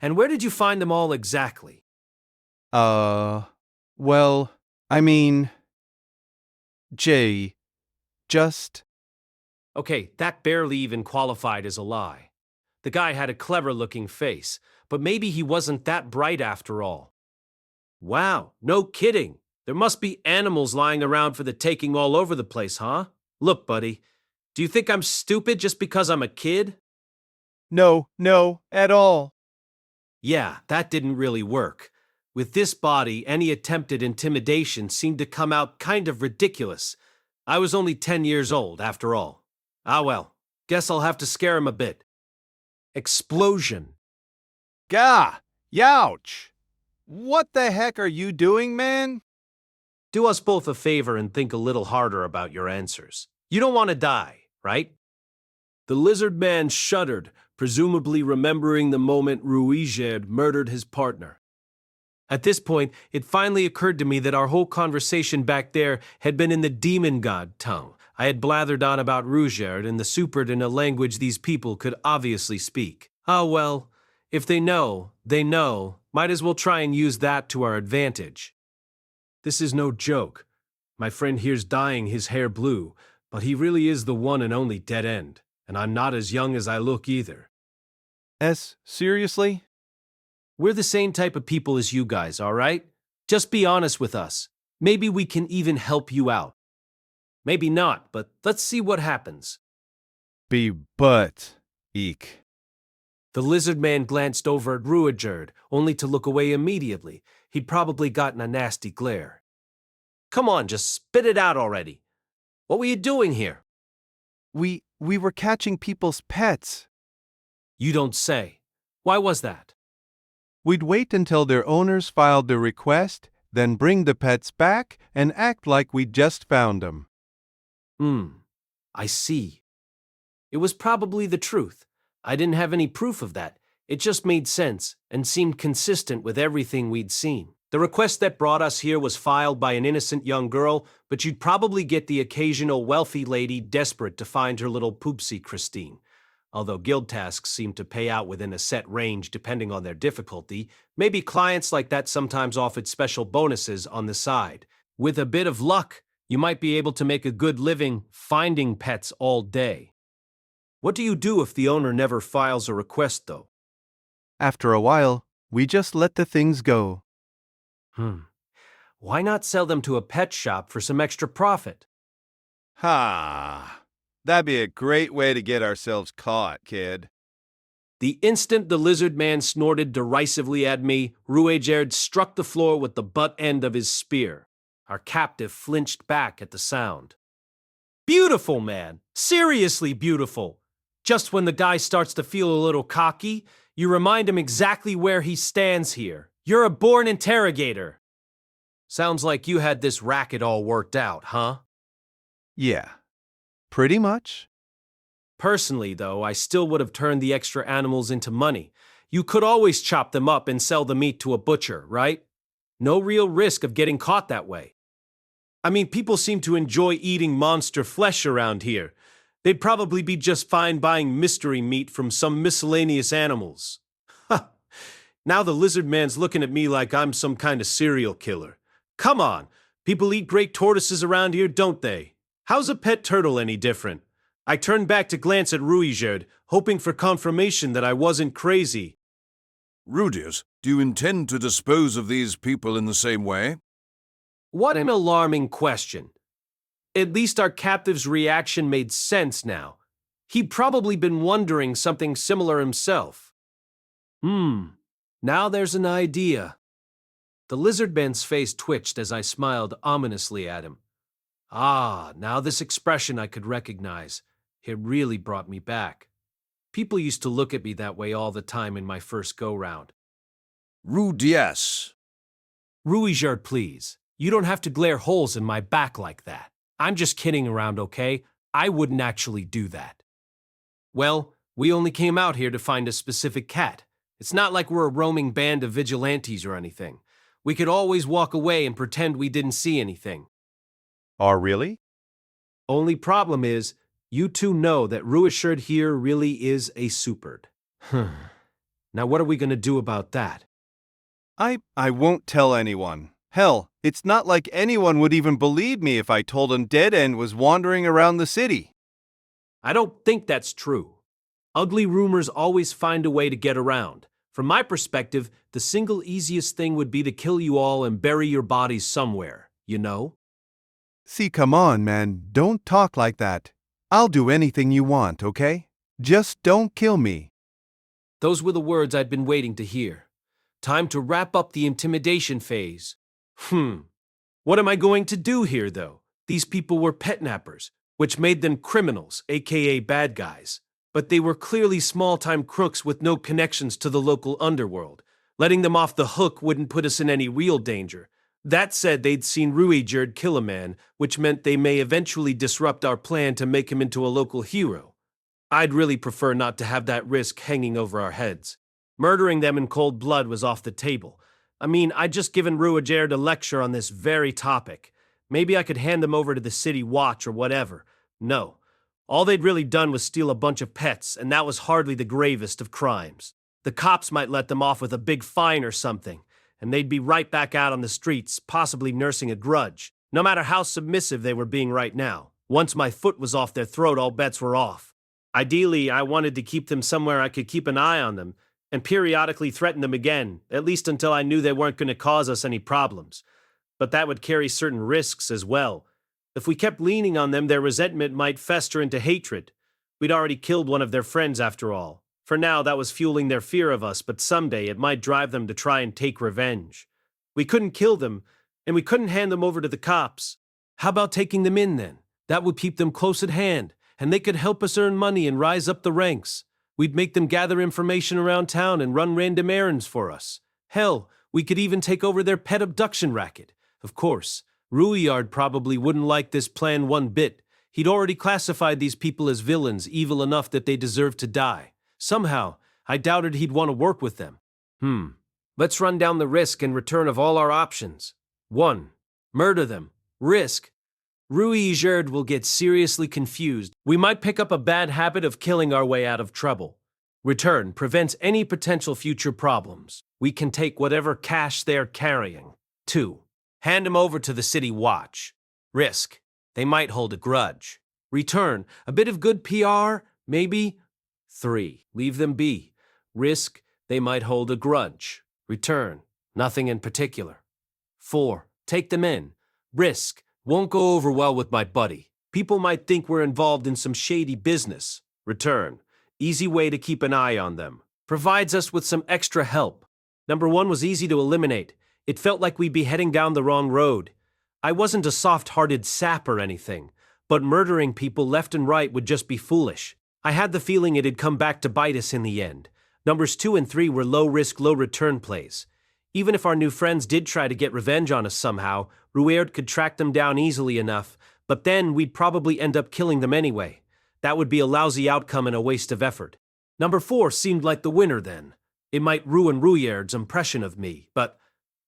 And where did you find them all exactly? Well, I mean... just... Okay, that barely even qualified as a lie. The guy had a clever-looking face, but maybe he wasn't that bright after all. Wow, no kidding. There must be animals lying around for the taking all over the place, huh? Look, buddy, do you think I'm stupid just because I'm a kid? No, at all. Yeah, that didn't really work. With this body, any attempted intimidation seemed to come out kind of ridiculous. I was only 10 years old, after all. Ah well, guess I'll have to scare him a bit. Explosion. Gah! Youch! What the heck are you doing, man? Do us both a favor and think a little harder about your answers. You don't want to die, right? The lizard man shuddered, presumably remembering the moment Ruijerd murdered his partner. At this point, it finally occurred to me that our whole conversation back there had been in the demon god tongue. I had blathered on about Ruijerd and the Superd in a language these people could obviously speak. Ah well, if they know, they know. Might as well try and use that to our advantage. This is no joke. My friend here's dyeing his hair blue, but he really is the one and only dead end, and I'm not as young as I look either. Seriously? We're the same type of people as you guys, all right? Just be honest with us. Maybe we can even help you out. Maybe not, but let's see what happens. Eek. The lizard man glanced over at Ruijerd, only to look away immediately. He'd probably gotten a nasty glare. Come on, just spit it out already. What were you doing here? We were catching people's pets. You don't say. Why was that? We'd wait until their owners filed the request, then bring the pets back and act like we'd just found them. I see. It was probably the truth. I didn't have any proof of that. It just made sense and seemed consistent with everything we'd seen. The request that brought us here was filed by an innocent young girl, but you'd probably get the occasional wealthy lady desperate to find her little poopsie Christine. although guild tasks seem to pay out within a set range depending on their difficulty. Maybe clients like that sometimes offered special bonuses on the side. With a bit of luck, you might be able to make a good living finding pets all day. What do you do if the owner never files a request, though? After a while, we just let the things go. Why not sell them to a pet shop for some extra profit? Ha! That'd be a great way to get ourselves caught, kid. The instant the lizard man snorted derisively at me, Ruijerd struck the floor with the butt end of his spear. Our captive flinched back at the sound. Beautiful, man! Seriously beautiful! Just when the guy starts to feel a little cocky, you remind him exactly where he stands here. You're a born interrogator. Sounds like you had this racket all worked out, huh? Yeah. Pretty much. Personally, though, I still would have turned the extra animals into money. You could always chop them up and sell the meat to a butcher, right? No real risk of getting caught that way. I mean, people seem to enjoy eating monster flesh around here. They'd probably be just fine buying mystery meat from some miscellaneous animals. Ha! Now the lizard man's looking at me like I'm some kind of serial killer. Come on, people eat great tortoises around here, don't they? How's a pet turtle any different? I turned back to glance at Ruijerd, hoping for confirmation that I wasn't crazy. Rudeus, do you intend to dispose of these people in the same way? What an alarming question. At least our captive's reaction made sense now. He'd probably been wondering something similar himself. Now there's an idea. The lizard man's face twitched as I smiled ominously at him. Ah, now this expression I could recognize. It really brought me back. People used to look at me that way all the time in my first go-round. Rudeus. Ruijerd, please. You don't have to glare holes in my back like that. I'm just kidding around, okay? I wouldn't actually do that. Well, we only came out here to find a specific cat. It's not like we're a roaming band of vigilantes or anything. We could always walk away and pretend we didn't see anything. Oh, really? Only problem is, you two know that Ruijerd here really is a Superd. Now what are we going to do about that? I won't tell anyone. Hell, it's not like anyone would even believe me if I told them Dead End was wandering around the city. I don't think that's true. Ugly rumors always find a way to get around. From my perspective, the single easiest thing would be to kill you all and bury your bodies somewhere, you know? See, come on, man. Don't talk like that. I'll do anything you want, okay? Just don't kill me. Those were the words I'd been waiting to hear. Time to wrap up the intimidation phase. What am I going to do here, though? These people were petnappers, which made them criminals, aka bad guys. But they were clearly small-time crooks with no connections to the local underworld. Letting them off the hook wouldn't put us in any real danger. That said, they'd seen Ruijerd kill a man, which meant they may eventually disrupt our plan to make him into a local hero. I'd really prefer not to have that risk hanging over our heads. Murdering them in cold blood was off the table. I mean, I'd just given Ruijerd a lecture on this very topic. Maybe I could hand them over to the city watch or whatever. No. All they'd really done was steal a bunch of pets, and that was hardly the gravest of crimes. The cops might let them off with a big fine or something, and they'd be right back out on the streets, possibly nursing a grudge, no matter how submissive they were being right now. Once my foot was off their throat, all bets were off. Ideally, I wanted to keep them somewhere I could keep an eye on them, and periodically threaten them again, at least until I knew they weren't going to cause us any problems. But that would carry certain risks as well. If we kept leaning on them, their resentment might fester into hatred. We'd already killed one of their friends after all. For now, that was fueling their fear of us, but someday it might drive them to try and take revenge. We couldn't kill them, and we couldn't hand them over to the cops. How about taking them in, then? That would keep them close at hand, and they could help us earn money and rise up the ranks. We'd make them gather information around town and run random errands for us. Hell, we could even take over their pet abduction racket. Of course, Ruijerd probably wouldn't like this plan one bit. He'd already classified these people as villains, evil enough that they deserved to die. Somehow, I doubted he'd want to work with them. Let's run down the risk and return of all our options. 1. Murder them. Risk. Ruijerd will get seriously confused. We might pick up a bad habit of killing our way out of trouble. Return prevents any potential future problems. We can take whatever cash they're carrying. 2. Hand them over to the city watch. Risk. They might hold a grudge. Return. A bit of good PR, maybe. 3. Leave them be. Risk. They might hold a grudge. Return. Nothing in particular. 4. Take them in. Risk. Won't go over well with my buddy. People might think we're involved in some shady business. Return. Easy way to keep an eye on them. Provides us with some extra help. Number 1 was easy to eliminate. It felt like we'd be heading down the wrong road. I wasn't a soft-hearted sap or anything, but murdering people left and right would just be foolish. I had the feeling it'd come back to bite us in the end. Numbers 2 and 3 were low-risk, low-return plays. Even if our new friends did try to get revenge on us somehow, Ruijerd could track them down easily enough, but then we'd probably end up killing them anyway. That would be a lousy outcome and a waste of effort. Number 4 seemed like the winner then. It might ruin Ruijerd's impression of me, but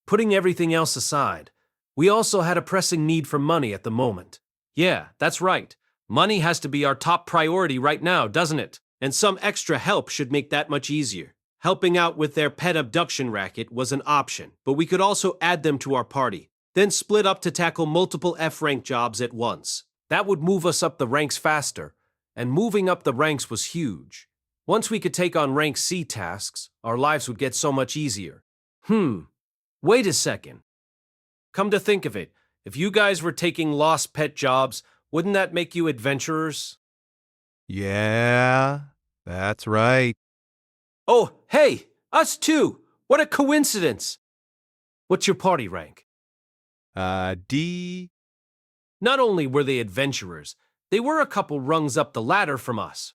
putting everything else aside, we also had a pressing need for money at the moment. Yeah, that's right. Money has to be our top priority right now, doesn't it? And some extra help should make that much easier. Helping out with their pet abduction racket was an option, but we could also add them to our party, then split up to tackle multiple F-rank jobs at once. That would move us up the ranks faster, and moving up the ranks was huge. Once we could take on rank C tasks, our lives would get so much easier. Wait a second. Come to think of it, if you guys were taking lost pet jobs, wouldn't that make you adventurers? Yeah, that's right. Oh, hey, us too! What a coincidence! What's your party rank? D. Not only were they adventurers, they were a couple rungs up the ladder from us.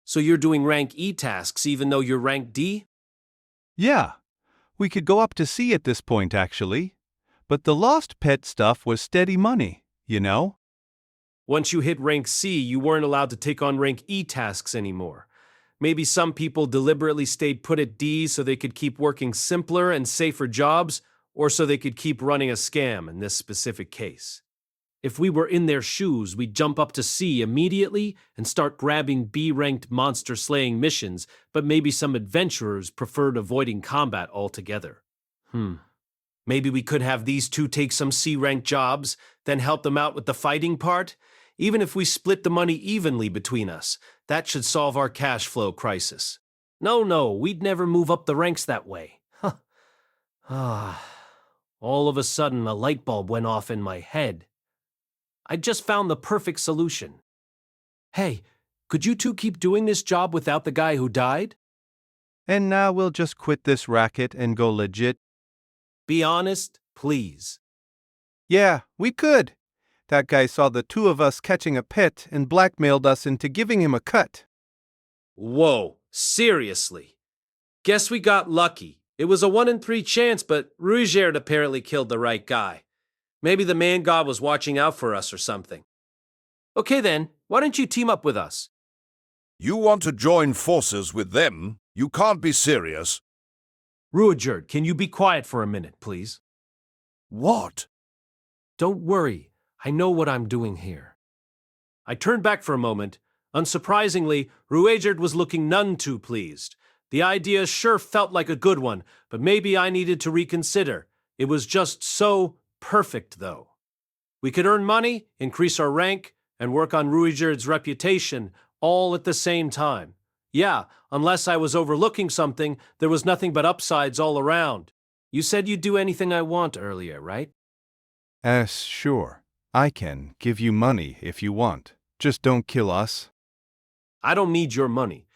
So you're doing rank E tasks even though you're rank D? Yeah, we could go up to C at this point, actually. But the lost pet stuff was steady money, you know? Once you hit rank C, you weren't allowed to take on rank E tasks anymore. Maybe some people deliberately stayed put at D so they could keep working simpler and safer jobs, or so they could keep running a scam in this specific case. If we were in their shoes, we'd jump up to C immediately and start grabbing B-ranked monster-slaying missions, but maybe some adventurers preferred avoiding combat altogether. Maybe we could have these two take some C-ranked jobs, then help them out with the fighting part? Even if we split the money evenly between us, that should solve our cash flow crisis. No, we'd never move up the ranks that way. All of a sudden, a light bulb went off in my head. I just found the perfect solution. Hey, could you two keep doing this job without the guy who died? And now we'll just quit this racket and go legit? Be honest, please. Yeah, we could. That guy saw the two of us catching a pet and blackmailed us into giving him a cut. Whoa, seriously? Guess we got lucky. It was a 1 in 3 chance, but Ruijerd apparently killed the right guy. Maybe the man god was watching out for us or something. Okay then, why don't you team up with us? You want to join forces with them? You can't be serious. Ruijerd, can you be quiet for a minute, please? What? Don't worry, I know what I'm doing here. I turned back for a moment. Unsurprisingly, Ruijerd was looking none too pleased. The idea sure felt like a good one, but maybe I needed to reconsider. It was just so perfect, though. We could earn money, increase our rank, and work on Ruijerd's reputation all at the same time. Yeah, unless I was overlooking something, there was nothing but upsides all around. You said you'd do anything I want earlier, right? Sure. I can give you money if you want. Just don't kill us. I don't need your money,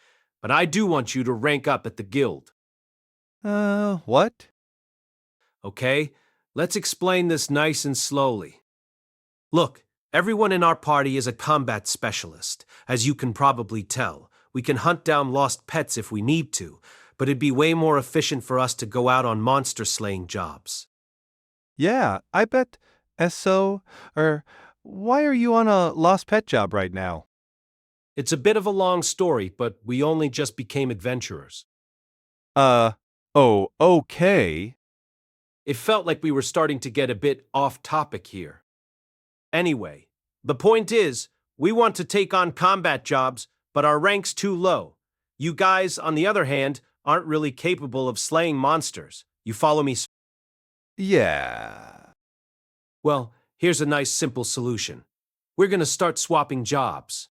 but I do want you to rank up at the guild. What? Okay, let's explain this nice and slowly. Look, everyone in our party is a combat specialist. As you can probably tell, we can hunt down lost pets if we need to, but it'd be way more efficient for us to go out on monster-slaying jobs. Yeah, I bet. Why are you on a lost pet job right now? It's a bit of a long story, but we only just became adventurers. Okay. It felt like we were starting to get a bit off topic here. Anyway, the point is, we want to take on combat jobs, but our rank's too low. You guys, on the other hand, aren't really capable of slaying monsters. You follow me? Yeah. Well, here's a nice simple solution. We're gonna start swapping jobs.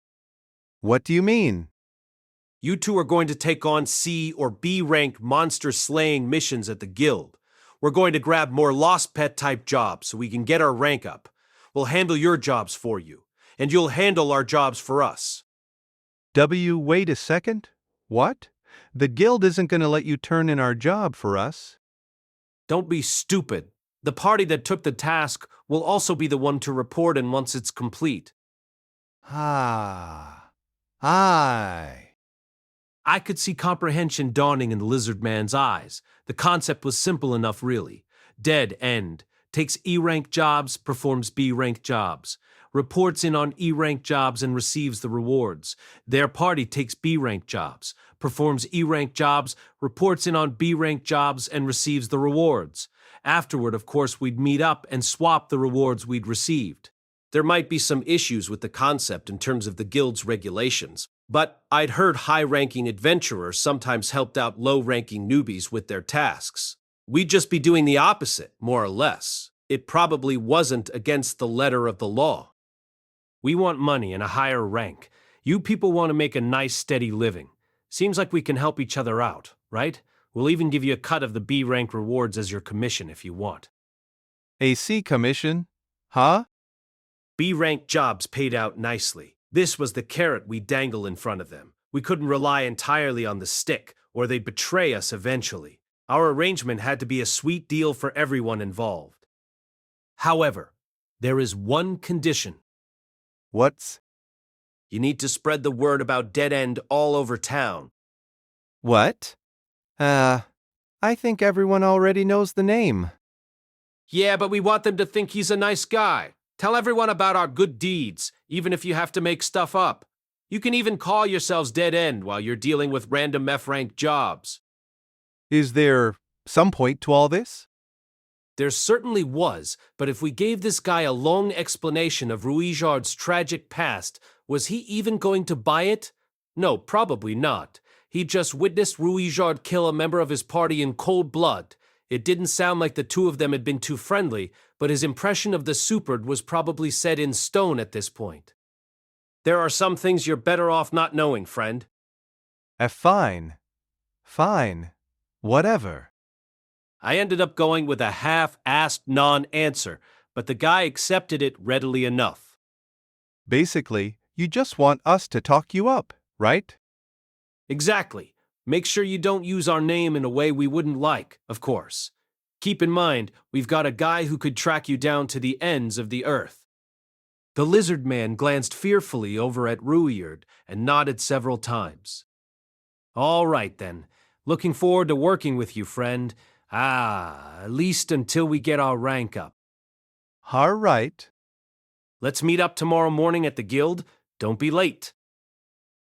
What do you mean? You two are going to take on C or B rank monster slaying missions at the guild. We're going to grab more lost pet type jobs so we can get our rank up. We'll handle your jobs for you, and you'll handle our jobs for us. Wait a second. What? The guild isn't going to let you turn in our job for us. Don't be stupid. The party that took the task will also be the one to report in once it's complete. I could see comprehension dawning in the lizard man's eyes. The concept was simple enough, really. Dead End takes E-rank jobs, performs B-rank jobs, reports in on E-rank jobs and receives the rewards. Their party takes B-rank jobs, performs E-rank jobs, reports in on B-rank jobs and receives the rewards. Afterward, of course, we'd meet up and swap the rewards we'd received. There might be some issues with the concept in terms of the guild's regulations, but I'd heard high-ranking adventurers sometimes helped out low-ranking newbies with their tasks. We'd just be doing the opposite, more or less. It probably wasn't against the letter of the law. We want money and a higher rank. You people want to make a nice, steady living. Seems like we can help each other out, right? We'll even give you a cut of the B-rank rewards as your commission if you want. A C commission? Huh? B-rank jobs paid out nicely. This was the carrot we dangle in front of them. We couldn't rely entirely on the stick, or they'd betray us eventually. Our arrangement had to be a sweet deal for everyone involved. However, there is one condition. What's? You need to spread the word about Dead End all over town. What? I think everyone already knows the name. Yeah, but we want them to think he's a nice guy. Tell everyone about our good deeds, even if you have to make stuff up. You can even call yourselves Dead End while you're dealing with random F-rank jobs. Is there some point to all this? There certainly was, but if we gave this guy a long explanation of Ruijerd's tragic past, was he even going to buy it? No, probably not. He just witnessed Ruijerd kill a member of his party in cold blood. It didn't sound like the two of them had been too friendly, but his impression of the Superd was probably set in stone at this point. There are some things you're better off not knowing, friend. Fine. Fine. Whatever. I ended up going with a half-assed non-answer, but the guy accepted it readily enough. Basically, you just want us to talk you up, right? Exactly. Make sure you don't use our name in a way we wouldn't like, of course. Keep in mind, we've got a guy who could track you down to the ends of the earth. The lizard man glanced fearfully over at Ruijerd and nodded several times. All right, then. Looking forward to working with you, friend. At least until we get our rank up. All right. Let's meet up tomorrow morning at the guild. Don't be late.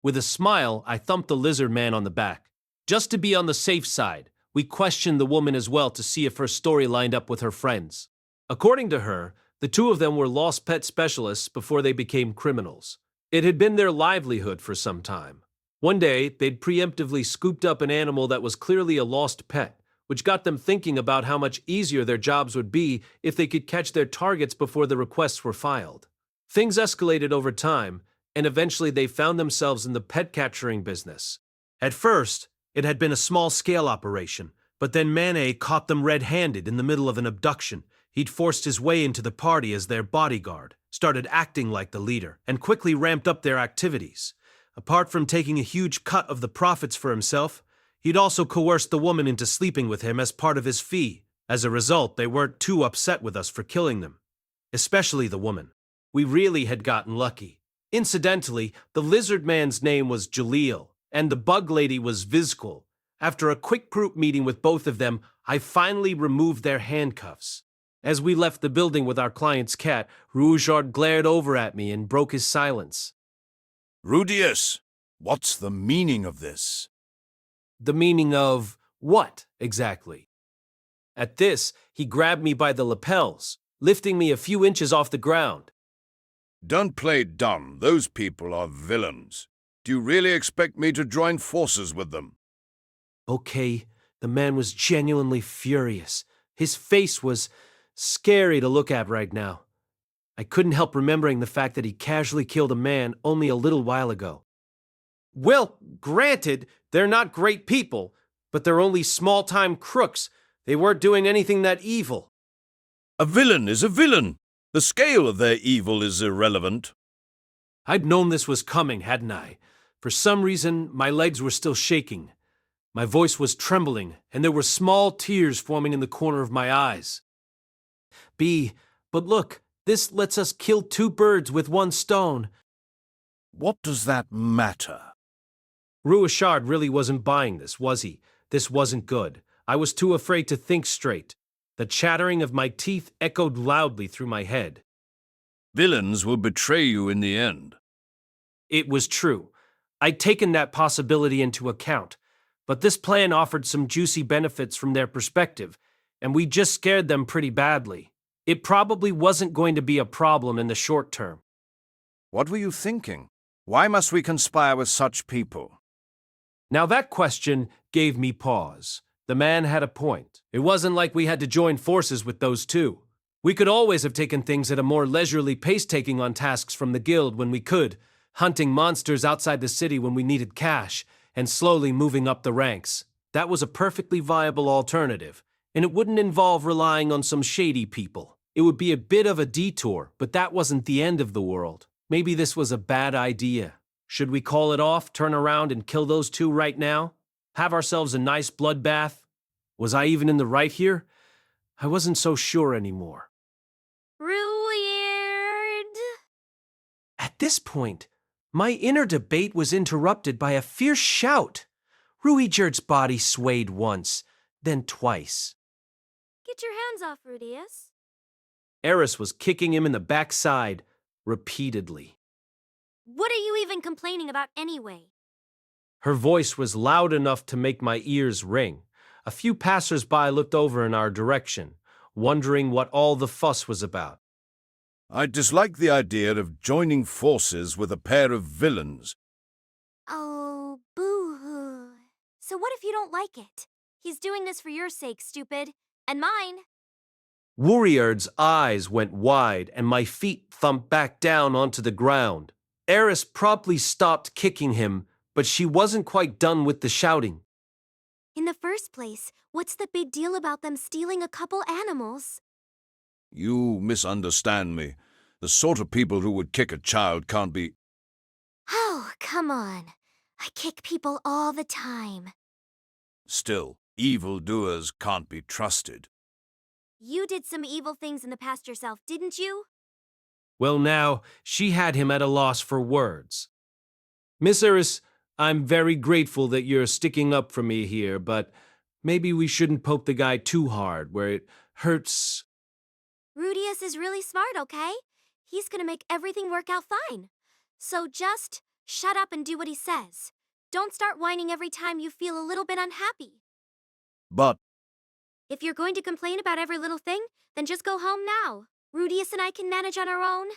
With a smile, I thumped the lizard man on the back. Just to be on the safe side, we questioned the woman as well to see if her story lined up with her friends. According to her, the two of them were lost pet specialists before they became criminals. It had been their livelihood for some time. One day, they'd preemptively scooped up an animal that was clearly a lost pet, which got them thinking about how much easier their jobs would be if they could catch their targets before the requests were filed. Things escalated over time, and eventually they found themselves in the pet capturing business. At first, it had been a small-scale operation, but then Mana caught them red-handed in the middle of an abduction. He'd forced his way into the party as their bodyguard, started acting like the leader, and quickly ramped up their activities. Apart from taking a huge cut of the profits for himself, he'd also coerced the woman into sleeping with him as part of his fee. As a result, they weren't too upset with us for killing them. Especially the woman. We really had gotten lucky. Incidentally, the lizard man's name was Jaleel, and the bug lady was Vizquel. After a quick group meeting with both of them, I finally removed their handcuffs. As we left the building with our client's cat, Ruijerd glared over at me and broke his silence. Rudeus, what's the meaning of this? The meaning of what, exactly? At this, he grabbed me by the lapels, lifting me a few inches off the ground. Don't play dumb. Those people are villains. Do you really expect me to join forces with them? Okay, the man was genuinely furious. His face was scary to look at right now. I couldn't help remembering the fact that he casually killed a man only a little while ago. Well, granted, they're not great people, but they're only small-time crooks. They weren't doing anything that evil. A villain is a villain. The scale of their evil is irrelevant. I'd known this was coming, hadn't I? For some reason, my legs were still shaking. My voice was trembling, and there were small tears forming in the corner of my eyes. But look, this lets us kill 2 birds with 1 stone. What does that matter? Ruijerd really wasn't buying this, was he? This wasn't good. I was too afraid to think straight. The chattering of my teeth echoed loudly through my head. Villains will betray you in the end. It was true. I'd taken that possibility into account, but this plan offered some juicy benefits from their perspective, and we just scared them pretty badly. It probably wasn't going to be a problem in the short term. What were you thinking? Why must we conspire with such people? Now that question gave me pause. The man had a point. It wasn't like we had to join forces with those 2. We could always have taken things at a more leisurely pace, taking on tasks from the guild when we could, hunting monsters outside the city when we needed cash, and slowly moving up the ranks. That was a perfectly viable alternative, and it wouldn't involve relying on some shady people. It would be a bit of a detour, but that wasn't the end of the world. Maybe this was a bad idea. Should we call it off, turn around, and kill those 2 right now? Have ourselves a nice bloodbath? Was I even in the right here? I wasn't so sure anymore. Ruijerd! At this point, my inner debate was interrupted by a fierce shout. Ruijerd's body swayed once, then twice. Get your hands off, Rudeus. Eris was kicking him in the backside repeatedly. What are you even complaining about anyway? Her voice was loud enough to make my ears ring. A few passers-by looked over in our direction, wondering what all the fuss was about. I dislike the idea of joining forces with a pair of villains. Oh, boo-hoo. So what if you don't like it? He's doing this for your sake, stupid. And mine. Ruijerd's eyes went wide, and my feet thumped back down onto the ground. Eris promptly stopped kicking him, but she wasn't quite done with the shouting. In the first place, what's the big deal about them stealing a couple animals? You misunderstand me. The sort of people who would kick a child can't be... Oh, come on. I kick people all the time. Still, evildoers can't be trusted. You did some evil things in the past yourself, didn't you? Well, now, she had him at a loss for words. Miss Eris, I'm very grateful that you're sticking up for me here, but maybe we shouldn't poke the guy too hard where it hurts. Rudeus is really smart, okay? He's gonna make everything work out fine. So just shut up and do what he says. Don't start whining every time you feel a little bit unhappy. But... If you're going to complain about every little thing, then just go home now. Rudeus and I can manage on our own.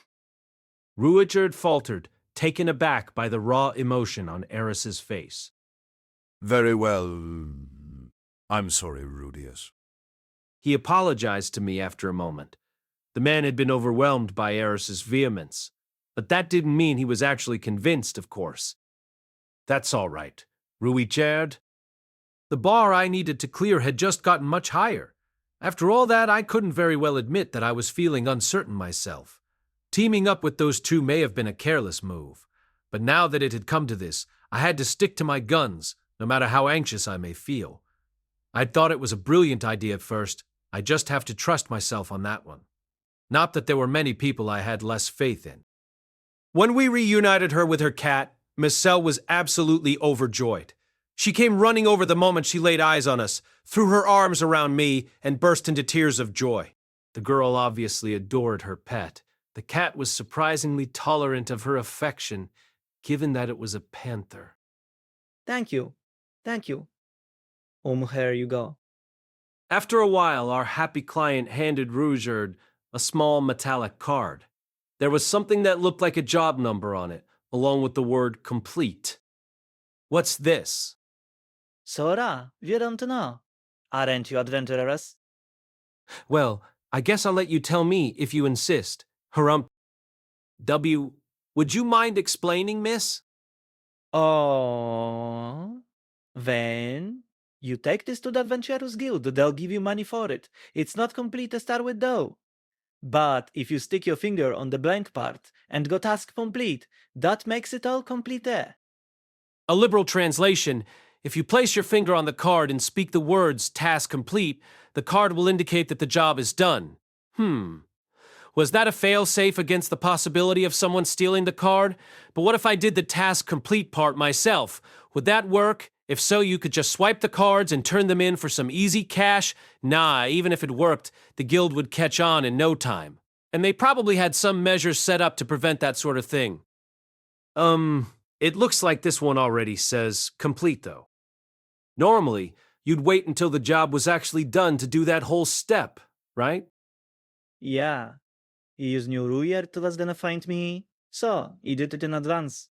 Ruijerd faltered, taken aback by the raw emotion on Eris's face. Very well. I'm sorry, Rudeus. He apologized to me after a moment. The man had been overwhelmed by Eris's vehemence. But that didn't mean he was actually convinced, of course. That's all right. Ruijerd? The bar I needed to clear had just gotten much higher. After all that, I couldn't very well admit that I was feeling uncertain myself. Teaming up with those 2 may have been a careless move. But now that it had come to this, I had to stick to my guns, no matter how anxious I may feel. I'd thought it was a brilliant idea at first. I just have to trust myself on that one. Not that there were many people I had less faith in. When we reunited her with her cat, Miss Cell was absolutely overjoyed. She came running over the moment she laid eyes on us, threw her arms around me, and burst into tears of joy. The girl obviously adored her pet. The cat was surprisingly tolerant of her affection, given that it was a panther. Thank you. Thank you. Here you go. After a while, our happy client handed Ruijerd a small metallic card. There was something that looked like a job number on it, along with the word complete. What's this? Sora, you don't know. Aren't you adventurers? Well, I guess I'll let you tell me if you insist. Harump. W. Would you mind explaining, miss? Oh. Then you take this to the Adventurers Guild. They'll give you money for it. It's not complete to start with, though. But if you stick your finger on the blank part and go task complete, that makes it all complete. A liberal translation: if you place your finger on the card and speak the words task complete, the card will indicate that the job is done. Was that a fail-safe against the possibility of someone stealing the card? But what if I did the task complete part myself? Would that work? If so, you could just swipe the cards and turn them in for some easy cash? Nah, even if it worked, the guild would catch on in no time. And they probably had some measures set up to prevent that sort of thing. It looks like this one already says complete, though. Normally, you'd wait until the job was actually done to do that whole step, right? Yeah. He knew Ruijerd was gonna find me, so he did it in advance.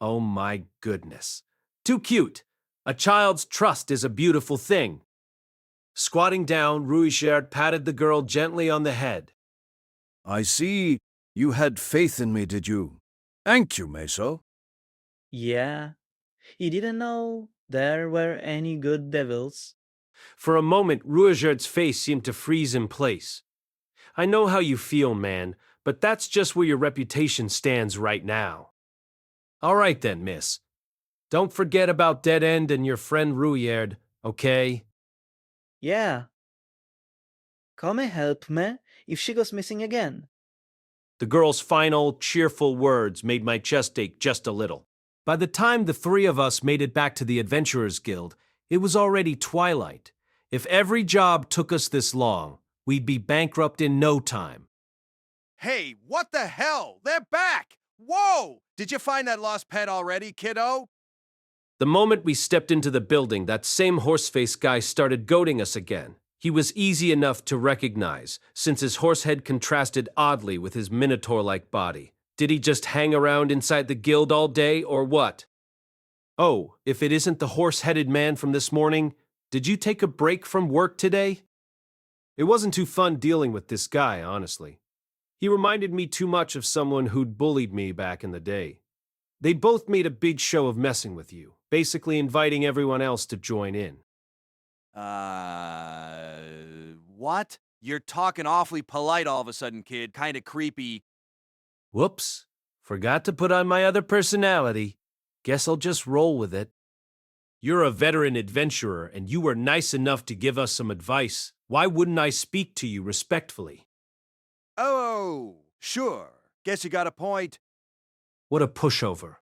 Oh my goodness. Too cute. A child's trust is a beautiful thing. Squatting down, Ruijerd patted the girl gently on the head. I see you had faith in me, did you? Thank you, Meso. Yeah. He didn't know there were any good devils. For a moment, Ruijerd's face seemed to freeze in place. I know how you feel, man, but that's just where your reputation stands right now. All right then, miss. Don't forget about Dead End and your friend Ruijerd, okay? Yeah. Come help me if she goes missing again. The girl's final, cheerful words made my chest ache just a little. By the time the three of us made it back to the Adventurers Guild, it was already twilight. If every job took us this long, we'd be bankrupt in no time. Hey, what the hell? They're back! Whoa! Did you find that lost pet already, kiddo? The moment we stepped into the building, that same horseface guy started goading us again. He was easy enough to recognize, since his horse head contrasted oddly with his minotaur-like body. Did he just hang around inside the guild all day, or what? Oh, if it isn't the horse-headed man from this morning, did you take a break from work today? It wasn't too fun dealing with this guy, honestly. He reminded me too much of someone who'd bullied me back in the day. They both made a big show of messing with you, basically inviting everyone else to join in. What? You're talking awfully polite all of a sudden, kid. Kinda creepy. Whoops. Forgot to put on my other personality. Guess I'll just roll with it. You're a veteran adventurer, and you were nice enough to give us some advice. Why wouldn't I speak to you respectfully? Oh, sure. Guess you got a point. What a pushover.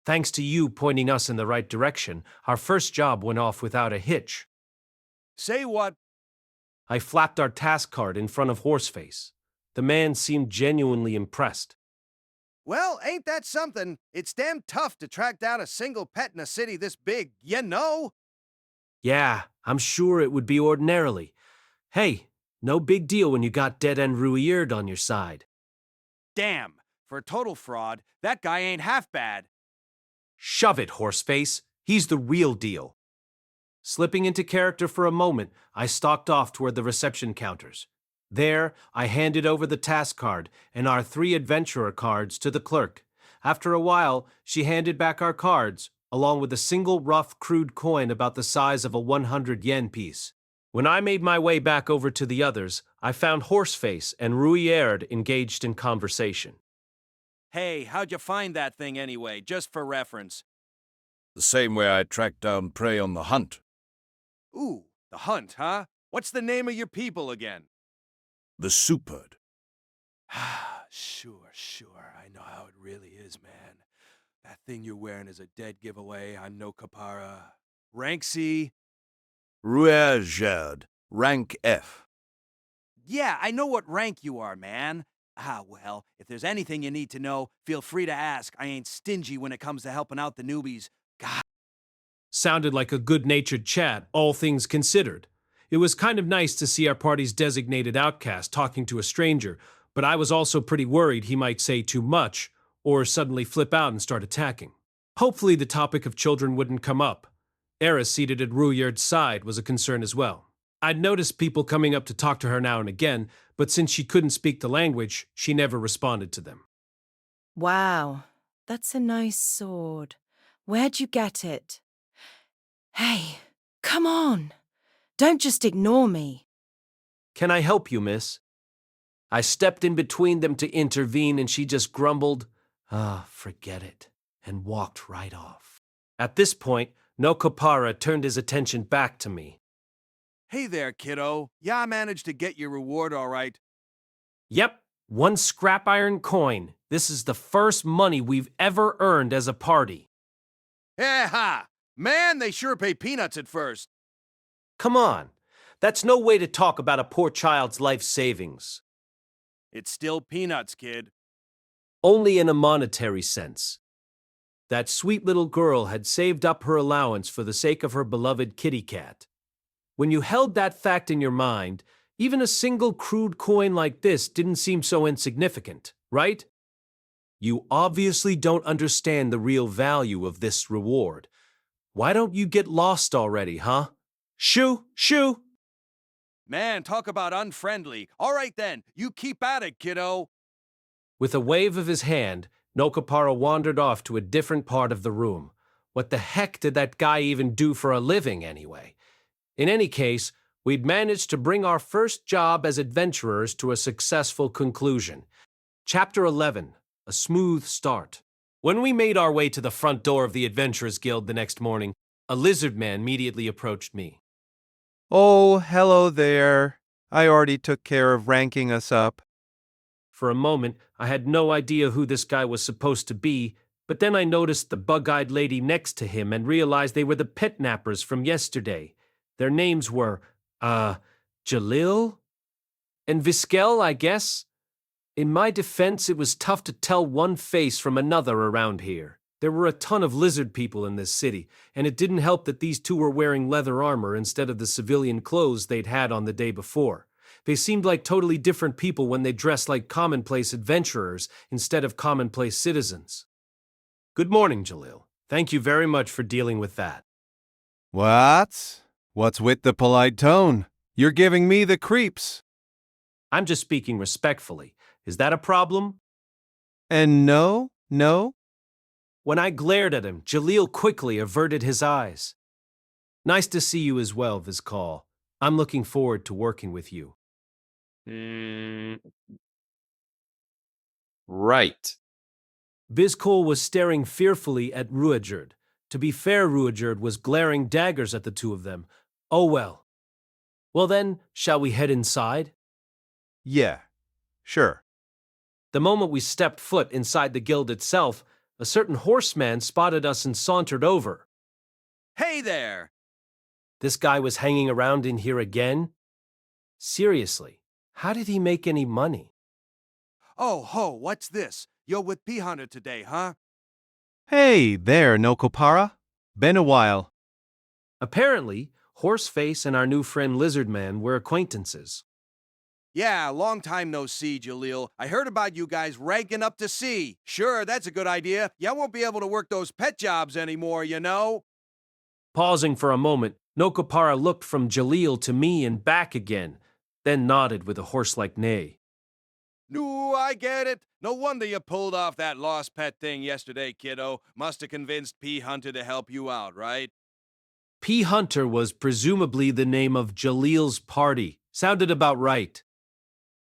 Thanks to you pointing us in the right direction, our first job went off without a hitch. Say what? I flapped our task card in front of Horseface. The man seemed genuinely impressed. Well, ain't that something? It's damn tough to track down a single pet in a city this big, you know? Yeah, I'm sure it would be ordinarily. Hey, no big deal when you got Dead End Ruijerd on your side. Damn, for a total fraud, that guy ain't half bad. Shove it, Horseface. He's the real deal. Slipping into character for a moment, I stalked off toward the reception counters. There, I handed over the task card and our 3 adventurer cards to the clerk. After a while, she handed back our cards, along with a single rough, crude coin about the size of a 100 yen piece. When I made my way back over to the others, I found Horseface and Ruijerd engaged in conversation. Hey, how'd you find that thing anyway, just for reference? The same way I tracked down prey on the hunt. Ooh, the hunt, huh? What's the name of your people again? The Superd. Sure. I know how it really is, man. That thing you're wearing is a dead giveaway. I'm no Kapara. Rank C? Ruijerd, rank F. Yeah, I know what rank you are, man. Well, if there's anything you need to know, feel free to ask. I ain't stingy when it comes to helping out the newbies. God. Sounded like a good-natured chat, all things considered. It was kind of nice to see our party's designated outcast talking to a stranger, But I was also pretty worried he might say too much or suddenly flip out and start attacking. Hopefully the topic of children wouldn't come up. Eris, seated at Ruijerd's side, was a concern as well. I'd noticed people coming up to talk to her now and again, but since she couldn't speak the language, she never responded to them. Wow, that's a nice sword. Where'd you get it? Hey, come on. Don't just ignore me. Can I help you, miss? I stepped in between them to intervene and she just grumbled, forget it, and walked right off. At this point, Nokopara turned his attention back to me. Hey there, kiddo. Yeah, I managed to get your reward all right. Yep, 1 scrap iron coin. This is the first money we've ever earned as a party. Ha! Man, they sure pay peanuts at first. Come on, that's no way to talk about a poor child's life savings. It's still peanuts, kid. Only in a monetary sense. That sweet little girl had saved up her allowance for the sake of her beloved kitty cat. When you held that fact in your mind, even a single crude coin like this didn't seem so insignificant, right? You obviously don't understand the real value of this reward. Why don't you get lost already, huh? Shoo! Shoo! Man, talk about unfriendly. All right then, you keep at it, kiddo. With a wave of his hand, Nokopara wandered off to a different part of the room. What the heck did that guy even do for a living, anyway? In any case, we'd managed to bring our first job as adventurers to a successful conclusion. Chapter 11, A Smooth Start. When we made our way to the front door of the Adventurers Guild the next morning, a lizard man immediately approached me. Oh, hello there. I already took care of ranking us up. For a moment, I had no idea who this guy was supposed to be, but then I noticed the bug-eyed lady next to him and realized they were the pet nappers from yesterday. Their names were, Jalil? And Viskel, I guess? In my defense, it was tough to tell one face from another around here. There were a ton of lizard people in this city, and it didn't help that these two were wearing leather armor instead of the civilian clothes they'd had on the day before. They seemed like totally different people when they dressed like commonplace adventurers instead of commonplace citizens. Good morning, Jalil. Thank you very much for dealing with that. What? What's with the polite tone? You're giving me the creeps. I'm just speaking respectfully. Is that a problem? And no? When I glared at him, Jalil quickly averted his eyes. Nice to see you as well, Vizcal. I'm looking forward to working with you. Right. Vizcal was staring fearfully at Ruijerd. To be fair, Ruijerd was glaring daggers at the two of them. Oh well. Well then, shall we head inside? Yeah, sure. The moment we stepped foot inside the guild itself, a certain horseman spotted us and sauntered over. Hey there! This guy was hanging around in here again? Seriously, how did he make any money? Oh, ho, what's this? You're with P Hunter today, huh? Hey there, Nokopara. Been a while. Apparently, Horseface and our new friend Lizardman were acquaintances. Yeah, long time no see, Jalil. I heard about you guys ranking up to C. Sure, that's a good idea. You won't be able to work those pet jobs anymore, you know? Pausing for a moment, Nokopara looked from Jalil to me and back again, then nodded with a horse-like neigh. No, I get it. No wonder you pulled off that lost pet thing yesterday, kiddo. Must have convinced P. Hunter to help you out, right? P. Hunter was presumably the name of Jalil's party. Sounded about right.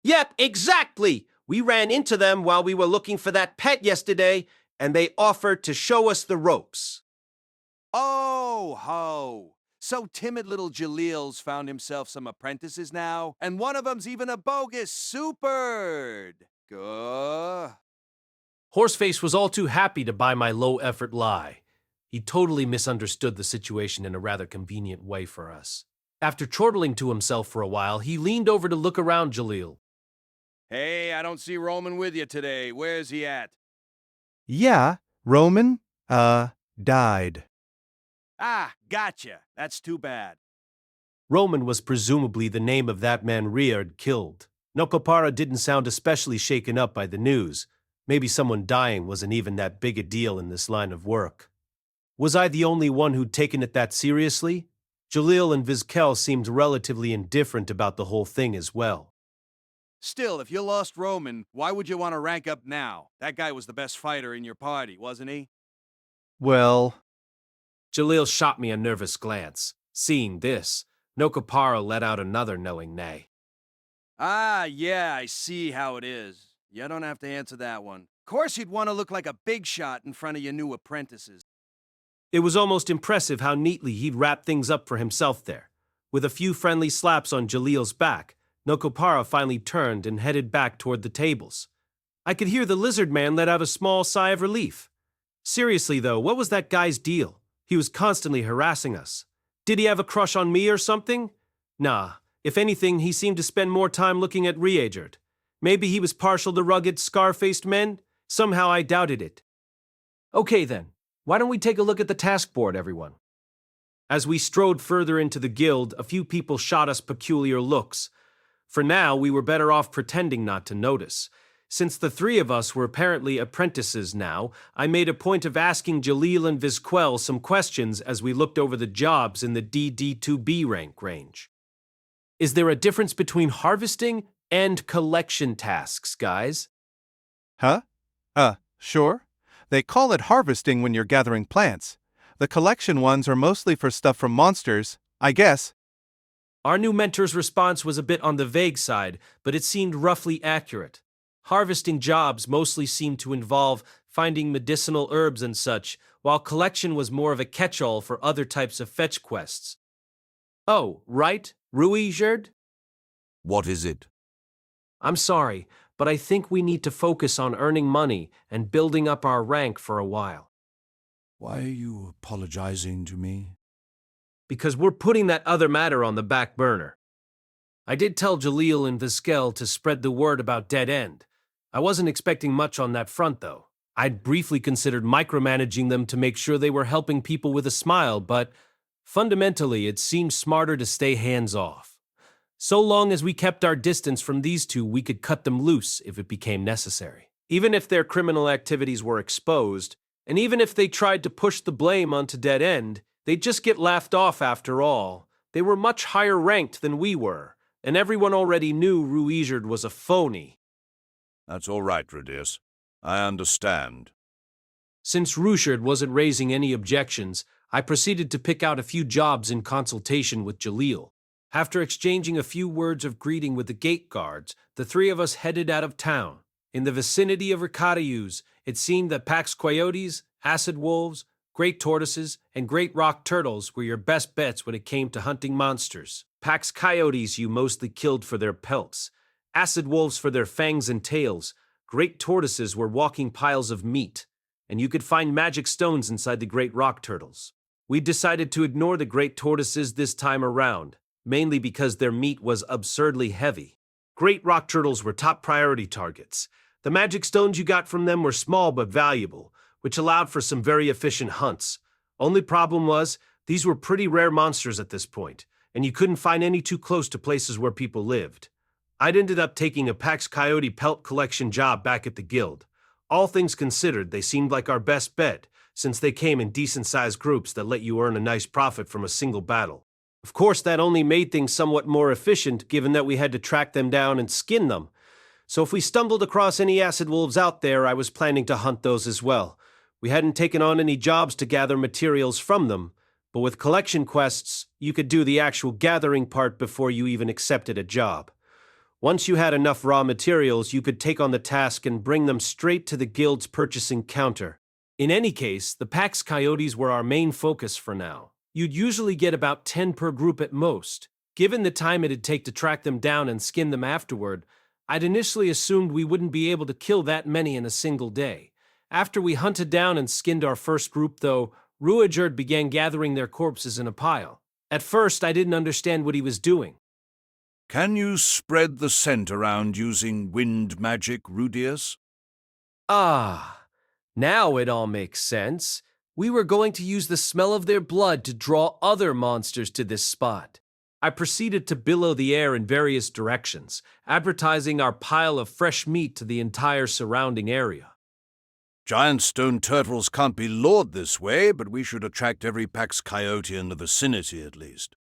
Yep, exactly! We ran into them while we were looking for that pet yesterday, and they offered to show us the ropes. Oh, ho! So timid little Jalil's found himself some apprentices now, and one of them's even a bogus Superd. Good. Horseface was all too happy to buy my low-effort lie. He totally misunderstood the situation in a rather convenient way for us. After chortling to himself for a while, he leaned over to look around Jalil. Hey, I don't see Roman with you today. Where's he at? Yeah, Roman, died. Ah, gotcha. That's too bad. Roman was presumably the name of that man Ruijerd killed. Nokopara didn't sound especially shaken up by the news. Maybe someone dying wasn't even that big a deal in this line of work. Was I the only one who'd taken it that seriously? Jalil and Vizquel seemed relatively indifferent about the whole thing as well. Still, if you lost Roman, why would you want to rank up now? That guy was the best fighter in your party, wasn't he? Well, Jalil shot me a nervous glance. Seeing this, Nokopara let out another knowing neigh. Ah, yeah, I see how it is. You don't have to answer that one. Of course you'd want to look like a big shot in front of your new apprentices. It was almost impressive how neatly he'd wrapped things up for himself there. With a few friendly slaps on Jalil's back, Nokopara finally turned and headed back toward the tables. I could hear the lizard man let out a small sigh of relief. Seriously though, what was that guy's deal? He was constantly harassing us. Did he have a crush on me or something? Nah, if anything, he seemed to spend more time looking at Ruijerd. Maybe he was partial to rugged, scar-faced men? Somehow I doubted it. Okay then, why don't we take a look at the task board, everyone? As we strode further into the guild, a few people shot us peculiar looks. For now, we were better off pretending not to notice. Since the three of us were apparently apprentices now, I made a point of asking Jalil and Vizquel some questions as we looked over the jobs in the DD2B rank range. Is there a difference between harvesting and collection tasks, guys? huh? Sure. They call it harvesting when you're gathering plants. The collection ones are mostly for stuff from monsters, I guess. Our new mentor's response was a bit on the vague side, but it seemed roughly accurate. Harvesting jobs mostly seemed to involve finding medicinal herbs and such, while collection was more of a catch-all for other types of fetch quests. Oh, right, Ruijerd? What is it? I'm sorry, but I think we need to focus on earning money and building up our rank for a while. Why are you apologizing to me? Because we're putting that other matter on the back burner. I did tell Jalil and Vizquel to spread the word about Dead End. I wasn't expecting much on that front, though. I'd briefly considered micromanaging them to make sure they were helping people with a smile, but fundamentally it seemed smarter to stay hands-off. So long as we kept our distance from these two, we could cut them loose if it became necessary. Even if their criminal activities were exposed, and even if they tried to push the blame onto Dead End, they'd just get laughed off after all. They were much higher ranked than we were, and everyone already knew Ruijerd was a phony. That's all right, Rudeus. I understand. Since Ruijerd wasn't raising any objections, I proceeded to pick out a few jobs in consultation with Jalil. After exchanging a few words of greeting with the gate guards, the three of us headed out of town. In the vicinity of Ricirasu, it seemed that Pax coyotes, acid wolves, great tortoises, and great rock turtles were your best bets when it came to hunting monsters. Pax coyotes you mostly killed for their pelts, acid wolves for their fangs and tails, great tortoises were walking piles of meat, and you could find magic stones inside the great rock turtles. We decided to ignore the great tortoises this time around, mainly because their meat was absurdly heavy. Great rock turtles were top priority targets. The magic stones you got from them were small but valuable, which allowed for some very efficient hunts. Only problem was, these were pretty rare monsters at this point, and you couldn't find any too close to places where people lived. I'd ended up taking a Pax Coyote pelt collection job back at the guild. All things considered, they seemed like our best bet, since they came in decent-sized groups that let you earn a nice profit from a single battle. Of course, that only made things somewhat more efficient, given that we had to track them down and skin them. So if we stumbled across any acid wolves out there, I was planning to hunt those as well. We hadn't taken on any jobs to gather materials from them, but with collection quests, you could do the actual gathering part before you even accepted a job. Once you had enough raw materials, you could take on the task and bring them straight to the guild's purchasing counter. In any case, the Pax Coyotes were our main focus for now. You'd usually get about 10 per group at most. Given the time it'd take to track them down and skin them afterward, I'd initially assumed we wouldn't be able to kill that many in a single day. After we hunted down and skinned our first group, though, Ruijerd began gathering their corpses in a pile. At first, I didn't understand what he was doing. Can you spread the scent around using wind magic, Rudeus? Ah, now it all makes sense. We were going to use the smell of their blood to draw other monsters to this spot. I proceeded to billow the air in various directions, advertising our pile of fresh meat to the entire surrounding area. Giant stone turtles can't be lured this way, but we should attract every Pax coyote in the vicinity at least.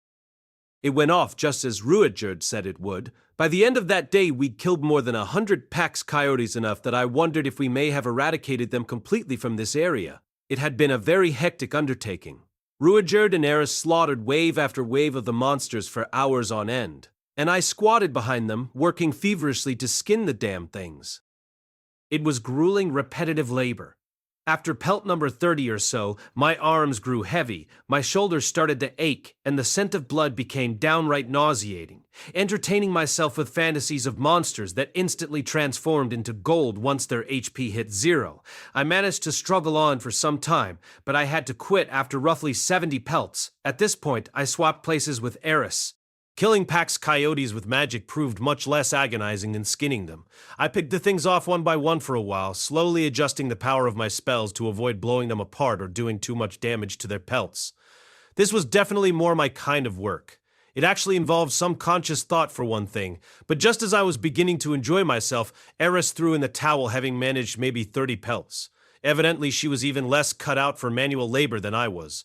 It went off just as Ruijerd said it would. By the end of that day, we'd killed more than 100 Pax coyotes, enough that I wondered if we may have eradicated them completely from this area. It had been a very hectic undertaking. Ruijerd and Eris slaughtered wave after wave of the monsters for hours on end, and I squatted behind them, working feverishly to skin the damn things. It was grueling, repetitive labor. After pelt number 30 or so, my arms grew heavy, my shoulders started to ache, and the scent of blood became downright nauseating, entertaining myself with fantasies of monsters that instantly transformed into gold once their HP hit 0. I managed to struggle on for some time, but I had to quit after roughly 70 pelts. At this point, I swapped places with Eris. Killing Pax coyotes with magic proved much less agonizing than skinning them. I picked the things off one by one for a while, slowly adjusting the power of my spells to avoid blowing them apart or doing too much damage to their pelts. This was definitely more my kind of work. It actually involved some conscious thought for one thing, but just as I was beginning to enjoy myself, Eris threw in the towel, having managed maybe 30 pelts. Evidently, she was even less cut out for manual labor than I was.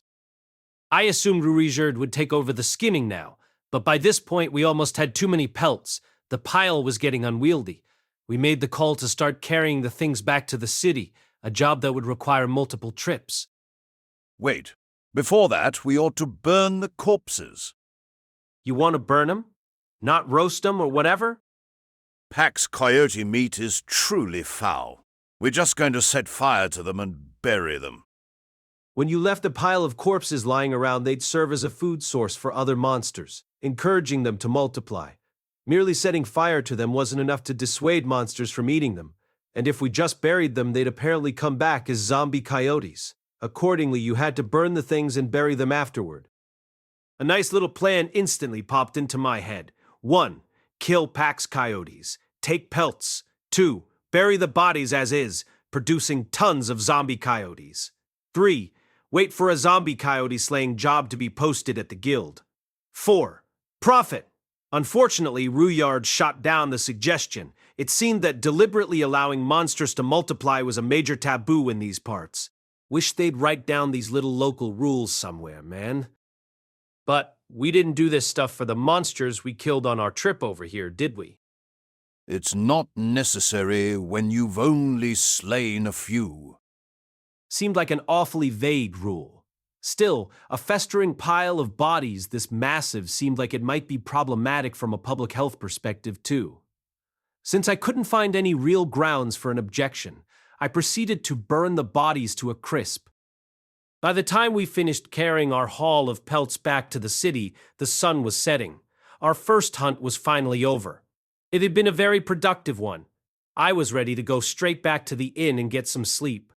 I assumed Ruijerd would take over the skinning now, but by this point we almost had too many pelts. The pile was getting unwieldy. We made the call to start carrying the things back to the city, a job that would require multiple trips. Wait, before that, we ought to burn the corpses. You want to burn them? Not roast them or whatever? Pax coyote meat is truly foul. We're just going to set fire to them and bury them. When you left a pile of corpses lying around, they'd serve as a food source for other monsters, encouraging them to multiply. Merely setting fire to them wasn't enough to dissuade monsters from eating them, and if we just buried them, they'd apparently come back as zombie coyotes. Accordingly, you had to burn the things and bury them afterward. A nice little plan instantly popped into my head. 1. Kill Pax coyotes. Take pelts. 2. Bury the bodies as is, producing tons of zombie coyotes. 3. Wait for a zombie coyote slaying job to be posted at the guild. 4. Profit. Unfortunately, Ruijerd shot down the suggestion. It seemed that deliberately allowing monsters to multiply was a major taboo in these parts. Wish they'd write down these little local rules somewhere, man. But we didn't do this stuff for the monsters we killed on our trip over here, did we? It's not necessary when you've only slain a few. Seemed like an awfully vague rule. Still, a festering pile of bodies this massive seemed like it might be problematic from a public health perspective too. Since I couldn't find any real grounds for an objection, I proceeded to burn the bodies to a crisp. By the time we finished carrying our haul of pelts back to the city, the sun was setting. Our first hunt was finally over. It had been a very productive one. I was ready to go straight back to the inn and get some sleep.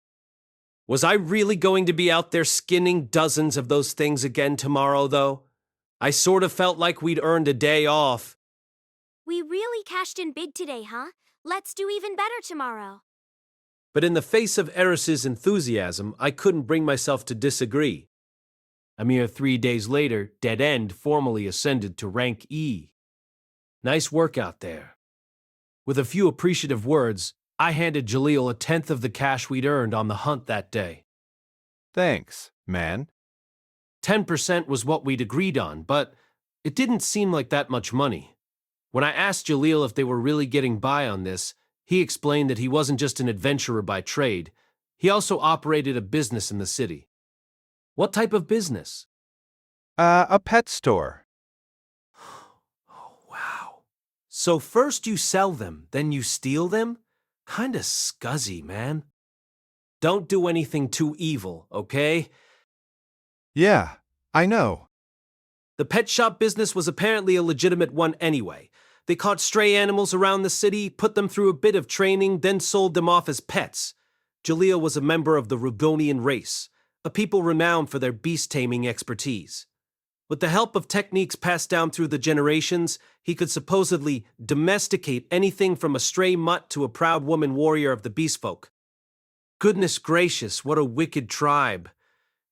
Was I really going to be out there skinning dozens of those things again tomorrow, though? I sort of felt like we'd earned a day off. We really cashed in big today, huh? Let's do even better tomorrow. But in the face of Eris's enthusiasm, I couldn't bring myself to disagree. A mere 3 days later, Dead End formally ascended to rank E. Nice work out there. With a few appreciative words, I handed Jalil 1/10 of the cash we'd earned on the hunt that day. Thanks, man. 10% was what we'd agreed on, but it didn't seem like that much money. When I asked Jalil if they were really getting by on this, he explained that he wasn't just an adventurer by trade. He also operated a business in the city. What type of business? A pet store. Oh, wow. So first you sell them, then you steal them? Kinda scuzzy, man. Don't do anything too evil, okay? Yeah, I know. The pet shop business was apparently a legitimate one anyway. They caught stray animals around the city, put them through a bit of training, then sold them off as pets. Jalil was a member of the Rugonian race, a people renowned for their beast-taming expertise. With the help of techniques passed down through the generations, he could supposedly domesticate anything from a stray mutt to a proud woman warrior of the beastfolk. Goodness gracious, what a wicked tribe.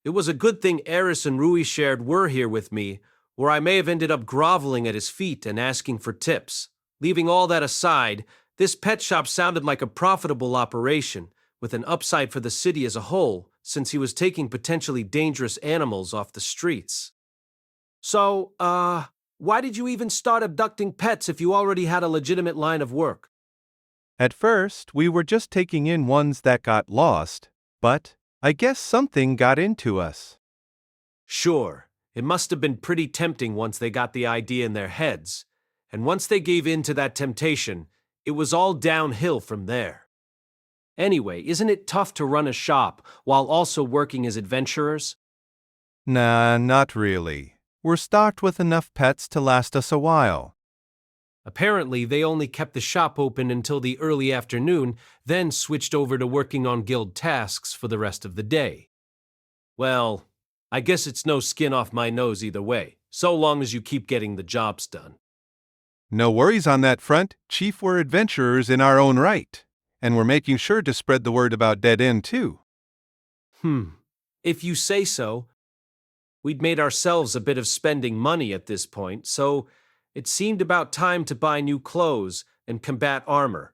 It was a good thing Eris and Ruijerd were here with me, or I may have ended up groveling at his feet and asking for tips. Leaving all that aside, this pet shop sounded like a profitable operation, with an upside for the city as a whole, since he was taking potentially dangerous animals off the streets. So, why did you even start abducting pets if you already had a legitimate line of work? At first, we were just taking in ones that got lost, but I guess something got into us. Sure, it must have been pretty tempting once they got the idea in their heads, and once they gave in to that temptation, it was all downhill from there. Anyway, isn't it tough to run a shop while also working as adventurers? Nah, not really. We're stocked with enough pets to last us a while. Apparently, they only kept the shop open until the early afternoon, then switched over to working on guild tasks for the rest of the day. Well, I guess it's no skin off my nose either way, so long as you keep getting the jobs done. No worries on that front, Chief. We're adventurers in our own right. And we're making sure to spread the word about Dead End, too. If you say so. We'd made ourselves a bit of spending money at this point, so it seemed about time to buy new clothes and combat armor.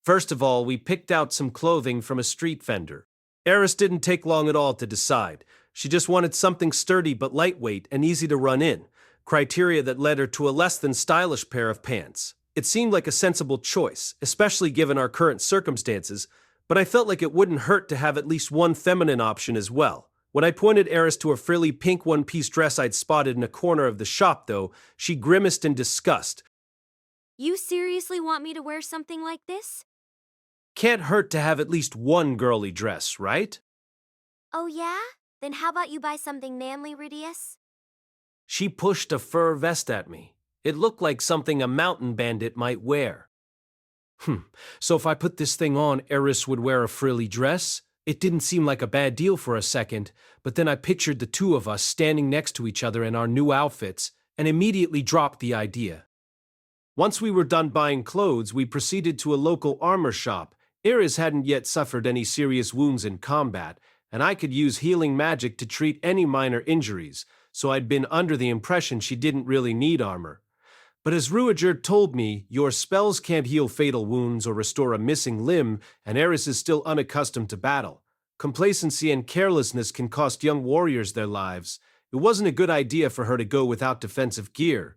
First of all, we picked out some clothing from a street vendor. Eris didn't take long at all to decide. She just wanted something sturdy but lightweight and easy to run in, criteria that led her to a less than stylish pair of pants. It seemed like a sensible choice, especially given our current circumstances, but I felt like it wouldn't hurt to have at least one feminine option as well. When I pointed Eris to a frilly pink one-piece dress I'd spotted in a corner of the shop, though, she grimaced in disgust. You seriously want me to wear something like this? Can't hurt to have at least one girly dress, right? Oh yeah? Then how about you buy something manly, Rudeus? She pushed a fur vest at me. It looked like something a mountain bandit might wear. So if I put this thing on, Eris would wear a frilly dress? It didn't seem like a bad deal for a second, but then I pictured the two of us standing next to each other in our new outfits and immediately dropped the idea. Once we were done buying clothes, we proceeded to a local armor shop. Eris hadn't yet suffered any serious wounds in combat, and I could use healing magic to treat any minor injuries, so I'd been under the impression she didn't really need armor. But as Ruijerd told me, your spells can't heal fatal wounds or restore a missing limb, and Eris is still unaccustomed to battle. Complacency and carelessness can cost young warriors their lives. It wasn't a good idea for her to go without defensive gear.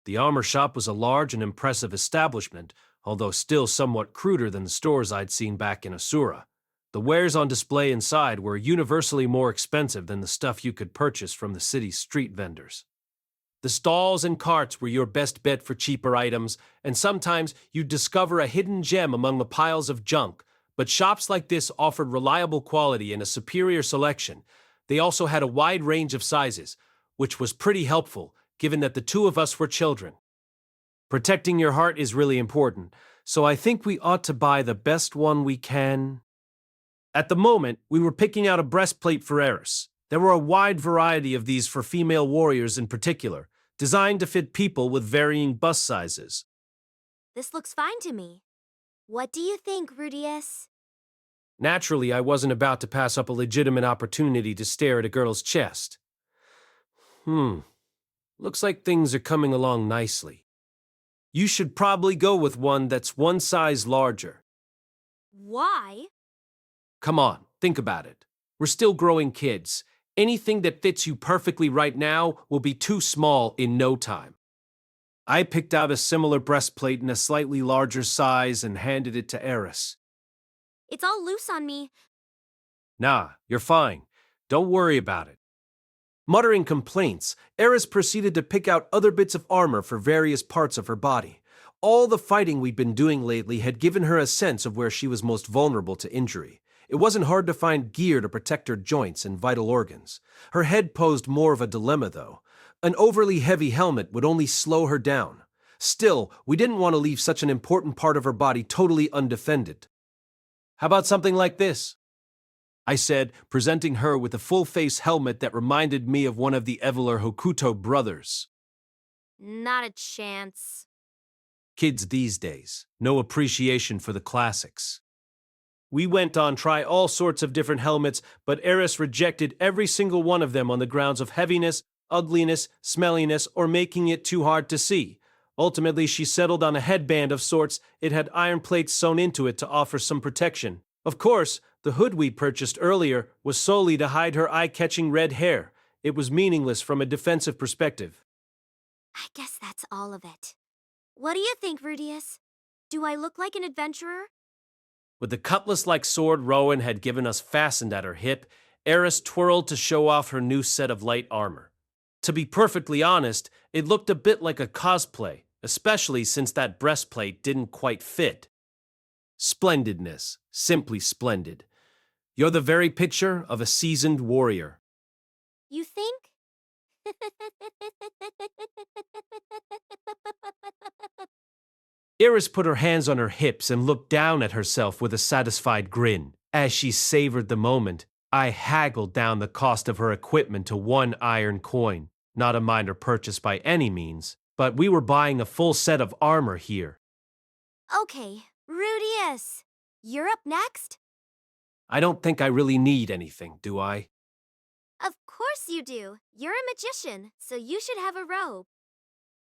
The armor shop was a large and impressive establishment, although still somewhat cruder than the stores I'd seen back in Asura. The wares on display inside were universally more expensive than the stuff you could purchase from the city's street vendors. The stalls and carts were your best bet for cheaper items, and sometimes you'd discover a hidden gem among the piles of junk, but shops like this offered reliable quality and a superior selection. They also had a wide range of sizes, which was pretty helpful, given that the two of us were children. Protecting your heart is really important, so I think we ought to buy the best one we can. At the moment, we were picking out a breastplate for Eris. There were a wide variety of these for female warriors in particular, designed to fit people with varying bust sizes. This looks fine to me. What do you think, Rudeus? Naturally, I wasn't about to pass up a legitimate opportunity to stare at a girl's chest. Looks like things are coming along nicely. You should probably go with one that's one size larger. Why? Come on, think about it. We're still growing kids. Anything that fits you perfectly right now will be too small in no time. I picked out a similar breastplate in a slightly larger size and handed it to Eris. It's all loose on me. Nah, you're fine. Don't worry about it. Muttering complaints, Eris proceeded to pick out other bits of armor for various parts of her body. All the fighting we'd been doing lately had given her a sense of where she was most vulnerable to injury. It wasn't hard to find gear to protect her joints and vital organs. Her head posed more of a dilemma, though. An overly heavy helmet would only slow her down. Still, we didn't want to leave such an important part of her body totally undefended. How about something like this? I said, presenting her with a full-face helmet that reminded me of one of the Eveler Hokuto brothers. Not a chance. Kids these days, no appreciation for the classics. We went on try all sorts of different helmets, but Eris rejected every single one of them on the grounds of heaviness, ugliness, smelliness, or making it too hard to see. Ultimately, she settled on a headband of sorts. It had iron plates sewn into it to offer some protection. Of course, the hood we purchased earlier was solely to hide her eye-catching red hair. It was meaningless from a defensive perspective. I guess that's all of it. What do you think, Rudeus? Do I look like an adventurer? With the cutlass-like sword Rowan had given us fastened at her hip, Eris twirled to show off her new set of light armor. To be perfectly honest, it looked a bit like a cosplay, especially since that breastplate didn't quite fit. Splendidness, simply splendid. You're the very picture of a seasoned warrior. You think? Eris put her hands on her hips and looked down at herself with a satisfied grin. As she savored the moment, I haggled down the cost of her equipment to 1 iron coin. Not a minor purchase by any means, but we were buying a full set of armor here. Okay, Rudeus, you're up next? I don't think I really need anything, do I? Of course you do. You're a magician, so you should have a robe.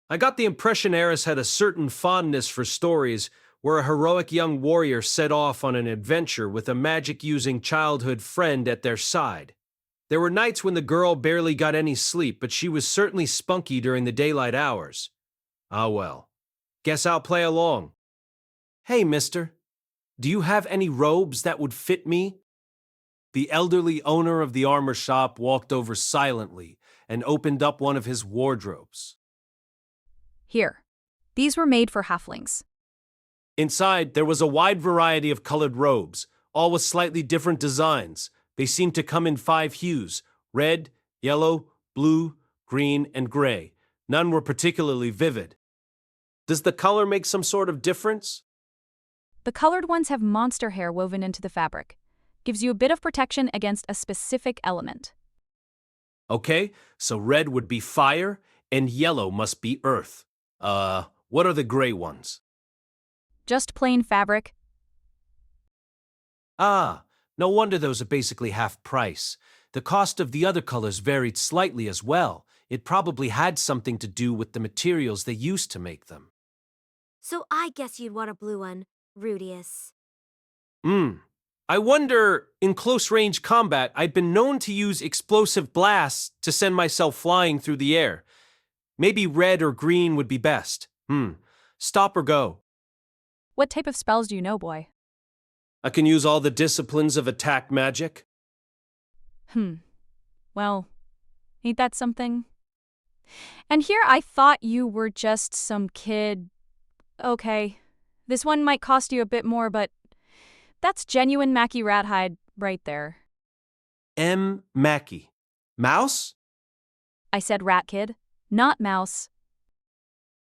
I got the impression Eris had a certain fondness for stories where a heroic young warrior set off on an adventure with a magic-using childhood friend at their side. There were nights when the girl barely got any sleep, but she was certainly spunky during the daylight hours. Ah well, guess I'll play along. Hey, mister, do you have any robes that would fit me? The elderly owner of the armor shop walked over silently and opened up one of his wardrobes. Here. These were made for halflings. Inside, there was a wide variety of colored robes, all with slightly different designs. They seemed to come in 5 hues: red, yellow, blue, green, and gray. None were particularly vivid. Does the color make some sort of difference? The colored ones have monster hair woven into the fabric. Gives you a bit of protection against a specific element. Okay, so red would be fire, and yellow must be earth. What are the gray ones? Just plain fabric. Ah, no wonder those are basically half price. The cost of the other colors varied slightly as well. It probably had something to do with the materials they used to make them. So I guess you'd want a blue one, Rudeus. I wonder, in close-range combat, I'd been known to use explosive blasts to send myself flying through the air. Maybe red or green would be best. Stop or go? What type of spells do you know, boy? I can use all the disciplines of attack magic. Well, ain't that something? And here I thought you were just some kid. Okay, this one might cost you a bit more, but that's genuine Mackie Rathide right there. M. Mackie. Mouse? I said rat kid, not mouse.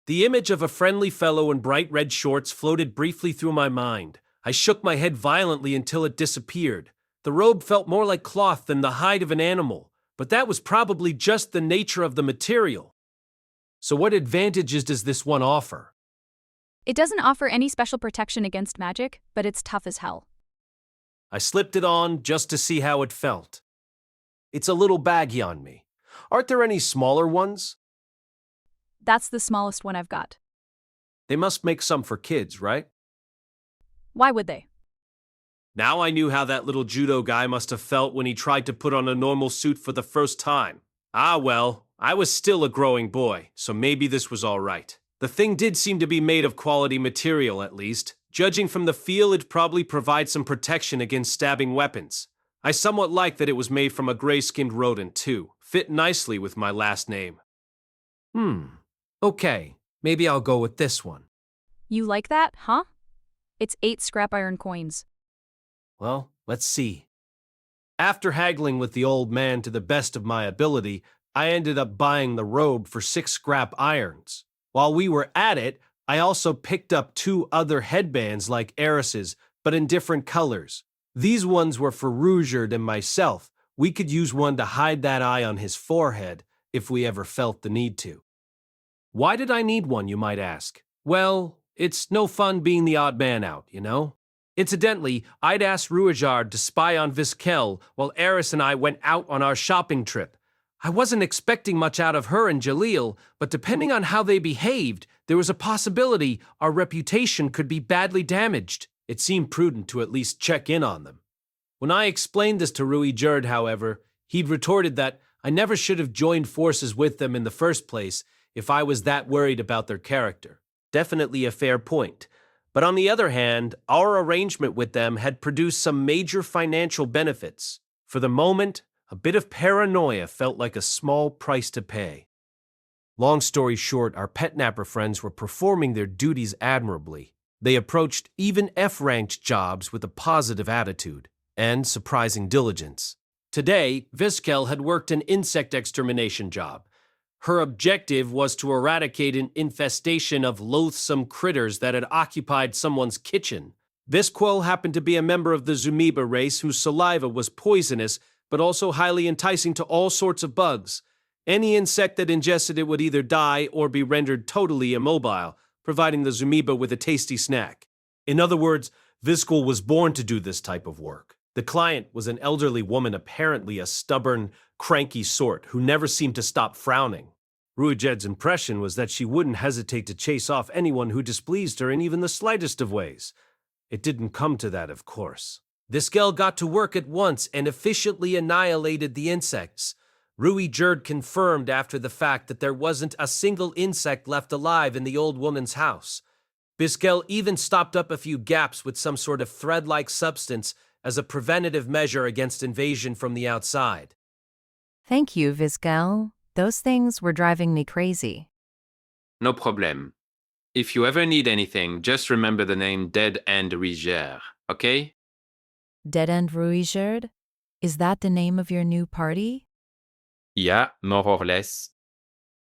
The image of a friendly fellow in bright red shorts floated briefly through my mind. I shook my head violently until it disappeared. The robe felt more like cloth than the hide of an animal, but that was probably just the nature of the material. So what advantages does this one offer? It doesn't offer any special protection against magic, but it's tough as hell. I slipped it on just to see how it felt. It's a little baggy on me. Aren't there any smaller ones? That's the smallest one I've got. They must make some for kids, right? Why would they? Now I knew how that little judo guy must have felt when he tried to put on a normal suit for the first time. Ah well, I was still a growing boy, so maybe this was all right. The thing did seem to be made of quality material, at least. Judging from the feel, it'd probably provide some protection against stabbing weapons. I somewhat like that it was made from a gray-skinned rodent, too. Fit nicely with my last name. Okay, maybe I'll go with this one. You like that, huh? It's 8 scrap iron coins. Well, let's see. After haggling with the old man to the best of my ability, I ended up buying the robe for 6 scrap irons. While we were at it, I also picked up 2 other headbands like Eris's, but in different colors. These ones were for Ruijerd and myself. We could use one to hide that eye on his forehead if we ever felt the need to. Why did I need one, you might ask? Well, it's no fun being the odd man out, you know? Incidentally, I'd asked Ruijerd to spy on Viskel while Eris and I went out on our shopping trip. I wasn't expecting much out of her and Jalil, but depending on how they behaved, there was a possibility our reputation could be badly damaged. It seemed prudent to at least check in on them. When I explained this to Ruijerd, however, he'd retorted that I never should have joined forces with them in the first place if I was that worried about their character. Definitely a fair point. But on the other hand, our arrangement with them had produced some major financial benefits. For the moment, a bit of paranoia felt like a small price to pay. Long story short, our pet napper friends were performing their duties admirably. They approached even F-ranked jobs with a positive attitude and surprising diligence. Today, Viskel had worked an insect extermination job. Her objective was to eradicate an infestation of loathsome critters that had occupied someone's kitchen. Visquel happened to be a member of the Zumiba race whose saliva was poisonous but also highly enticing to all sorts of bugs. Any insect that ingested it would either die or be rendered totally immobile, providing the Zumiba with a tasty snack. In other words, Viskel was born to do this type of work. The client was an elderly woman, apparently a stubborn, cranky sort, who never seemed to stop frowning. Ruijerd's impression was that she wouldn't hesitate to chase off anyone who displeased her in even the slightest of ways. It didn't come to that, of course. Viskel got to work at once and efficiently annihilated the insects. Ruijerd confirmed after the fact that there wasn't a single insect left alive in the old woman's house. Viskel even stopped up a few gaps with some sort of thread-like substance as a preventative measure against invasion from the outside. Thank you, Viskel. Those things were driving me crazy. No problem. If you ever need anything, just remember the name Dead End Ruijerd, okay? Dead End Ruijerd? Is that the name of your new party? Yeah, more or less.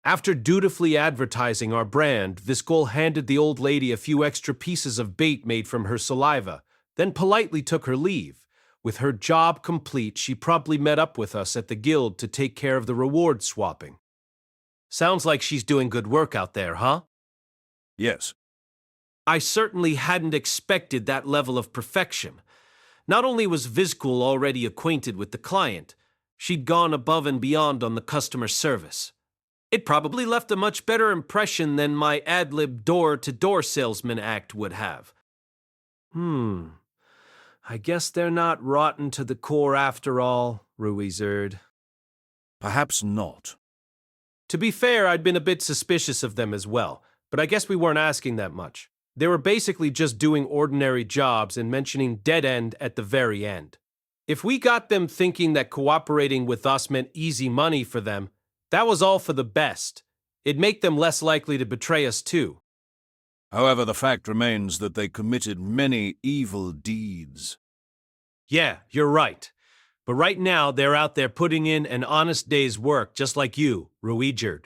After dutifully advertising our brand, Viskel handed the old lady a few extra pieces of bait made from her saliva, then politely took her leave. With her job complete, she promptly met up with us at the guild to take care of the reward swapping. Sounds like she's doing good work out there, huh? Yes. I certainly hadn't expected that level of perfection. Not only was Viskel already acquainted with the client, she'd gone above and beyond on the customer service. It probably left a much better impression than my ad-lib door-to-door salesman act would have. I guess they're not rotten to the core after all, Ruijerd. Perhaps not. To be fair, I'd been a bit suspicious of them as well, but I guess we weren't asking that much. They were basically just doing ordinary jobs and mentioning dead end at the very end. If we got them thinking that cooperating with us meant easy money for them, that was all for the best. It'd make them less likely to betray us too. However, the fact remains that they committed many evil deeds. Yeah, you're right. But right now, they're out there putting in an honest day's work, just like you, Ruijerd.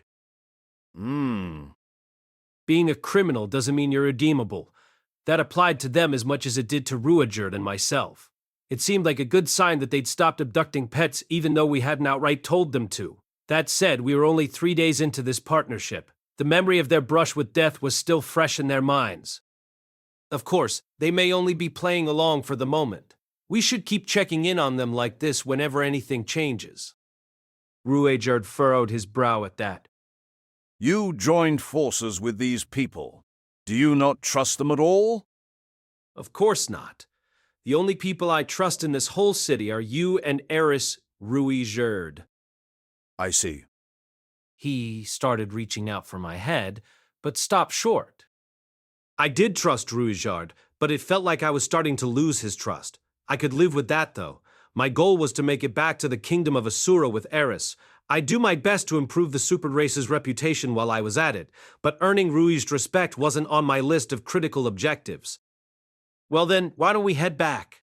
Being a criminal doesn't mean you're redeemable. That applied to them as much as it did to Ruijerd and myself. It seemed like a good sign that they'd stopped abducting pets even though we hadn't outright told them to. That said, we were only 3 days into this partnership. The memory of their brush with death was still fresh in their minds. Of course, they may only be playing along for the moment. We should keep checking in on them like this whenever anything changes. Ruijerd furrowed his brow at that. You joined forces with these people. Do you not trust them at all? Of course not. The only people I trust in this whole city are you and Eris Ruijerd. I see. He started reaching out for my head, but stopped short. I did trust Ruijerd, but it felt like I was starting to lose his trust. I could live with that, though. My goal was to make it back to the kingdom of Asura with Eris. I'd do my best to improve the super race's reputation while I was at it, but earning Ruij's respect wasn't on my list of critical objectives. Well then, why don't we head back?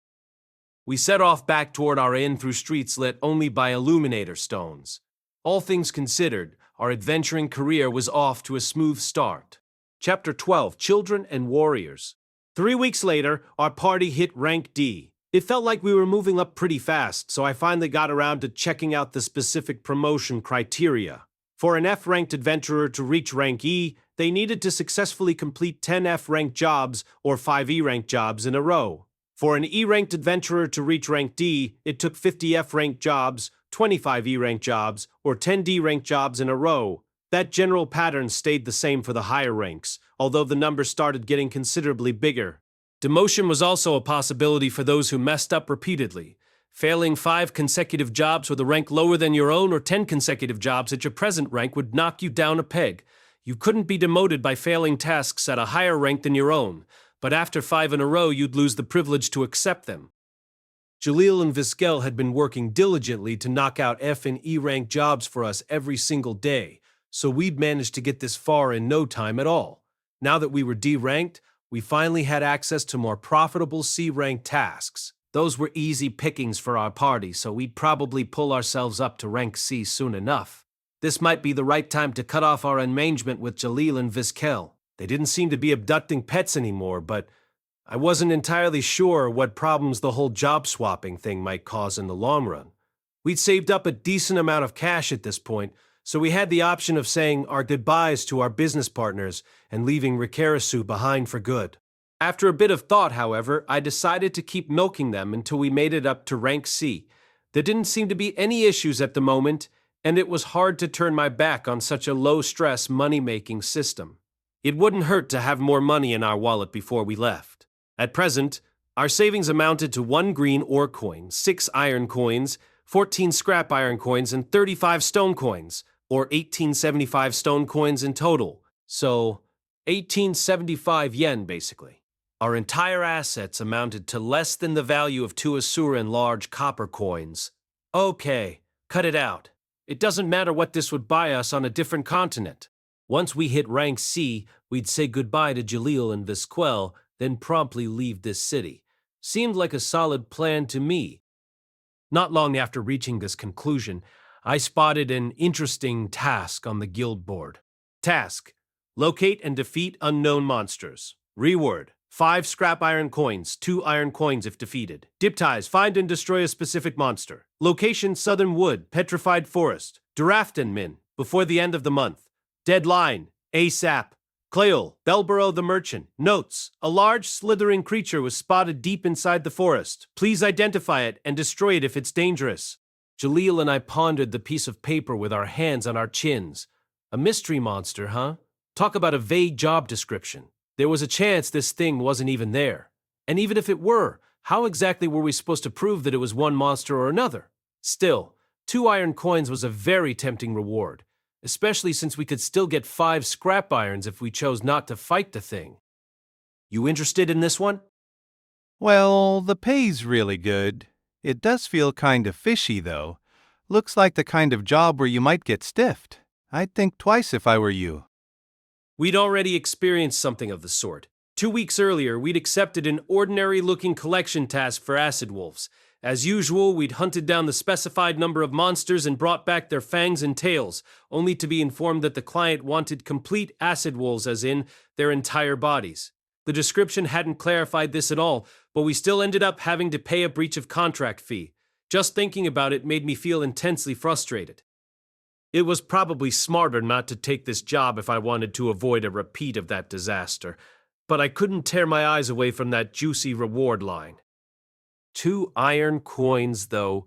We set off back toward our inn through streets lit only by illuminator stones. All things considered, our adventuring career was off to a smooth start. Chapter 12, Children and Warriors. 3 weeks later, our party hit rank D. It felt like we were moving up pretty fast, so I finally got around to checking out the specific promotion criteria. For an F-ranked adventurer to reach rank E, they needed to successfully complete 10 F-ranked jobs or 5 E-ranked jobs in a row. For an E-ranked adventurer to reach rank D, it took 50 F-ranked jobs 25 E-rank jobs, or 10 D-rank jobs in a row. That general pattern stayed the same for the higher ranks, although the numbers started getting considerably bigger. Demotion was also a possibility for those who messed up repeatedly. Failing 5 consecutive jobs with a rank lower than your own or 10 consecutive jobs at your present rank would knock you down a peg. You couldn't be demoted by failing tasks at a higher rank than your own, but after 5 in a row you'd lose the privilege to accept them. Jalil and Vizquel had been working diligently to knock out F and E rank jobs for us every single day, so we'd managed to get this far in no time at all. Now that we were D-ranked, we finally had access to more profitable C-rank tasks. Those were easy pickings for our party, so we'd probably pull ourselves up to rank C soon enough. This might be the right time to cut off our arrangement with Jalil and Vizquel. They didn't seem to be abducting pets anymore, but I wasn't entirely sure what problems the whole job swapping thing might cause in the long run. We'd saved up a decent amount of cash at this point, so we had the option of saying our goodbyes to our business partners and leaving Ricirasu behind for good. After a bit of thought, however, I decided to keep milking them until we made it up to rank C. There didn't seem to be any issues at the moment, and it was hard to turn my back on such a low-stress money-making system. It wouldn't hurt to have more money in our wallet before we left. At present, our savings amounted to 1 green ore coin, 6 iron coins, 14 scrap iron coins, and 35 stone coins, or 1875 stone coins in total. So, 1875 yen, basically. Our entire assets amounted to less than the value of 2 Asura and large copper coins. Okay, cut it out. It doesn't matter what this would buy us on a different continent. Once we hit rank C, we'd say goodbye to Jalil and Vizquel, then promptly leave this city. Seemed like a solid plan to me. Not long after reaching this conclusion, I spotted an interesting task on the guild board. Task: locate and defeat unknown monsters. Reward: 5 scrap iron coins, 2 iron coins if defeated. Diptize: find and destroy a specific monster. Location: Southern Wood, Petrified Forest. Durafton before the end of the month. Deadline: ASAP. Cleol, Belborough the Merchant. Notes: a large slithering creature was spotted deep inside the forest. Please identify it and destroy it if it's dangerous. Jalil and I pondered the piece of paper with our hands on our chins. A mystery monster, huh? Talk about a vague job description. There was a chance this thing wasn't even there. And even if it were, how exactly were we supposed to prove that it was one monster or another? Still, 2 iron coins was a very tempting reward, especially since we could still get 5 scrap irons if we chose not to fight the thing. You interested in this one? Well, the pay's really good. It does feel kind of fishy, though. Looks like the kind of job where you might get stiffed. I'd think twice if I were you. We'd already experienced something of the sort. 2 weeks earlier, we'd accepted an ordinary-looking collection task for acid wolves. As usual, we'd hunted down the specified number of monsters and brought back their fangs and tails, only to be informed that the client wanted complete acid wolves, as in their entire bodies. The description hadn't clarified this at all, but we still ended up having to pay a breach of contract fee. Just thinking about it made me feel intensely frustrated. It was probably smarter not to take this job if I wanted to avoid a repeat of that disaster, but I couldn't tear my eyes away from that juicy reward line. 2 iron coins, though.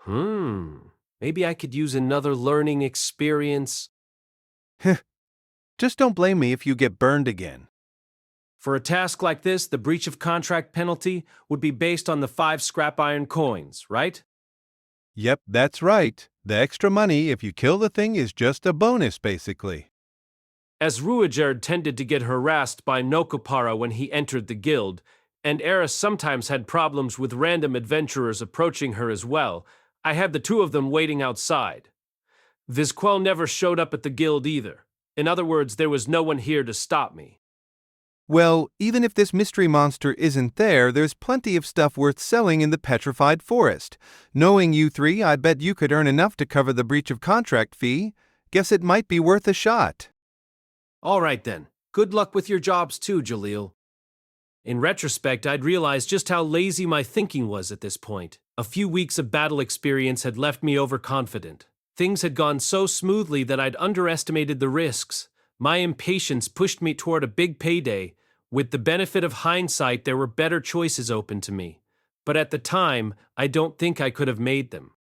Maybe I could use another learning experience. Just don't blame me if you get burned again. For a task like this, the breach of contract penalty would be based on the 5 scrap iron coins, right? Yep, that's right. The extra money if you kill the thing is just a bonus, basically. As Ruijerd tended to get harassed by Nokopara when he entered the guild, and Eris sometimes had problems with random adventurers approaching her as well, I had the 2 of them waiting outside. Vizquel never showed up at the guild either. In other words, there was no one here to stop me. Well, even if this mystery monster isn't there, there's plenty of stuff worth selling in the Petrified Forest. Knowing you 3, I bet you could earn enough to cover the breach of contract fee. Guess it might be worth a shot. All right then. Good luck with your jobs too, Jalil. In retrospect, I'd realized just how lazy my thinking was at this point. A few weeks of battle experience had left me overconfident. Things had gone so smoothly that I'd underestimated the risks. My impatience pushed me toward a big payday. With the benefit of hindsight, there were better choices open to me. But at the time, I don't think I could have made them.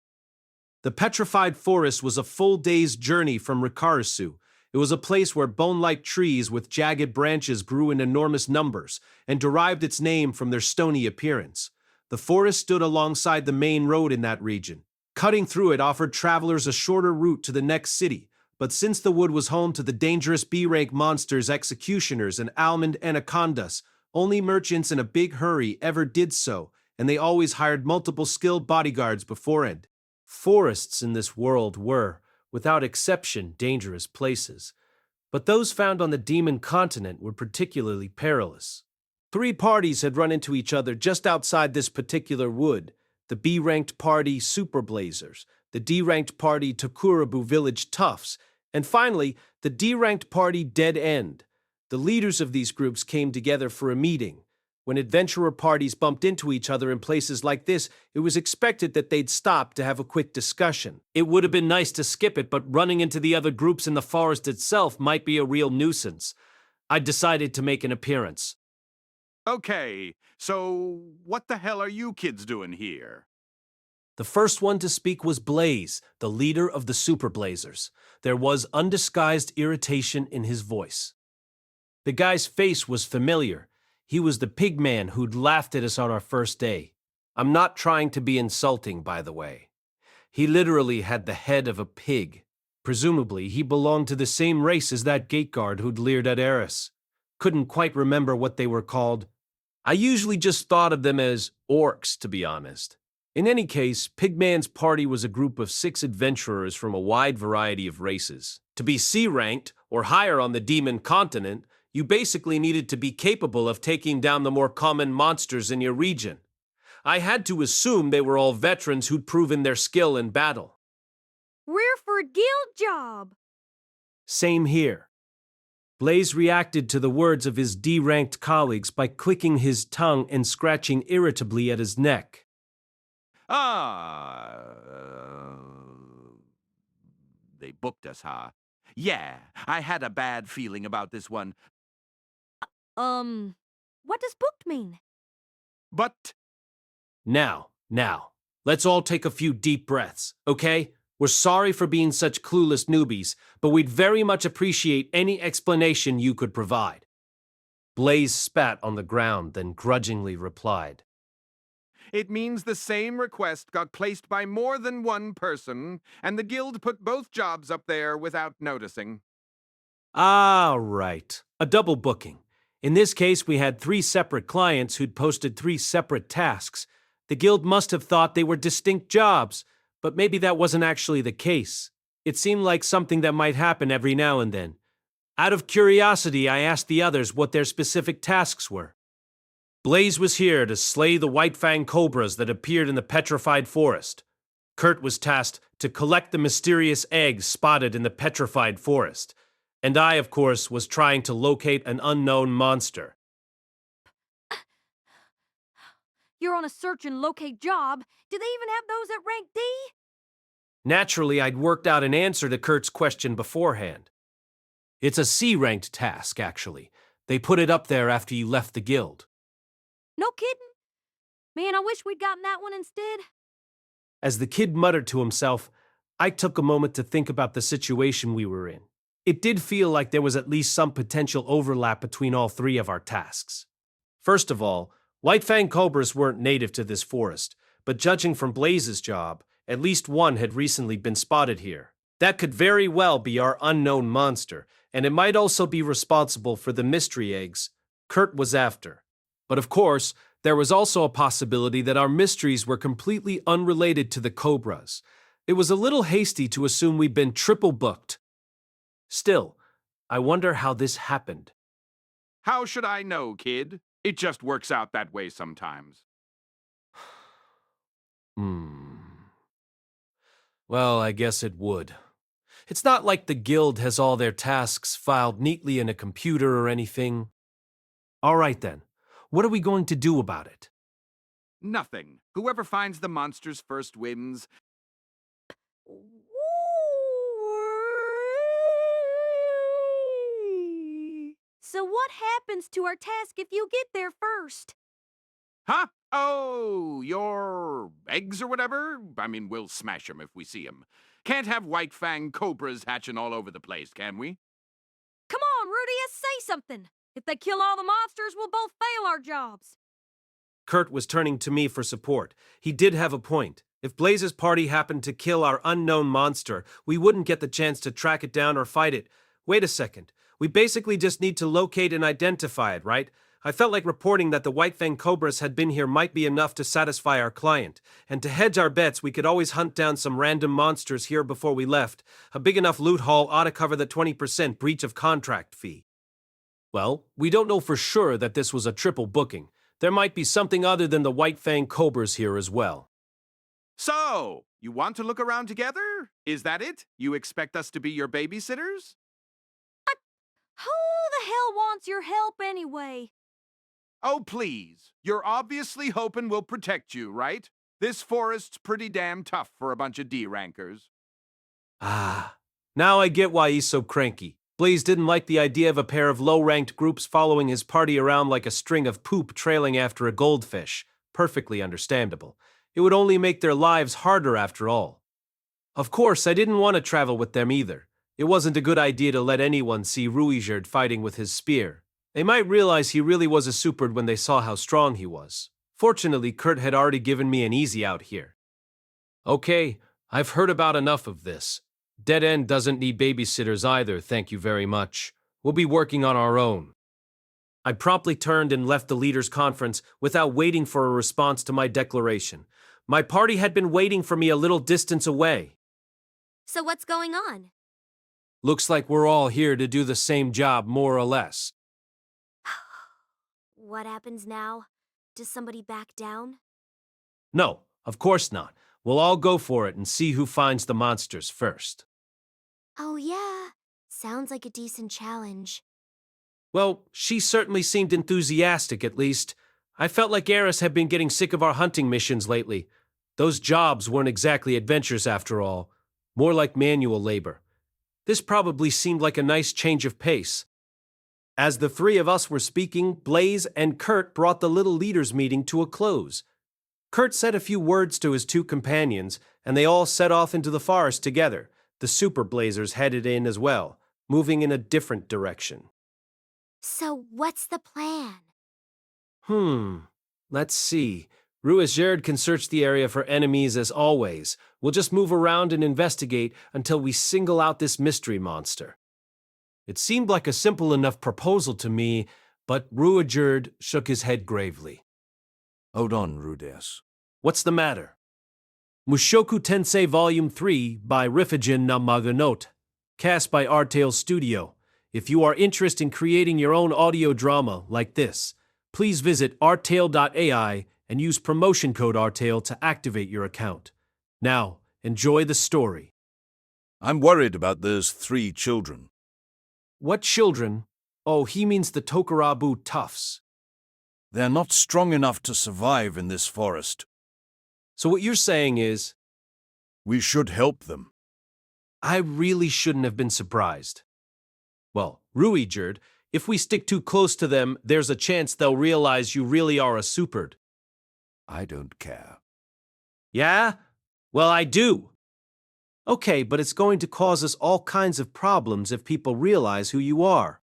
The petrified forest was a full day's journey from Ricirasu. It was a place where bone-like trees with jagged branches grew in enormous numbers and derived its name from their stony appearance. The forest stood alongside the main road in that region. Cutting through it offered travelers a shorter route to the next city, but since the wood was home to the dangerous B-rank monsters, executioners, and almond anacondas, only merchants in a big hurry ever did so, and they always hired multiple skilled bodyguards beforehand. Forests in this world were, without exception, dangerous places, but those found on the Demon Continent were particularly perilous. 3 parties had run into each other just outside this particular wood: the B-ranked party Superblazers, the D-ranked party Tokurabu Village Toughs, and finally, the D-ranked party Dead End. The leaders of these groups came together for a meeting. When adventurer parties bumped into each other in places like this, it was expected that they'd stop to have a quick discussion. It would have been nice to skip it, but running into the other groups in the forest itself might be a real nuisance. I decided to make an appearance. Okay, so what the hell are you kids doing here? The first one to speak was Blaze, the leader of the Superblazers. There was undisguised irritation in his voice. The guy's face was familiar. He was the pig man who'd laughed at us on our first day. I'm not trying to be insulting, by the way. He literally had the head of a pig. Presumably, he belonged to the same race as that gate guard who'd leered at Eris. Couldn't quite remember what they were called. I usually just thought of them as orcs, to be honest. In any case, Pigman's party was a group of 6 adventurers from a wide variety of races. To be C-ranked, or higher on the Demon Continent, you basically needed to be capable of taking down the more common monsters in your region. I had to assume they were all veterans who'd proven their skill in battle. We're for a guild job. Same here. Blaze reacted to the words of his D-ranked colleagues by clicking his tongue and scratching irritably at his neck. They booked us, huh? Yeah, I had a bad feeling about this one. What does booked mean? But... Now, let's all take a few deep breaths, okay? We're sorry for being such clueless newbies, but we'd very much appreciate any explanation you could provide. Blaze spat on the ground, then grudgingly replied. It means the same request got placed by more than one person, and the guild put both jobs up there without noticing. Ah, right. A double booking. In this case, we had 3 separate clients who'd posted 3 separate tasks. The guild must have thought they were distinct jobs, but maybe that wasn't actually the case. It seemed like something that might happen every now and then. Out of curiosity, I asked the others what their specific tasks were. Blaze was here to slay the white-fang cobras that appeared in the petrified forest. Kurt was tasked to collect the mysterious eggs spotted in the petrified forest. And I, of course, was trying to locate an unknown monster. You're on a search and locate job. Do they even have those at rank D? Naturally, I'd worked out an answer to Kurt's question beforehand. It's a C-ranked task, actually. They put it up there after you left the guild. No kidding? Man, I wish we'd gotten that one instead. As the kid muttered to himself, I took a moment to think about the situation we were in. It did feel like there was at least some potential overlap between all 3 of our tasks. First of all, white-fang cobras weren't native to this forest, but judging from Blaze's job, at least one had recently been spotted here. That could very well be our unknown monster, and it might also be responsible for the mystery eggs Kurt was after. But of course, there was also a possibility that our mysteries were completely unrelated to the cobras. It was a little hasty to assume we'd been triple booked. Still, I wonder how this happened. How should I know, kid? It just works out that way sometimes. Well, I guess it would. It's not like the guild has all their tasks filed neatly in a computer or anything. All right then, what are we going to do about it? Nothing. Whoever finds the monsters first wins. So what happens to our task if you get there first? Huh? Oh, your eggs or whatever? I mean, we'll smash 'em if we see 'em. Can't have white fang cobras hatching all over the place, can we? Come on, Rudeus, say something. If they kill all the monsters, we'll both fail our jobs. Kurt was turning to me for support. He did have a point. If Blaze's party happened to kill our unknown monster, we wouldn't get the chance to track it down or fight it. Wait a second. We basically just need to locate and identify it, right? I felt like reporting that the White Fang Cobras had been here might be enough to satisfy our client. And to hedge our bets, we could always hunt down some random monsters here before we left. A big enough loot haul ought to cover the 20% breach of contract fee. Well, we don't know for sure that this was a triple booking. There might be something other than the White Fang Cobras here as well. So, you want to look around together? Is that it? You expect us to be your babysitters? Who the hell wants your help anyway? Oh, please. You're obviously hoping we'll protect you, right? This forest's pretty damn tough for a bunch of D-rankers. Ah, now I get why he's so cranky. Blaze didn't like the idea of a pair of low-ranked groups following his party around like a string of poop trailing after a goldfish. Perfectly understandable. It would only make their lives harder after all. Of course, I didn't want to travel with them either. It wasn't a good idea to let anyone see Ruijerd fighting with his spear. They might realize he really was a superd when they saw how strong he was. Fortunately, Kurt had already given me an easy out here. Okay, I've heard about enough of this. Dead End doesn't need babysitters either, thank you very much. We'll be working on our own. I promptly turned and left the leaders' conference without waiting for a response to my declaration. My party had been waiting for me a little distance away. So what's going on? Looks like we're all here to do the same job, more or less. What happens now? Does somebody back down? No, of course not. We'll all go for it and see who finds the monsters first. Oh yeah, sounds like a decent challenge. Well, she certainly seemed enthusiastic, at least. I felt like Eris had been getting sick of our hunting missions lately. Those jobs weren't exactly adventures after all, more like manual labor. This probably seemed like a nice change of pace. As the three of us were speaking, Blaze and Kurt brought the little leaders' meeting to a close. Kurt said a few words to his two companions, and they all set off into the forest together. The Super Blazers headed in as well, moving in a different direction. So what's the plan? Let's see. Ruijerd can search the area for enemies as always. We'll just move around and investigate until we single out this mystery monster. It seemed like a simple enough proposal to me, but Ruijerd shook his head gravely. Hold on, Rudeus. What's the matter? Mushoku Tensei Volume 3 by Rifujin Namaganote. Cast by Artail Studio. If you are interested in creating your own audio drama like this, please visit artail.ai and use promotion code Artail to activate your account. Now, enjoy the story. I'm worried about those 3 children. What children? Oh, he means the Tokurabu toughs. They're not strong enough to survive in this forest. So what you're saying is... we should help them. I really shouldn't have been surprised. Well, Ruijerd, if we stick too close to them, there's a chance they'll realize you really are a superd. I don't care. Yeah? Well, I do. Okay, but it's going to cause us all kinds of problems if people realize who you are.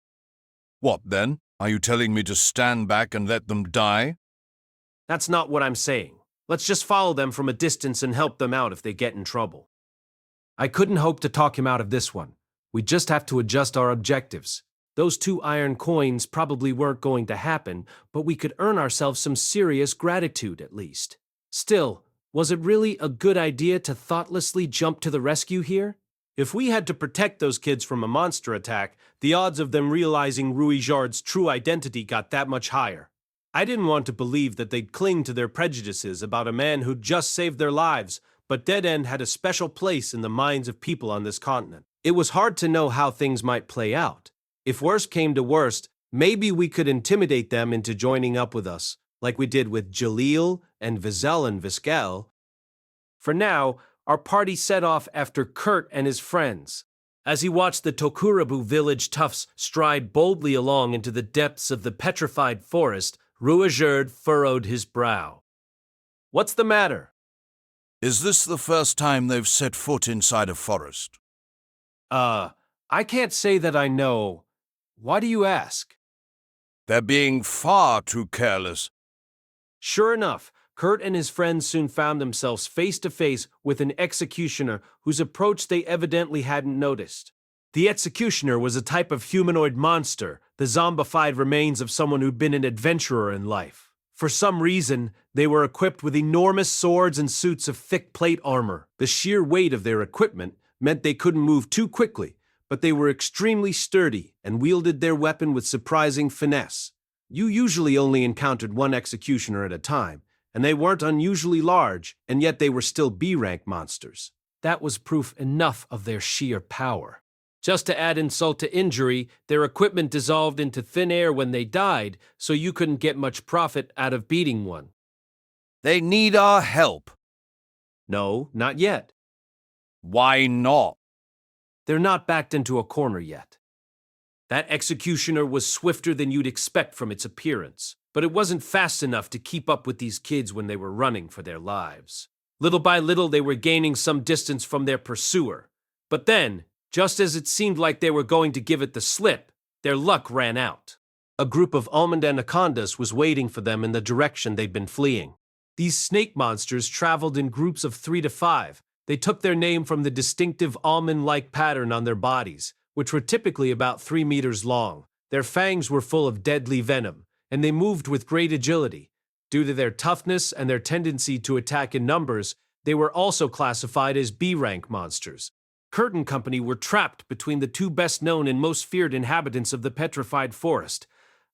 What then? Are you telling me to stand back and let them die? That's not what I'm saying. Let's just follow them from a distance and help them out if they get in trouble. I couldn't hope to talk him out of this one. We just have to adjust our objectives. Those 2 iron coins probably weren't going to happen, but we could earn ourselves some serious gratitude at least. Still, was it really a good idea to thoughtlessly jump to the rescue here? If we had to protect those kids from a monster attack, the odds of them realizing Ruijerd's true identity got that much higher. I didn't want to believe that they'd cling to their prejudices about a man who'd just saved their lives, but Dead End had a special place in the minds of people on this continent. It was hard to know how things might play out. If worst came to worst, maybe we could intimidate them into joining up with us, like we did with Jalil and Vizel and Viscal. For now, our party set off after Kurt and his friends. As he watched the Tokurabu village toughs stride boldly along into the depths of the petrified forest, Ruijerd furrowed his brow. What's the matter? Is this the first time they've set foot inside a forest? I can't say that I know. Why do you ask? They're being far too careless. Sure enough, Kurt and his friends soon found themselves face to face with an executioner whose approach they evidently hadn't noticed. The executioner was a type of humanoid monster, the zombified remains of someone who'd been an adventurer in life. For some reason, they were equipped with enormous swords and suits of thick plate armor. The sheer weight of their equipment meant they couldn't move too quickly, but they were extremely sturdy and wielded their weapon with surprising finesse. You usually only encountered one executioner at a time, and they weren't unusually large, and yet they were still B-rank monsters. That was proof enough of their sheer power. Just to add insult to injury, their equipment dissolved into thin air when they died, so you couldn't get much profit out of beating one. They need our help. No, not yet. Why not? They're not backed into a corner yet. That executioner was swifter than you'd expect from its appearance, but it wasn't fast enough to keep up with these kids when they were running for their lives. Little by little, they were gaining some distance from their pursuer. But then, just as it seemed like they were going to give it the slip, their luck ran out. A group of almond anacondas was waiting for them in the direction they'd been fleeing. These snake monsters traveled in groups of 3 to 5. They took their name from the distinctive almond-like pattern on their bodies, which were typically about 3 meters long. Their fangs were full of deadly venom, and they moved with great agility. Due to their toughness and their tendency to attack in numbers, they were also classified as B-rank monsters. Kurt and company were trapped between the two best-known and most feared inhabitants of the petrified forest.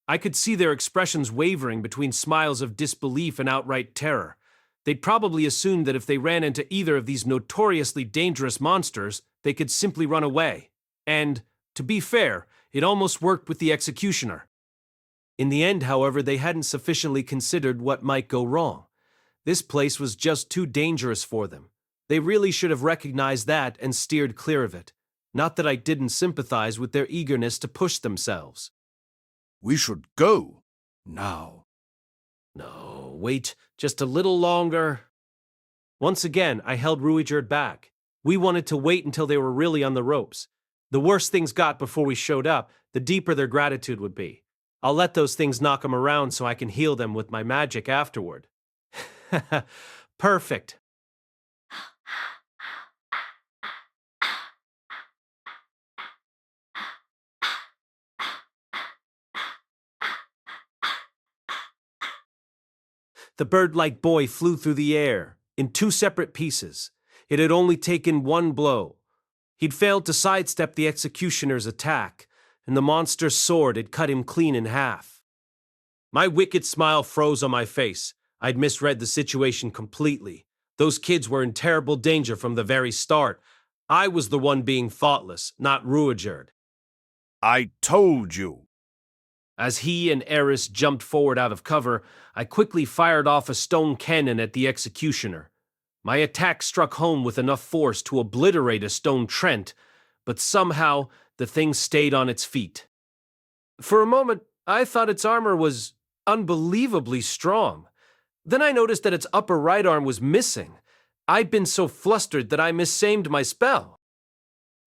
I could see their expressions wavering between smiles of disbelief and outright terror. They'd probably assumed that if they ran into either of these notoriously dangerous monsters, they could simply run away. And, to be fair, it almost worked with the executioner. In the end, however, they hadn't sufficiently considered what might go wrong. This place was just too dangerous for them. They really should have recognized that and steered clear of it. Not that I didn't sympathize with their eagerness to push themselves. We should go. Now. No, wait just a little longer. Once again, I held Ruijerd back. We wanted to wait until they were really on the ropes. The worse things got before we showed up, the deeper their gratitude would be. I'll let those things knock them around so I can heal them with my magic afterward. Perfect. The bird-like boy flew through the air, in 2 separate pieces. It had only taken 1 blow. He'd failed to sidestep the executioner's attack, and the monster's sword had cut him clean in half. My wicked smile froze on my face. I'd misread the situation completely. Those kids were in terrible danger from the very start. I was the one being thoughtless, not Ruijerd. I told you. As he and Eris jumped forward out of cover, I quickly fired off a stone cannon at the executioner. My attack struck home with enough force to obliterate a stone Trent, but somehow the thing stayed on its feet. For a moment, I thought its armor was unbelievably strong. Then I noticed that its upper right arm was missing. I'd been so flustered that I misaimed my spell.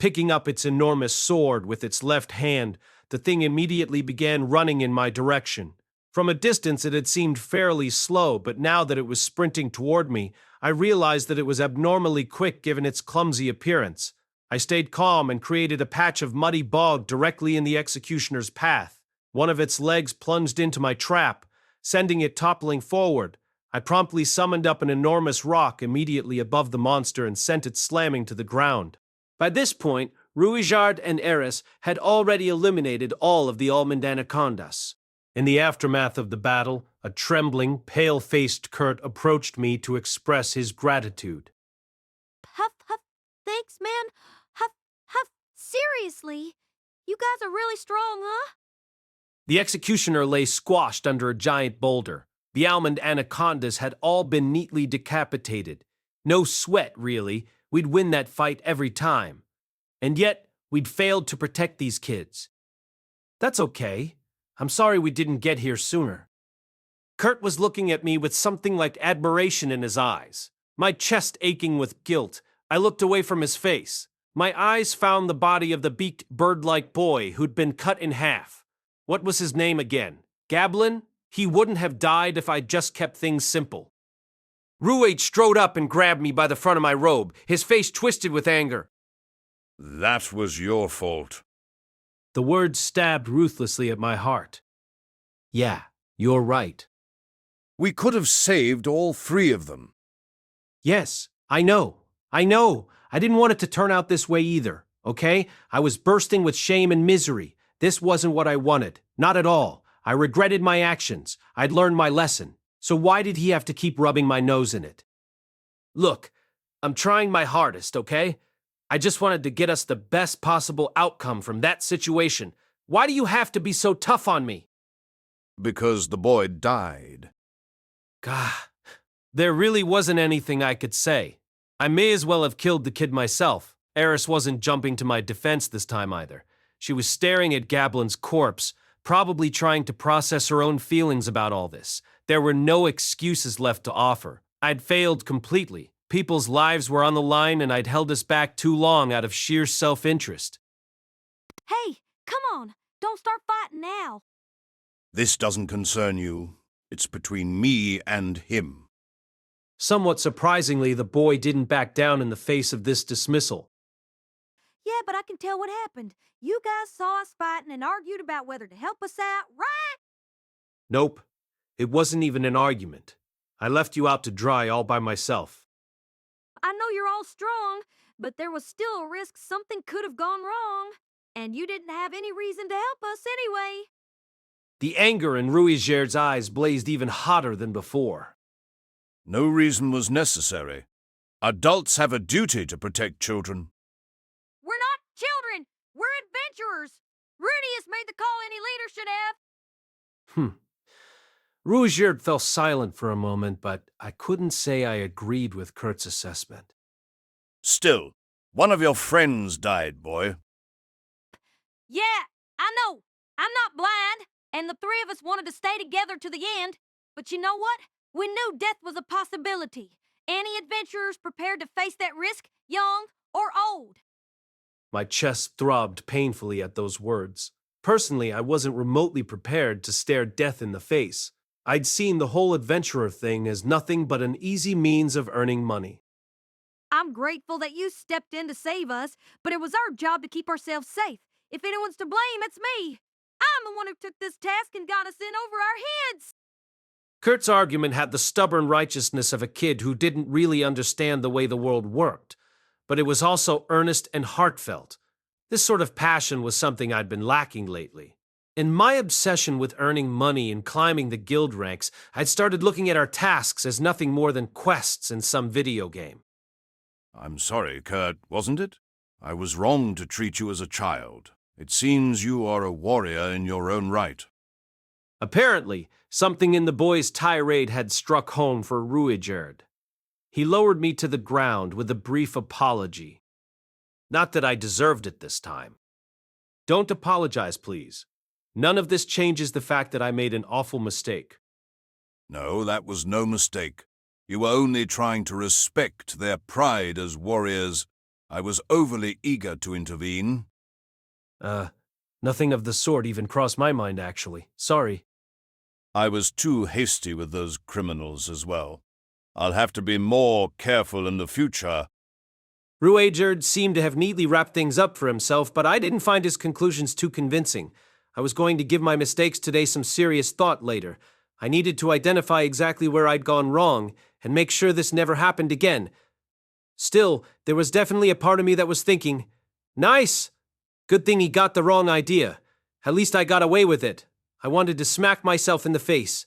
Picking up its enormous sword with its left hand, the thing immediately began running in my direction. From a distance it had seemed fairly slow, but now that it was sprinting toward me, I realized that it was abnormally quick given its clumsy appearance. I stayed calm and created a patch of muddy bog directly in the executioner's path. One of its legs plunged into my trap, sending it toppling forward. I promptly summoned up an enormous rock immediately above the monster and sent it slamming to the ground. By this point, Ruijerd and Eris had already eliminated all of the almond anacondas. In the aftermath of the battle, a trembling, pale-faced Kurt approached me to express his gratitude. Huff, huff, thanks, man. Huff, huff, seriously? You guys are really strong, huh? The executioner lay squashed under a giant boulder. The almond anacondas had all been neatly decapitated. No sweat, really. We'd win that fight every time. And yet, we'd failed to protect these kids. That's okay. I'm sorry we didn't get here sooner. Kurt was looking at me with something like admiration in his eyes. My chest aching with guilt, I looked away from his face. My eyes found the body of the beaked bird-like boy who'd been cut in half. What was his name again? Gablin? He wouldn't have died if I'd just kept things simple. Ruijerd strode up and grabbed me by the front of my robe, his face twisted with anger. That was your fault. The words stabbed ruthlessly at my heart. Yeah, you're right. We could have saved all 3 of them. Yes, I know. I didn't want it to turn out this way either, okay? I was bursting with shame and misery. This wasn't what I wanted. Not at all. I regretted my actions. I'd learned my lesson. So why did he have to keep rubbing my nose in it? Look, I'm trying my hardest, okay? I just wanted to get us the best possible outcome from that situation. Why do you have to be so tough on me? Because the boy died. God, there really wasn't anything I could say. I may as well have killed the kid myself. Eris wasn't jumping to my defense this time either. She was staring at Gablin's corpse, probably trying to process her own feelings about all this. There were no excuses left to offer. I'd failed completely. People's lives were on the line and I'd held us back too long out of sheer self-interest. Hey, come on. Don't start fighting now. This doesn't concern you. It's between me and him. Somewhat surprisingly, the boy didn't back down in the face of this dismissal. Yeah, but I can tell what happened. You guys saw us fighting and argued about whether to help us out, right? Nope. It wasn't even an argument. I left you out to dry all by myself. I know you're all strong, but there was still a risk something could have gone wrong. And you didn't have any reason to help us anyway. The anger in Ruijerd's eyes blazed even hotter than before. No reason was necessary. Adults have a duty to protect children. We're not children! We're adventurers! Rudeus made the call any leader should have. Ruijerd fell silent for a moment, but I couldn't say I agreed with Kurt's assessment. Still, one of your friends died, boy. Yeah, I know. I'm not blind, and the 3 of us wanted to stay together to the end. But you know what? We knew death was a possibility. Any adventurers prepared to face that risk, young or old? My chest throbbed painfully at those words. Personally, I wasn't remotely prepared to stare death in the face. I'd seen the whole adventurer thing as nothing but an easy means of earning money. I'm grateful that you stepped in to save us, but it was our job to keep ourselves safe. If anyone's to blame, it's me. I'm the one who took this task and got us in over our heads. Kurt's argument had the stubborn righteousness of a kid who didn't really understand the way the world worked, but it was also earnest and heartfelt. This sort of passion was something I'd been lacking lately. In my obsession with earning money and climbing the guild ranks, I'd started looking at our tasks as nothing more than quests in some video game. I'm sorry, Kurt, wasn't it? I was wrong to treat you as a child. It seems you are a warrior in your own right. Apparently, something in the boy's tirade had struck home for Ruijerd. He lowered me to the ground with a brief apology. Not that I deserved it this time. Don't apologize, please. None of this changes the fact that I made an awful mistake. No, that was no mistake. You were only trying to respect their pride as warriors. I was overly eager to intervene. Nothing of the sort even crossed my mind, actually. Sorry. I was too hasty with those criminals as well. I'll have to be more careful in the future. Ruijerd seemed to have neatly wrapped things up for himself, but I didn't find his conclusions too convincing. I was going to give my mistakes today some serious thought later. I needed to identify exactly where I'd gone wrong and make sure this never happened again. Still, there was definitely a part of me that was thinking, nice! Good thing he got the wrong idea. At least I got away with it. I wanted to smack myself in the face.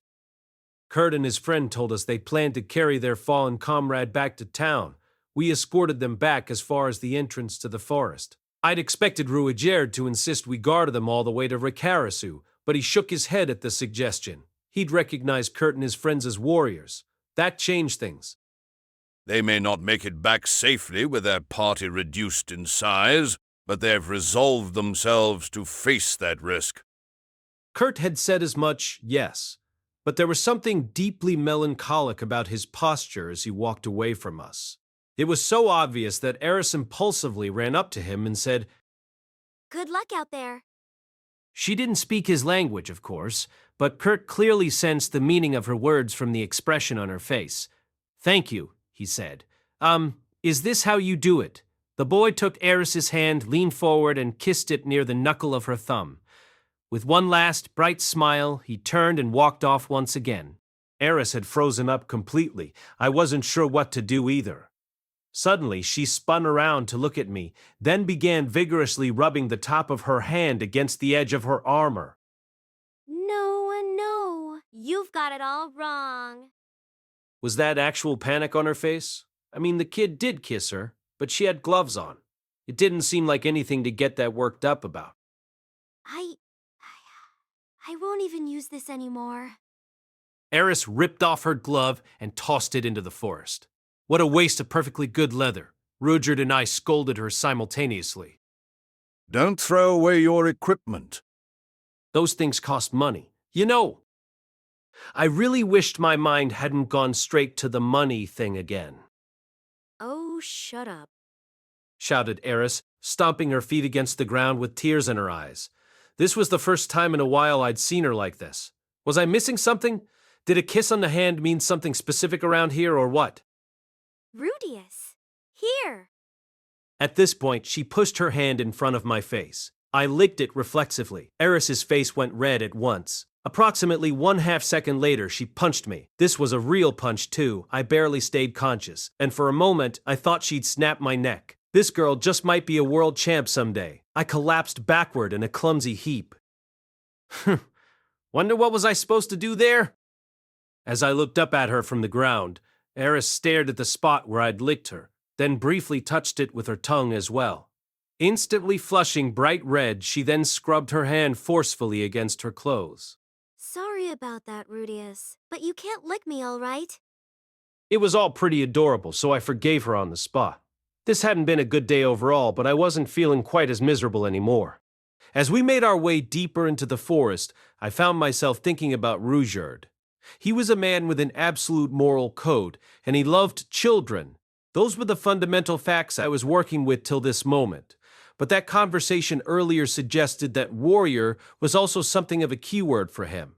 Kurt and his friend told us they planned to carry their fallen comrade back to town. We escorted them back as far as the entrance to the forest. I'd expected Ruijerd to insist we guard them all the way to Ricirasu, but he shook his head at the suggestion. He'd recognized Kurt and his friends as warriors. That changed things. They may not make it back safely with their party reduced in size, but they've resolved themselves to face that risk. Kurt had said as much, yes. but there was something deeply melancholic about his posture as he walked away from us. It was so obvious that Eris impulsively ran up to him and said, Good luck out there. She didn't speak his language, of course, but Kurt clearly sensed the meaning of her words from the expression on her face. Thank you, he said. Is this how you do it? The boy took Eris's hand, leaned forward, and kissed it near the knuckle of her thumb. With one last bright smile, he turned and walked off once again. Eris had frozen up completely. I wasn't sure what to do either. Suddenly, she spun around to look at me, then began vigorously rubbing the top of her hand against the edge of her armor. No, you've got it all wrong. Was that actual panic on her face? I mean, the kid did kiss her, but she had gloves on. It didn't seem like anything to get that worked up about. I won't even use this anymore. Eris ripped off her glove and tossed it into the forest. What a waste of perfectly good leather. Ruijerd and I scolded her simultaneously. Don't throw away your equipment. Those things cost money. You know, I really wished my mind hadn't gone straight to the money thing again. Oh, shut up, shouted Eris, stomping her feet against the ground with tears in her eyes. This was the first time in a while I'd seen her like this. Was I missing something? Did a kiss on the hand mean something specific around here or what? Rudeus, here. At this point, she pushed her hand in front of my face. I licked it reflexively. Eris's face went red at once. Approximately 1/2 second later, she punched me. This was a real punch, too. I barely stayed conscious, and for a moment, I thought she'd snap my neck. This girl just might be a world champ someday. I collapsed backward in a clumsy heap. Wonder what was I supposed to do there? As I looked up at her from the ground, Eris stared at the spot where I'd licked her, then briefly touched it with her tongue as well. Instantly flushing bright red, she then scrubbed her hand forcefully against her clothes. Sorry about that, Rudeus, but you can't lick me, all right? It was all pretty adorable, so I forgave her on the spot. This hadn't been a good day overall, but I wasn't feeling quite as miserable anymore. As we made our way deeper into the forest, I found myself thinking about Ruijerd. He was a man with an absolute moral code, and he loved children. Those were the fundamental facts I was working with till this moment. But that conversation earlier suggested that warrior was also something of a keyword for him.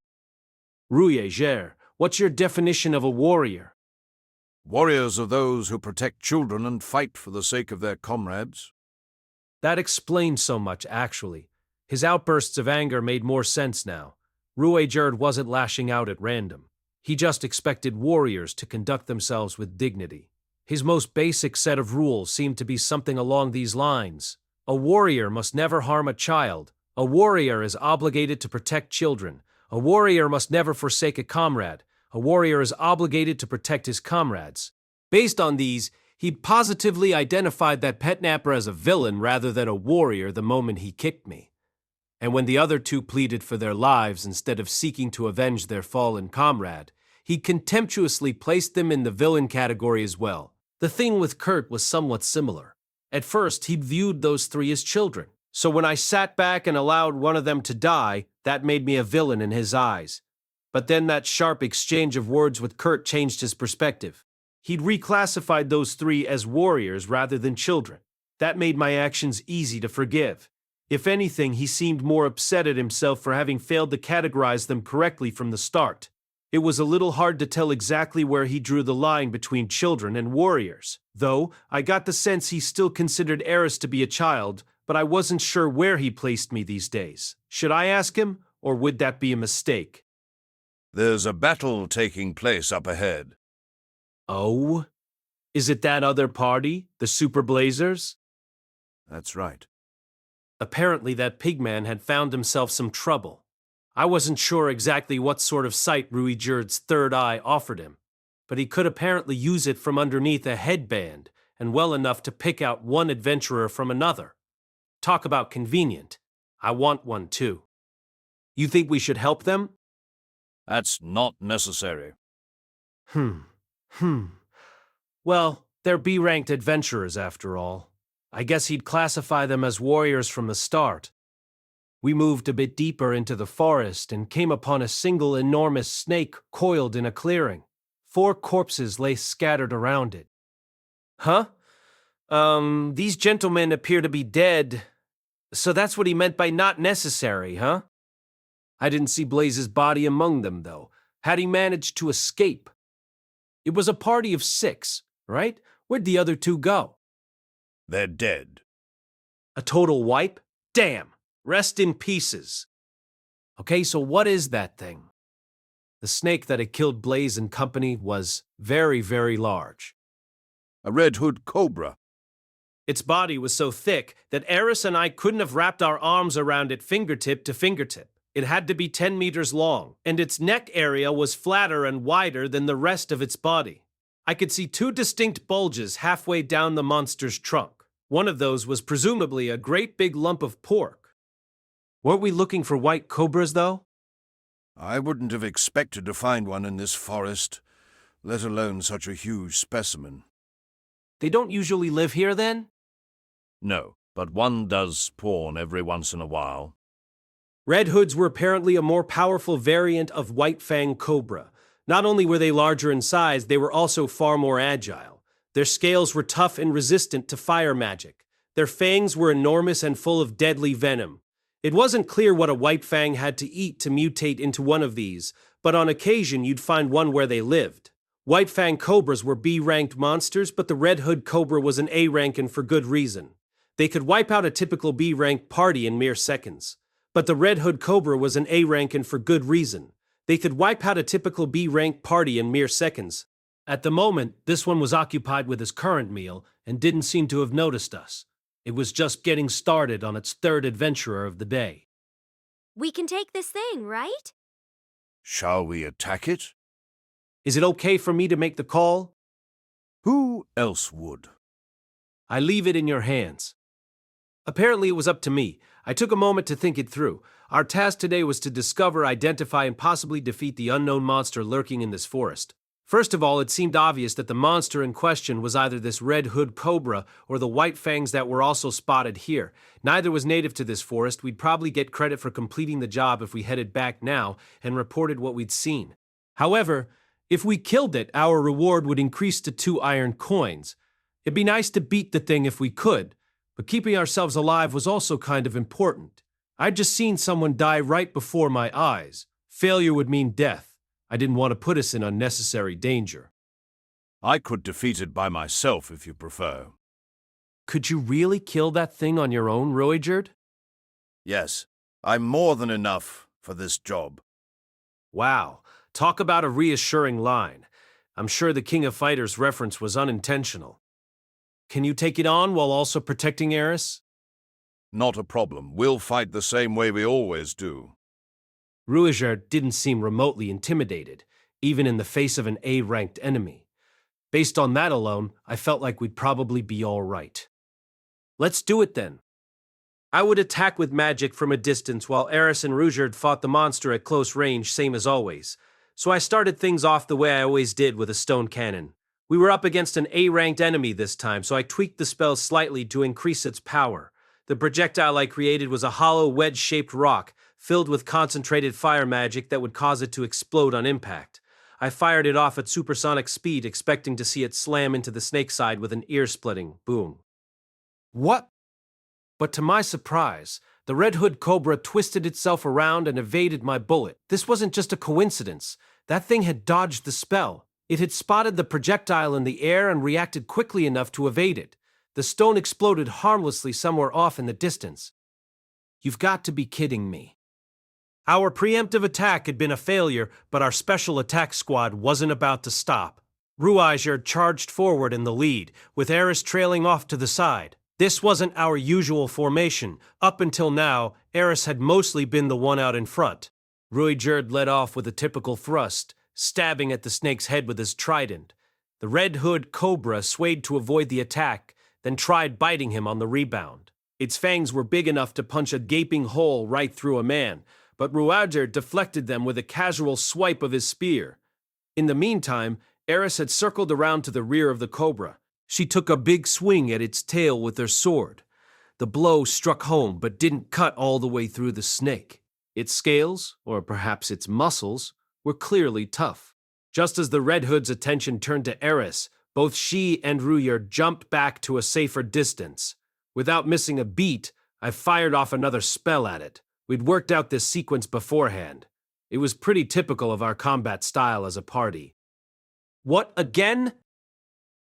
Ruijerd, what's your definition of a warrior? Warriors are those who protect children and fight for the sake of their comrades. That explains so much, actually. His outbursts of anger made more sense now. Ruijerd wasn't lashing out at random. He just expected warriors to conduct themselves with dignity. His most basic set of rules seemed to be something along these lines. A warrior must never harm a child. A warrior is obligated to protect children. A warrior must never forsake a comrade. A warrior is obligated to protect his comrades. Based on these, he positively identified that Petnapper as a villain rather than a warrior the moment he kicked me. And when the other two pleaded for their lives instead of seeking to avenge their fallen comrade, he contemptuously placed them in the villain category as well. The thing with Kurt was somewhat similar. At first, he'd viewed those three as children. So when I sat back and allowed one of them to die, that made me a villain in his eyes. But then that sharp exchange of words with Kurt changed his perspective. He'd reclassified those three as warriors rather than children. That made my actions easy to forgive. If anything, he seemed more upset at himself for having failed to categorize them correctly from the start. It was a little hard to tell exactly where he drew the line between children and warriors. Though, I got the sense he still considered Eris to be a child, but I wasn't sure where he placed me these days. Should I ask him, or would that be a mistake? There's a battle taking place up ahead. Oh? Is it that other party, the Super Blazers? That's right. Apparently that pigman had found himself some trouble. I wasn't sure exactly what sort of sight Ruijerd's third eye offered him, but he could apparently use it from underneath a headband and well enough to pick out one adventurer from another. Talk about convenient. I want one too. You think we should help them? That's not necessary. Well, they're B-ranked adventurers after all. I guess he'd classify them as warriors from the start. We moved a bit deeper into the forest and came upon a single enormous snake coiled in a clearing. 4 corpses lay scattered around it. Huh? These gentlemen appear to be dead. So that's what he meant by not necessary, huh? I didn't see Blaze's body among them, though. Had he managed to escape? It was a party of 6, right? Where'd the other 2 go? They're dead. A total wipe? Damn! Rest in pieces. Okay, so what is that thing? The snake that had killed Blaze and company was very, very large. A red hood cobra. Its body was so thick that Eris and I couldn't have wrapped our arms around it fingertip to fingertip. It had to be 10 meters long, and its neck area was flatter and wider than the rest of its body. I could see 2 distinct bulges halfway down the monster's trunk. One of those was presumably a great big lump of pork. Weren't we looking for white cobras, though? I wouldn't have expected to find one in this forest, let alone such a huge specimen. They don't usually live here, then? No, but one does spawn every once in a while. Red hoods were apparently a more powerful variant of white fang cobra. Not only were they larger in size, they were also far more agile. Their scales were tough and resistant to fire magic. Their fangs were enormous and full of deadly venom. It wasn't clear what a white fang had to eat to mutate into one of these, but on occasion you'd find one where they lived. White fang cobras were B-ranked monsters, but the red hood cobra was an A rank, and for good reason. They could wipe out a typical B-ranked party in mere seconds. But the red hood cobra was an A rank, and for good reason. They could wipe out a typical B-ranked party in mere seconds. At the moment, this one was occupied with his current meal and didn't seem to have noticed us. It was just getting started on its 3rd adventurer of the day. We can take this thing, right? Shall we attack it? Is it okay for me to make the call? Who else would? I leave it in your hands. Apparently it was up to me. I took a moment to think it through. Our task today was to discover, identify, and possibly defeat the unknown monster lurking in this forest. First of all, it seemed obvious that the monster in question was either this red hood cobra or the white fangs that were also spotted here. Neither was native to this forest. We'd probably get credit for completing the job if we headed back now and reported what we'd seen. However, if we killed it, our reward would increase to 2 iron coins. It'd be nice to beat the thing if we could, but keeping ourselves alive was also kind of important. I'd just seen someone die right before my eyes. Failure would mean death. I didn't want to put us in unnecessary danger. I could defeat it by myself if you prefer. Could you really kill that thing on your own, Ruijerd? Yes, I'm more than enough for this job. Wow, talk about a reassuring line. I'm sure the King of Fighters reference was unintentional. Can you take it on while also protecting Eris? Not a problem. We'll fight the same way we always do. Ruijerd didn't seem remotely intimidated, even in the face of an A-ranked enemy. Based on that alone, I felt like we'd probably be all right. Let's do it then. I would attack with magic from a distance while Eris and Ruijerd fought the monster at close range, same as always. So I started things off the way I always did, with a stone cannon. We were up against an A-ranked enemy this time, so I tweaked the spell slightly to increase its power. The projectile I created was a hollow wedge-shaped rock, filled with concentrated fire magic that would cause it to explode on impact. I fired it off at supersonic speed, expecting to see it slam into the snake side with an ear-splitting boom. What? But to my surprise, the red hood cobra twisted itself around and evaded my bullet. This wasn't just a coincidence. That thing had dodged the spell. It had spotted the projectile in the air and reacted quickly enough to evade it. The stone exploded harmlessly somewhere off in the distance. You've got to be kidding me. Our preemptive attack had been a failure, but our special attack squad wasn't about to stop. Ruijerd charged forward in the lead, with Eris trailing off to the side. This wasn't our usual formation. Up until now, Eris had mostly been the one out in front. Ruijerd led off with a typical thrust, stabbing at the snake's head with his trident. The red hood cobra swayed to avoid the attack, then tried biting him on the rebound. Its fangs were big enough to punch a gaping hole right through a man, but Ruijerd deflected them with a casual swipe of his spear. In the meantime, Eris had circled around to the rear of the cobra. She took a big swing at its tail with her sword. The blow struck home but didn't cut all the way through the snake. Its scales, or perhaps its muscles, were clearly tough. Just as the Red Hood's attention turned to Eris, both she and Ruijerd jumped back to a safer distance. Without missing a beat, I fired off another spell at it. We'd worked out this sequence beforehand. It was pretty typical of our combat style as a party. What, again?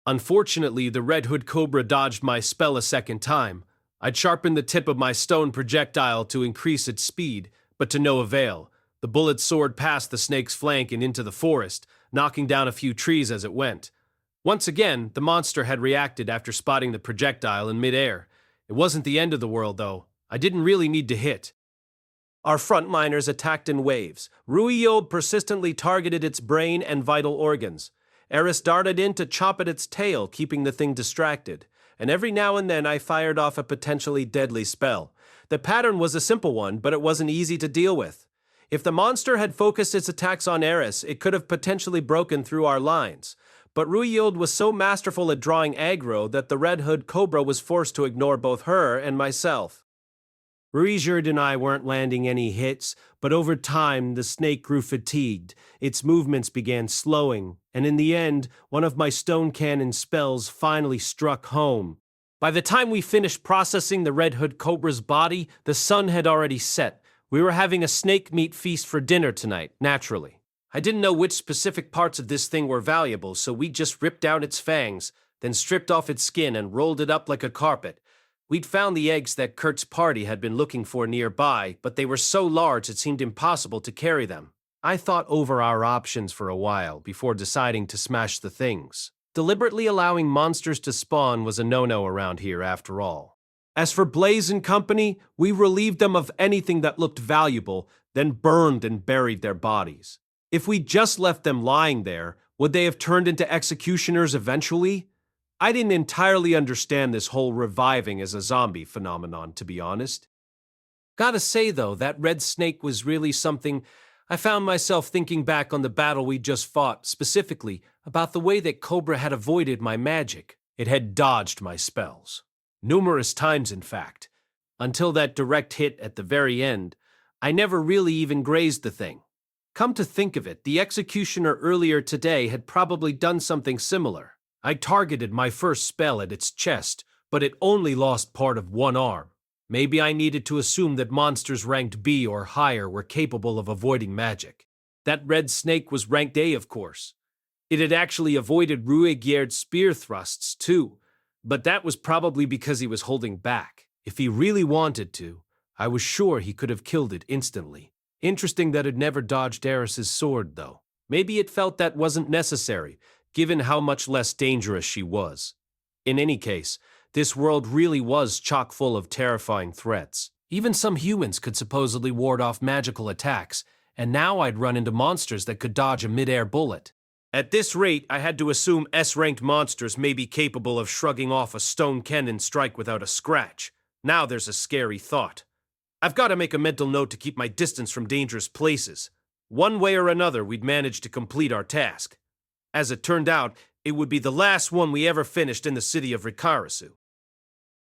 Unfortunately, the Red Hood Cobra dodged my spell a second time. I'd sharpened the tip of my stone projectile to increase its speed, but to no avail. The bullet soared past the snake's flank and into the forest, knocking down a few trees as it went. Once again, the monster had reacted after spotting the projectile in midair. It wasn't the end of the world, though. I didn't really need to hit. Our frontliners attacked in waves. Ruijerd persistently targeted its brain and vital organs. Eris darted in to chop at its tail, keeping the thing distracted. And every now and then I fired off a potentially deadly spell. The pattern was a simple one, but it wasn't easy to deal with. If the monster had focused its attacks on Eris, it could have potentially broken through our lines. But Ruijerd was so masterful at drawing aggro that the Red Hood Cobra was forced to ignore both her and myself. Ruijerd and I weren't landing any hits, but over time the snake grew fatigued. Its movements began slowing, and in the end, one of my stone cannon spells finally struck home. By the time we finished processing the Red Hood Cobra's body, the sun had already set. We were having a snake meat feast for dinner tonight, naturally. I didn't know which specific parts of this thing were valuable, so we just ripped out its fangs, then stripped off its skin and rolled it up like a carpet. We'd found the eggs that Kurt's party had been looking for nearby, but they were so large it seemed impossible to carry them. I thought over our options for a while before deciding to smash the things. Deliberately allowing monsters to spawn was a no-no around here after all. As for Blaze and company, we relieved them of anything that looked valuable, then burned and buried their bodies. If we just left them lying there, would they have turned into executioners eventually? I didn't entirely understand this whole reviving as a zombie phenomenon, to be honest. Gotta say, though, that red snake was really something. I found myself thinking back on the battle we just fought, specifically about the way that Cobra had avoided my magic. It had dodged my spells. Numerous times, in fact. Until that direct hit at the very end, I never really even grazed the thing. Come to think of it, the executioner earlier today had probably done something similar. I targeted my first spell at its chest, but it only lost part of one arm. Maybe I needed to assume that monsters ranked B or higher were capable of avoiding magic. That red snake was ranked A, of course. It had actually avoided Ruijerd's spear thrusts, too, but that was probably because he was holding back. If he really wanted to, I was sure he could have killed it instantly. Interesting that it never dodged Eris's sword, though. Maybe it felt that wasn't necessary, given how much less dangerous she was. In any case, this world really was chock full of terrifying threats. Even some humans could supposedly ward off magical attacks, and now I'd run into monsters that could dodge a mid-air bullet. At this rate, I had to assume S-ranked monsters may be capable of shrugging off a stone cannon strike without a scratch. Now there's a scary thought. I've got to make a mental note to keep my distance from dangerous places. One way or another, we'd manage to complete our task. As it turned out, it would be the last one we ever finished in the city of Ricirasu.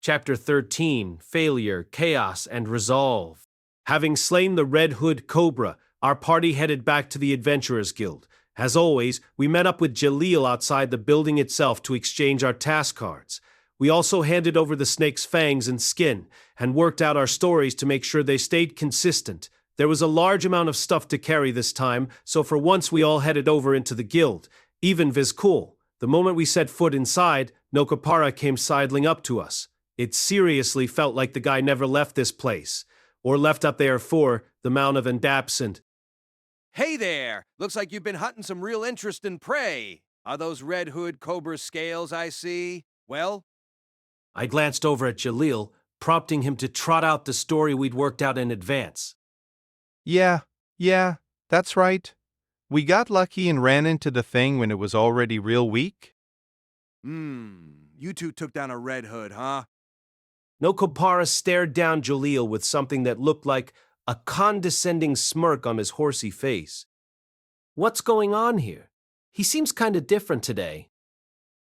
Chapter 13, Failure, Chaos, and Resolve. Having slain the Red Hood Cobra, our party headed back to the Adventurers Guild. As always, we met up with Jalil outside the building itself to exchange our task cards. We also handed over the snake's fangs and skin, and worked out our stories to make sure they stayed consistent. There was a large amount of stuff to carry this time, so for once we all headed over into the guild. Even Vizcool. The moment we set foot inside, Nokopara came sidling up to us. It seriously felt like the guy never left this place. Or left up there for the Mount of Endapsent. Hey there! Looks like you've been hunting some real interest in prey. Are those Red Hood Cobra scales I see? Well? I glanced over at Jalil, prompting him to trot out the story we'd worked out in advance. Yeah, that's right. We got lucky and ran into the thing when it was already real weak. You two took down a Red Hood, huh? Nokopara stared down Jalil with something that looked like a condescending smirk on his horsey face. What's going on here? He seems kinda different today.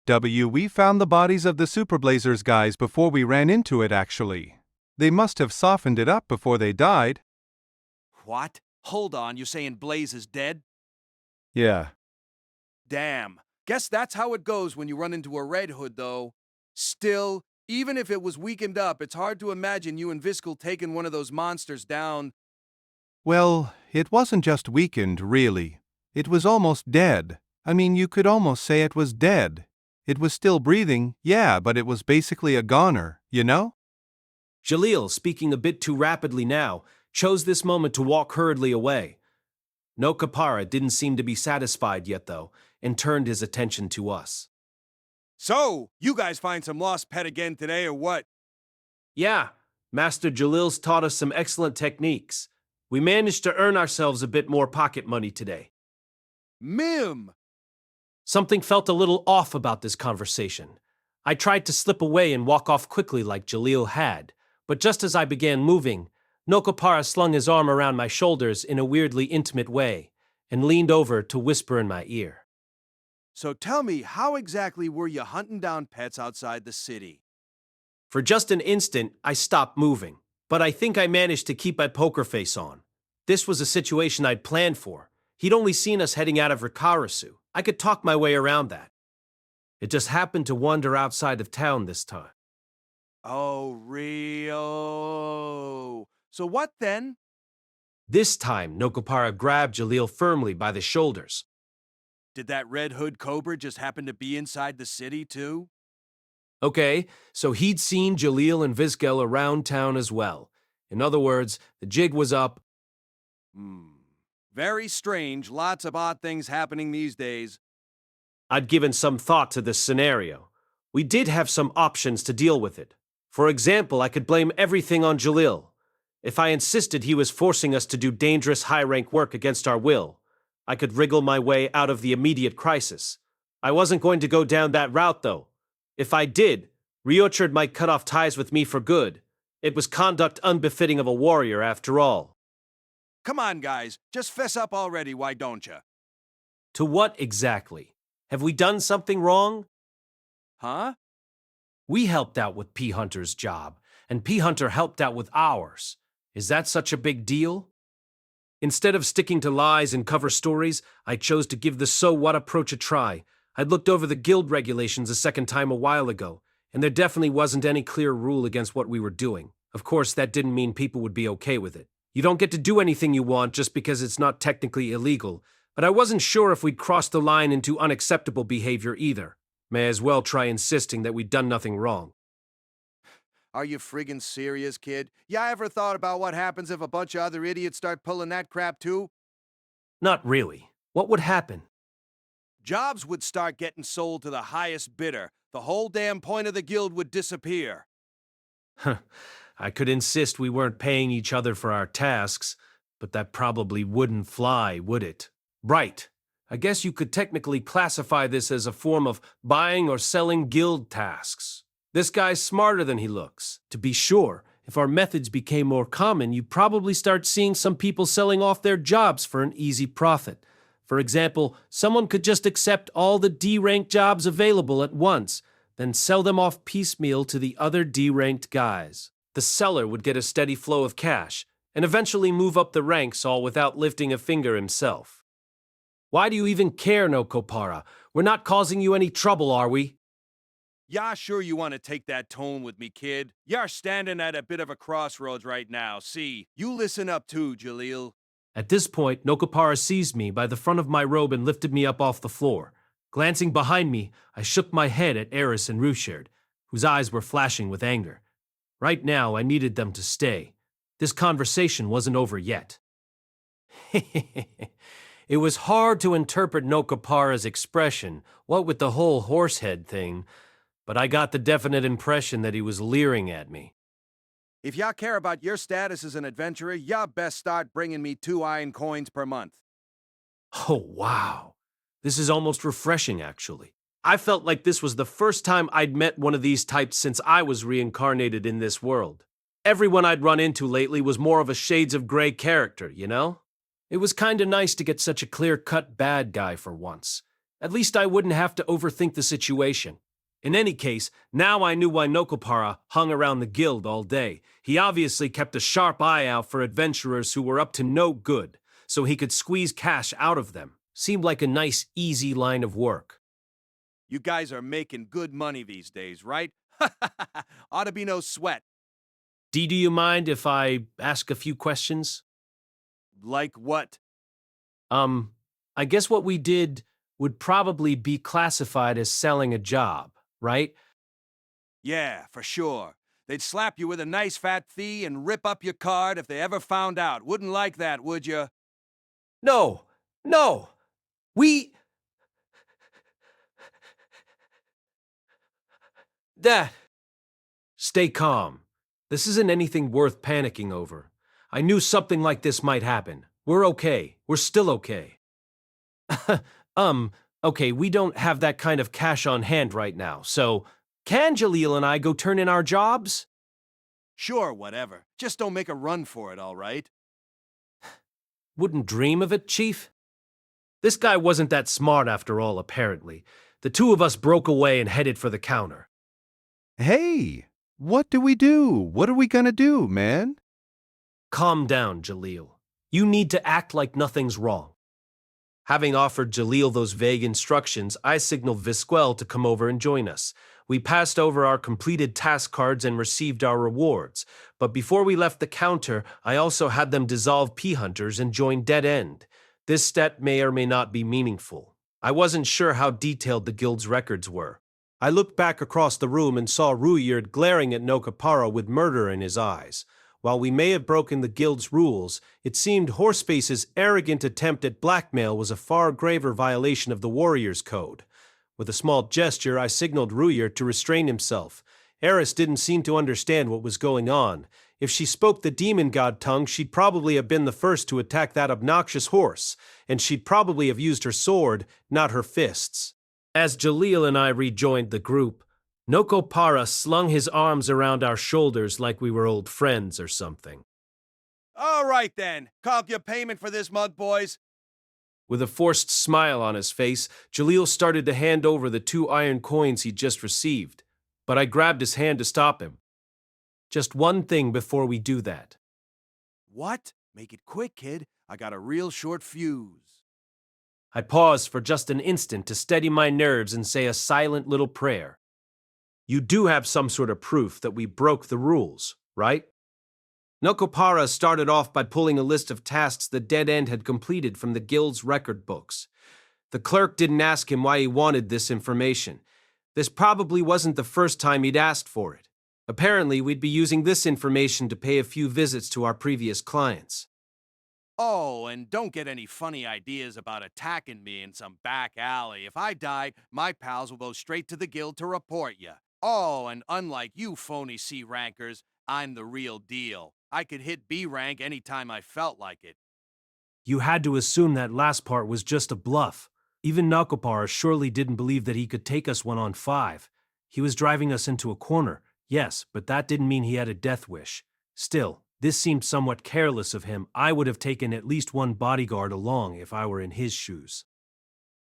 We found the bodies of the Superblazers guys before we ran into it, actually. They must have softened it up before they died. What? Hold on, you're saying Blaze is dead? Yeah. Damn. Guess that's how it goes when you run into a Red Hood, though. Still, even if it was weakened up, it's hard to imagine you and Viskel taking one of those monsters down. Well, it wasn't just weakened, really. It was almost dead. I mean, you could almost say it was dead. It was still breathing, yeah, but it was basically a goner, you know? Jalil, speaking a bit too rapidly now, chose this moment to walk hurriedly away. No Kapara didn't seem to be satisfied yet, though, and turned his attention to us. So, you guys find some lost pet again today, or what? Yeah, Master Jalil's taught us some excellent techniques. We managed to earn ourselves a bit more pocket money today. Mim! Something felt a little off about this conversation. I tried to slip away and walk off quickly like Jalil had, but just as I began moving, Nokopara slung his arm around my shoulders in a weirdly intimate way and leaned over to whisper in my ear. So tell me, how exactly were you hunting down pets outside the city? For just an instant, I stopped moving, but I think I managed to keep my poker face on. This was a situation I'd planned for. He'd only seen us heading out of Ricirasu. I could talk my way around that. It just happened to wander outside of town this time. Oh, Rio. So what then? This time, Nokopara grabbed Jalil firmly by the shoulders. Did that Red Hood Cobra just happen to be inside the city, too? Okay, so he'd seen Jalil and Viskel around town as well. In other words, the jig was up. Very strange. Lots of odd things happening these days. I'd given some thought to this scenario. We did have some options to deal with it. For example, I could blame everything on Jalil. If I insisted he was forcing us to do dangerous high-rank work against our will, I could wriggle my way out of the immediate crisis. I wasn't going to go down that route, though. If I did, Ruijerd might cut off ties with me for good. It was conduct unbefitting of a warrior, after all. Come on, guys. Just fess up already, why don't you? To what exactly? Have we done something wrong? Huh? We helped out with P. Hunter's job, and P. Hunter helped out with ours. Is that such a big deal? Instead of sticking to lies and cover stories, I chose to give the so what approach a try. I'd looked over the guild regulations a second time a while ago, and there definitely wasn't any clear rule against what we were doing. Of course, that didn't mean people would be okay with it. You don't get to do anything you want just because it's not technically illegal, but I wasn't sure if we'd crossed the line into unacceptable behavior either. May as well try insisting that we'd done nothing wrong. Are you friggin' serious, kid? Ya ever thought about what happens if a bunch of other idiots start pulling that crap too? Not really. What would happen? Jobs would start getting sold to the highest bidder. The whole damn point of the guild would disappear. I could insist we weren't paying each other for our tasks, but that probably wouldn't fly, would it? Right. I guess you could technically classify this as a form of buying or selling guild tasks. This guy's smarter than he looks. To be sure, if our methods became more common, you'd probably start seeing some people selling off their jobs for an easy profit. For example, someone could just accept all the D-ranked jobs available at once, then sell them off piecemeal to the other D-ranked guys. The seller would get a steady flow of cash, and eventually move up the ranks all without lifting a finger himself. Why do you even care, Nokopara? We're not causing you any trouble, are we? Yeah, sure you want to take that tone with me, kid. You're standing at a bit of a crossroads right now. See, you listen up too, Jalil. At this point, Nokopara seized me by the front of my robe and lifted me up off the floor. Glancing behind me, I shook my head at Eris and Ruijerd, whose eyes were flashing with anger. Right now, I needed them to stay. This conversation wasn't over yet. It was hard to interpret Nokopara's expression, what with the whole horsehead thing, but I got the definite impression that he was leering at me. If y'all care about your status as an adventurer, y'all best start bringing me 2 iron coins per month. Oh, wow. This is almost refreshing, actually. I felt like this was the first time I'd met one of these types since I was reincarnated in this world. Everyone I'd run into lately was more of a shades of gray character, you know? It was kinda nice to get such a clear-cut bad guy for once. At least I wouldn't have to overthink the situation. In any case, now I knew why Nokopara hung around the guild all day. He obviously kept a sharp eye out for adventurers who were up to no good, so he could squeeze cash out of them. Seemed like a nice, easy line of work. You guys are making good money these days, right? Ought to be no sweat. Dee, do you mind if I ask a few questions? Like what? I guess what we did would probably be classified as selling a job, right? Yeah, for sure. They'd slap you with a nice fat fee and rip up your card if they ever found out. Wouldn't like that, would you? No! That. Stay calm. This isn't anything worth panicking over. I knew something like this might happen. We're okay. We're still okay. Okay, we don't have that kind of cash on hand right now, so can Jalil and I go turn in our jobs? Sure, whatever. Just don't make a run for it, all right? Wouldn't dream of it, Chief. This guy wasn't that smart after all, apparently. The two of us broke away and headed for the counter. Hey, what do we do? What are we gonna do, man? Calm down, Jalil. You need to act like nothing's wrong. Having offered Jalil those vague instructions, I signaled Visquel to come over and join us. We passed over our completed task cards and received our rewards, but before we left the counter, I also had them dissolve P-Hunters and join Dead End. This step may or may not be meaningful. I wasn't sure how detailed the guild's records were. I looked back across the room and saw Ruijerd glaring at Nokopara with murder in his eyes. While we may have broken the guild's rules, it seemed Horseface's arrogant attempt at blackmail was a far graver violation of the Warriors' Code. With a small gesture, I signaled Ruijerd to restrain himself. Eris didn't seem to understand what was going on. If she spoke the demon god tongue, she'd probably have been the first to attack that obnoxious horse, and she'd probably have used her sword, not her fists. As Jalil and I rejoined the group, Nokopara slung his arms around our shoulders like we were old friends or something. All right then. Comp your payment for this mug, boys. With a forced smile on his face, Jalil started to hand over the 2 iron coins he'd just received, but I grabbed his hand to stop him. Just one thing before we do that. What? Make it quick, kid. I got a real short fuse. I paused for just an instant to steady my nerves and say a silent little prayer. You do have some sort of proof that we broke the rules, right? Nokopara started off by pulling a list of tasks the Dead End had completed from the guild's record books. The clerk didn't ask him why he wanted this information. This probably wasn't the first time he'd asked for it. Apparently, we'd be using this information to pay a few visits to our previous clients. Oh, and don't get any funny ideas about attacking me in some back alley. If I die, my pals will go straight to the guild to report you. Oh, and unlike you phony C rankers, I'm the real deal. I could hit B rank anytime I felt like it. You had to assume that last part was just a bluff. Even Nokopara surely didn't believe that he could take us 1-on-5. He was driving us into a corner, yes, but that didn't mean he had a death wish. Still, this seemed somewhat careless of him. I would have taken at least one bodyguard along if I were in his shoes.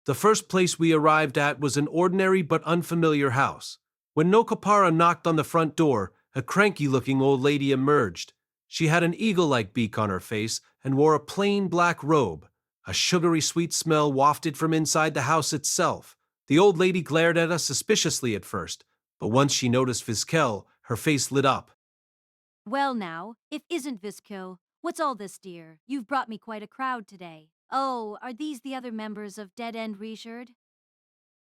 The first place we arrived at was an ordinary but unfamiliar house. When Nokopara knocked on the front door, a cranky-looking old lady emerged. She had an eagle-like beak on her face and wore a plain black robe. A sugary sweet smell wafted from inside the house itself. The old lady glared at us suspiciously at first, but once she noticed Visquel, her face lit up. Well now, if isn't Visquel, what's all this, dear? You've brought me quite a crowd today. Oh, are these the other members of Dead End Ruijerd?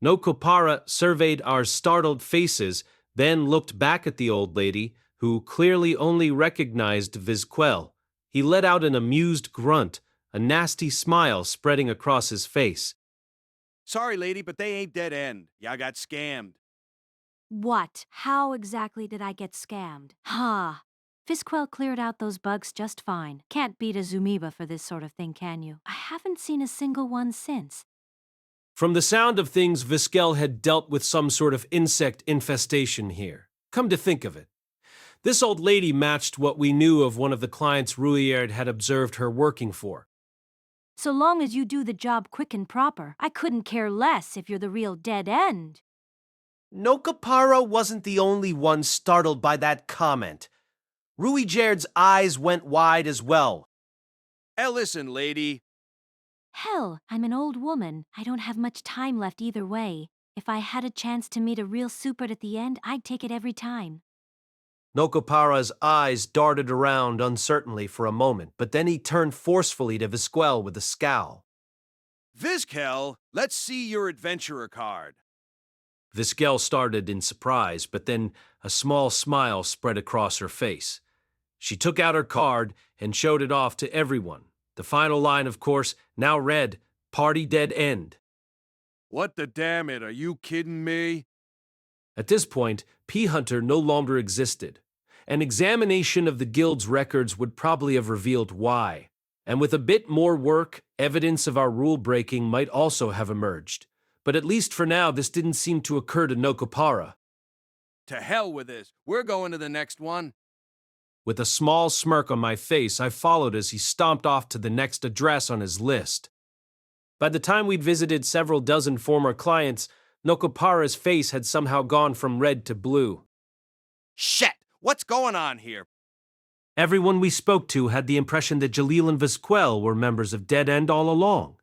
Nokopara surveyed our startled faces, then looked back at the old lady, who clearly only recognized Visquel. He let out an amused grunt, a nasty smile spreading across his face. Sorry, lady, but they ain't Dead End. Y'all got scammed. What? How exactly did I get scammed? Ha! Visquel cleared out those bugs just fine. Can't beat a Zumiba for this sort of thing, can you? I haven't seen a single one since. From the sound of things, Visquel had dealt with some sort of insect infestation here. Come to think of it. This old lady matched what we knew of one of the clients Ruijerd had observed her working for. So long as you do the job quick and proper, I couldn't care less if you're the real dead end. Nokopara wasn't the only one startled by that comment. Ruijerd's eyes went wide as well. Hey, listen, lady. Hell, I'm an old woman. I don't have much time left either way. If I had a chance to meet a real superd at the end, I'd take it every time. Nokopara's eyes darted around uncertainly for a moment, but then he turned forcefully to Visquel with a scowl. Vizquel, let's see your adventurer card. Visquel started in surprise, but then a small smile spread across her face. She took out her card and showed it off to everyone. The final line, of course, now read, "Party Dead End." What the damn it, are you kidding me? At this point, P-Hunter no longer existed. An examination of the guild's records would probably have revealed why. And with a bit more work, evidence of our rule-breaking might also have emerged. But at least for now, this didn't seem to occur to Nokopara. To hell with this. We're going to the next one. With a small smirk on my face, I followed as he stomped off to the next address on his list. By the time we'd visited several dozen former clients, Nokopara's face had somehow gone from red to blue. Shit! What's going on here? Everyone we spoke to had the impression that Jalil and Visquel were members of Dead End all along.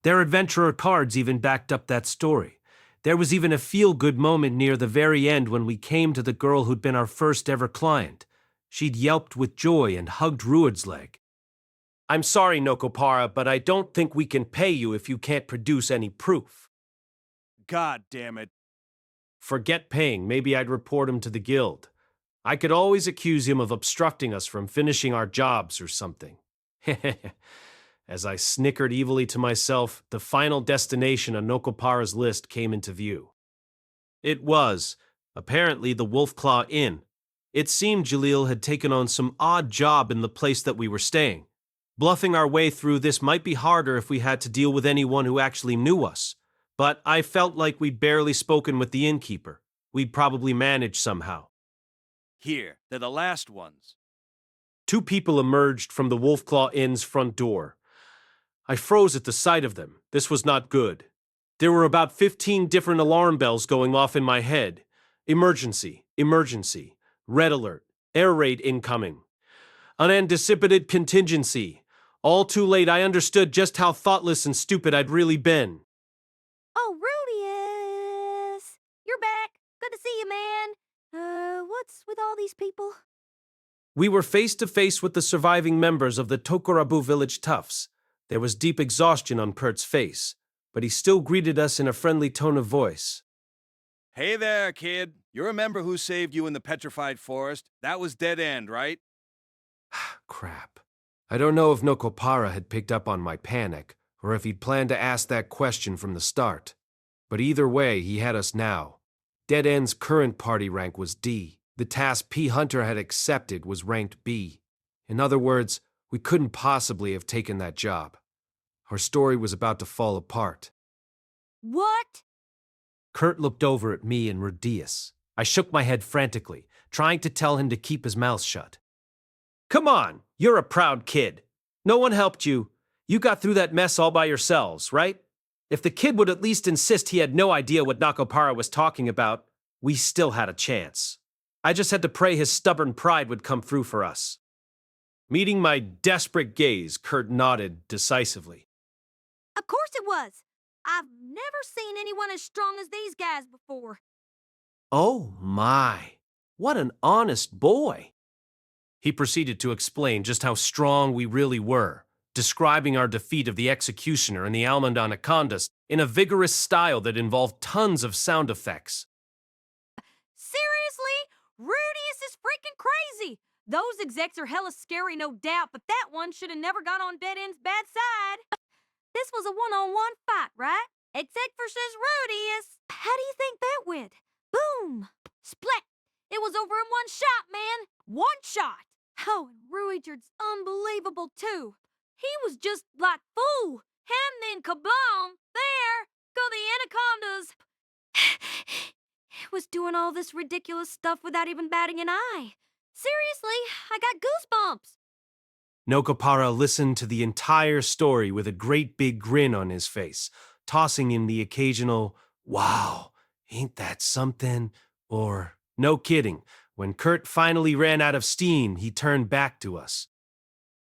Their adventurer cards even backed up that story. There was even a feel-good moment near the very end when we came to the girl who'd been our first ever client. She'd yelped with joy and hugged Ruijerd's leg. "I'm sorry, Nokopara, but I don't think we can pay you if you can't produce any proof." God damn it. Forget paying. Maybe I'd report him to the guild. I could always accuse him of obstructing us from finishing our jobs or something. As I snickered evilly to myself, the final destination on Nokopara's list came into view. It was, apparently, the Wolfclaw Inn. It seemed Jalil had taken on some odd job in the place that we were staying. Bluffing our way through this might be harder if we had to deal with anyone who actually knew us. But I felt like we'd barely spoken with the innkeeper. We'd probably manage somehow. Here, they're the last ones. 2 people emerged from the Wolfclaw Inn's front door. I froze at the sight of them. This was not good. There were about 15 different alarm bells going off in my head. Emergency, emergency, red alert, air raid incoming. Unanticipated contingency. All too late, I understood just how thoughtless and stupid I'd really been. Oh, Rudeus! You're back. Good to see you, man. What's with all these people? We were face to face with the surviving members of the Tokorabu village toughs. There was deep exhaustion on Pert's face, but he still greeted us in a friendly tone of voice. Hey there, kid. You remember who saved you in the petrified forest? That was Dead End, right? Crap. I don't know if Nokopara had picked up on my panic, or if he'd planned to ask that question from the start. But either way, he had us now. Dead End's current party rank was D. The task P-Hunter had accepted was ranked B. In other words, we couldn't possibly have taken that job. Our story was about to fall apart. What? Kurt looked over at me and Rudeus. I shook my head frantically, trying to tell him to keep his mouth shut. Come on, you're a proud kid. No one helped you. You got through that mess all by yourselves, right? If the kid would at least insist he had no idea what Nokopara was talking about, we still had a chance. I just had to pray his stubborn pride would come through for us. Meeting my desperate gaze, Kurt nodded decisively. Of course it was. I've never seen anyone as strong as these guys before. Oh my, what an honest boy. He proceeded to explain just how strong we really were, describing our defeat of the Executioner and the Almond Anacondas in a vigorous style that involved tons of sound effects. Seriously? Rudeus is freaking crazy! Those execs are hella scary, no doubt, but that one should have never got on Dead End's bad side. This was a one-on-one fight, right? Exec versus Rudeus. How do you think that went? Boom! Splat! It was over in one shot, man! One shot! Oh, and Ruijerd's unbelievable, too. He was just like, fool! And then kablam! There go the anacondas! Was doing all this ridiculous stuff without even batting an eye. Seriously, I got goosebumps. Nokopara listened to the entire story with a great big grin on his face, tossing in the occasional, "Wow, ain't that something?" or, "No kidding." When Kurt finally ran out of steam, he turned back to us.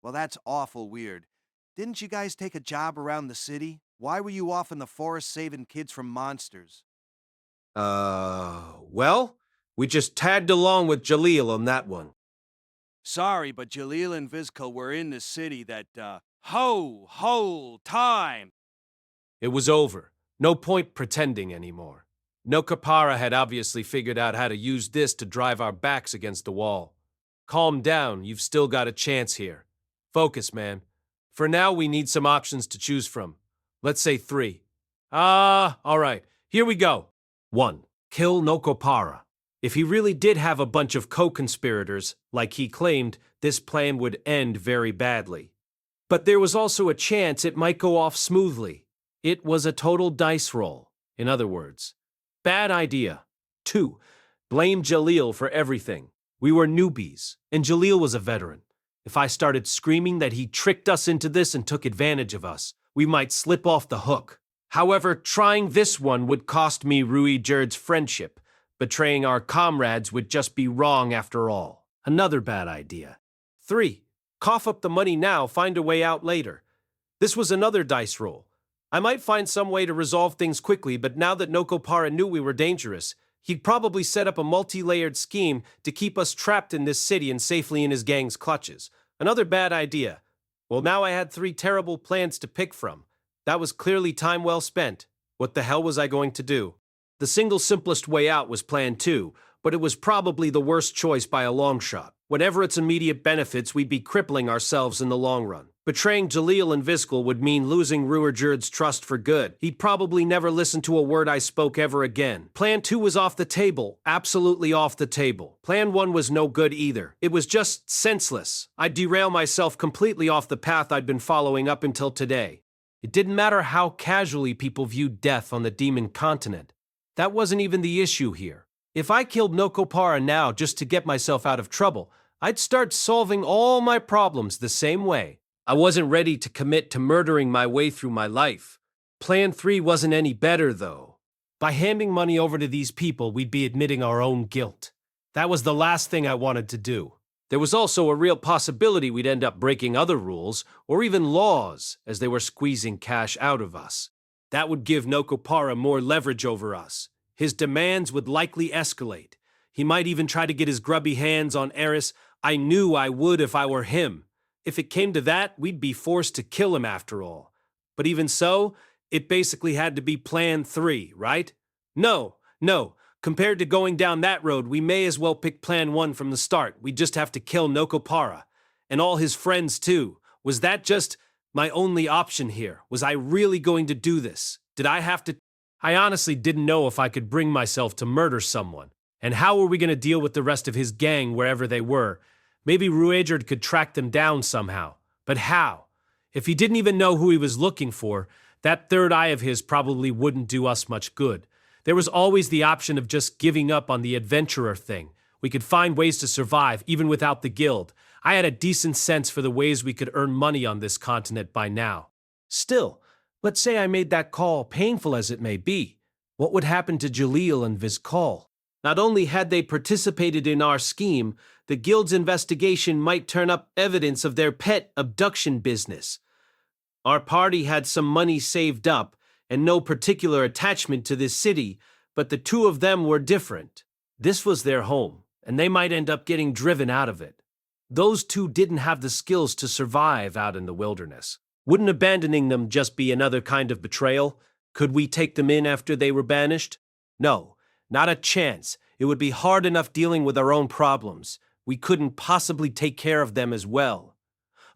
Well, that's awful weird. Didn't you guys take a job around the city? Why were you off in the forest saving kids from monsters? Well, we just tagged along with Jalil on that one. Sorry, but Jalil and Vizca were in the city that, whole time. It was over. No point pretending anymore. Nokopara had obviously figured out how to use this to drive our backs against the wall. Calm down, you've still got a chance here. Focus, man. For now, we need some options to choose from. Let's say 3. All right, here we go. 1. Kill Nokopara. If he really did have a bunch of co-conspirators, like he claimed, this plan would end very badly. But there was also a chance it might go off smoothly. It was a total dice roll, in other words. Bad idea. 2. Blame Jalil for everything. We were newbies, and Jalil was a veteran. If I started screaming that he tricked us into this and took advantage of us, we might slip off the hook. However, trying this one would cost me Ruijerd's friendship. Betraying our comrades would just be wrong after all. Another bad idea. 3. Cough up the money now, find a way out later. This was another dice roll. I might find some way to resolve things quickly, but now that Nokopara knew we were dangerous, he'd probably set up a multi-layered scheme to keep us trapped in this city and safely in his gang's clutches. Another bad idea. Well, now I had 3 terrible plans to pick from. That was clearly time well spent. What the hell was I going to do? The single simplest way out was Plan 2, but it was probably the worst choice by a long shot. Whatever its immediate benefits, we'd be crippling ourselves in the long run. Betraying Jalil and Vizcal would mean losing Ruijerd's trust for good. He'd probably never listen to a word I spoke ever again. Plan 2 was off the table, absolutely off the table. Plan 1 was no good either. It was just senseless. I'd derail myself completely off the path I'd been following up until today. It didn't matter how casually people viewed death on the Demon Continent. That wasn't even the issue here. If I killed Nokopara now just to get myself out of trouble, I'd start solving all my problems the same way. I wasn't ready to commit to murdering my way through my life. Plan 3 wasn't any better, though. By handing money over to these people, we'd be admitting our own guilt. That was the last thing I wanted to do. There was also a real possibility we'd end up breaking other rules, or even laws, as they were squeezing cash out of us. That would give Nokopara more leverage over us. His demands would likely escalate. He might even try to get his grubby hands on Eris. I knew I would if I were him. If it came to that, we'd be forced to kill him after all. But even so, it basically had to be Plan 3, right? No. Compared to going down that road, we may as well pick Plan 1 from the start. We just have to kill Nokopara. And all his friends, too. Was that just my only option here? Was I really going to do this? Did I have to? I honestly didn't know if I could bring myself to murder someone. And how were we going to deal with the rest of his gang wherever they were? Maybe Ruijerd could track them down somehow. But how? If he didn't even know who he was looking for, that third eye of his probably wouldn't do us much good. There was always the option of just giving up on the adventurer thing. We could find ways to survive, even without the guild. I had a decent sense for the ways we could earn money on this continent by now. Still, let's say I made that call, painful as it may be. What would happen to Jalil and Vizcal? Not only had they participated in our scheme, the guild's investigation might turn up evidence of their pet abduction business. Our party had some money saved up and no particular attachment to this city, but the two of them were different. This was their home, and they might end up getting driven out of it. Those two didn't have the skills to survive out in the wilderness. Wouldn't abandoning them just be another kind of betrayal? Could we take them in after they were banished? No, not a chance. It would be hard enough dealing with our own problems. We couldn't possibly take care of them as well.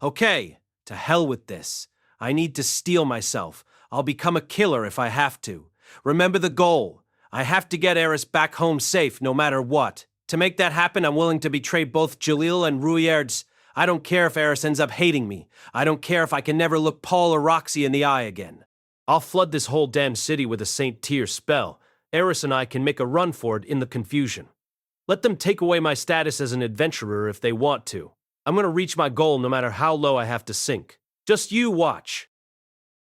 Okay, to hell with this. I need to steel myself. I'll become a killer if I have to. Remember the goal. I have to get Eris back home safe no matter what. To make that happen, I'm willing to betray both Jalil and Ruijerd's. I don't care if Eris ends up hating me. I don't care if I can never look Paul or Roxy in the eye again. I'll flood this whole damn city with a Saint Tyr spell. Eris and I can make a run for it in the confusion. Let them take away my status as an adventurer if they want to. I'm going to reach my goal no matter how low I have to sink. Just you watch.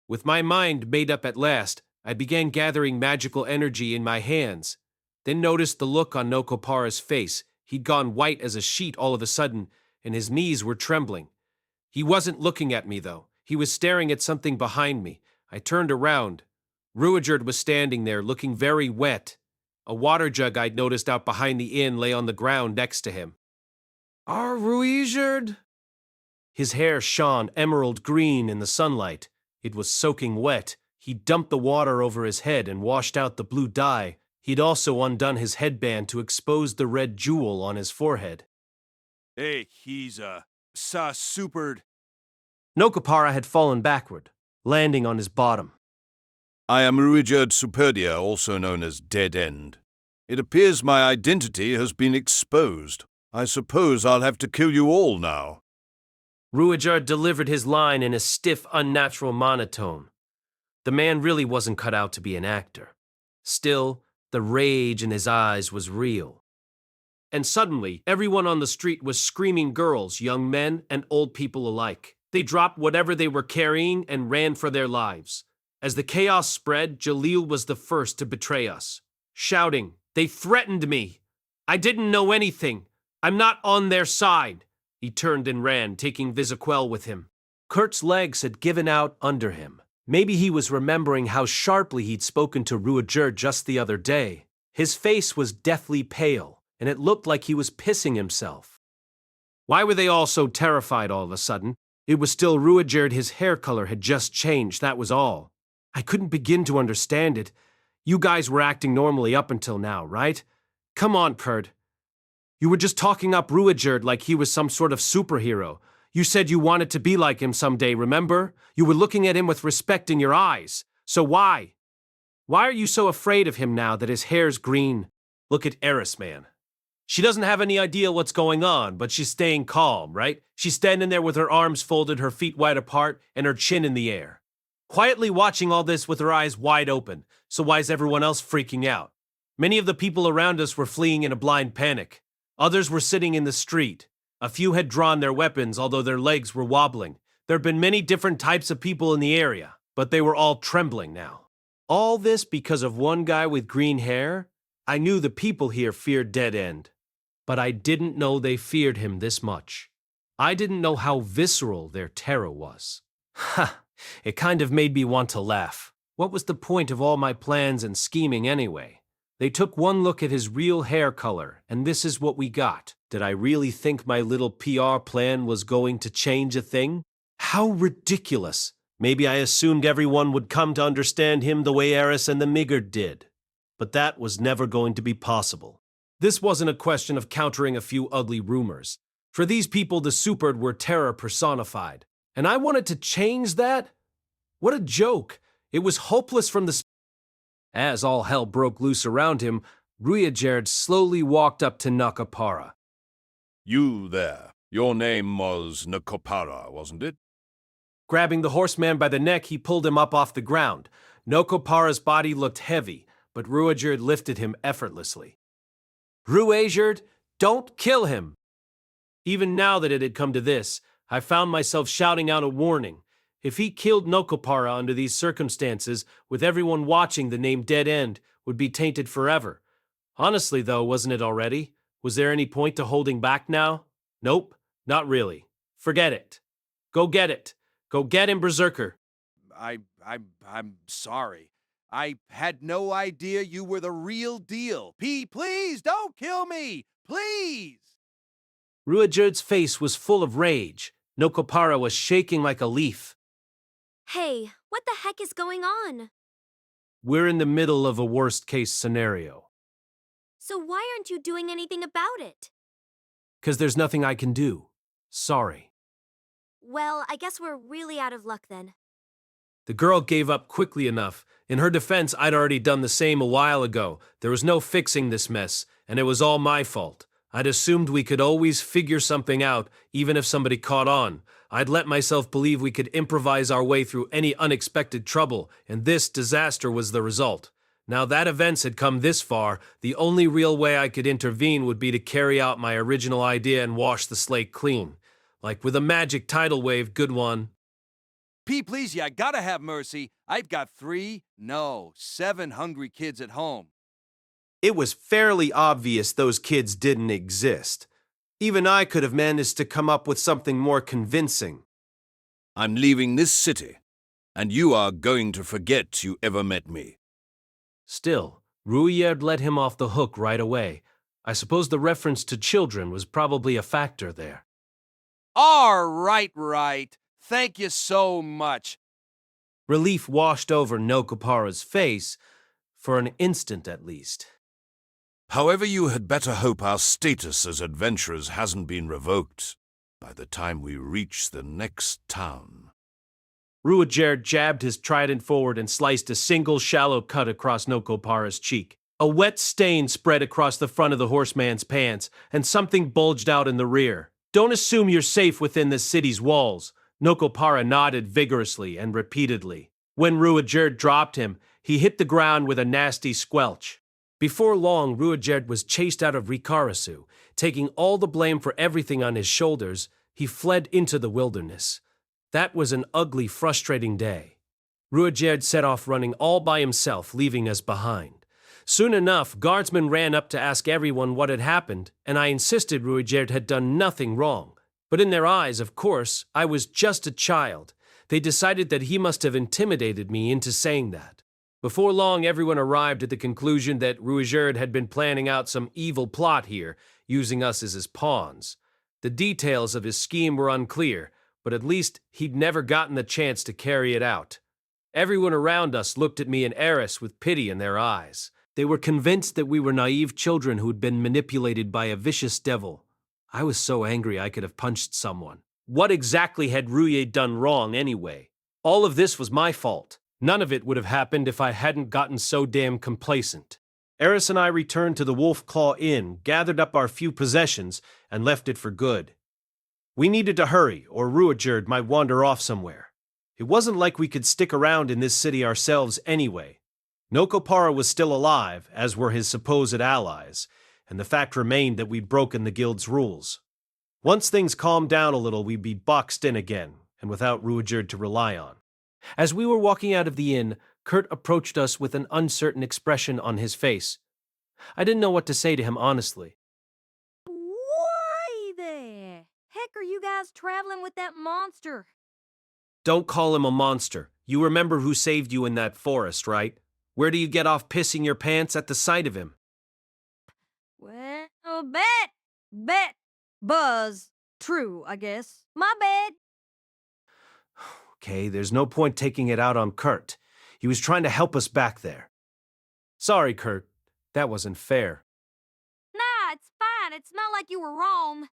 With my mind made up at last, I began gathering magical energy in my hands, then noticed the look on Nokopara's face. He'd gone white as a sheet all of a sudden, and his knees were trembling. He wasn't looking at me, though. He was staring at something behind me. I turned around. Ruijerd was standing there, looking very wet. A water jug I'd noticed out behind the inn lay on the ground next to him. Ruijerd? His hair shone emerald green in the sunlight. It was soaking wet. He dumped the water over his head and washed out the blue dye. He'd also undone his headband to expose the red jewel on his forehead. Hey, he's supered. Nokopara had fallen backward, landing on his bottom. I am Ruijerd Superdia, also known as Dead End. It appears my identity has been exposed. I suppose I'll have to kill you all now. Ruijerd delivered his line in a stiff, unnatural monotone. The man really wasn't cut out to be an actor. Still, the rage in his eyes was real. And suddenly, everyone on the street was screaming, girls, young men, and old people alike. They dropped whatever they were carrying and ran for their lives. As the chaos spread, Jalil was the first to betray us, shouting, "They threatened me! I didn't know anything! I'm not on their side!" He turned and ran, taking Visaquel with him. Kurt's legs had given out under him. Maybe he was remembering how sharply he'd spoken to Ruijerd just the other day. His face was deathly pale, and it looked like he was pissing himself. Why were they all so terrified all of a sudden? It was still Ruijerd. His hair color had just changed, that was all. I couldn't begin to understand it. You guys were acting normally up until now, right? Come on, Kurt. You were just talking up Ruijerd like he was some sort of superhero. You said you wanted to be like him someday, remember? You were looking at him with respect in your eyes. So why? Why are you so afraid of him now that his hair's green? Look at Eris, man. She doesn't have any idea what's going on, but she's staying calm, right? She's standing there with her arms folded, her feet wide apart, and her chin in the air. Quietly watching all this with her eyes wide open. So why is everyone else freaking out? Many of the people around us were fleeing in a blind panic. Others were sitting in the street. A few had drawn their weapons, although their legs were wobbling. There had been many different types of people in the area, but they were all trembling now. All this because of one guy with green hair? I knew the people here feared Dead End, but I didn't know they feared him this much. I didn't know how visceral their terror was. Ha! It kind of made me want to laugh. What was the point of all my plans and scheming anyway? They took one look at his real hair color, and this is what we got. Did I really think my little PR plan was going to change a thing? How ridiculous. Maybe I assumed everyone would come to understand him the way Eris and the Migard did. But that was never going to be possible. This wasn't a question of countering a few ugly rumors. For these people, the Supered were terror personified. And I wanted to change that? What a joke. It was hopeless from the... As all hell broke loose around him, Ruijerd slowly walked up to Nokopara. You there. Your name was Nokopara, wasn't it? Grabbing the horseman by the neck, he pulled him up off the ground. Nokopara's body looked heavy, but Ruijerd lifted him effortlessly. Ruijerd, don't kill him! Even now that it had come to this, I found myself shouting out a warning. If he killed Nokopara under these circumstances, with everyone watching, the name Dead End would be tainted forever. Honestly, though, wasn't it already? Was there any point to holding back now? Nope, not really. Forget it. Go get it. Go get him, Berserker. I'm sorry. I had no idea you were the real deal. Please don't kill me! Please! Ruijerd's face was full of rage. Nokopara was shaking like a leaf. Hey, what the heck is going on? We're in the middle of a worst-case scenario. So why aren't you doing anything about it? 'Cause there's nothing I can do. Sorry. Well, I guess we're really out of luck then. The girl gave up quickly enough. In her defense, I'd already done the same a while ago. There was no fixing this mess, and it was all my fault. I'd assumed we could always figure something out, even if somebody caught on. I'd let myself believe we could improvise our way through any unexpected trouble, and this disaster was the result. Now that events had come this far, the only real way I could intervene would be to carry out my original idea and wash the slate clean. Like with a magic tidal wave, good one. Please, I gotta have mercy. I've got 7 hungry kids at home. It was fairly obvious those kids didn't exist. Even I could have managed to come up with something more convincing. I'm leaving this city, and you are going to forget you ever met me. Still, Ruijerd let him off the hook right away. I suppose the reference to children was probably a factor there. All right. Thank you so much. Relief washed over Nokopara's face, for an instant at least. However, you had better hope our status as adventurers hasn't been revoked by the time we reach the next town. Ruijerd jabbed his trident forward and sliced a single shallow cut across Nokopara's cheek. A wet stain spread across the front of the horseman's pants, and something bulged out in the rear. Don't assume you're safe within the city's walls. Nokopara nodded vigorously and repeatedly. When Ruijerd dropped him, he hit the ground with a nasty squelch. Before long, Ruijerd was chased out of Ricirasu. Taking all the blame for everything on his shoulders, he fled into the wilderness. That was an ugly, frustrating day. Ruijerd set off running all by himself, leaving us behind. Soon enough, guardsmen ran up to ask everyone what had happened, and I insisted Ruijerd had done nothing wrong. But in their eyes, of course, I was just a child. They decided that he must have intimidated me into saying that. Before long, everyone arrived at the conclusion that Ruijerd had been planning out some evil plot here, using us as his pawns. The details of his scheme were unclear, but at least he'd never gotten the chance to carry it out. Everyone around us looked at me and Eris with pity in their eyes. They were convinced that we were naive children who'd been manipulated by a vicious devil. I was so angry I could have punched someone. What exactly had Ruijerd done wrong anyway? All of this was my fault. None of it would have happened if I hadn't gotten so damn complacent. Eris and I returned to the Wolf Claw Inn, gathered up our few possessions, and left it for good. We needed to hurry, or Ruijerd might wander off somewhere. It wasn't like we could stick around in this city ourselves anyway. Nokopara was still alive, as were his supposed allies, and the fact remained that we'd broken the guild's rules. Once things calmed down a little, we'd be boxed in again, and without Ruijerd to rely on. As we were walking out of the inn, Kurt approached us with an uncertain expression on his face. I didn't know what to say to him honestly. Why there? Heck are you guys traveling with that monster? Don't call him a monster. You remember who saved you in that forest, right? Where do you get off pissing your pants at the sight of him? Well, bet, buzz. True, I guess. My bad. Okay, there's no point taking it out on Kurt. He was trying to help us back there. Sorry, Kurt. That wasn't fair. Nah, it's fine. It's not like you were wrong.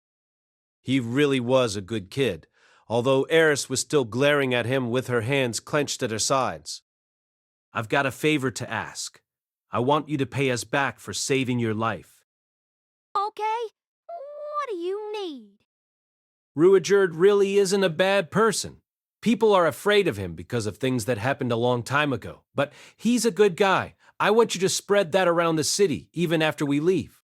He really was a good kid, although Eris was still glaring at him with her hands clenched at her sides. I've got a favor to ask. I want you to pay us back for saving your life. Okay, what do you need? Ruijerd really isn't a bad person. People are afraid of him because of things that happened a long time ago, but he's a good guy. I want you to spread that around the city, even after we leave.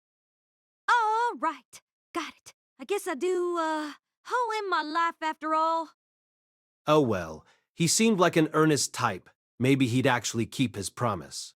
All right, got it. I guess I do, hoe in my life after all. Oh well, he seemed like an earnest type. Maybe he'd actually keep his promise.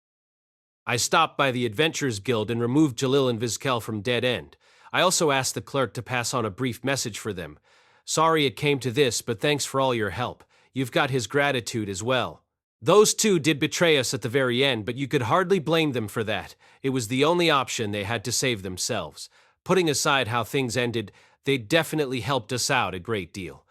I stopped by the Adventurers Guild and removed Jalil and Vizkel from Dead End. I also asked the clerk to pass on a brief message for them. Sorry it came to this, but thanks for all your help. You've got his gratitude as well. Those two did betray us at the very end, but you could hardly blame them for that. It was the only option they had to save themselves. Putting aside how things ended, they definitely helped us out a great deal.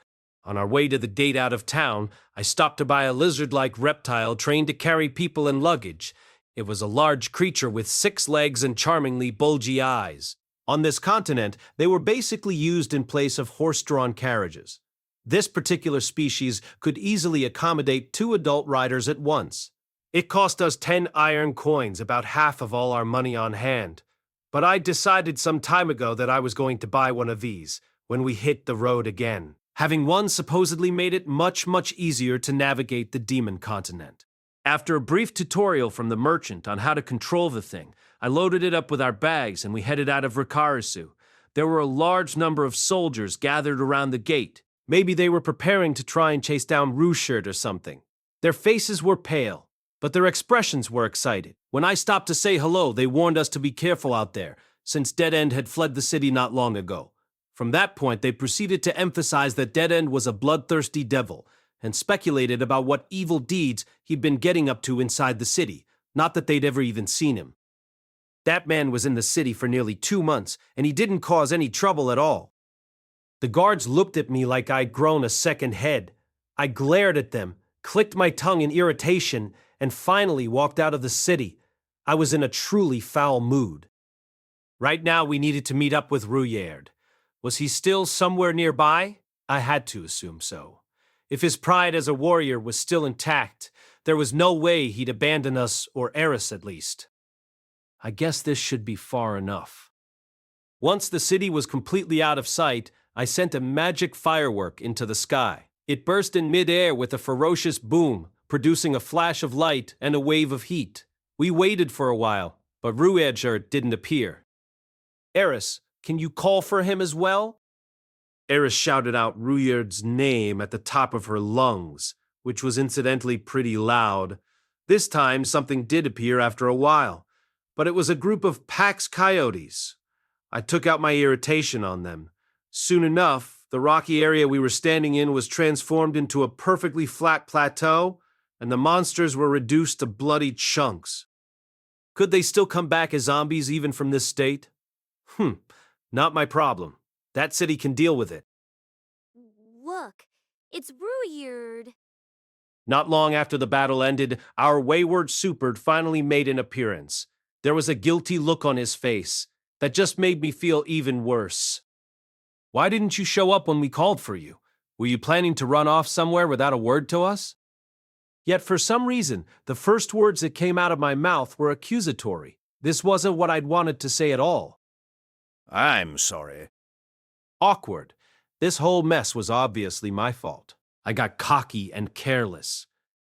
On our way to the date out of town, I stopped to buy a lizard-like reptile trained to carry people and luggage. It was a large creature with 6 legs and charmingly bulgy eyes. On this continent, they were basically used in place of horse-drawn carriages. This particular species could easily accommodate 2 adult riders at once. It cost us 10 iron coins, about half of all our money on hand. But I decided some time ago that I was going to buy one of these when we hit the road again. Having one supposedly made it much easier to navigate the demon continent. After a brief tutorial from the merchant on how to control the thing, I loaded it up with our bags and we headed out of Ricirasu. there were a large number of soldiers gathered around the gate. Maybe they were preparing to try and chase down Ruijerd or something. Their faces were pale, but their expressions were excited. When I stopped to say hello, they warned us to be careful out there, since Dead End had fled the city not long ago. From that point, they proceeded to emphasize that Dead End was a bloodthirsty devil, and speculated about what evil deeds he'd been getting up to inside the city, not that they'd ever even seen him. That man was in the city for nearly 2 months, and he didn't cause any trouble at all. The guards looked at me like I'd grown a second head. I glared at them, clicked my tongue in irritation, and finally walked out of the city. I was in a truly foul mood. Right now, we needed to meet up with Ruijerd. Was he still somewhere nearby? I had to assume so. If his pride as a warrior was still intact, there was no way he'd abandon us, or Eris at least. I guess this should be far enough. Once the city was completely out of sight, I sent a magic firework into the sky. It burst in mid-air with a ferocious boom, producing a flash of light and a wave of heat. We waited for a while, but Ruijerd didn't appear. Eris, can you call for him as well? Eris shouted out Ruijerd's name at the top of her lungs, which was incidentally pretty loud. This time, something did appear after a while, but it was a group of Pax coyotes. I took out my irritation on them. Soon enough, the rocky area we were standing in was transformed into a perfectly flat plateau, and the monsters were reduced to bloody chunks. Could they still come back as zombies even from this state? Not my problem. That city can deal with it. Look, it's Ruijerd. Not long after the battle ended, our wayward Superd finally made an appearance. There was a guilty look on his face that just made me feel even worse. Why didn't you show up when we called for you? Were you planning to run off somewhere without a word to us? Yet for some reason, the first words that came out of my mouth were accusatory. This wasn't what I'd wanted to say at all. I'm sorry. Awkward. This whole mess was obviously my fault. I got cocky and careless.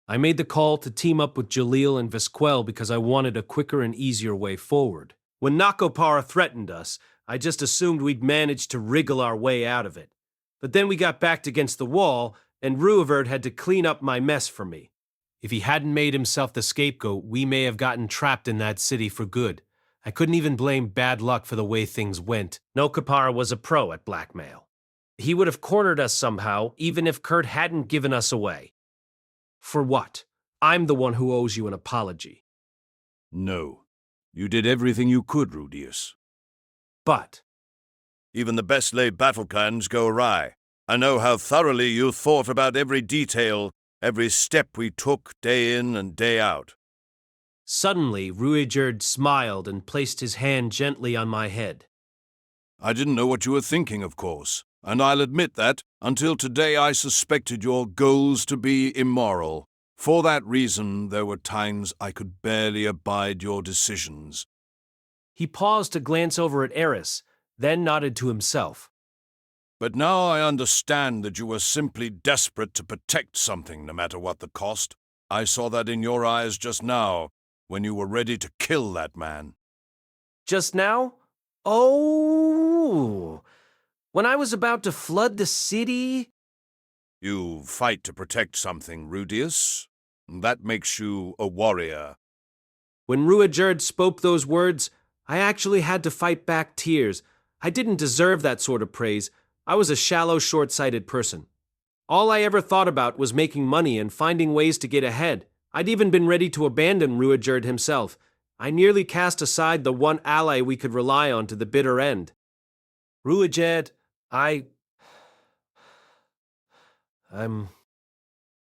I made the call to team up with Jalil and Visquel because I wanted a quicker and easier way forward. When Nakopara threatened us, I just assumed we'd manage to wriggle our way out of it. But then we got backed against the wall, and Ruijerd had to clean up my mess for me. If he hadn't made himself the scapegoat, we may have gotten trapped in that city for good. I couldn't even blame bad luck for the way things went. Nakopara was a pro at blackmail. He would have cornered us somehow, even if Kurt hadn't given us away. For what? I'm the one who owes you an apology. No. You did everything you could, Rudeus. But even the best-laid battle plans go awry. I know how thoroughly you thought about every detail, every step we took day in and day out. Suddenly, Ruijerd smiled and placed his hand gently on my head. I didn't know what you were thinking, of course, and I'll admit that, until today I suspected your goals to be immoral. For that reason, there were times I could barely abide your decisions. He paused to glance over at Eris, then nodded to himself. But now I understand that you were simply desperate to protect something, no matter what the cost. I saw that in your eyes just now, when you were ready to kill that man. Just now? Oh! When I was about to flood the city? You fight to protect something, Rudeus. That makes you a warrior. When Ruijerd spoke those words, I actually had to fight back tears. I didn't deserve that sort of praise. I was a shallow, short-sighted person. All I ever thought about was making money and finding ways to get ahead. I'd even been ready to abandon Ruijerd himself. I nearly cast aside the one ally we could rely on to the bitter end. Ruijerd, I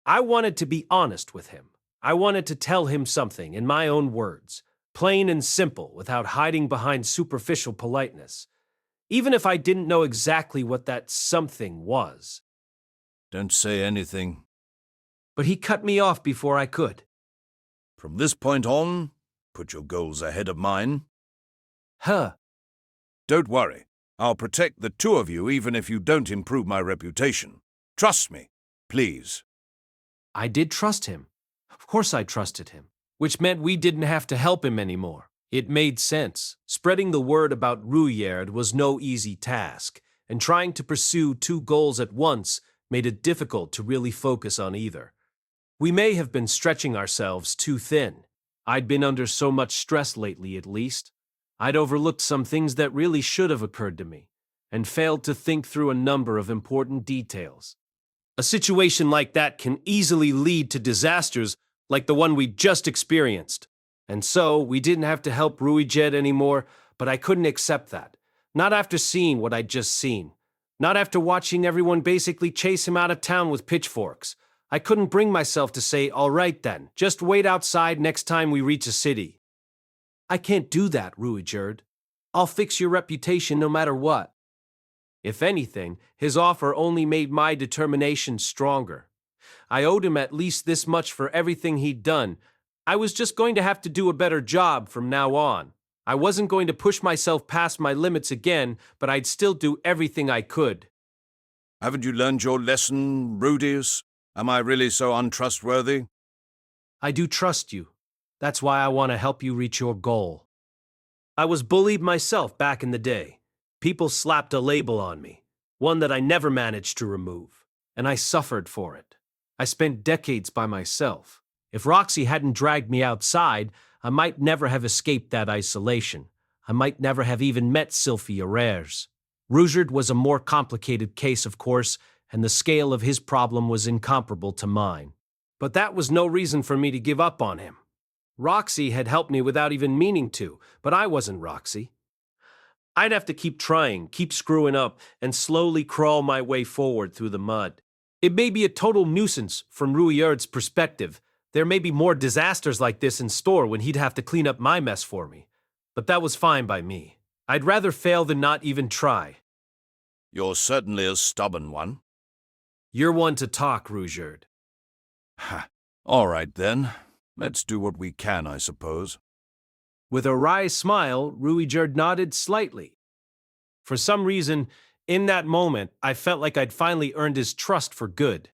wanted to be honest with him. I wanted to tell him something in my own words, plain and simple, without hiding behind superficial politeness, even if I didn't know exactly what that something was. Don't say anything. But he cut me off before I could. From this point on, put your goals ahead of mine. Huh. Don't worry. I'll protect the two of you even if you don't improve my reputation. Trust me, please. I did trust him. Of course I trusted him, which meant we didn't have to help him anymore. It made sense. Spreading the word about Ruijerd was no easy task, and trying to pursue two goals at once made it difficult to really focus on either. We may have been stretching ourselves too thin. I'd been under so much stress lately, at least. I'd overlooked some things that really should have occurred to me, and failed to think through a number of important details. A situation like that can easily lead to disasters like the one we just experienced. And so, we didn't have to help Ruijerd anymore, but I couldn't accept that. Not after seeing what I'd just seen. Not after watching everyone basically chase him out of town with pitchforks. I couldn't bring myself to say, all right then, just wait outside next time we reach a city. I can't do that, Ruijerd. I'll fix your reputation no matter what. If anything, his offer only made my determination stronger. I owed him at least this much for everything he'd done. I was just going to have to do a better job from now on. I wasn't going to push myself past my limits again, but I'd still do everything I could. Haven't you learned your lesson, Rudeus? Am I really so untrustworthy? I do trust you. That's why I want to help you reach your goal. I was bullied myself back in the day. People slapped a label on me, one that I never managed to remove, and I suffered for it. I spent decades by myself. If Roxy hadn't dragged me outside, I might never have escaped that isolation. I might never have even met Sylphie Eris. Ruijerd was a more complicated case, of course, and the scale of his problem was incomparable to mine. But that was no reason for me to give up on him. Roxy had helped me without even meaning to, but I wasn't Roxy. I'd have to keep trying, keep screwing up, and slowly crawl my way forward through the mud. It may be a total nuisance from Ruijerd's perspective. There may be more disasters like this in store when he'd have to clean up my mess for me. But that was fine by me. I'd rather fail than not even try. You're certainly a stubborn one. You're one to talk, Ruijerd. All right, then. Let's do what we can, I suppose. With a wry smile, Ruijerd nodded slightly. For some reason, in that moment, I felt like I'd finally earned his trust for good.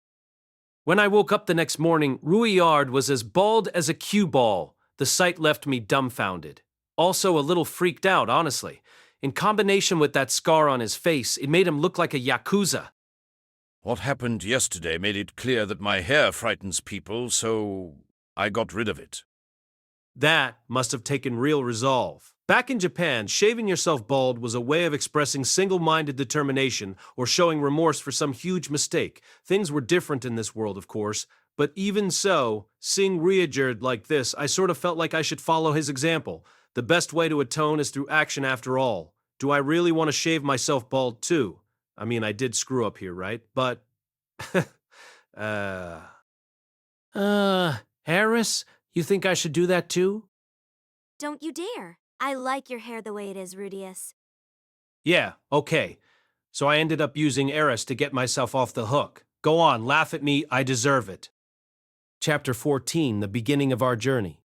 When I woke up the next morning, Ruijerd was as bald as a cue ball. The sight left me dumbfounded. Also a little freaked out, honestly. In combination with that scar on his face, it made him look like a yakuza. What happened yesterday made it clear that my hair frightens people, so I got rid of it. That must have taken real resolve. Back in Japan, shaving yourself bald was a way of expressing single-minded determination or showing remorse for some huge mistake. Things were different in this world, of course, but even so, seeing Ruijerd like this, I sort of felt like I should follow his example. The best way to atone is through action after all. Do I really want to shave myself bald too? I mean, I did screw up here, right? But, Eris, you think I should do that too? Don't you dare. I like your hair the way it is, Rudeus. Yeah, okay. So I ended up using Eris to get myself off the hook. Go on, laugh at me, I deserve it. Chapter 14, the beginning of our journey.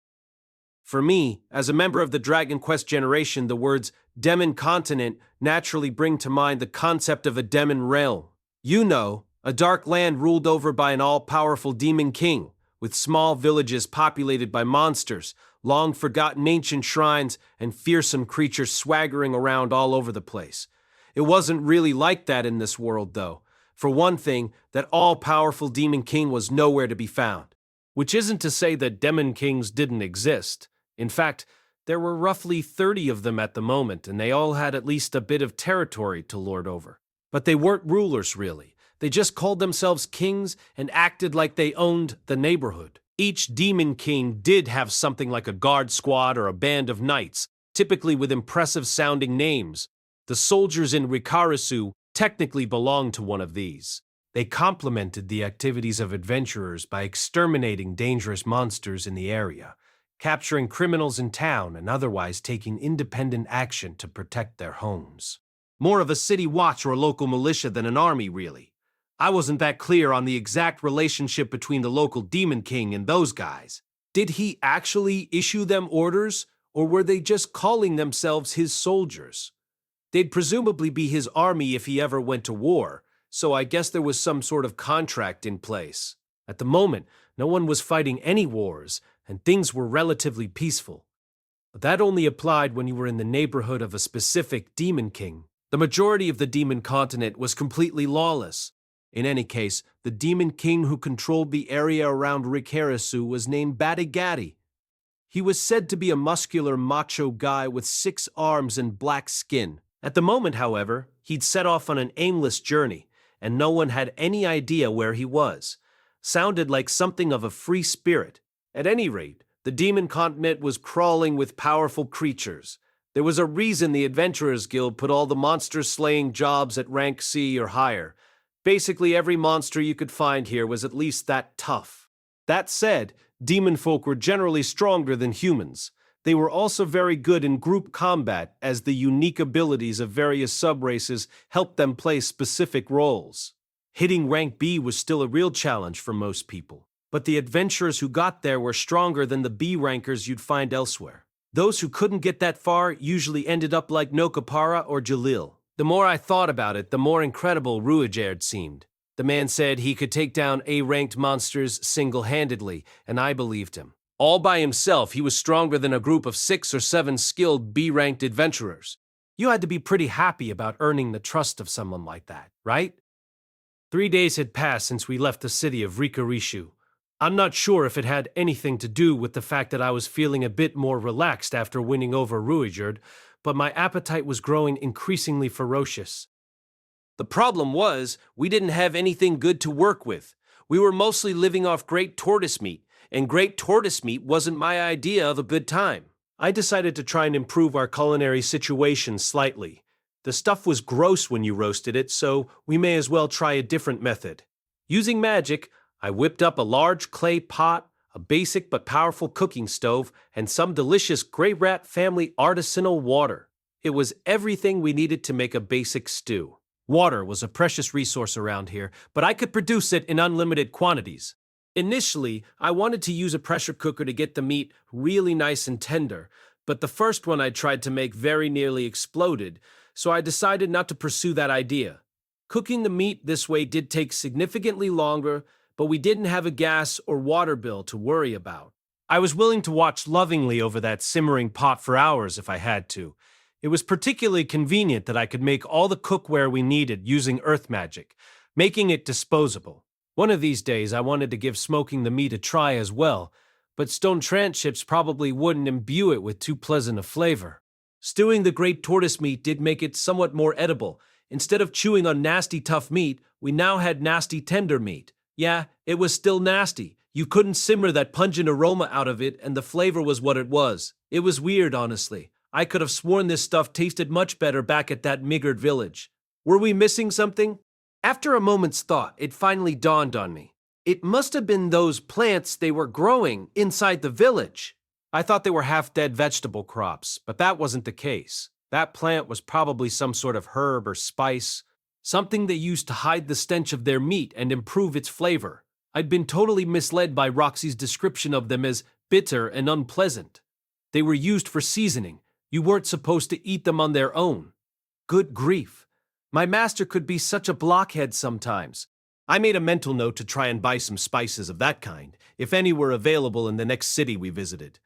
For me, as a member of the Dragon Quest generation, the words Demon Continent naturally bring to mind the concept of a demon realm. You know, a dark land ruled over by an all-powerful demon king, with small villages populated by monsters, long-forgotten ancient shrines, and fearsome creatures swaggering around all over the place. It wasn't really like that in this world, though. For one thing, that all-powerful demon king was nowhere to be found. Which isn't to say that demon kings didn't exist. In fact, there were roughly 30 of them at the moment, and they all had at least a bit of territory to lord over. But they weren't rulers, really. They just called themselves kings and acted like they owned the neighborhood. Each demon king did have something like a guard squad or a band of knights, typically with impressive-sounding names. The soldiers in Ricirasu technically belonged to one of these. They complemented the activities of adventurers by exterminating dangerous monsters in the area, capturing criminals in town, and otherwise taking independent action to protect their homes. More of a city watch or a local militia than an army, really. I wasn't that clear on the exact relationship between the local demon king and those guys. Did he actually issue them orders, or were they just calling themselves his soldiers? They'd presumably be his army if he ever went to war, so I guess there was some sort of contract in place. At the moment, no one was fighting any wars, and things were relatively peaceful. That only applied when you were in the neighborhood of a specific demon king. The majority of the demon continent was completely lawless. In any case, the demon king who controlled the area around Ricirasu was named Batigatti. He was said to be a muscular macho guy with 6 arms and black skin. At the moment, however, he'd set off on an aimless journey, and no one had any idea where he was. Sounded like something of a free spirit. At any rate, the demon continent was crawling with powerful creatures. There was a reason the Adventurers Guild put all the monster-slaying jobs at rank C or higher. Basically, every monster you could find here was at least that tough. That said, demon folk were generally stronger than humans. They were also very good in group combat, as the unique abilities of various subraces helped them play specific roles. Hitting rank B was still a real challenge for most people, but the adventurers who got there were stronger than the B rankers you'd find elsewhere. Those who couldn't get that far usually ended up like Nokapara or Jalil. The more I thought about it, the more incredible Ruijerd seemed. The man said he could take down A-ranked monsters single-handedly, and I believed him. All by himself, he was stronger than a group of 6 or 7 skilled B-ranked adventurers. You had to be pretty happy about earning the trust of someone like that, right? 3 days had passed since we left the city of Ricirasu. I'm not sure if it had anything to do with the fact that I was feeling a bit more relaxed after winning over Ruijerd, but my appetite was growing increasingly ferocious. The problem was, we didn't have anything good to work with. We were mostly living off great tortoise meat, and great tortoise meat wasn't my idea of a good time. I decided to try and improve our culinary situation slightly. The stuff was gross when you roasted it, so we may as well try a different method. Using magic, I whipped up a large clay pot, a basic but powerful cooking stove, and some delicious Grey Rat family artisanal water. It was everything we needed to make a basic stew. Water was a precious resource around here, but I could produce it in unlimited quantities. Initially, I wanted to use a pressure cooker to get the meat really nice and tender, but the first one I tried to make very nearly exploded, so I decided not to pursue that idea. Cooking the meat this way did take significantly longer, but we didn't have a gas or water bill to worry about. I was willing to watch lovingly over that simmering pot for hours if I had to. It was particularly convenient that I could make all the cookware we needed using earth magic, making it disposable. One of these days I wanted to give smoking the meat a try as well, but stone tranships probably wouldn't imbue it with too pleasant a flavor. Stewing the great tortoise meat did make it somewhat more edible. Instead of chewing on nasty tough meat, we now had nasty tender meat. Yeah, it was still nasty. You couldn't simmer that pungent aroma out of it, and the flavor was what it was. It was weird, honestly. I could have sworn this stuff tasted much better back at that niggard village. Were we missing something? After a moment's thought, it finally dawned on me. It must have been those plants they were growing inside the village. I thought they were half-dead vegetable crops, but that wasn't the case. That plant was probably some sort of herb or spice, something they used to hide the stench of their meat and improve its flavor. I'd been totally misled by Roxy's description of them as bitter and unpleasant. They were used for seasoning. You weren't supposed to eat them on their own. Good grief. My master could be such a blockhead sometimes. I made a mental note to try and buy some spices of that kind, if any were available in the next city we visited.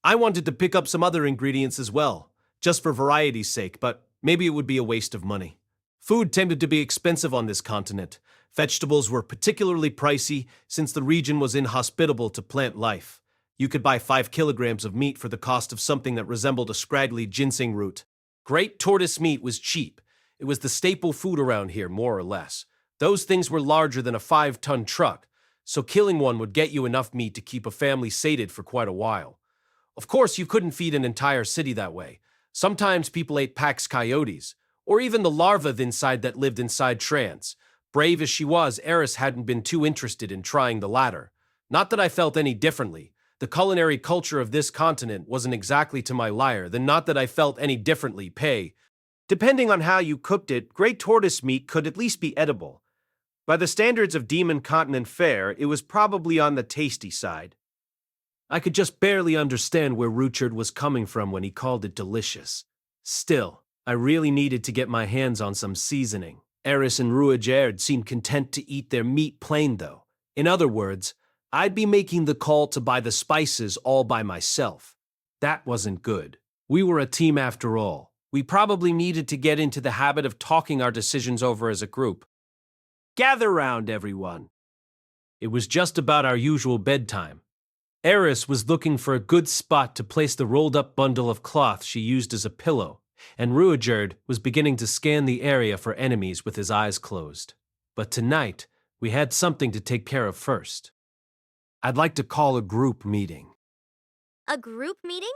I wanted to pick up some other ingredients as well, just for variety's sake, but maybe it would be a waste of money. Food tended to be expensive on this continent. Vegetables were particularly pricey since the region was inhospitable to plant life. You could buy 5 kilograms of meat for the cost of something that resembled a scraggly ginseng root. Great tortoise meat was cheap. It was the staple food around here, more or less. Those things were larger than a 5-ton truck, so killing one would get you enough meat to keep a family sated for quite a while. Of course, you couldn't feed an entire city that way. Sometimes people ate Pax coyotes, or even the larva inside that lived inside trans. Brave as she was, Eris hadn't been too interested in trying the latter. Not that I felt any differently. The culinary culture of this continent wasn't exactly to my lyre, then not that I felt any differently, pay. Depending on how you cooked it, great tortoise meat could at least be edible. By the standards of Demon Continent fare, it was probably on the tasty side. I could just barely understand where Ruijerd was coming from when he called it delicious. Still, I really needed to get my hands on some seasoning. Eris and Ruijerd seemed content to eat their meat plain, though. In other words, I'd be making the call to buy the spices all by myself. That wasn't good. We were a team after all. We probably needed to get into the habit of talking our decisions over as a group. Gather round, everyone. It was just about our usual bedtime. Eris was looking for a good spot to place the rolled-up bundle of cloth she used as a pillow, and Ruijerd was beginning to scan the area for enemies with his eyes closed. But tonight, we had something to take care of first. I'd like to call a group meeting. A group meeting?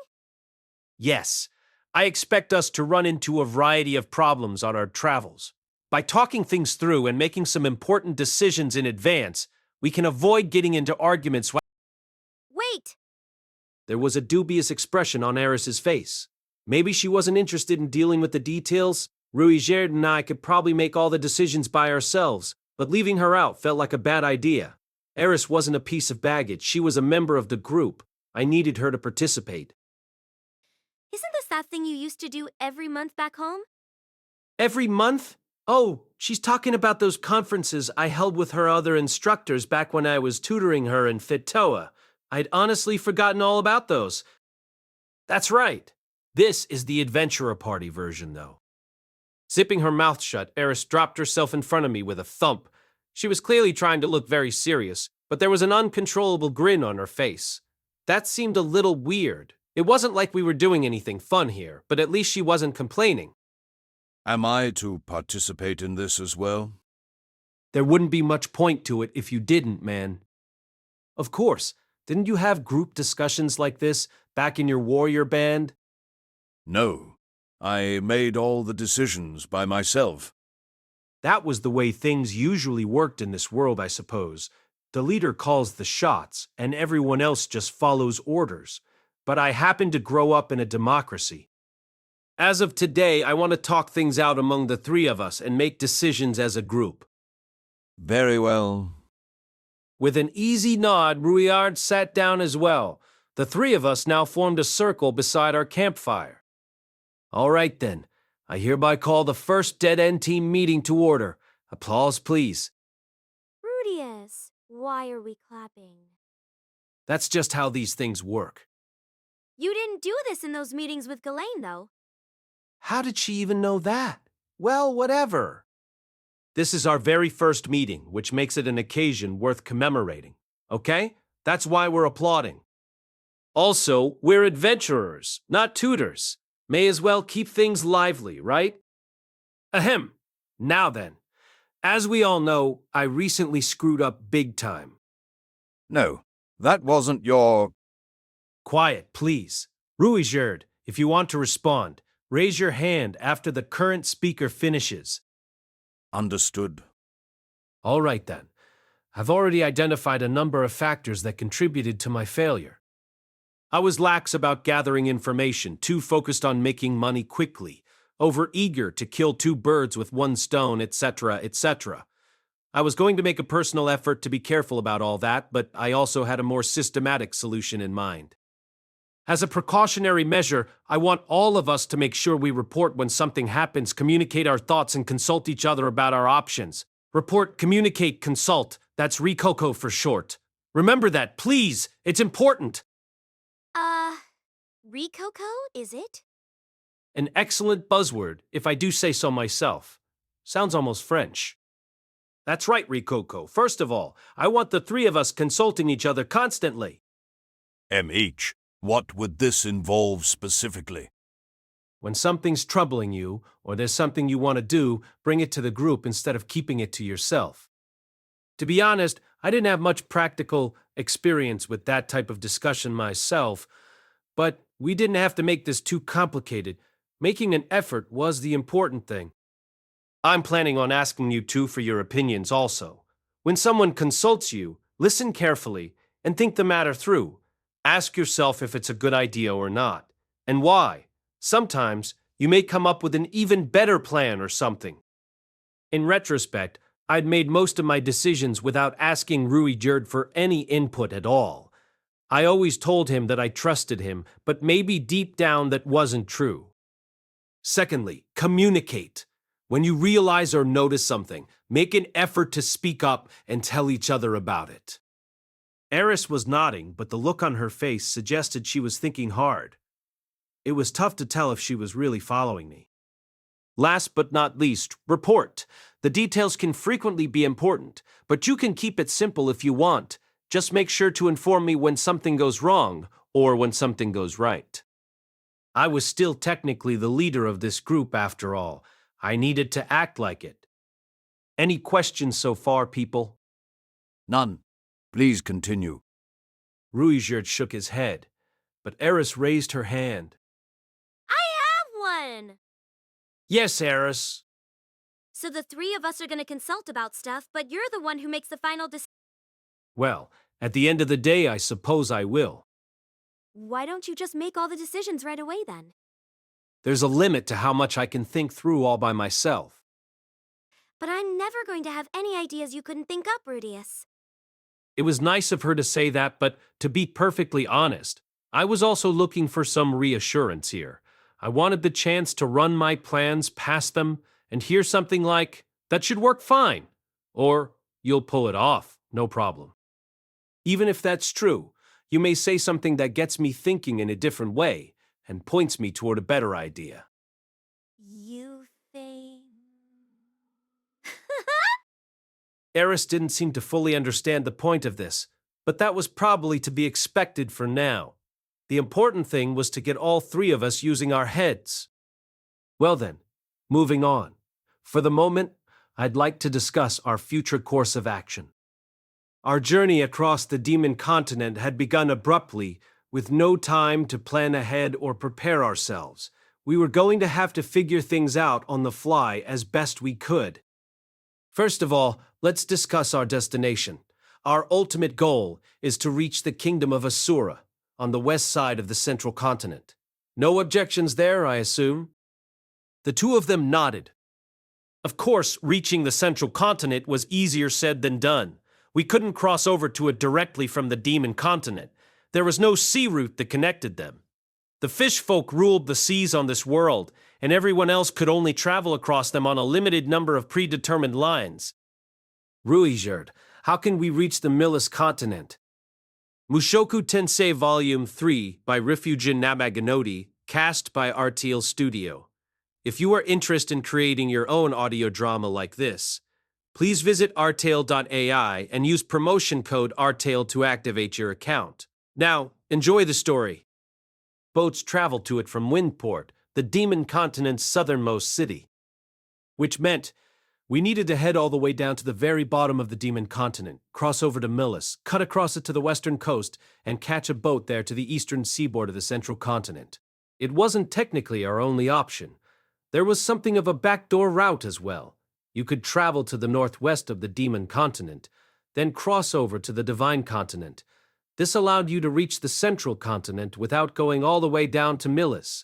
Yes, I expect us to run into a variety of problems on our travels. By talking things through and making some important decisions in advance, we can avoid getting into arguments. Wait! There was a dubious expression on Eris's face. Maybe she wasn't interested in dealing with the details. Ruijerd and I could probably make all the decisions by ourselves, but leaving her out felt like a bad idea. Eris wasn't a piece of baggage. She was a member of the group. I needed her to participate. Isn't this that thing you used to do every month back home? Every month? Oh, she's talking about those conferences I held with her other instructors back when I was tutoring her in Fitoa. I'd honestly forgotten all about those. That's right. This is the Adventurer Party version, though. Zipping her mouth shut, Eris dropped herself in front of me with a thump. She was clearly trying to look very serious, but there was an uncontrollable grin on her face. That seemed a little weird. It wasn't like we were doing anything fun here, but at least she wasn't complaining. Am I to participate in this as well? There wouldn't be much point to it if you didn't, man. Of course. Didn't you have group discussions like this back in your warrior band? No. I made all the decisions by myself. That was the way things usually worked in this world, I suppose. The leader calls the shots, and everyone else just follows orders. But I happen to grow up in a democracy. As of today, I want to talk things out among the three of us and make decisions as a group. Very well. With an easy nod, Ruijerd sat down as well. The three of us now formed a circle beside our campfire. All right then, I hereby call the first Dead End Team meeting to order. Applause, please. Rudeus, why are we clapping? That's just how these things work. You didn't do this in those meetings with Ghislaine, though. How did she even know that? Well, whatever. This is our very first meeting, which makes it an occasion worth commemorating. Okay? That's why we're applauding. Also, we're adventurers, not tutors. May as well keep things lively, right? Ahem. Now then, as we all know, I recently screwed up big time. No, that wasn't your... Quiet, please. Ruijerd, if you want to respond, raise your hand after the current speaker finishes. Understood. All right then. I've already identified a number of factors that contributed to my failure. I was lax about gathering information, too focused on making money quickly, over-eager to kill two birds with one stone, etc., etc. I was going to make a personal effort to be careful about all that, but I also had a more systematic solution in mind. As a precautionary measure, I want all of us to make sure we report when something happens, communicate our thoughts, and consult each other about our options. Report, communicate, consult. That's RICOCO for short. Remember that, please. It's important. Ricoco, is it? An excellent buzzword, if I do say so myself. Sounds almost French. That's right, Ricoco. First of all, I want the three of us consulting each other constantly. MH, what would this involve specifically? When something's troubling you, or there's something you want to do, bring it to the group instead of keeping it to yourself. To be honest, I didn't have much practical experience with that type of discussion myself, but we didn't have to make this too complicated. Making an effort was the important thing. I'm planning on asking you two for your opinions also. When someone consults you, listen carefully and think the matter through. Ask yourself if it's a good idea or not, and why. Sometimes you may come up with an even better plan or something. In retrospect, I'd made most of my decisions without asking Ruijerd for any input at all. I always told him that I trusted him, but maybe deep down that wasn't true. Secondly, communicate. When you realize or notice something, make an effort to speak up and tell each other about it. Eris was nodding, but the look on her face suggested she was thinking hard. It was tough to tell if she was really following me. Last but not least, report. The details can frequently be important, but you can keep it simple if you want. Just make sure to inform me when something goes wrong or when something goes right. I was still technically the leader of this group after all. I needed to act like it. Any questions so far, people? None. Please continue. Ruijerd shook his head, but Eris raised her hand. I have one! Yes, Eris. So the three of us are going to consult about stuff, but you're the one who makes the final decision. Well, at the end of the day, I suppose I will. Why don't you just make all the decisions right away then? There's a limit to how much I can think through all by myself. But I'm never going to have any ideas you couldn't think up, Rudeus. It was nice of her to say that, but to be perfectly honest, I was also looking for some reassurance here. I wanted the chance to run my plans past them and hear something like, "That should work fine," or "You'll pull it off, no problem." Even if that's true, you may say something that gets me thinking in a different way and points me toward a better idea. You think... Eris didn't seem to fully understand the point of this, but that was probably to be expected for now. The important thing was to get all three of us using our heads. Well then, moving on. For the moment, I'd like to discuss our future course of action. Our journey across the demon continent had begun abruptly, with no time to plan ahead or prepare ourselves. We were going to have to figure things out on the fly as best we could. First of all, let's discuss our destination. Our ultimate goal is to reach the kingdom of Asura, on the west side of the central continent. No objections there, I assume? The two of them nodded. Of course, reaching the central continent was easier said than done. We couldn't cross over to it directly from the demon continent. There was no sea route that connected them. The fish folk ruled the seas on this world, and everyone else could only travel across them on a limited number of predetermined lines. Ruijerd, how can we reach the Millis continent? Mushoku Tensei Volume 3 by Rifujin Namaganoti, cast by Ariel Studio. If you are interested in creating your own audio drama like this, please visit artail.ai and use promotion code ARTAIL to activate your account. Now, enjoy the story. Boats traveled to it from Windport, the demon continent's southernmost city. Which meant we needed to head all the way down to the very bottom of the demon continent, cross over to Millis, cut across it to the western coast, and catch a boat there to the eastern seaboard of the central continent. It wasn't technically our only option. There was something of a backdoor route as well. You could travel to the northwest of the demon continent, then cross over to the divine continent. This allowed you to reach the central continent without going all the way down to Millis.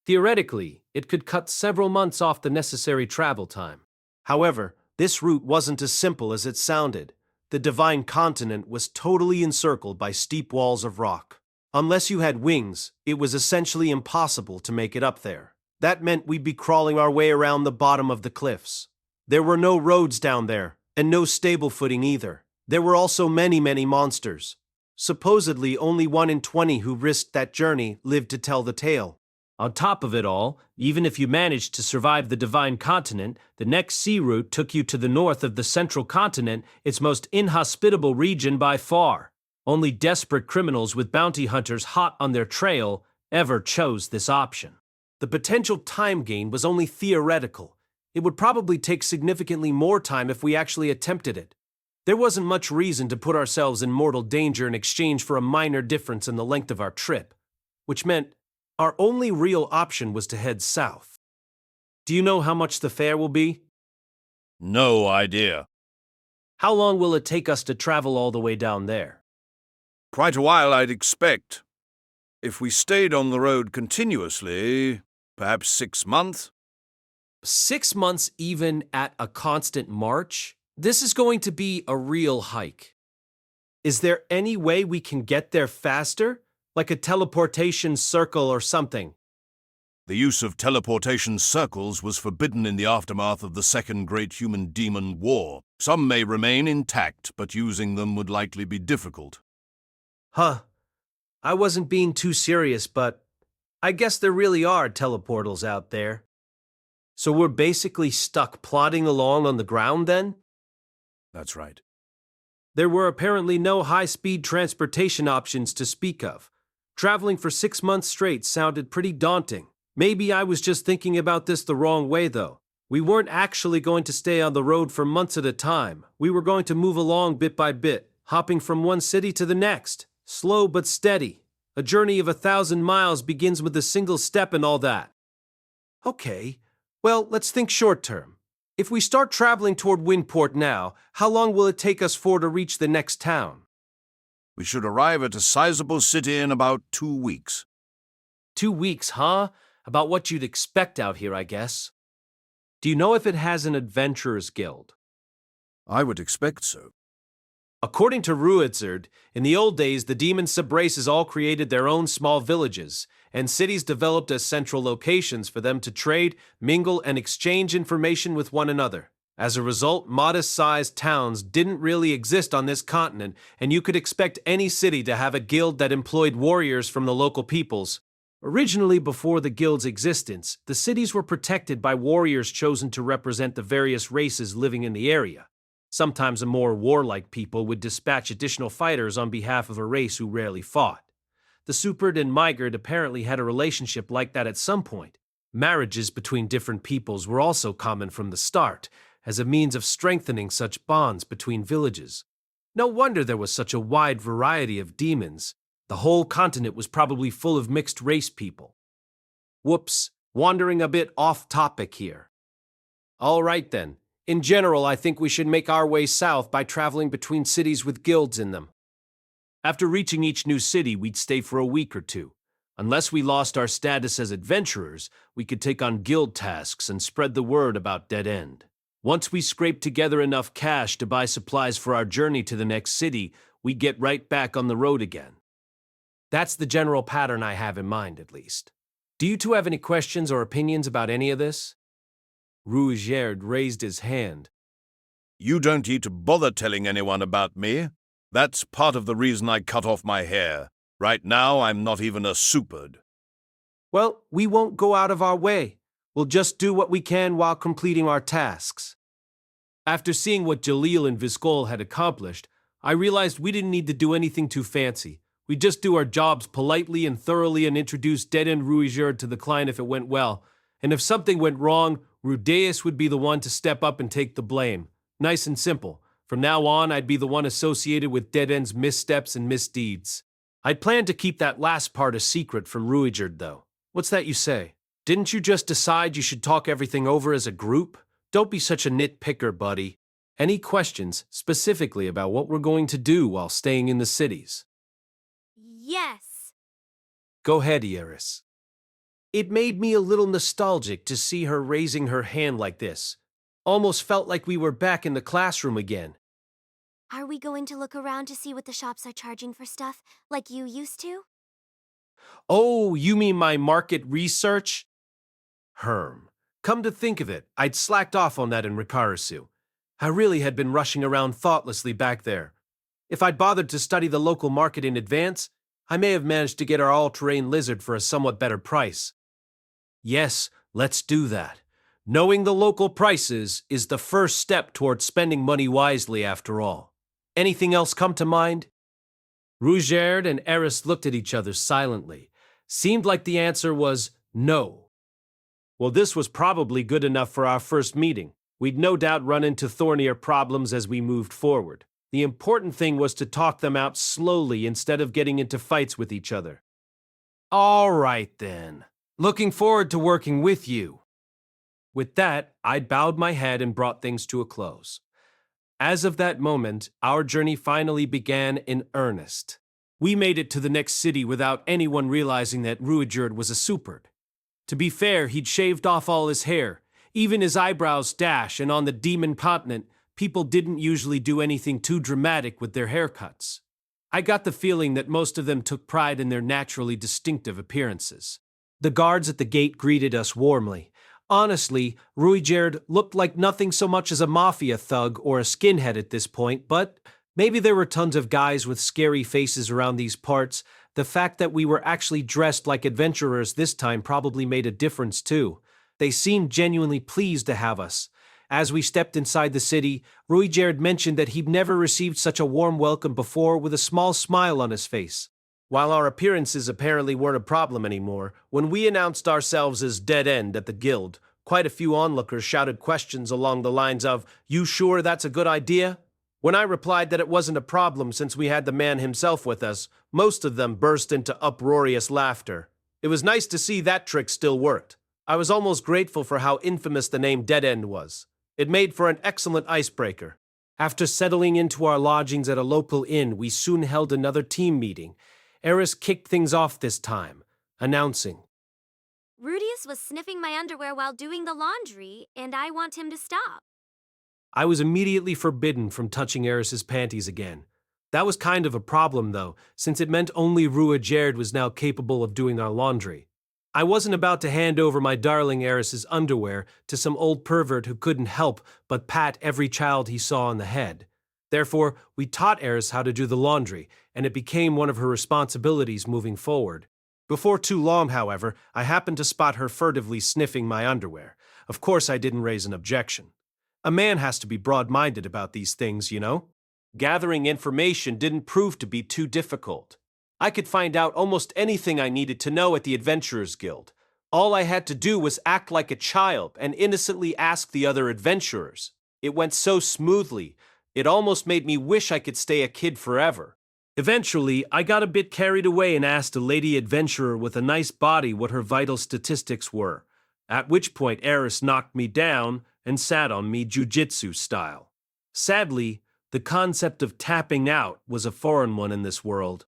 Theoretically, it could cut several months off the necessary travel time. However, this route wasn't as simple as it sounded. The divine continent was totally encircled by steep walls of rock. Unless you had wings, it was essentially impossible to make it up there. That meant we'd be crawling our way around the bottom of the cliffs. There were no roads down there, and no stable footing either. There were also many monsters. Supposedly, only 1 in 20 who risked that journey lived to tell the tale. On top of it all, even if you managed to survive the divine continent, the next sea route took you to the north of the central continent, its most inhospitable region by far. Only desperate criminals with bounty hunters hot on their trail ever chose this option. The potential time gain was only theoretical. It would probably take significantly more time if we actually attempted it. There wasn't much reason to put ourselves in mortal danger in exchange for a minor difference in the length of our trip, which meant our only real option was to head south. Do you know how much the fare will be? No idea. How long will it take us to travel all the way down there? Quite a while, I'd expect. If we stayed on the road continuously, perhaps 6 months. 6 months even at a constant march? This is going to be a real hike. Is there any way we can get there faster? Like a teleportation circle or something? The use of teleportation circles was forbidden in the aftermath of the Second Great Human-Demon War. Some may remain intact, but using them would likely be difficult. Huh. I wasn't being too serious, but I guess there really are teleportals out there. So we're basically stuck plodding along on the ground then? That's right. There were apparently no high-speed transportation options to speak of. Traveling for 6 months straight sounded pretty daunting. Maybe I was just thinking about this the wrong way, though. We weren't actually going to stay on the road for months at a time. We were going to move along bit by bit, hopping from one city to the next. Slow but steady. A journey of 1,000 miles begins with a single step and all that. Okay, well, let's think short term. If we start traveling toward Windport now, how long will it take us to reach the next town? We should arrive at a sizable city in about 2 weeks. 2 weeks, huh? About what you'd expect out here, I guess. Do you know if it has an adventurers guild? I would expect so. According to Ruijerd, in the old days, the demon subraces all created their own small villages, and cities developed as central locations for them to trade, mingle, and exchange information with one another. As a result, modest-sized towns didn't really exist on this continent, and you could expect any city to have a guild that employed warriors from the local peoples. Originally, before the guild's existence, the cities were protected by warriors chosen to represent the various races living in the area. Sometimes a more warlike people would dispatch additional fighters on behalf of a race who rarely fought. The Superd and Ruijerd apparently had a relationship like that at some point. Marriages between different peoples were also common from the start, as a means of strengthening such bonds between villages. No wonder there was such a wide variety of demons. The whole continent was probably full of mixed-race people. Whoops, wandering a bit off topic here. All right then. In general, I think we should make our way south by traveling between cities with guilds in them. After reaching each new city, we'd stay for a week or two. Unless we lost our status as adventurers, we could take on guild tasks and spread the word about Dead End. Once we scraped together enough cash to buy supplies for our journey to the next city, we'd get right back on the road again. That's the general pattern I have in mind, at least. Do you two have any questions or opinions about any of this? Ruijerd raised his hand. You don't need to bother telling anyone about me. That's part of the reason I cut off my hair. Right now, I'm not even a Superd. Well, we won't go out of our way. We'll just do what we can while completing our tasks. After seeing what Jalil and Vizcol had accomplished, I realized we didn't need to do anything too fancy. We'd just do our jobs politely and thoroughly and introduce Dead End Ruijerd to the client if it went well. And if something went wrong, Rudeus would be the one to step up and take the blame. Nice and simple. From now on, I'd be the one associated with Dead End's missteps and misdeeds. I'd planned to keep that last part a secret from Ruijerd, though. What's that you say? Didn't you just decide you should talk everything over as a group? Don't be such a nitpicker, buddy. Any questions specifically about what we're going to do while staying in the cities? Yes. Go ahead, Eris. It made me a little nostalgic to see her raising her hand like this. Almost felt like we were back in the classroom again. Are we going to look around to see what the shops are charging for stuff, like you used to? Oh, you mean my market research? Come to think of it, I'd slacked off on that in Ricirasu. I really had been rushing around thoughtlessly back there. If I'd bothered to study the local market in advance, I may have managed to get our all-terrain lizard for a somewhat better price. Yes, let's do that. Knowing the local prices is the first step towards spending money wisely after all. Anything else come to mind? Ruijerd and Eris looked at each other silently. Seemed like the answer was no. Well, this was probably good enough for our first meeting. We'd no doubt run into thornier problems as we moved forward. The important thing was to talk them out slowly instead of getting into fights with each other. All right, then. Looking forward to working with you. With that, I bowed my head and brought things to a close. As of that moment, our journey finally began in earnest. We made it to the next city without anyone realizing that Ruijerd was a Superd. To be fair, he'd shaved off all his hair, even his eyebrows dash, and on the demon continent, people didn't usually do anything too dramatic with their haircuts. I got the feeling that most of them took pride in their naturally distinctive appearances. The guards at the gate greeted us warmly. Honestly, Ruijerd looked like nothing so much as a mafia thug or a skinhead at this point, but maybe there were tons of guys with scary faces around these parts The fact that we were actually dressed like adventurers this time probably made a difference too. They seemed genuinely pleased to have us. As we stepped inside the city, Ruijerd mentioned that he'd never received such a warm welcome before with a small smile on his face. While our appearances apparently weren't a problem anymore, when we announced ourselves as Dead End at the guild, quite a few onlookers shouted questions along the lines of, "You sure that's a good idea?" When I replied that it wasn't a problem since we had the man himself with us, most of them burst into uproarious laughter. It was nice to see that trick still worked. I was almost grateful for how infamous the name Dead End was. It made for an excellent icebreaker. After settling into our lodgings at a local inn, we soon held another team meeting. Eris kicked things off this time, announcing, Rudeus was sniffing my underwear while doing the laundry, and I want him to stop. I was immediately forbidden from touching Eris's panties again. That was kind of a problem, though, since it meant only Ruijerd was now capable of doing our laundry. I wasn't about to hand over my darling Eris's underwear to some old pervert who couldn't help but pat every child he saw on the head. Therefore, we taught Eris how to do the laundry, and it became one of her responsibilities moving forward. Before too long, however, I happened to spot her furtively sniffing my underwear. Of course, I didn't raise an objection. A man has to be broad-minded about these things, you know? Gathering information didn't prove to be too difficult. I could find out almost anything I needed to know at the Adventurers Guild. All I had to do was act like a child and innocently ask the other adventurers. It went so smoothly, it almost made me wish I could stay a kid forever. Eventually, I got a bit carried away and asked a lady adventurer with a nice body what her vital statistics were, at which point Eris knocked me down and sat on me jujitsu style. Sadly, the concept of tapping out was a foreign one in this world.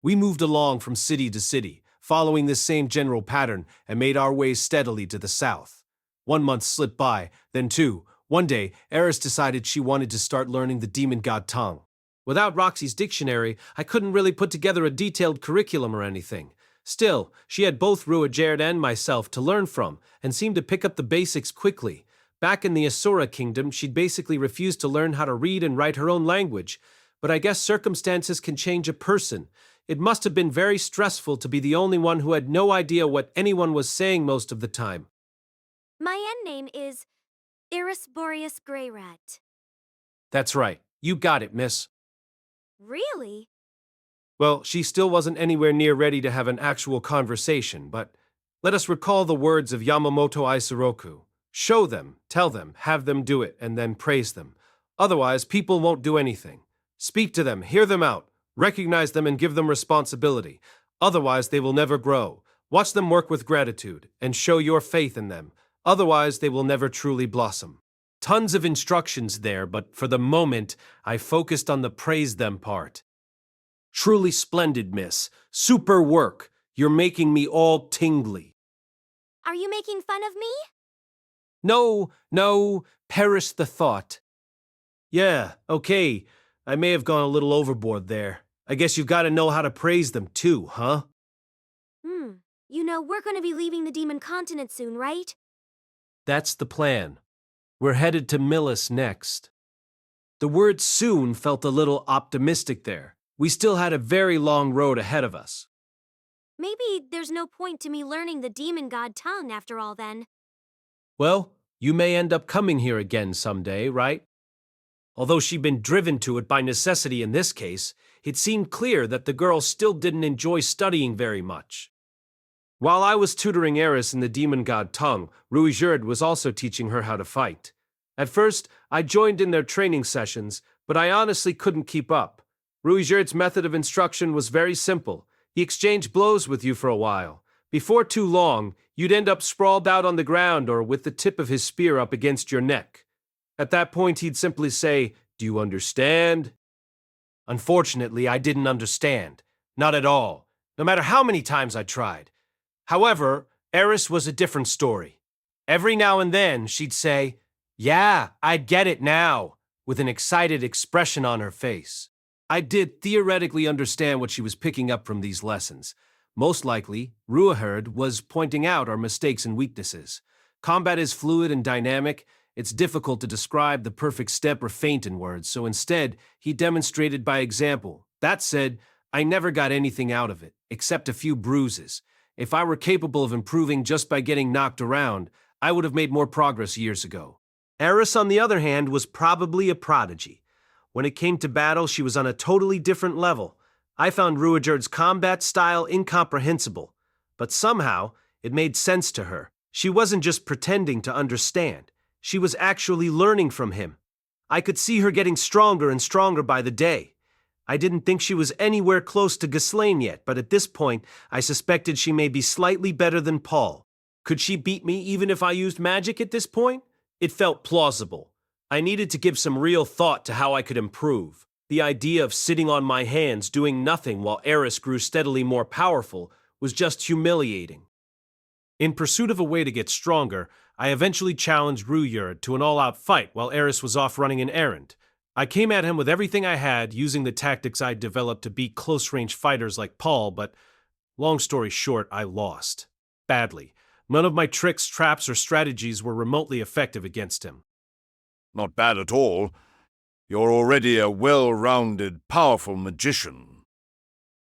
We moved along from city to city, following this same general pattern, and made our way steadily to the south. 1 month slipped by, then 2. One day, Eris decided she wanted to start learning the demon god tongue. Without Roxy's dictionary, I couldn't really put together a detailed curriculum or anything. Still, she had both Ruijerd and myself to learn from, and seemed to pick up the basics quickly. Back in the Asura kingdom, she'd basically refused to learn how to read and write her own language. But I guess circumstances can change a person. It must have been very stressful to be the only one who had no idea what anyone was saying most of the time. My end name is Eris Boreas Greyrat. That's right. You got it, miss. Really? Well, she still wasn't anywhere near ready to have an actual conversation, but let us recall the words of Yamamoto Isoroku. Show them, tell them, have them do it, and then praise them. Otherwise, people won't do anything. Speak to them, hear them out, recognize them and give them responsibility. Otherwise, they will never grow. Watch them work with gratitude, and show your faith in them. Otherwise, they will never truly blossom. Tons of instructions there, but for the moment, I focused on the praise them part. Truly splendid, miss. Super work. You're making me all tingly. Are you making fun of me? No, perish the thought. Yeah, okay. I may have gone a little overboard there. I guess you've got to know how to praise them too, huh? You know, we're going to be leaving the Demon Continent soon, right? That's the plan. We're headed to Millis next. The word soon felt a little optimistic there. We still had a very long road ahead of us. Maybe there's no point to me learning the demon god tongue after all then. Well, you may end up coming here again someday, right? Although she'd been driven to it by necessity in this case, it seemed clear that the girl still didn't enjoy studying very much. While I was tutoring Eris in the demon god tongue, Ruijerd was also teaching her how to fight. At first, I joined in their training sessions, but I honestly couldn't keep up. Ruijerd's method of instruction was very simple. He exchanged blows with you for a while. Before too long, you'd end up sprawled out on the ground or with the tip of his spear up against your neck. At that point, he'd simply say, "Do you understand?" Unfortunately, I didn't understand. Not at all, no matter how many times I tried. However, Eris was a different story. Every now and then, she'd say, "Yeah, I get it now," with an excited expression on her face. I did theoretically understand what she was picking up from these lessons. Most likely, Ruijerd was pointing out our mistakes and weaknesses. Combat is fluid and dynamic. It's difficult to describe the perfect step or feint in words, so instead, he demonstrated by example. That said, I never got anything out of it, except a few bruises. If I were capable of improving just by getting knocked around, I would have made more progress years ago. Eris, on the other hand, was probably a prodigy. When it came to battle, she was on a totally different level. I found Ruijerd's combat style incomprehensible, but somehow it made sense to her. She wasn't just pretending to understand. She was actually learning from him. I could see her getting stronger and stronger by the day. I didn't think she was anywhere close to Ghislaine yet, but at this point, I suspected she may be slightly better than Paul. Could she beat me even if I used magic at this point? It felt plausible. I needed to give some real thought to how I could improve. The idea of sitting on my hands doing nothing while Eris grew steadily more powerful was just humiliating. In pursuit of a way to get stronger, I eventually challenged Ruijerd to an all-out fight while Eris was off running an errand. I came at him with everything I had, using the tactics I'd developed to beat close-range fighters like Paul, but long story short, I lost. Badly. None of my tricks, traps, or strategies were remotely effective against him. Not bad at all. You're already a well-rounded, powerful magician.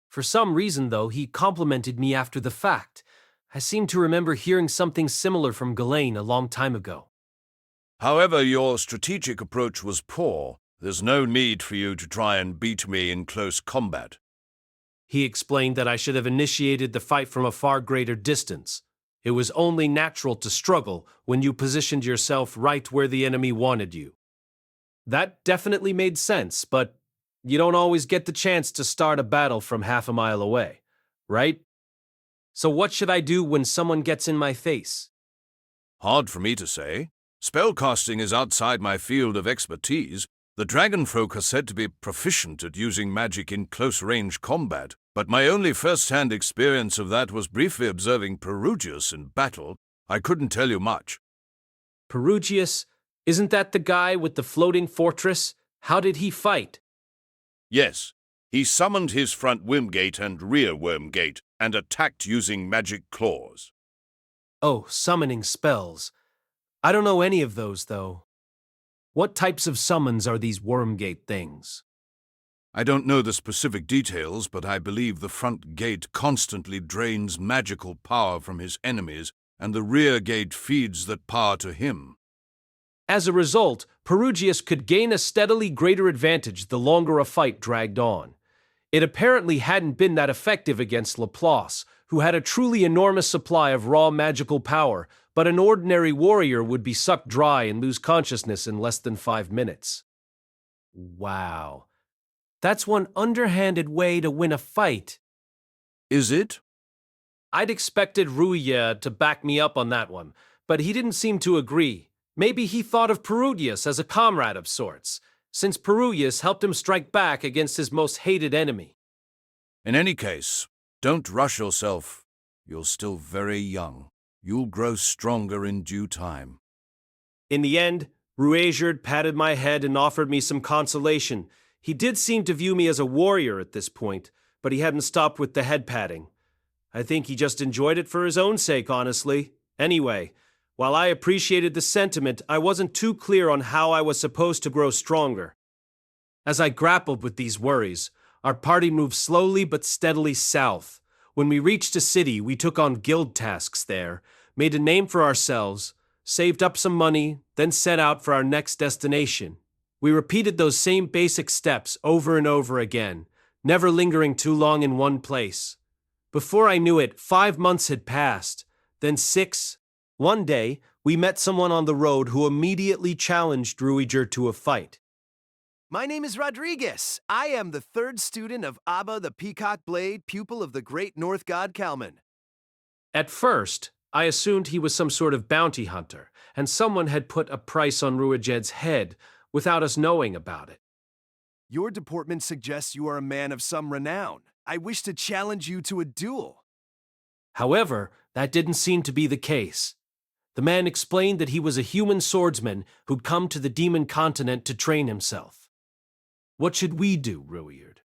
For some reason, though, he complimented me after the fact. I seem to remember hearing something similar from Ghislaine a long time ago. However, your strategic approach was poor. There's no need for you to try and beat me in close combat. He explained that I should have initiated the fight from a far greater distance. It was only natural to struggle when you positioned yourself right where the enemy wanted you. That definitely made sense, but you don't always get the chance to start a battle from half a mile away, right? So what should I do when someone gets in my face? Hard for me to say. Spellcasting is outside my field of expertise. The dragonfolk are said to be proficient at using magic in close-range combat, but my only first-hand experience of that was briefly observing Rudeus in battle. I couldn't tell you much. Rudeus? Isn't that the guy with the floating fortress? How did he fight? Yes. He summoned his front Wyrmgate and rear Wyrmgate, and attacked using magic claws. Oh, summoning spells. I don't know any of those, though. What types of summons are these Wyrmgate things? I don't know the specific details, but I believe the front gate constantly drains magical power from his enemies, and the rear gate feeds that power to him. As a result, Rudeus could gain a steadily greater advantage the longer a fight dragged on. It apparently hadn't been that effective against Laplace, who had a truly enormous supply of raw magical power, but an ordinary warrior would be sucked dry and lose consciousness in less than 5 minutes. Wow. That's one underhanded way to win a fight. Is it? I'd expected Ruijerd to back me up on that one, but he didn't seem to agree. Maybe he thought of Rudeus as a comrade of sorts, since Rudeus helped him strike back against his most hated enemy. In any case, don't rush yourself. You're still very young. You'll grow stronger in due time. In the end, Ruijerd patted my head and offered me some consolation. He did seem to view me as a warrior at this point, but he hadn't stopped with the head patting. I think he just enjoyed it for his own sake, honestly. Anyway, while I appreciated the sentiment, I wasn't too clear on how I was supposed to grow stronger. As I grappled with these worries, our party moved slowly but steadily south. When we reached a city, we took on guild tasks there, made a name for ourselves, saved up some money, then set out for our next destination. We repeated those same basic steps over and over again, never lingering too long in one place. Before I knew it, 5 months had passed, then 6. One day, we met someone on the road who immediately challenged Ruijerd to a fight. My name is Rodriguez. I am the 3rd student of Abba the Peacock Blade, pupil of the great North god Kalman. At first, I assumed he was some sort of bounty hunter, and someone had put a price on Ruijerd's head without us knowing about it. Your deportment suggests you are a man of some renown. I wish to challenge you to a duel. However, that didn't seem to be the case. The man explained that he was a human swordsman who'd come to the demon continent to train himself. What should we do, Ruijerd?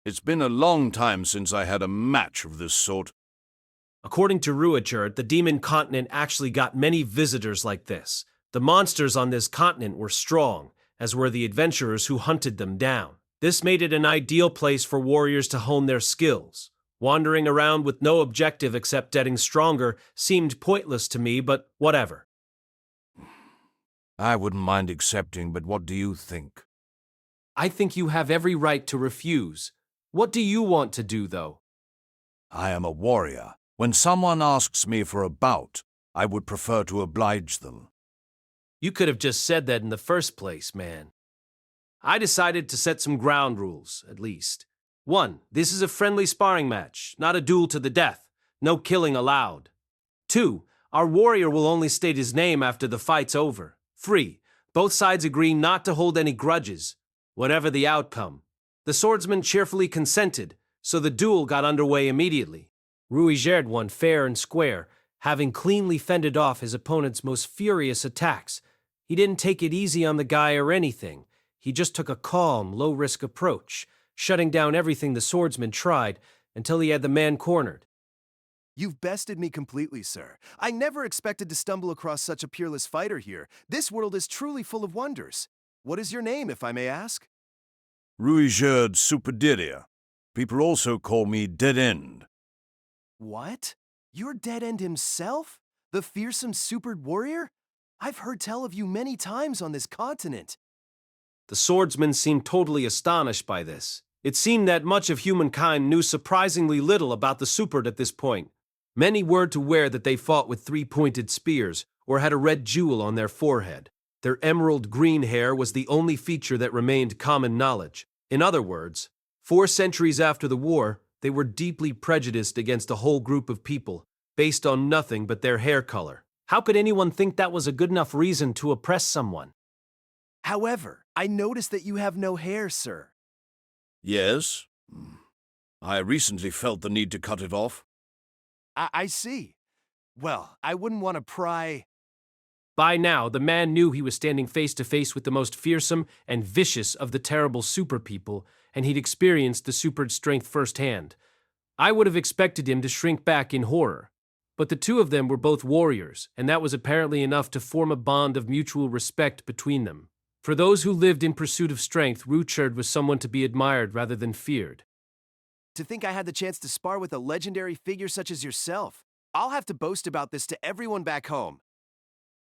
It's been a long time since I had a match of this sort. According to Ruijerd, the demon continent actually got many visitors like this. The monsters on this continent were strong, as were the adventurers who hunted them down. This made it an ideal place for warriors to hone their skills. Wandering around with no objective except getting stronger seemed pointless to me, but whatever. I wouldn't mind accepting, but what do you think? I think you have every right to refuse. What do you want to do, though? I am a warrior. When someone asks me for a bout, I would prefer to oblige them. You could have just said that in the first place, man. I decided to set some ground rules, at least. 1. This is a friendly sparring match, not a duel to the death. No killing allowed. 2. Our warrior will only state his name after the fight's over. 3. Both sides agree not to hold any grudges, whatever the outcome. The swordsman cheerfully consented, so the duel got underway immediately. Ruijerd won fair and square, having cleanly fended off his opponent's most furious attacks. He didn't take it easy on the guy or anything. He just took a calm, low-risk approach, shutting down everything the swordsman tried until he had the man cornered. You've bested me completely, sir. I never expected to stumble across such a peerless fighter here. This world is truly full of wonders. What is your name, if I may ask? Ruijerd Superdia. People also call me Dead End. What? You're Dead End himself? The fearsome supered warrior? I've heard tell of you many times on this continent. The swordsman seemed totally astonished by this. It seemed that much of humankind knew surprisingly little about the Supered at this point. Many were to wear that they fought with 3-pointed spears or had a red jewel on their forehead. Their emerald green hair was the only feature that remained common knowledge. In other words, 4 centuries after the war, they were deeply prejudiced against a whole group of people, based on nothing but their hair color. How could anyone think that was a good enough reason to oppress someone? However, I noticed that you have no hair, sir. Yes. I recently felt the need to cut it off. I see. Well, I wouldn't want to pry. By now, the man knew he was standing face to face with the most fearsome and vicious of the terrible super people, and he'd experienced the supered strength firsthand. I would have expected him to shrink back in horror. But the two of them were both warriors, and that was apparently enough to form a bond of mutual respect between them. For those who lived in pursuit of strength, Ruijerd was someone to be admired rather than feared. To think I had the chance to spar with a legendary figure such as yourself. I'll have to boast about this to everyone back home.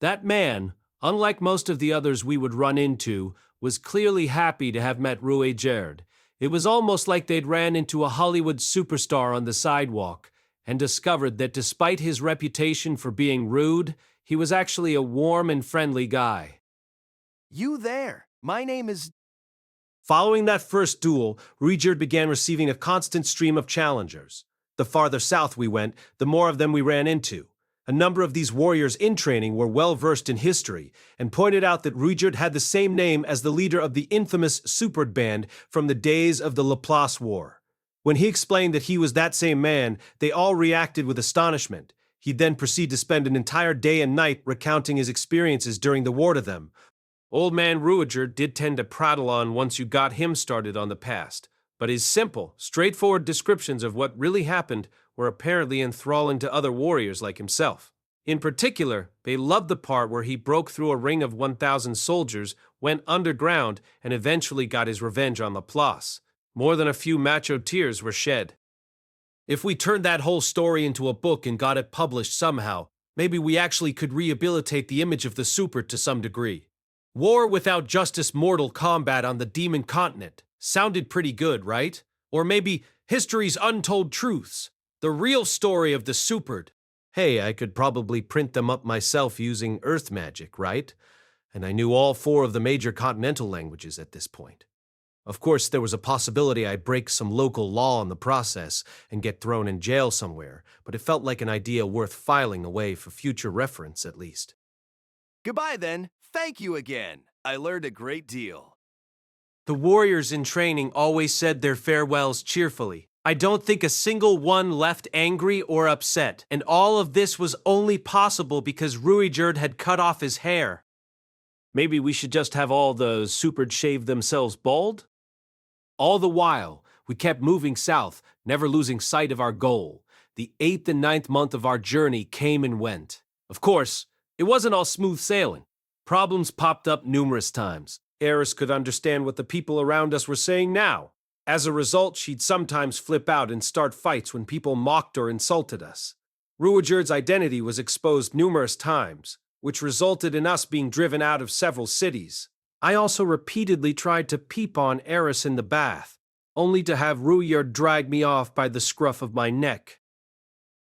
That man, unlike most of the others we would run into, was clearly happy to have met Ruijerd. It was almost like they'd ran into a Hollywood superstar on the sidewalk and discovered that despite his reputation for being rude, he was actually a warm and friendly guy. You there. My name is... Following that first duel, Ruijerd began receiving a constant stream of challengers. The farther south we went, the more of them we ran into. A number of these warriors in training were well versed in history and pointed out that Ruijerd had the same name as the leader of the infamous Supered band from the days of the Laplace War. When he explained that he was that same man, they all reacted with astonishment. He'd then proceed to spend an entire day and night recounting his experiences during the war to them. Old man Ruijerd did tend to prattle on once you got him started on the past, but his simple, straightforward descriptions of what really happened were apparently enthralling to other warriors like himself. In particular, they loved the part where he broke through a ring of 1,000 soldiers, went underground, and eventually got his revenge on Laplace. More than a few macho tears were shed. If we turned that whole story into a book and got it published somehow, maybe we actually could rehabilitate the image of the Supered to some degree. War without justice, mortal combat on the demon continent. Sounded pretty good, right? Or maybe history's untold truths. The real story of the Supered. Hey, I could probably print them up myself using earth magic, right? And I knew all 4 of the major continental languages at this point. Of course, there was a possibility I'd break some local law in the process and get thrown in jail somewhere, but it felt like an idea worth filing away for future reference, at least. Goodbye, then. Thank you again. I learned a great deal. The warriors in training always said their farewells cheerfully. I don't think a single one left angry or upset, and all of this was only possible because Ruijerd had cut off his hair. Maybe we should just have all the Supered shave themselves bald? All the while, we kept moving south, never losing sight of our goal. The 8th and 9th month of our journey came and went. Of course, it wasn't all smooth sailing. Problems popped up numerous times. Eris could understand what the people around us were saying now. As a result, she'd sometimes flip out and start fights when people mocked or insulted us. Ruijerd's identity was exposed numerous times, which resulted in us being driven out of several cities. I also repeatedly tried to peep on Eris in the bath, only to have Ruijerd drag me off by the scruff of my neck.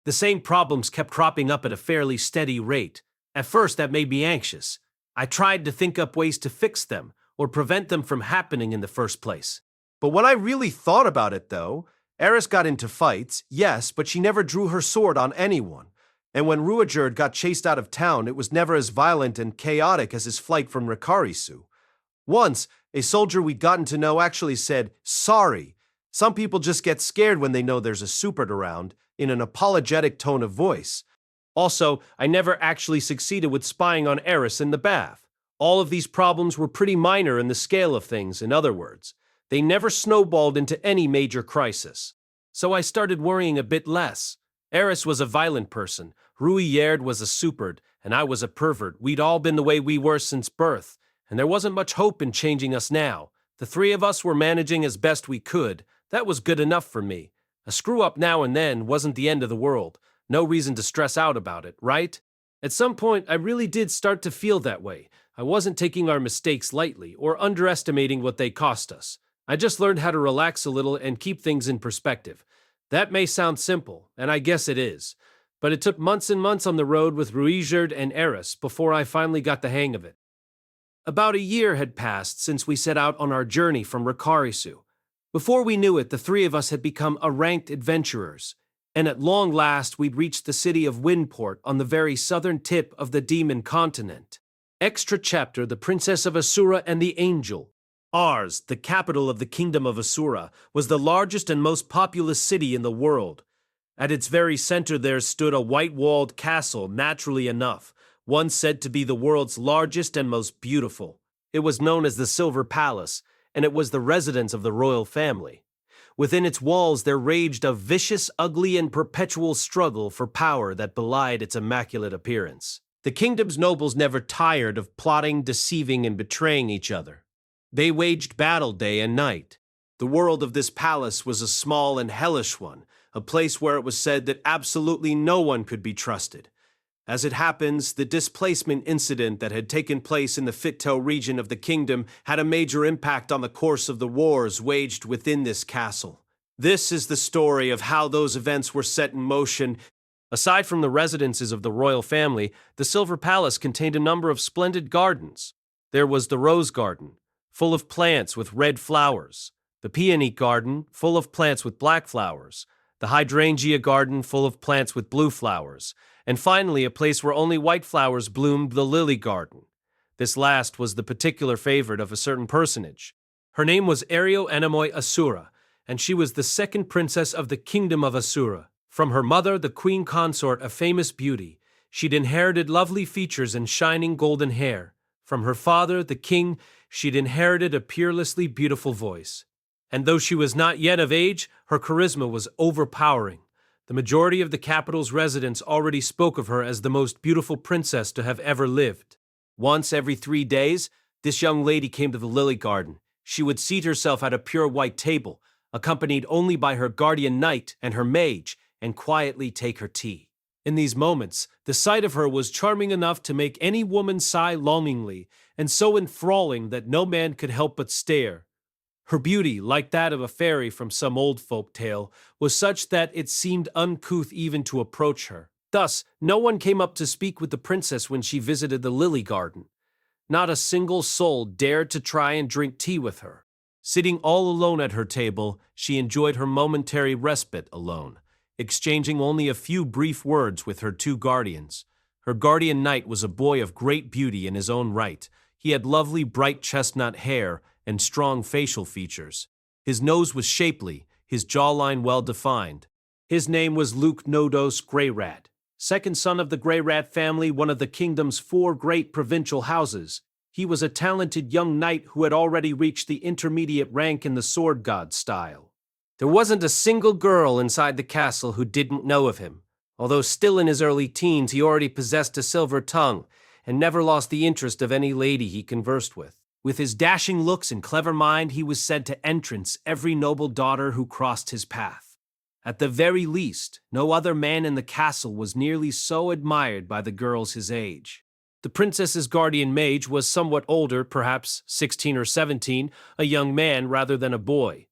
The same problems kept cropping up at a fairly steady rate. At first, that made me anxious. I tried to think up ways to fix them, or prevent them from happening in the first place. But when I really thought about it, though, Eris got into fights, yes, but she never drew her sword on anyone. And when Ruijerd got chased out of town, it was never as violent and chaotic as his flight from Ricirasu. Once, a soldier we'd gotten to know actually said, "Sorry." Some people just get scared when they know there's a Superd around, in an apologetic tone of voice. Also, I never actually succeeded with spying on Eris in the bath. All of these problems were pretty minor in the scale of things, in other words. They never snowballed into any major crisis. So I started worrying a bit less. Eris was a violent person, Ruijerd was a Superd, and I was a pervert. We'd all been the way we were since birth, and there wasn't much hope in changing us now. The three of us were managing as best we could. That was good enough for me. A screw-up now and then wasn't the end of the world. No reason to stress out about it, right? At some point, I really did start to feel that way. I wasn't taking our mistakes lightly or underestimating what they cost us. I just learned how to relax a little and keep things in perspective. That may sound simple, and I guess it is, but it took months and months on the road with Ruijerd and Eris before I finally got the hang of it. About a year had passed since we set out on our journey from Ricirasu. Before we knew it, the three of us had become ranked adventurers, and at long last we'd reached the city of Windport on the very southern tip of the demon continent. Extra chapter: The Princess of Asura and the Angel. Ars, the capital of the kingdom of Asura, was the largest and most populous city in the world. At its very center there stood a white-walled castle, naturally enough, one said to be the world's largest and most beautiful. It was known as the Silver Palace, and it was the residence of the royal family. Within its walls there raged a vicious, ugly, and perpetual struggle for power that belied its immaculate appearance. The kingdom's nobles never tired of plotting, deceiving, and betraying each other. They waged battle day and night. The world of this palace was a small and hellish one, a place where it was said that absolutely no one could be trusted. As it happens, the displacement incident that had taken place in the Fittel region of the kingdom had a major impact on the course of the wars waged within this castle. This is the story of how those events were set in motion. Aside from the residences of the royal family, the Silver Palace contained a number of splendid gardens. There was the Rose Garden, full of plants with red flowers, the Peony Garden, full of plants with black flowers, the Hydrangea Garden, full of plants with blue flowers, and finally a place where only white flowers bloomed, the Lily Garden. This last was the particular favorite of a certain personage. Her name was Ariel Anemoi Asura, and she was the second princess of the kingdom of Asura. From her mother, the queen consort of famous beauty, she'd inherited lovely features and shining golden hair. From her father, the king, she'd inherited a peerlessly beautiful voice. And though she was not yet of age, her charisma was overpowering. The majority of the capital's residents already spoke of her as the most beautiful princess to have ever lived. Once every 3 days, this young lady came to the Lily Garden. She would seat herself at a pure white table, accompanied only by her guardian knight and her mage, and quietly take her tea. In these moments, the sight of her was charming enough to make any woman sigh longingly, and so enthralling that no man could help but stare. Her beauty, like that of a fairy from some old folk tale, was such that it seemed uncouth even to approach her. Thus, no one came up to speak with the princess when she visited the Lily Garden. Not a single soul dared to try and drink tea with her. Sitting all alone at her table, she enjoyed her momentary respite alone, exchanging only a few brief words with her two guardians. Her guardian knight was a boy of great beauty in his own right. He had lovely bright chestnut hair and strong facial features. His nose was shapely, his jawline well-defined. His name was Luke Nodos Greyrat, second son of the Greyrat family, one of the kingdom's 4 great provincial houses. He was a talented young knight who had already reached the intermediate rank in the sword god style. There wasn't a single girl inside the castle who didn't know of him. Although still in his early teens, he already possessed a silver tongue and never lost the interest of any lady he conversed with. With his dashing looks and clever mind, he was said to entrance every noble daughter who crossed his path. At the very least, no other man in the castle was nearly so admired by the girls his age. The princess's guardian mage was somewhat older, perhaps 16 or 17, a young man rather than a boy.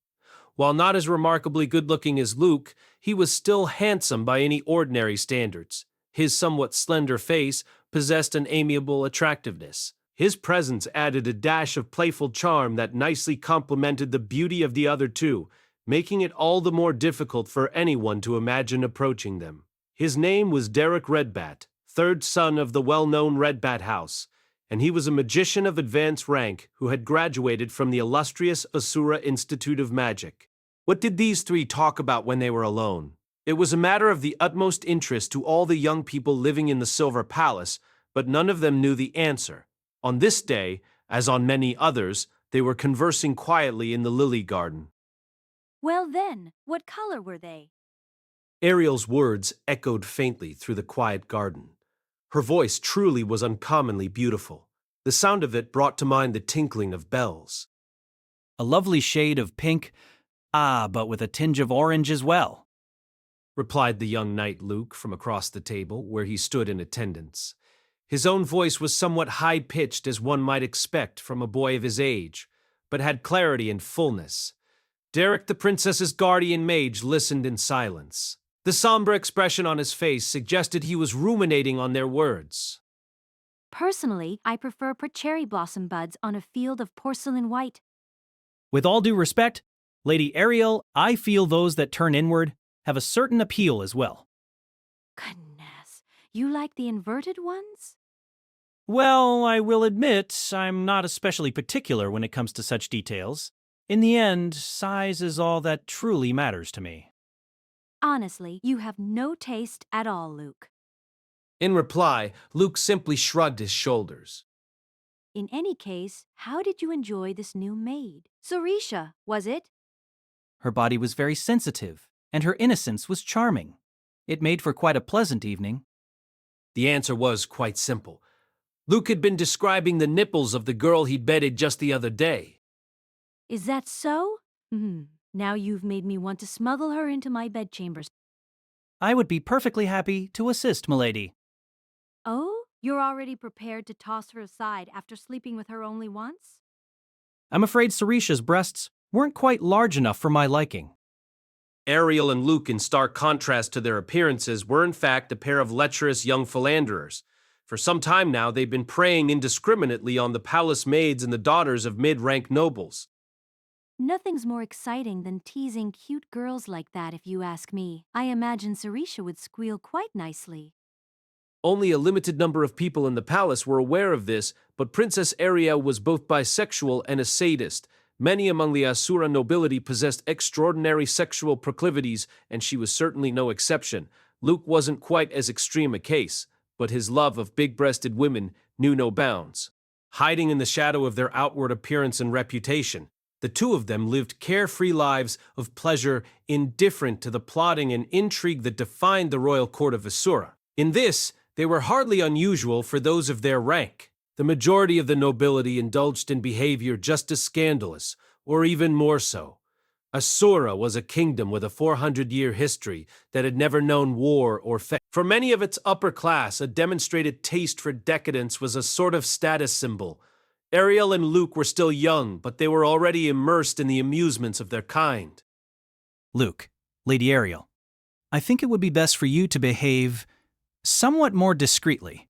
While not as remarkably good-looking as Luke, he was still handsome by any ordinary standards. His somewhat slender face possessed an amiable attractiveness. His presence added a dash of playful charm that nicely complemented the beauty of the other two, making it all the more difficult for anyone to imagine approaching them. His name was Derek Redbat, third son of the well-known Redbat house, and he was a magician of advanced rank who had graduated from the illustrious Asura Institute of Magic. What did these three talk about when they were alone? It was a matter of the utmost interest to all the young people living in the Silver Palace, but none of them knew the answer. On this day, as on many others, they were conversing quietly in the lily garden. Well then, what color were they? Ariel's words echoed faintly through the quiet garden. Her voice truly was uncommonly beautiful. The sound of it brought to mind the tinkling of bells. A lovely shade of pink, but with a tinge of orange as well, replied the young knight Luke from across the table where he stood in attendance. His own voice was somewhat high-pitched as one might expect from a boy of his age, but had clarity and fullness. Derek, the princess's guardian mage, listened in silence. The somber expression on his face suggested he was ruminating on their words. Personally, I prefer cherry blossom buds on a field of porcelain white. With all due respect, Lady Ariel, I feel those that turn inward have a certain appeal as well. Goodness, you like the inverted ones? Well, I will admit I'm not especially particular when it comes to such details. In the end, size is all that truly matters to me. Honestly, you have no taste at all, Luke. In reply, Luke simply shrugged his shoulders. In any case, how did you enjoy this new maid? Sarisha, was it? Her body was very sensitive, and her innocence was charming. It made for quite a pleasant evening. The answer was quite simple. Luke had been describing the nipples of the girl he'd bedded just the other day. Is that so? Now you've made me want to smuggle her into my bedchambers. I would be perfectly happy to assist, milady. Oh? You're already prepared to toss her aside after sleeping with her only once? I'm afraid Sarisha's breasts weren't quite large enough for my liking. Ariel and Luke, in stark contrast to their appearances, were in fact a pair of lecherous young philanderers. For some time now, they've been preying indiscriminately on the palace maids and the daughters of mid-rank nobles. Nothing's more exciting than teasing cute girls like that, if you ask me. I imagine Sarisha would squeal quite nicely. Only a limited number of people in the palace were aware of this, but Princess Ariel was both bisexual and a sadist. Many among the Asura nobility possessed extraordinary sexual proclivities, and she was certainly no exception. Luke wasn't quite as extreme a case, but his love of big-breasted women knew no bounds. Hiding in the shadow of their outward appearance and reputation, the two of them lived carefree lives of pleasure, indifferent to the plotting and intrigue that defined the royal court of Asura. In this, they were hardly unusual for those of their rank. The majority of the nobility indulged in behavior just as scandalous, or even more so. Asura was a kingdom with a 400-year history that had never known war or For many of its upper class, a demonstrated taste for decadence was a sort of status symbol. Ariel and Luke were still young, but they were already immersed in the amusements of their kind. Luke, Lady Ariel, I think it would be best for you to behave somewhat more discreetly.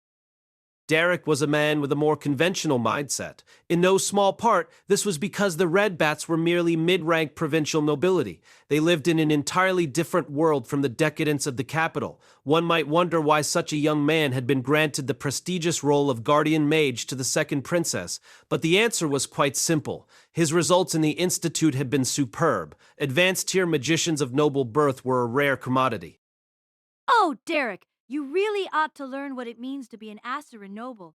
Derek was a man with a more conventional mindset. In no small part, this was because the Redbats were merely mid-rank provincial nobility. They lived in an entirely different world from the decadence of the capital. One might wonder why such a young man had been granted the prestigious role of guardian mage to the second princess, but the answer was quite simple. His results in the Institute had been superb. Advanced-tier magicians of noble birth were a rare commodity. Oh, Derek! You really ought to learn what it means to be an Asura noble.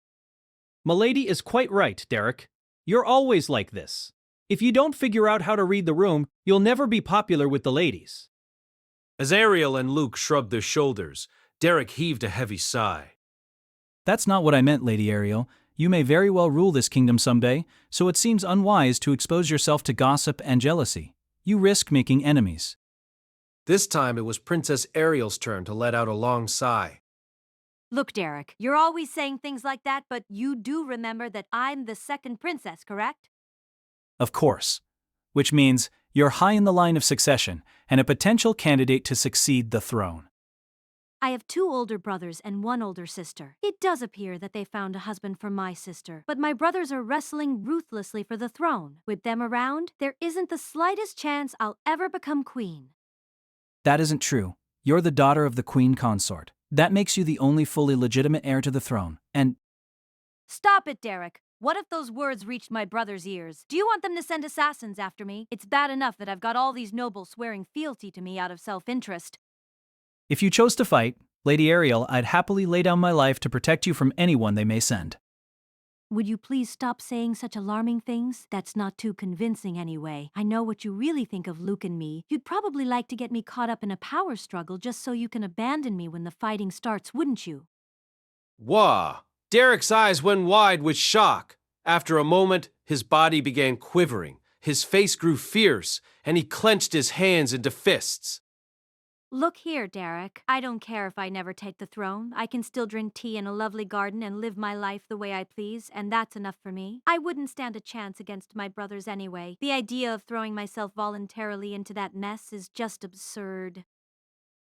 Milady is quite right, Derek. You're always like this. If you don't figure out how to read the room, you'll never be popular with the ladies. As Ariel and Luke shrugged their shoulders, Derek heaved a heavy sigh. That's not what I meant, Lady Ariel. You may very well rule this kingdom someday, so it seems unwise to expose yourself to gossip and jealousy. You risk making enemies. This time it was Princess Ariel's turn to let out a long sigh. Look, Derek, you're always saying things like that, but you do remember that I'm the second princess, correct? Of course. Which means you're high in the line of succession and a potential candidate to succeed the throne. I have 2 older brothers and 1 older sister. It does appear that they found a husband for my sister, but my brothers are wrestling ruthlessly for the throne. With them around, there isn't the slightest chance I'll ever become queen. That isn't true. You're the daughter of the queen consort. That makes you the only fully legitimate heir to the throne, and… Stop it, Derek. What if those words reached my brother's ears? Do you want them to send assassins after me? It's bad enough that I've got all these nobles swearing fealty to me out of self-interest. If you chose to fight, Lady Ariel, I'd happily lay down my life to protect you from anyone they may send. Would you please stop saying such alarming things? That's not too convincing anyway. I know what you really think of Luke and me. You'd probably like to get me caught up in a power struggle just so you can abandon me when the fighting starts, wouldn't you? Wah! Derek's eyes went wide with shock. After a moment, his body began quivering, his face grew fierce, and he clenched his hands into fists. Look here, Derek. I don't care if I never take the throne. I can still drink tea in a lovely garden and live my life the way I please, and that's enough for me. I wouldn't stand a chance against my brothers anyway. The idea of throwing myself voluntarily into that mess is just absurd.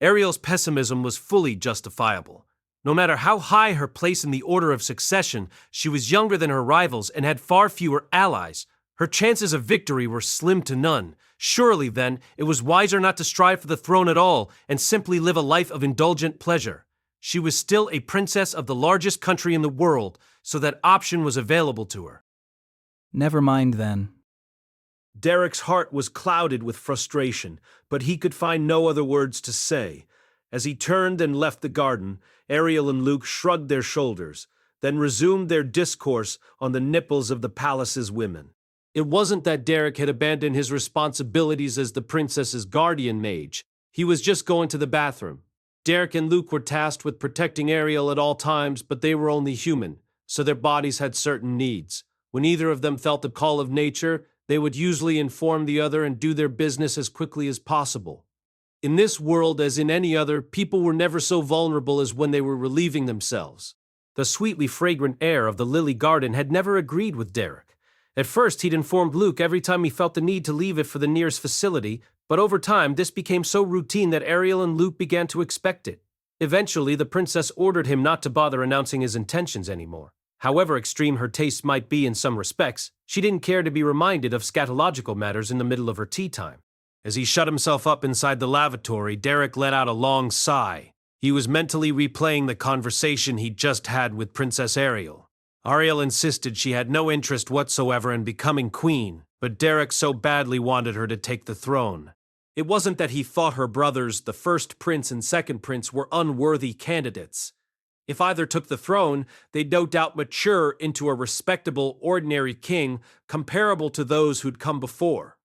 Ariel's pessimism was fully justifiable. No matter how high her place in the order of succession, she was younger than her rivals and had far fewer allies. Her chances of victory were slim to none. Surely, then, it was wiser not to strive for the throne at all and simply live a life of indulgent pleasure. She was still a princess of the largest country in the world, so that option was available to her. Never mind, then. Derek's heart was clouded with frustration, but he could find no other words to say. As he turned and left the garden, Ariel and Luke shrugged their shoulders, then resumed their discourse on the nipples of the palace's women. It wasn't that Derek had abandoned his responsibilities as the princess's guardian mage. He was just going to the bathroom. Derek and Luke were tasked with protecting Ariel at all times, but they were only human, so their bodies had certain needs. When either of them felt the call of nature, they would usually inform the other and do their business as quickly as possible. In this world, as in any other, people were never so vulnerable as when they were relieving themselves. The sweetly fragrant air of the lily garden had never agreed with Derek. At first, he'd informed Luke every time he felt the need to leave it for the nearest facility, but over time, this became so routine that Ariel and Luke began to expect it. Eventually, the princess ordered him not to bother announcing his intentions anymore. However extreme her tastes might be in some respects, she didn't care to be reminded of scatological matters in the middle of her tea time. As he shut himself up inside the lavatory, Derek let out a long sigh. He was mentally replaying the conversation he'd just had with Princess Ariel. Ariel insisted she had no interest whatsoever in becoming queen, but Derek so badly wanted her to take the throne. It wasn't that he thought her brothers, the first prince and second prince, were unworthy candidates. If either took the throne, they'd no doubt mature into a respectable, ordinary king comparable to those who'd come before.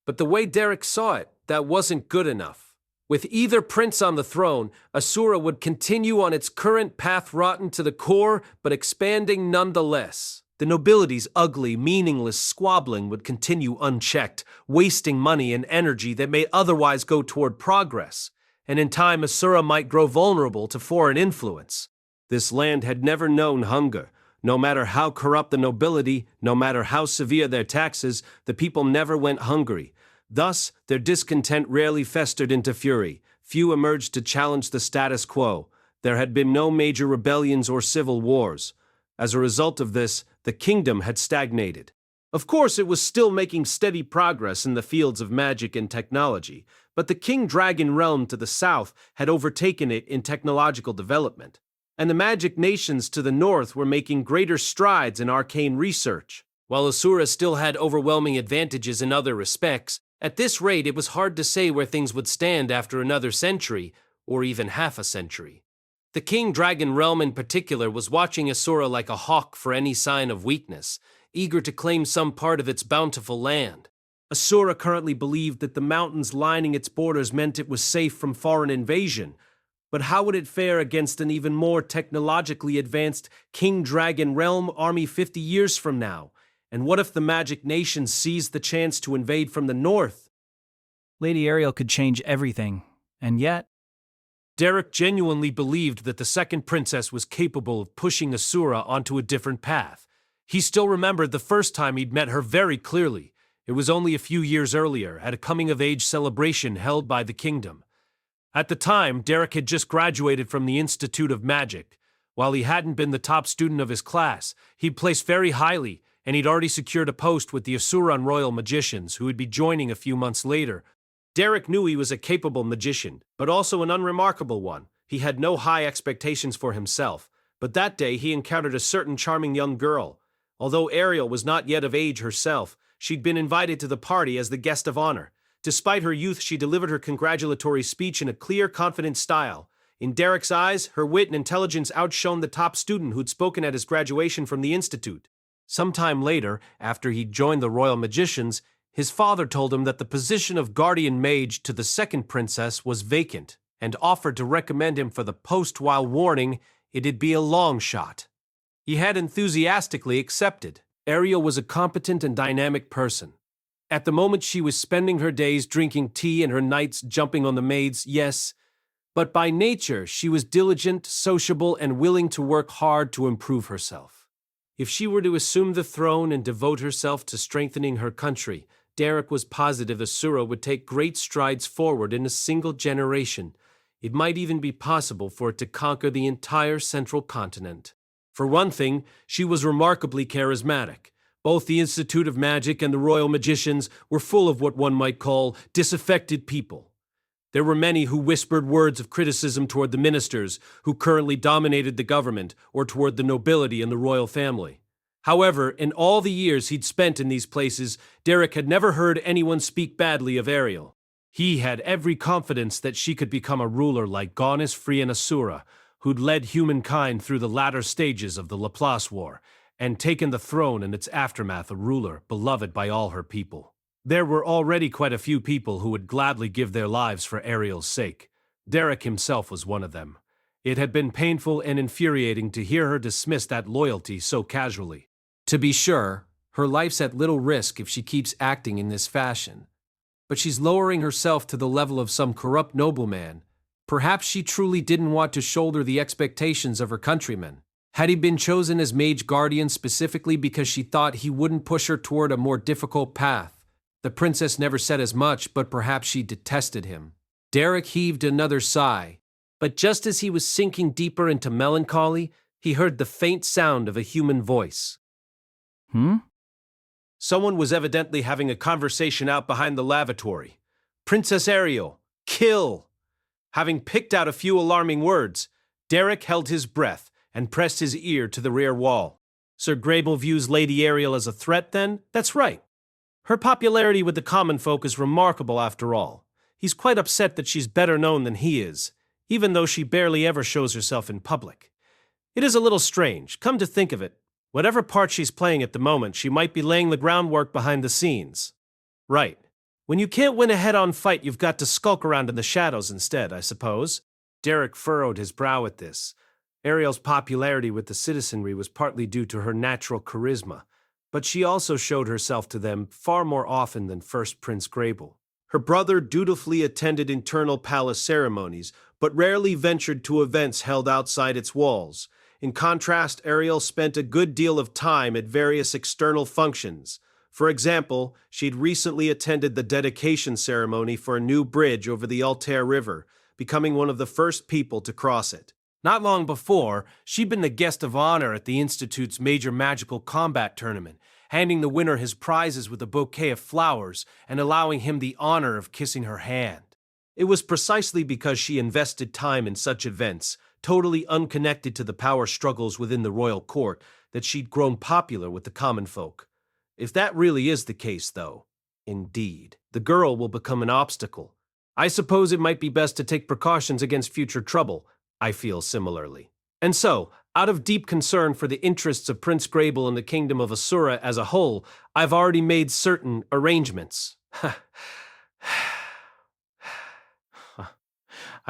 But the way Derek saw it, that wasn't good enough. With either prince on the throne, Asura would continue on its current path rotten to the core, but expanding nonetheless. The nobility's ugly, meaningless squabbling would continue unchecked, wasting money and energy that may otherwise go toward progress. And in time, Asura might grow vulnerable to foreign influence. This land had never known hunger. No matter how corrupt the nobility, no matter how severe their taxes, the people never went hungry. Thus, their discontent rarely festered into fury. Few emerged to challenge the status quo. There had been no major rebellions or civil wars. As a result of this, the kingdom had stagnated. Of course, it was still making steady progress in the fields of magic and technology, but the King Dragon realm to the south had overtaken it in technological development, and the magic nations to the north were making greater strides in arcane research. While Asura still had overwhelming advantages in other respects, at this rate it was hard to say where things would stand after another century, or even half a century. The King Dragon realm in particular was watching Asura like a hawk for any sign of weakness, eager to claim some part of its bountiful land. Asura currently believed that the mountains lining its borders meant it was safe from foreign invasion, But how would it fare against an even more technologically advanced King Dragon Realm army 50 years from now? And what if the Magic Nation seized the chance to invade from the north? Lady Ariel could change everything, and yet... Derek genuinely believed that the second princess was capable of pushing Asura onto a different path. He still remembered the first time he'd met her very clearly. It was only a few years earlier, at a coming-of-age celebration held by the kingdom. At the time, Derek had just graduated from the Institute of Magic. While he hadn't been the top student of his class, he'd placed very highly, and he'd already secured a post with the Asuran Royal Magicians, who would be joining a few months later. Derek knew he was a capable magician, but also an unremarkable one. He had no high expectations for himself, but that day he encountered a certain charming young girl. Although Ariel was not yet of age herself, she'd been invited to the party as the guest of honor. Despite her youth, she delivered her congratulatory speech in a clear, confident style. In Derek's eyes, her wit and intelligence outshone the top student who'd spoken at his graduation from the institute. Sometime later, after he'd joined the Royal Magicians, his father told him that the position of guardian mage to the second princess was vacant, and offered to recommend him for the post while warning it'd be a long shot. He had enthusiastically accepted. Ariel was a competent and dynamic person. At the moment she was spending her days drinking tea and her nights jumping on the maids, yes, but by nature she was diligent, sociable, and willing to work hard to improve herself. If she were to assume the throne and devote herself to strengthening her country, Derek was positive Asura would take great strides forward in a single generation. It might even be possible for it to conquer the entire central continent. For one thing, she was remarkably charismatic. Both the Institute of Magic and the Royal Magicians were full of what one might call disaffected people. There were many who whispered words of criticism toward the ministers who currently dominated the government or toward the nobility and the royal family. However, in all the years he'd spent in these places, Derek had never heard anyone speak badly of Ariel. He had every confidence that she could become a ruler like Goddess Free and Asura, who'd led humankind through the latter stages of the Laplace War, and taken the throne and its aftermath a ruler beloved by all her people. There were already quite a few people who would gladly give their lives for Ariel's sake. Derek himself was one of them. It had been painful and infuriating to hear her dismiss that loyalty so casually. To be sure, her life's at little risk if she keeps acting in this fashion. But she's lowering herself to the level of some corrupt nobleman. Perhaps she truly didn't want to shoulder the expectations of her countrymen. Had he been chosen as Mage Guardian specifically because she thought he wouldn't push her toward a more difficult path? The princess never said as much, but perhaps she detested him. Derek heaved another sigh, but just as he was sinking deeper into melancholy, he heard the faint sound of a human voice. Someone was evidently having a conversation out behind the lavatory. Princess Ariel, kill! Having picked out a few alarming words, Derek held his breath and pressed his ear to the rear wall. Sir Grable views Lady Ariel as a threat, then? That's right. Her popularity with the common folk is remarkable after all. He's quite upset that she's better known than he is, even though she barely ever shows herself in public. It is a little strange, come to think of it. Whatever part she's playing at the moment, she might be laying the groundwork behind the scenes. Right. When you can't win a head-on fight, you've got to skulk around in the shadows instead, I suppose. Derek furrowed his brow at this. Ariel's popularity with the citizenry was partly due to her natural charisma, but she also showed herself to them far more often than first Prince Grable. Her brother dutifully attended internal palace ceremonies, but rarely ventured to events held outside its walls. In contrast, Ariel spent a good deal of time at various external functions. For example, she'd recently attended the dedication ceremony for a new bridge over the Altair River, becoming one of the first people to cross it. Not long before, she'd been the guest of honor at the Institute's major magical combat tournament, handing the winner his prizes with a bouquet of flowers and allowing him the honor of kissing her hand. It was precisely because she invested time in such events, totally unconnected to the power struggles within the royal court, that she'd grown popular with the common folk. If that really is the case, though, indeed, the girl will become an obstacle. I suppose it might be best to take precautions against future trouble. I feel similarly. And so, out of deep concern for the interests of Prince Grable and the kingdom of Asura as a whole, I've already made certain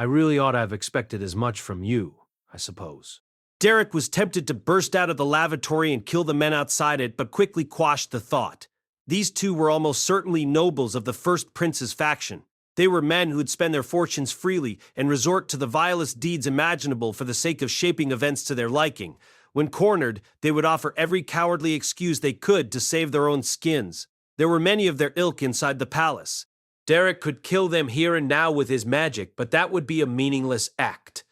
I really ought to have expected as much from you, I suppose. Derek was tempted to burst out of the lavatory and kill the men outside it, but quickly quashed the thought. These two were almost certainly nobles of the First Prince's faction. They were men who would spend their fortunes freely and resort to the vilest deeds imaginable for the sake of shaping events to their liking. When cornered, they would offer every cowardly excuse they could to save their own skins. There were many of their ilk inside the palace. Derek could kill them here and now with his magic, but that would be a meaningless act.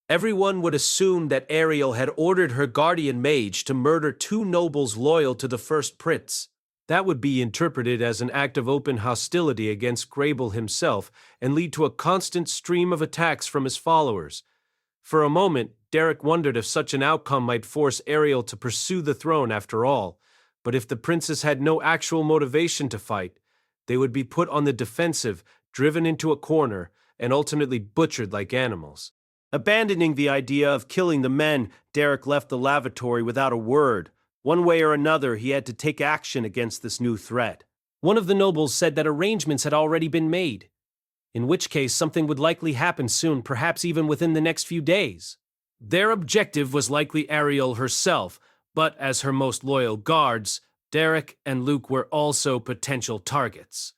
Everyone would assume that Ariel had ordered her guardian mage to murder two nobles loyal to the First Prince. That would be interpreted as an act of open hostility against Grable himself and lead to a constant stream of attacks from his followers. For a moment, Derek wondered if such an outcome might force Ariel to pursue the throne after all, but if the princes had no actual motivation to fight, they would be put on the defensive, driven into a corner, and ultimately butchered like animals. Abandoning the idea of killing the men, Derek left the lavatory without a word. One way or another, he had to take action against this new threat. One of the nobles said that arrangements had already been made, in which case something would likely happen soon, perhaps even within the next few days. Their objective was likely Ariel herself, but as her most loyal guards, Derek and Luke were also potential targets.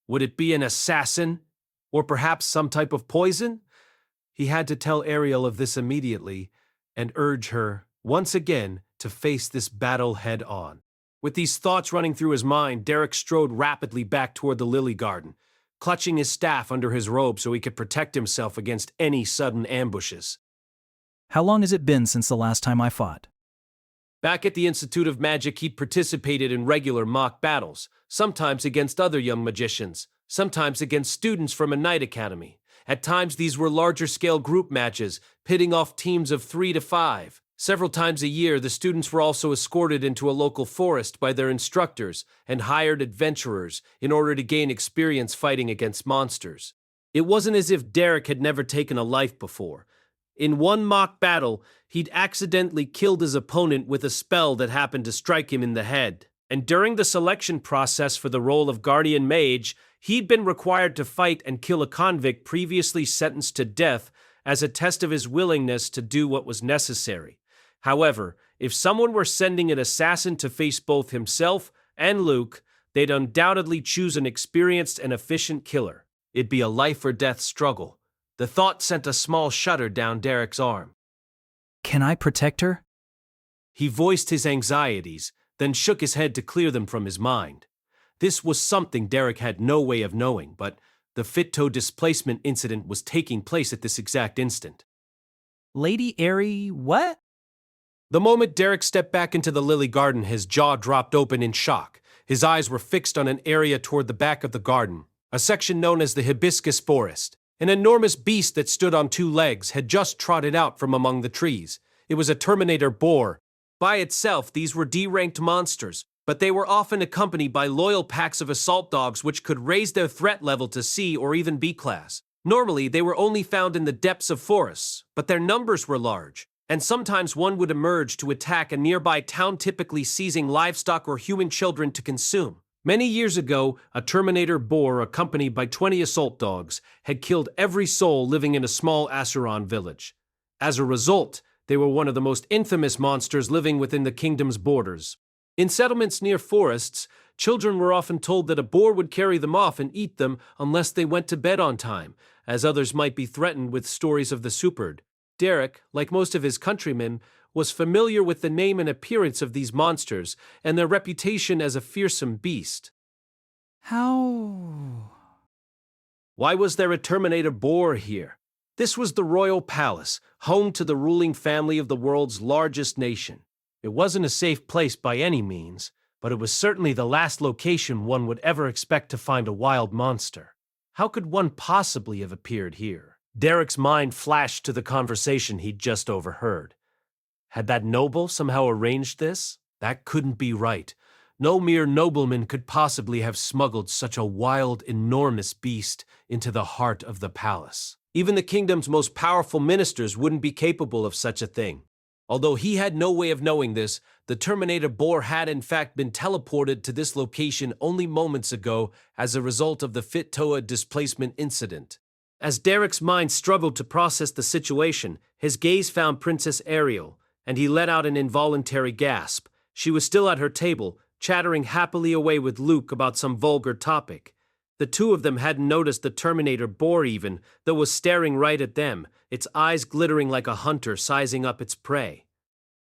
Would it be an assassin? Or perhaps some type of poison? He had to tell Ariel of this immediately and urge her, once again, to face this battle head on. With these thoughts running through his mind, Derek strode rapidly back toward the lily garden, clutching his staff under his robe so he could protect himself against any sudden ambushes. How long has it been since the last time I fought? Back at the Institute of Magic, he'd participated in regular mock battles, sometimes against other young magicians, sometimes against students from a night academy. At times, these were larger-scale group matches, pitting off teams of 3 to 5. Several times a year, the students were also escorted into a local forest by their instructors and hired adventurers in order to gain experience fighting against monsters. It wasn't as if Derek had never taken a life before. In one mock battle, he'd accidentally killed his opponent with a spell that happened to strike him in the head. And during the selection process for the role of Guardian Mage, he'd been required to fight and kill a convict previously sentenced to death as a test of his willingness to do what was necessary. However, if someone were sending an assassin to face both himself and Luke, they'd undoubtedly choose an experienced and efficient killer. It'd be a life-or-death struggle. The thought sent a small shudder down Derek's arm. Can I protect her? He voiced his anxieties, then shook his head to clear them from his mind. This was something Derek had no way of knowing, but the Fit-Toe displacement incident was taking place at this exact instant. Lady Airy, what? The moment Derek stepped back into the lily garden, his jaw dropped open in shock. His eyes were fixed on an area toward the back of the garden, a section known as the Hibiscus Forest. An enormous beast that stood on 2 legs had just trotted out from among the trees. It was a Terminator boar. By itself, these were D-ranked monsters, but they were often accompanied by loyal packs of assault dogs which could raise their threat level to C or even B class. Normally, they were only found in the depths of forests, but their numbers were large, and sometimes one would emerge to attack a nearby town, typically seizing livestock or human children to consume. Many years ago, a Terminator boar accompanied by 20 assault dogs had killed every soul living in a small Asuran village. As a result, they were one of the most infamous monsters living within the kingdom's borders. In settlements near forests, children were often told that a boar would carry them off and eat them unless they went to bed on time, as others might be threatened with stories of the Superd. Derek, like most of his countrymen, was familiar with the name and appearance of these monsters and their reputation as a fearsome beast. How? Why was there a Terminator boar here? This was the royal palace, home to the ruling family of the world's largest nation. It wasn't a safe place by any means, but it was certainly the last location one would ever expect to find a wild monster. How could one possibly have appeared here? Derek's mind flashed to the conversation he'd just overheard. Had that noble somehow arranged this? That couldn't be right. No mere nobleman could possibly have smuggled such a wild, enormous beast into the heart of the palace. Even the kingdom's most powerful ministers wouldn't be capable of such a thing. Although he had no way of knowing this, the Terminator boar had in fact been teleported to this location only moments ago as a result of the Fit-Toa displacement incident. As Derek's mind struggled to process the situation, his gaze found Princess Ariel, and he let out an involuntary gasp. She was still at her table, chattering happily away with Luke about some vulgar topic. The two of them hadn't noticed the Terminator boar even, though was staring right at them, its eyes glittering like a hunter sizing up its prey.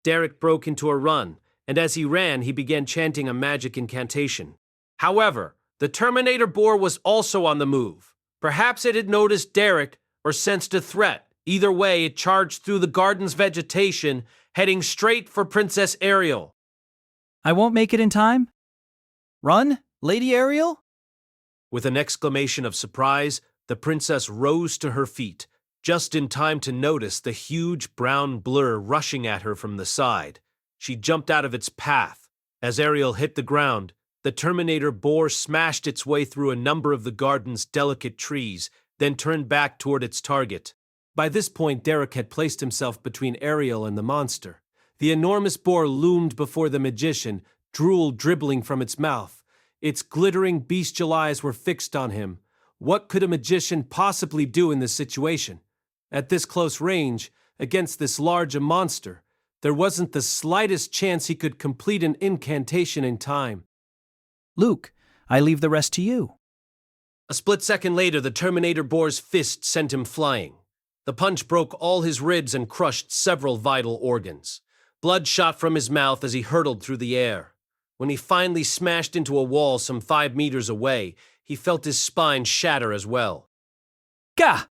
Derek broke into a run, and as he ran, he began chanting a magic incantation. However, the Terminator boar was also on the move. Perhaps it had noticed Derek or sensed a threat. Either way, it charged through the garden's vegetation, heading straight for Princess Ariel. I won't make it in time? Run, Lady Ariel? With an exclamation of surprise, the princess rose to her feet, just in time to notice the huge brown blur rushing at her from the side. She jumped out of its path. As Ariel hit the ground, the Terminator boar smashed its way through a number of the garden's delicate trees, then turned back toward its target. By this point, Derek had placed himself between Ariel and the monster. The enormous boar loomed before the magician, drool dribbling from its mouth. Its glittering bestial eyes were fixed on him. What could a magician possibly do in this situation? At this close range, against this large a monster, there wasn't the slightest chance he could complete an incantation in time. Luke, I leave the rest to you. A split second later, the Terminator boar's fist sent him flying. The punch broke all his ribs and crushed several vital organs. Blood shot from his mouth as he hurtled through the air. When he finally smashed into a wall some 5 meters away, he felt his spine shatter as well. Gah!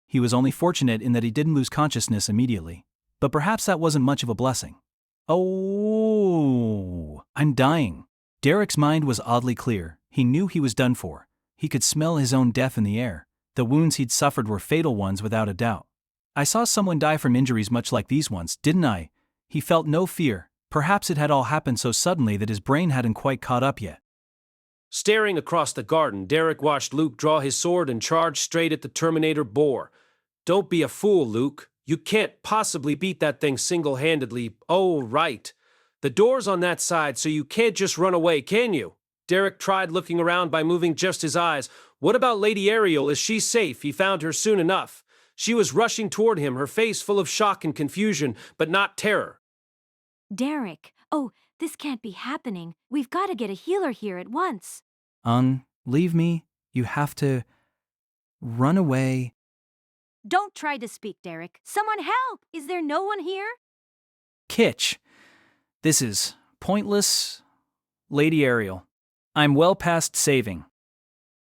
He was only fortunate in that he didn't lose consciousness immediately. But perhaps that wasn't much of a blessing. Oh, I'm dying. Derek's mind was oddly clear. He knew he was done for. He could smell his own death in the air. The wounds he'd suffered were fatal ones without a doubt. I saw someone die from injuries much like these ones, didn't I? He felt no fear. Perhaps it had all happened so suddenly that his brain hadn't quite caught up yet. Staring across the garden, Derek watched Luke draw his sword and charge straight at the Terminator boar. Don't be a fool, Luke. You can't possibly beat that thing single-handedly. Oh, right. The door's on that side, so you can't just run away, can you? Derek tried looking around by moving just his eyes. What about Lady Ariel? Is she safe? He found her soon enough. She was rushing toward him, her face full of shock and confusion, but not terror. Derek, oh, this can't be happening. We've got to get a healer here at once. Leave me. You have to run away. Don't try to speak, Derek. Someone help! Is there no one here? Kitch. This is pointless. Lady Ariel, I'm well past saving.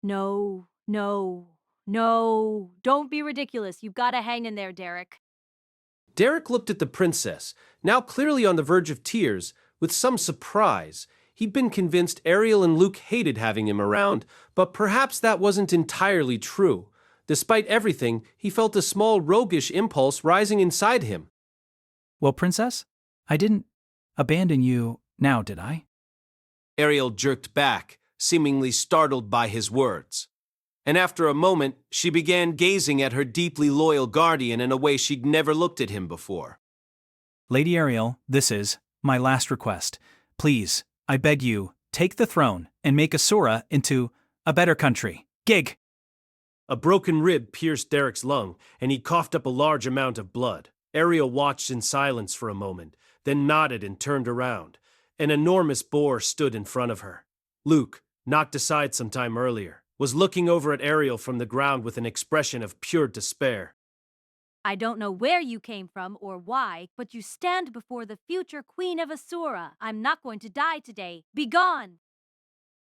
No. Don't be ridiculous. You've got to hang in there, Derek. Derek looked at the princess, now clearly on the verge of tears, with some surprise. He'd been convinced Ariel and Luke hated having him around, but perhaps that wasn't entirely true. Despite everything, he felt a small roguish impulse rising inside him. Well, princess, I didn't abandon you now, did I? Ariel jerked back, seemingly startled by his words. And after a moment, she began gazing at her deeply loyal guardian in a way she'd never looked at him before. Lady Ariel, this is my last request. Please, I beg you, take the throne and make Asura into a better country. Gig! A broken rib pierced Derek's lung, and he coughed up a large amount of blood. Ariel watched in silence for a moment, then nodded and turned around. An enormous boar stood in front of her. Luke, knocked aside some time earlier, was looking over at Ariel from the ground with an expression of pure despair. I don't know where you came from or why, but you stand before the future Queen of Asura. I'm not going to die today. Be gone!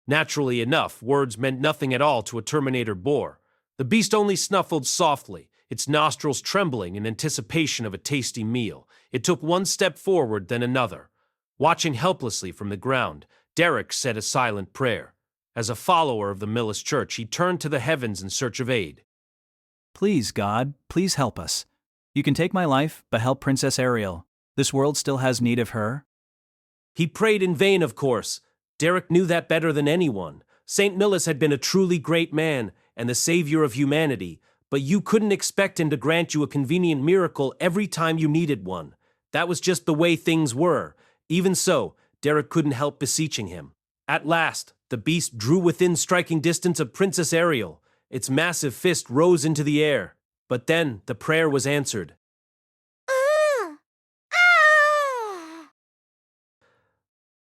Naturally enough, words meant nothing at all to a Terminator boar. The beast only snuffled softly, its nostrils trembling in anticipation of a tasty meal. It took one step forward, then another. Watching helplessly from the ground, Derek said a silent prayer. As a follower of the Millis Church, he turned to the heavens in search of aid. Please, God, please help us. You can take my life, but help Princess Ariel. This world still has need of her. He prayed in vain, of course. Derek knew that better than anyone. St. Millis had been a truly great man and the savior of humanity, but you couldn't expect him to grant you a convenient miracle every time you needed one. That was just the way things were. Even so, Derek couldn't help beseeching him. At last, the beast drew within striking distance of Princess Ariel. Its massive fist rose into the air, but then the prayer was answered.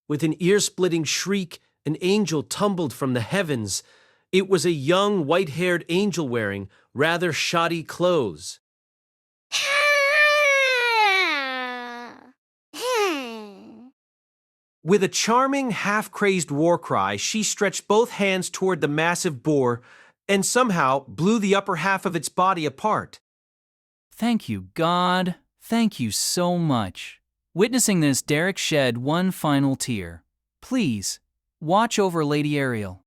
With an ear-splitting shriek, an angel tumbled from the heavens. It was a young, white-haired angel wearing rather shoddy clothes. With a charming, half-crazed war cry, she stretched both hands toward the massive boar and somehow blew the upper half of its body apart. Thank you, God. Thank you so much. Witnessing this, Derek shed one final tear. Please, watch over Lady Ariel.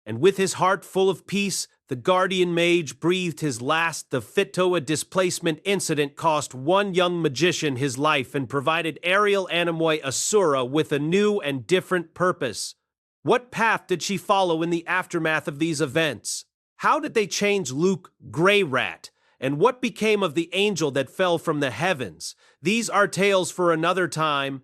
And with his heart full of peace, the guardian mage breathed his last. The Fitoa displacement incident cost one young magician his life and provided Ariel Animoy Asura with a new and different purpose. What path did she follow in the aftermath of these events? How did they change Luke Grey Rat? And what became of the angel that fell from the heavens? These are tales for another time.